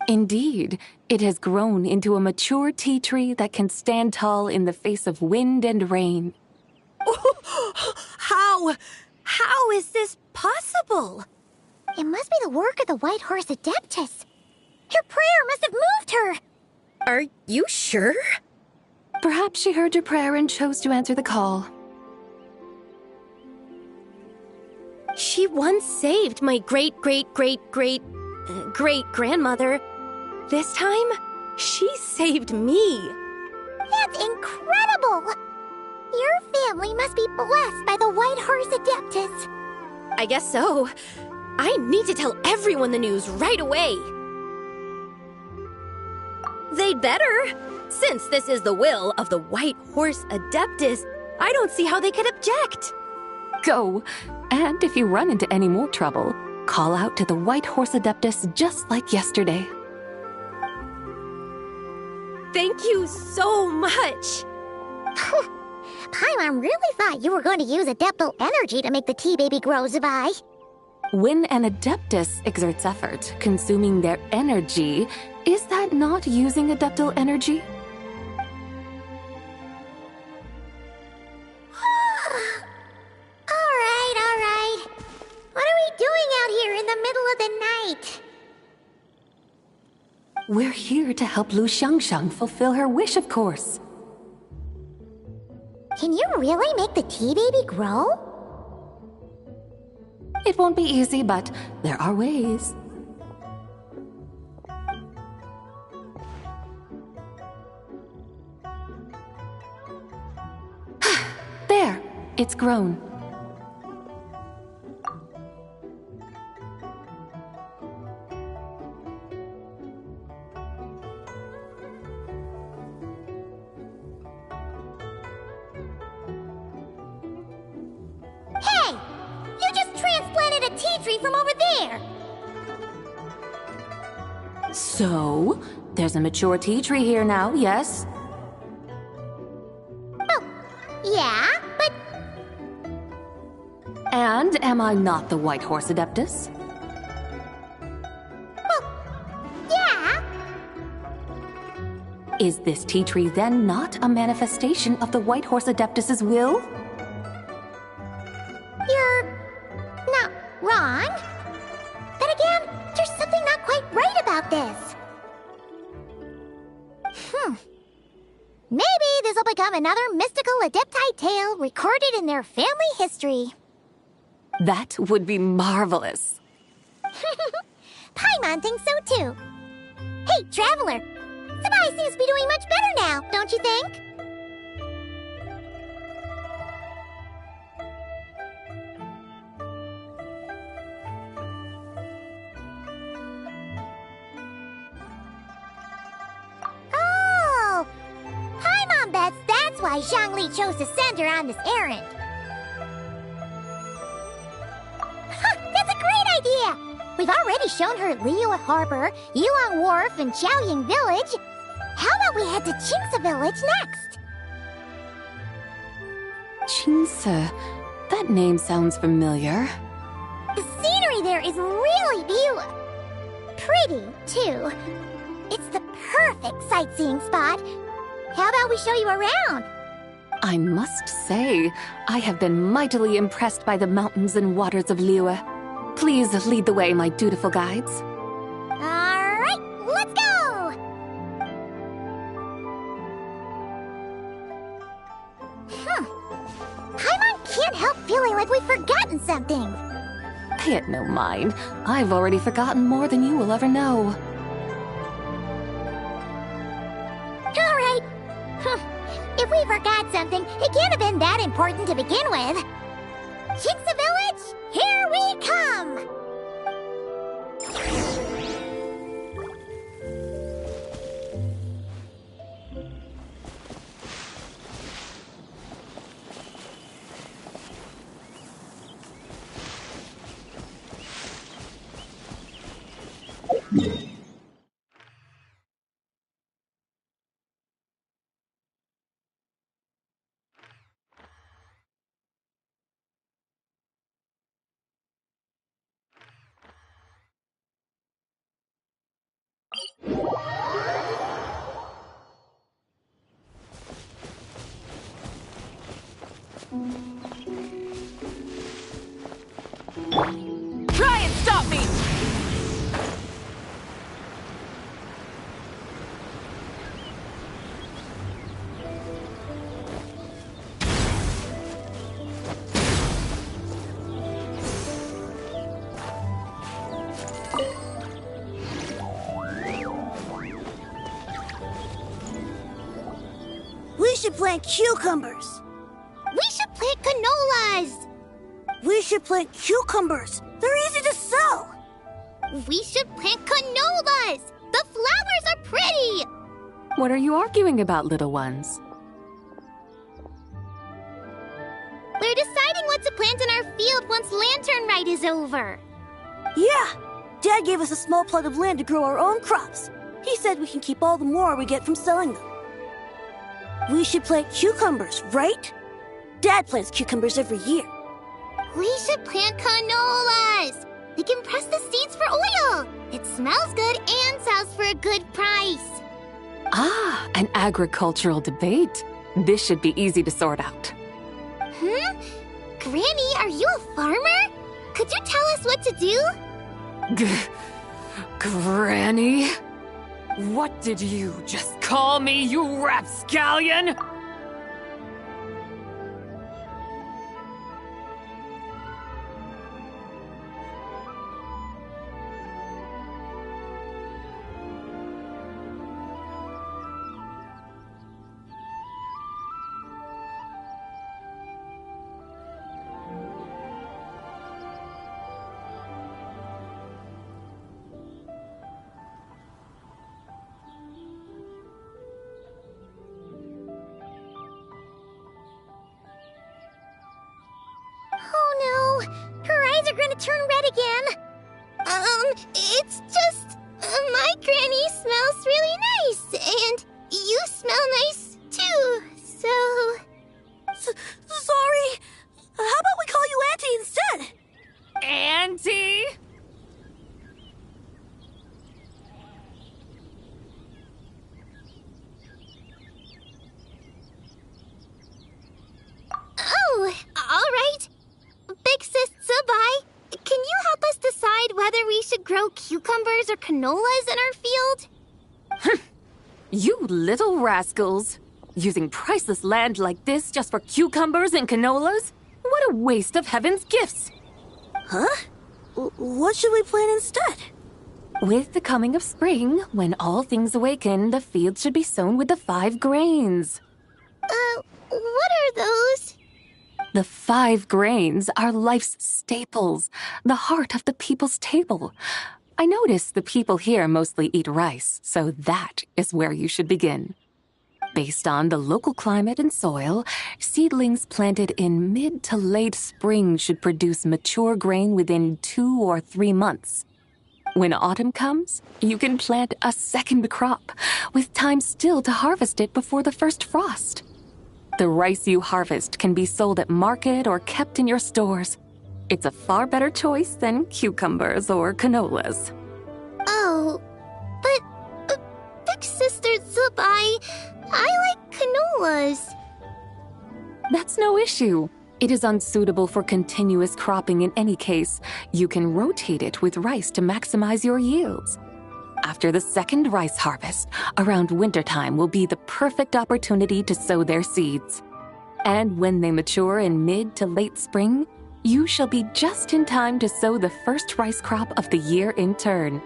Indeed, it has grown into a mature tea tree that can stand tall in the face of wind and rain. How is this possible? It must be the work of the White Horse Adeptus. Her prayer must have moved her. Are you sure? Perhaps she heard your prayer and chose to answer the call. She once saved my great-great-great-great-great-grandmother. This time, she saved me. That's incredible! Your family must be blessed by the White Horse Adeptus. I guess so. I need to tell everyone the news right away. They'd better. Since this is the will of the White Horse Adeptus, I don't see how they could object. Go. And if you run into any more trouble, call out to the White Horse Adeptus just like yesterday. Thank you so much. Paimon really thought you were going to use Adeptal energy to make the tea baby grow, Zabai. When an Adeptus exerts effort, consuming their energy, is that not using Adeptal energy? All right. What are we doing out here in the middle of the night? We're here to help Lu Xiangxiang fulfill her wish, of course. Can you really make the tea baby grow? It won't be easy, but there are ways. There! It's grown. Hey! You just transplanted a tea tree from over there! So, there's a mature tea tree here now, yes? Oh, yeah, but... And am I not the White Horse Adeptus? Well, yeah. Is this tea tree then not a manifestation of the White Horse Adeptus's will? You're not wrong. Then again, there's something not quite right about this. Maybe this will become another mystical Adepti tale recorded in their family history. That would be marvelous. Paimon thinks so too. Hey, Traveler! Sabai seems to be doing much better now, don't you think? That's why Zhangli chose to send her on this errand. That's a great idea! We've already shown her Liyue Harbor, Yulong Wharf, and Xiaoying Village. How about we head to Qingce Village next? Qingce. That name sounds familiar. The scenery there is really beautiful. Pretty, too. It's the perfect sightseeing spot. How about we show you around? I must say, I have been mightily impressed by the mountains and waters of Liyue. Please lead the way, my dutiful guides. Alright, let's go! Paimon can't help feeling like we've forgotten something. Pay it no mind. I've already forgotten more than you will ever know. Alright. If we forgot something, it can't have been that important to begin with. Qingce Village, here we come! Try and stop me! We should plant cucumbers. We should plant canolas. We should plant cucumbers. They're easy to sow. We should plant canolas. The flowers are pretty. What are you arguing about, little ones? We're deciding what to plant in our field once Lantern Rite is over. Yeah. Dad gave us a small plot of land to grow our own crops. He said we can keep all the more we get from selling them. We should plant cucumbers, right? Dad plants cucumbers every year. We should plant canolas. We can press the seeds for oil. It smells good and sells for a good price. Ah, an agricultural debate. This should be easy to sort out. Granny, are you a farmer? Could you tell us what to do? Granny? What did you just call me, you rapscallion? Oh no, her eyes are gonna turn red again. It's just, my granny smells really nice, and you smell nice too, so... Sorry. How about we call you Auntie instead? Auntie? Oh, alright. Big Sis Zubai, can you help us decide whether we should grow cucumbers or canolas in our field? You little rascals! Using priceless land like this just for cucumbers and canolas? What a waste of heaven's gifts! Huh? What should we plant instead? With the coming of spring, when all things awaken, the fields should be sown with the 5 grains. What are those? The 5 grains are life's staples, the heart of the people's table. I notice the people here mostly eat rice, so that is where you should begin. Based on the local climate and soil, seedlings planted in mid to late spring should produce mature grain within 2 or 3 months. When autumn comes, you can plant a second crop, with time still to harvest it before the first frost. The rice you harvest can be sold at market or kept in your stores. It's a far better choice than cucumbers or canolas. Oh, but Big Sister Zubai, I like canolas. That's no issue. It is unsuitable for continuous cropping in any case. You can rotate it with rice to maximize your yields. After the second rice harvest, around wintertime will be the perfect opportunity to sow their seeds. And when they mature in mid to late spring, you shall be just in time to sow the first rice crop of the year in turn.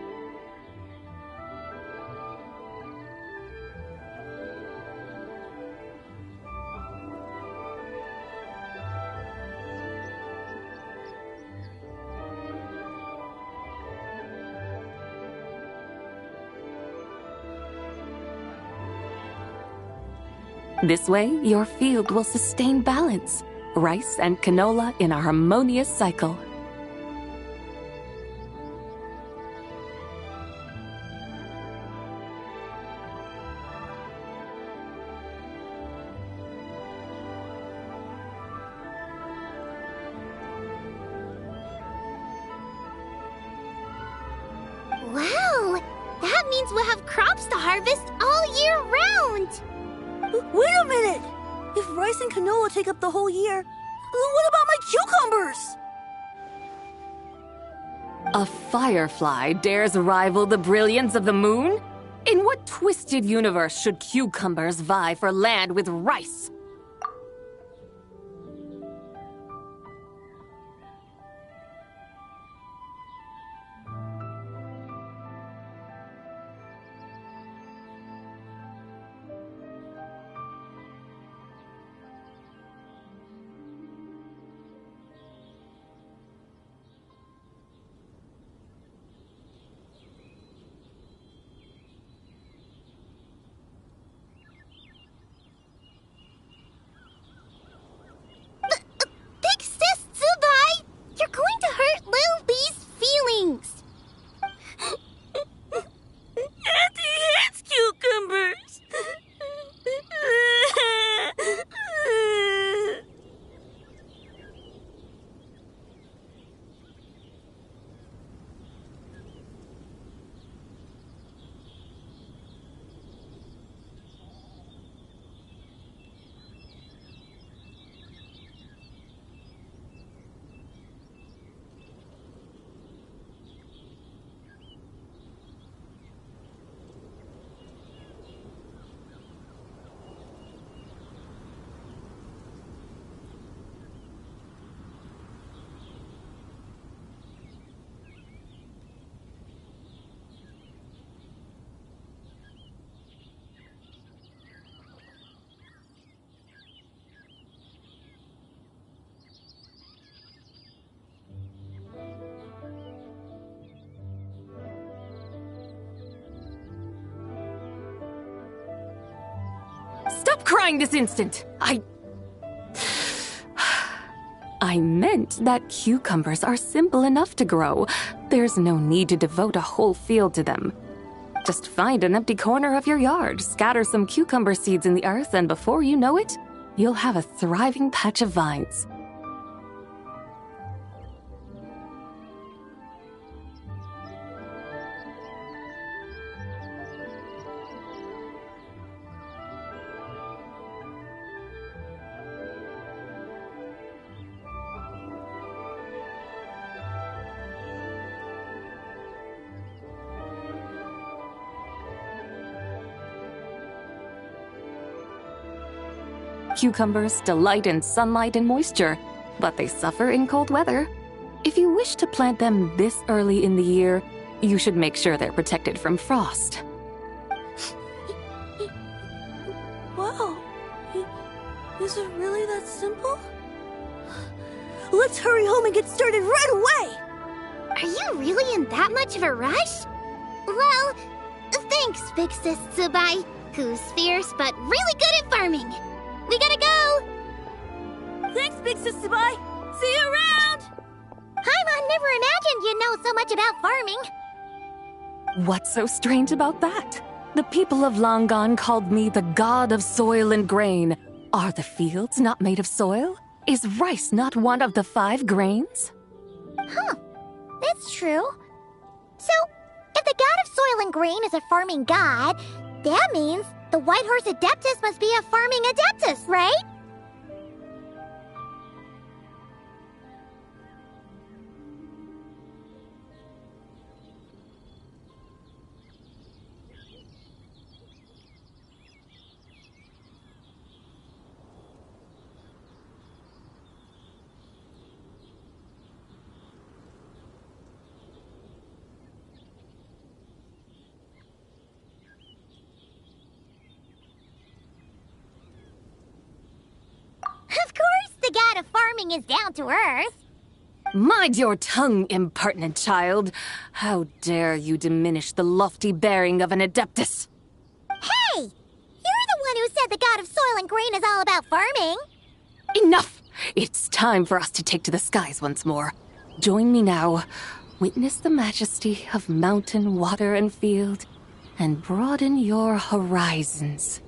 This way, your field will sustain balance, rice and canola in a harmonious cycle. Wow! That means we'll have crops to harvest all year round! Wait a minute! If rice and canola take up the whole year, what about my cucumbers? A firefly dares rival the brilliance of the moon? In what twisted universe should cucumbers vie for land with rice? Stop crying this instant! I meant that cucumbers are simple enough to grow. There's no need to devote a whole field to them. Just find an empty corner of your yard, scatter some cucumber seeds in the earth, and before you know it, you'll have a thriving patch of vines. Cucumbers delight in sunlight and moisture, but they suffer in cold weather. If you wish to plant them this early in the year, you should make sure they're protected from frost. Wow. Is it really that simple? Let's hurry home and get started right away! Are you really in that much of a rush? Well, thanks, Big Sis Zubai. who's fierce but really good at farming. We gotta go! Thanks, Big Sister Bye. See you around! Paimon never imagined you'd know so much about farming. What's so strange about that? The people of Long Gone called me the god of soil and grain. Are the fields not made of soil? Is rice not one of the 5 grains? Huh. That's true. So, if the god of soil and grain is a farming god, that means the White Horse Adeptus must be a farming adeptus, right? Of course, the god of farming is down to earth. Mind your tongue, impertinent child. How dare you diminish the lofty bearing of an adeptus? Hey! You're the one who said the god of soil and grain is all about farming. Enough! It's time for us to take to the skies once more. Join me now. Witness the majesty of mountain, water, and field, and broaden your horizons.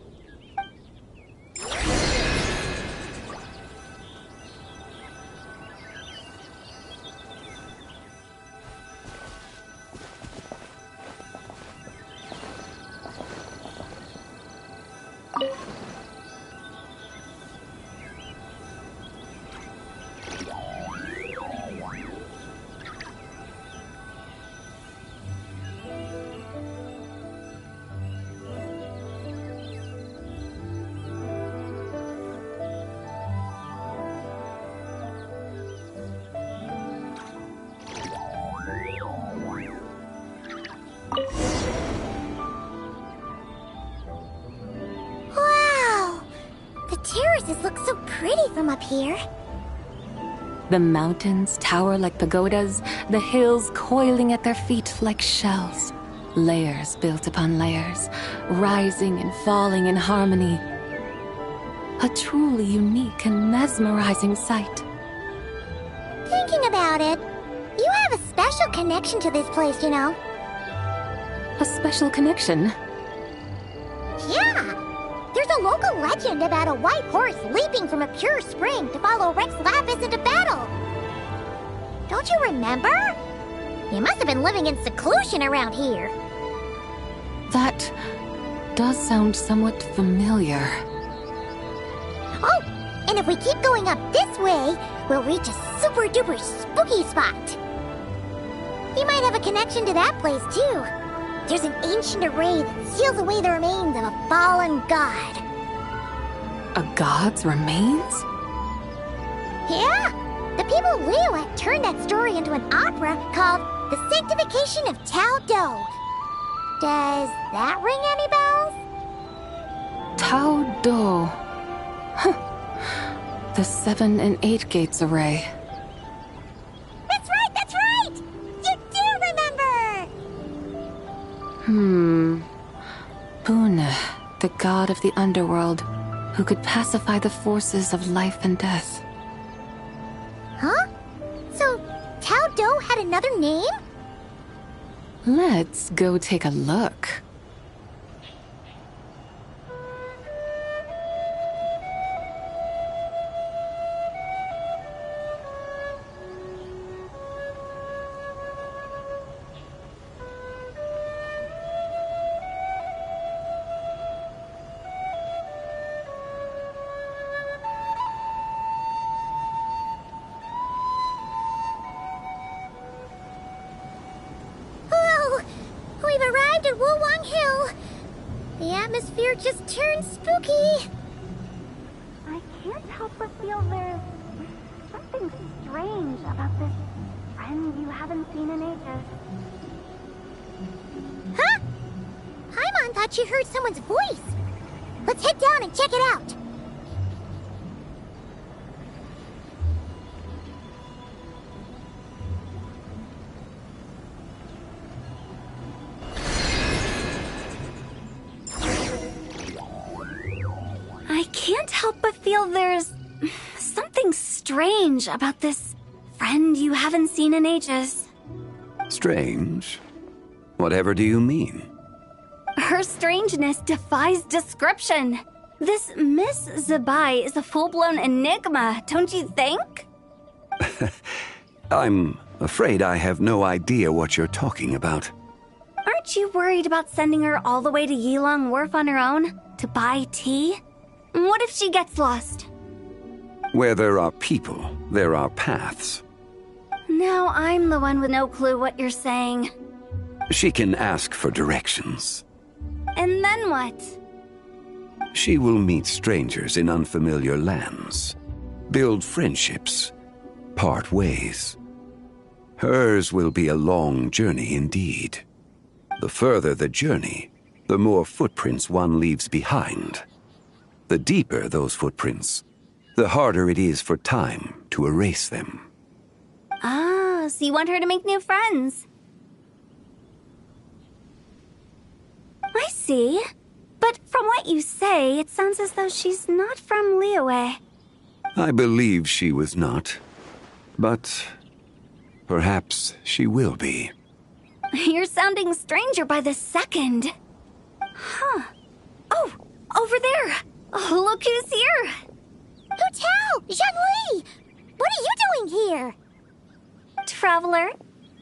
Wow! The terraces look so pretty from up here. The mountains tower like pagodas, the hills coiling at their feet like shells. Layers built upon layers, rising and falling in harmony. A truly unique and mesmerizing sight. Thinking about it, you have a special connection to this place, you know. A special connection? Yeah! There's a local legend about a white horse leaping from a pure spring to follow Rex Lapis into battle. Don't you remember? You must have been living in seclusion around here. That does sound somewhat familiar. Oh, and if we keep going up this way, we'll reach a super duper spooky spot. You might have a connection to that place too. There's an ancient array that seals away the remains of a fallen god. A god's remains? Yeah! The people Liyue turned that story into an opera called The Sanctification of Tao Do. Does that ring any bells? Tao Do. Huh. The 7 and 8 gates array. That's right, that's right! You do remember! Buna, the god of the underworld, who could pacify the forces of life and death. Huh? So, Tao Do had another name? Let's go take a look. Just turned spooky. I can't help but feel there's something strange about this friend you haven't seen in ages. Huh? Paimon thought she heard someone's voice. Let's head down and check it out. help but feel there's something strange about this friend you haven't seen in ages. Strange? Whatever do you mean? Her strangeness defies description. This Miss Zabai is a full-blown enigma, don't you think? I'm afraid I have no idea what you're talking about. Aren't you worried about sending her all the way to Yilong Wharf on her own to buy tea? What if she gets lost? Where there are people, there are paths. Now I'm the one with no clue what you're saying. She can ask for directions. And then what? She will meet strangers in unfamiliar lands, build friendships, part ways. Hers will be a long journey indeed. The further the journey, the more footprints one leaves behind. The deeper those footprints, the harder it is for time to erase them. Ah, so you want her to make new friends. I see. But from what you say, it sounds as though she's not from Liyue. I believe she was not. But perhaps she will be. You're sounding stranger by the second. Huh. Oh, over there. Oh, look who's here. Hotel! Zhongli! What are you doing here? Traveler.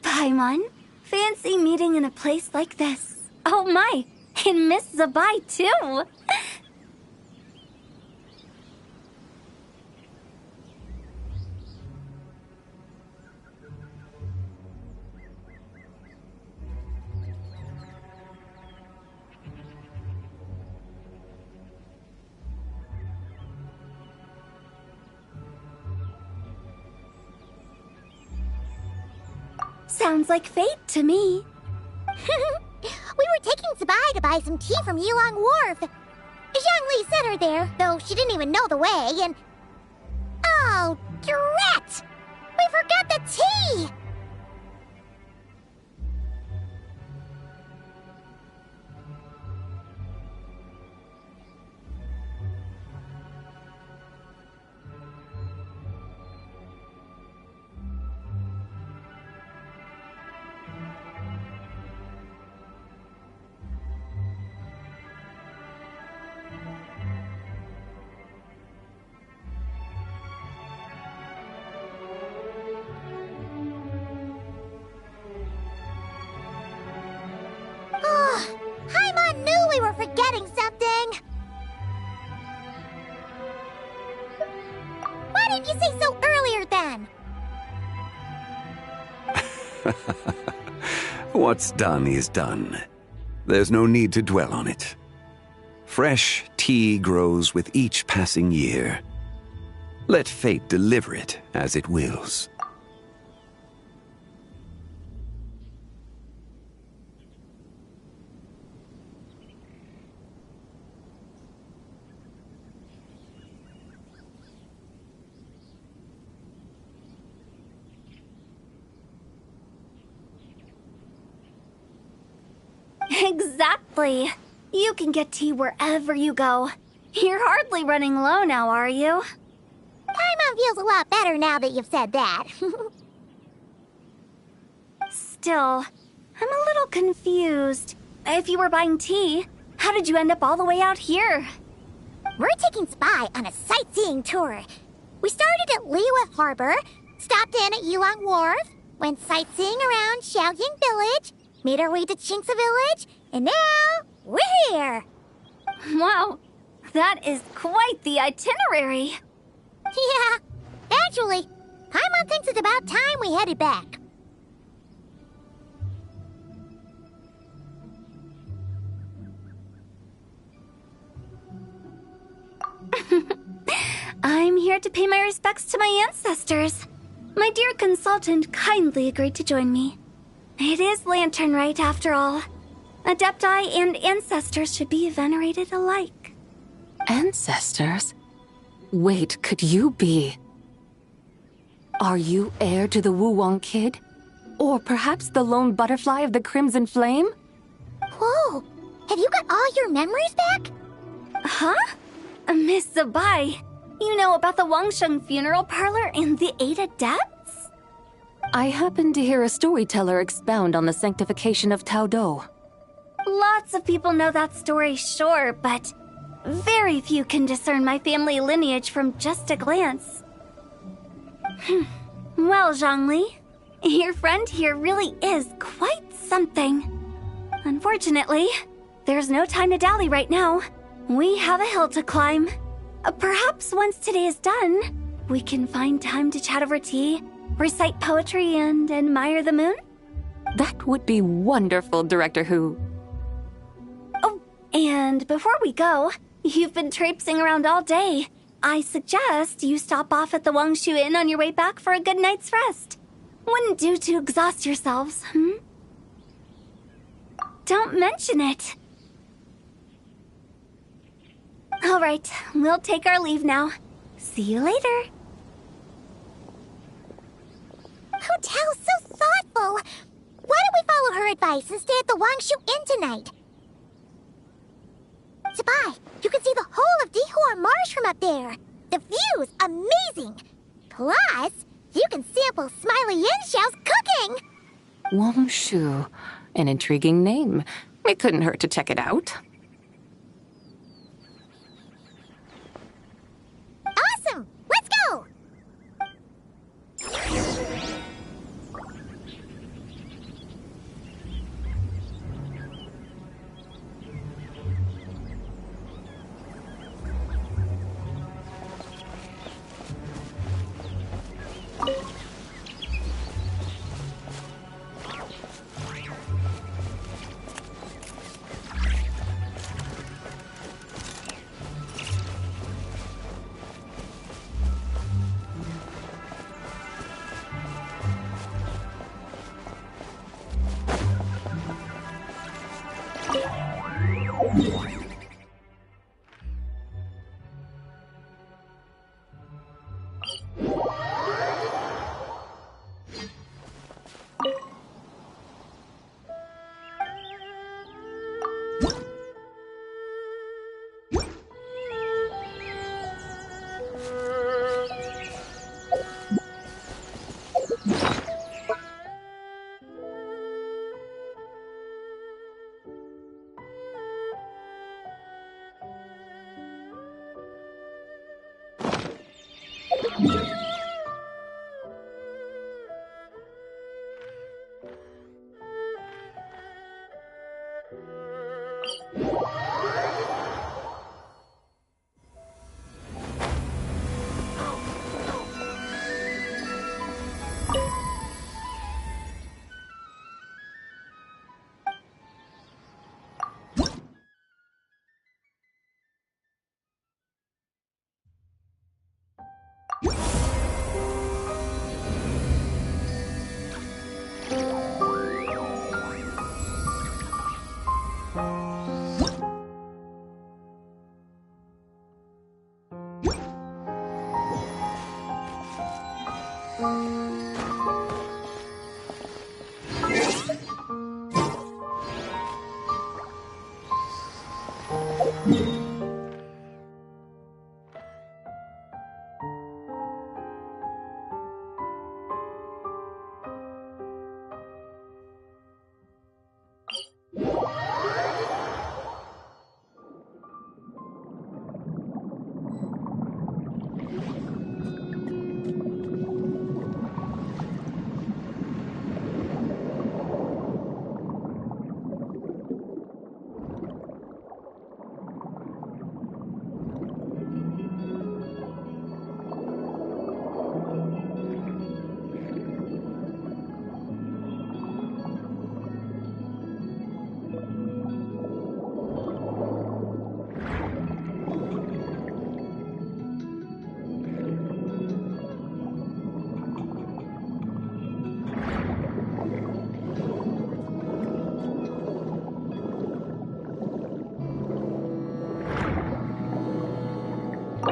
Paimon. Fancy meeting in a place like this. Oh my, and Miss Zabai too. Sounds like fate to me. We were taking Zabai to buy some tea from Yilong Wharf. Zhongli sent her there, though she didn't even know the way, and... Oh, drat! We forgot the tea! Paimon knew we were forgetting something! Why didn't you say so earlier then? What's done is done. There's no need to dwell on it. Fresh tea grows with each passing year. Let fate deliver it as it wills. Exactly. You can get tea wherever you go. You're hardly running low now, are you? Paimon feels a lot better now that you've said that. Still, I'm a little confused. If you were buying tea, how did you end up all the way out here? We're taking Spy on a sightseeing tour. We started at Liyue Harbor, stopped in at Yilong Wharf, went sightseeing around Xiaoying Village, made our way to Qingce Village, and now we're here. Wow, that is quite the itinerary. Yeah, actually, Paimon thinks it's about time we headed back. I'm here to pay my respects to my ancestors. My dear consultant kindly agreed to join me. It is Lantern Rite, after all. Adepti and ancestors should be venerated alike. Ancestors? Wait, could you be? Are you heir to the Wu-Wong kid? Or perhaps the lone butterfly of the Crimson Flame? Whoa, have you got all your memories back? Huh? Miss Zabai, you know about the Wangsheng funeral parlor and the 8 adepts? I happened to hear a storyteller expound on the sanctification of Tao Do. Lots of people know that story, sure, but very few can discern my family lineage from just a glance. Well, Zhongli, your friend here really is quite something. Unfortunately, there's no time to dally right now. We have a hill to climb. Perhaps once today is done, we can find time to chat over tea, recite poetry, and admire the moon? That would be wonderful, Director Hu. Oh, and before we go, you've been traipsing around all day. I suggest you stop off at the Wangshu Inn on your way back for a good night's rest. Wouldn't do to exhaust yourselves, Don't mention it. All right, we'll take our leave now. See you later. Hotel's so thoughtful. Why don't we follow her advice and stay at the Wangshu Inn tonight? Zabai, you can see the whole of Dihua Marsh from up there. The view's amazing. Plus, you can sample Smiley Yinxiao's cooking. Wangshu, an intriguing name. It couldn't hurt to check it out. Awesome! Let's go!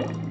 you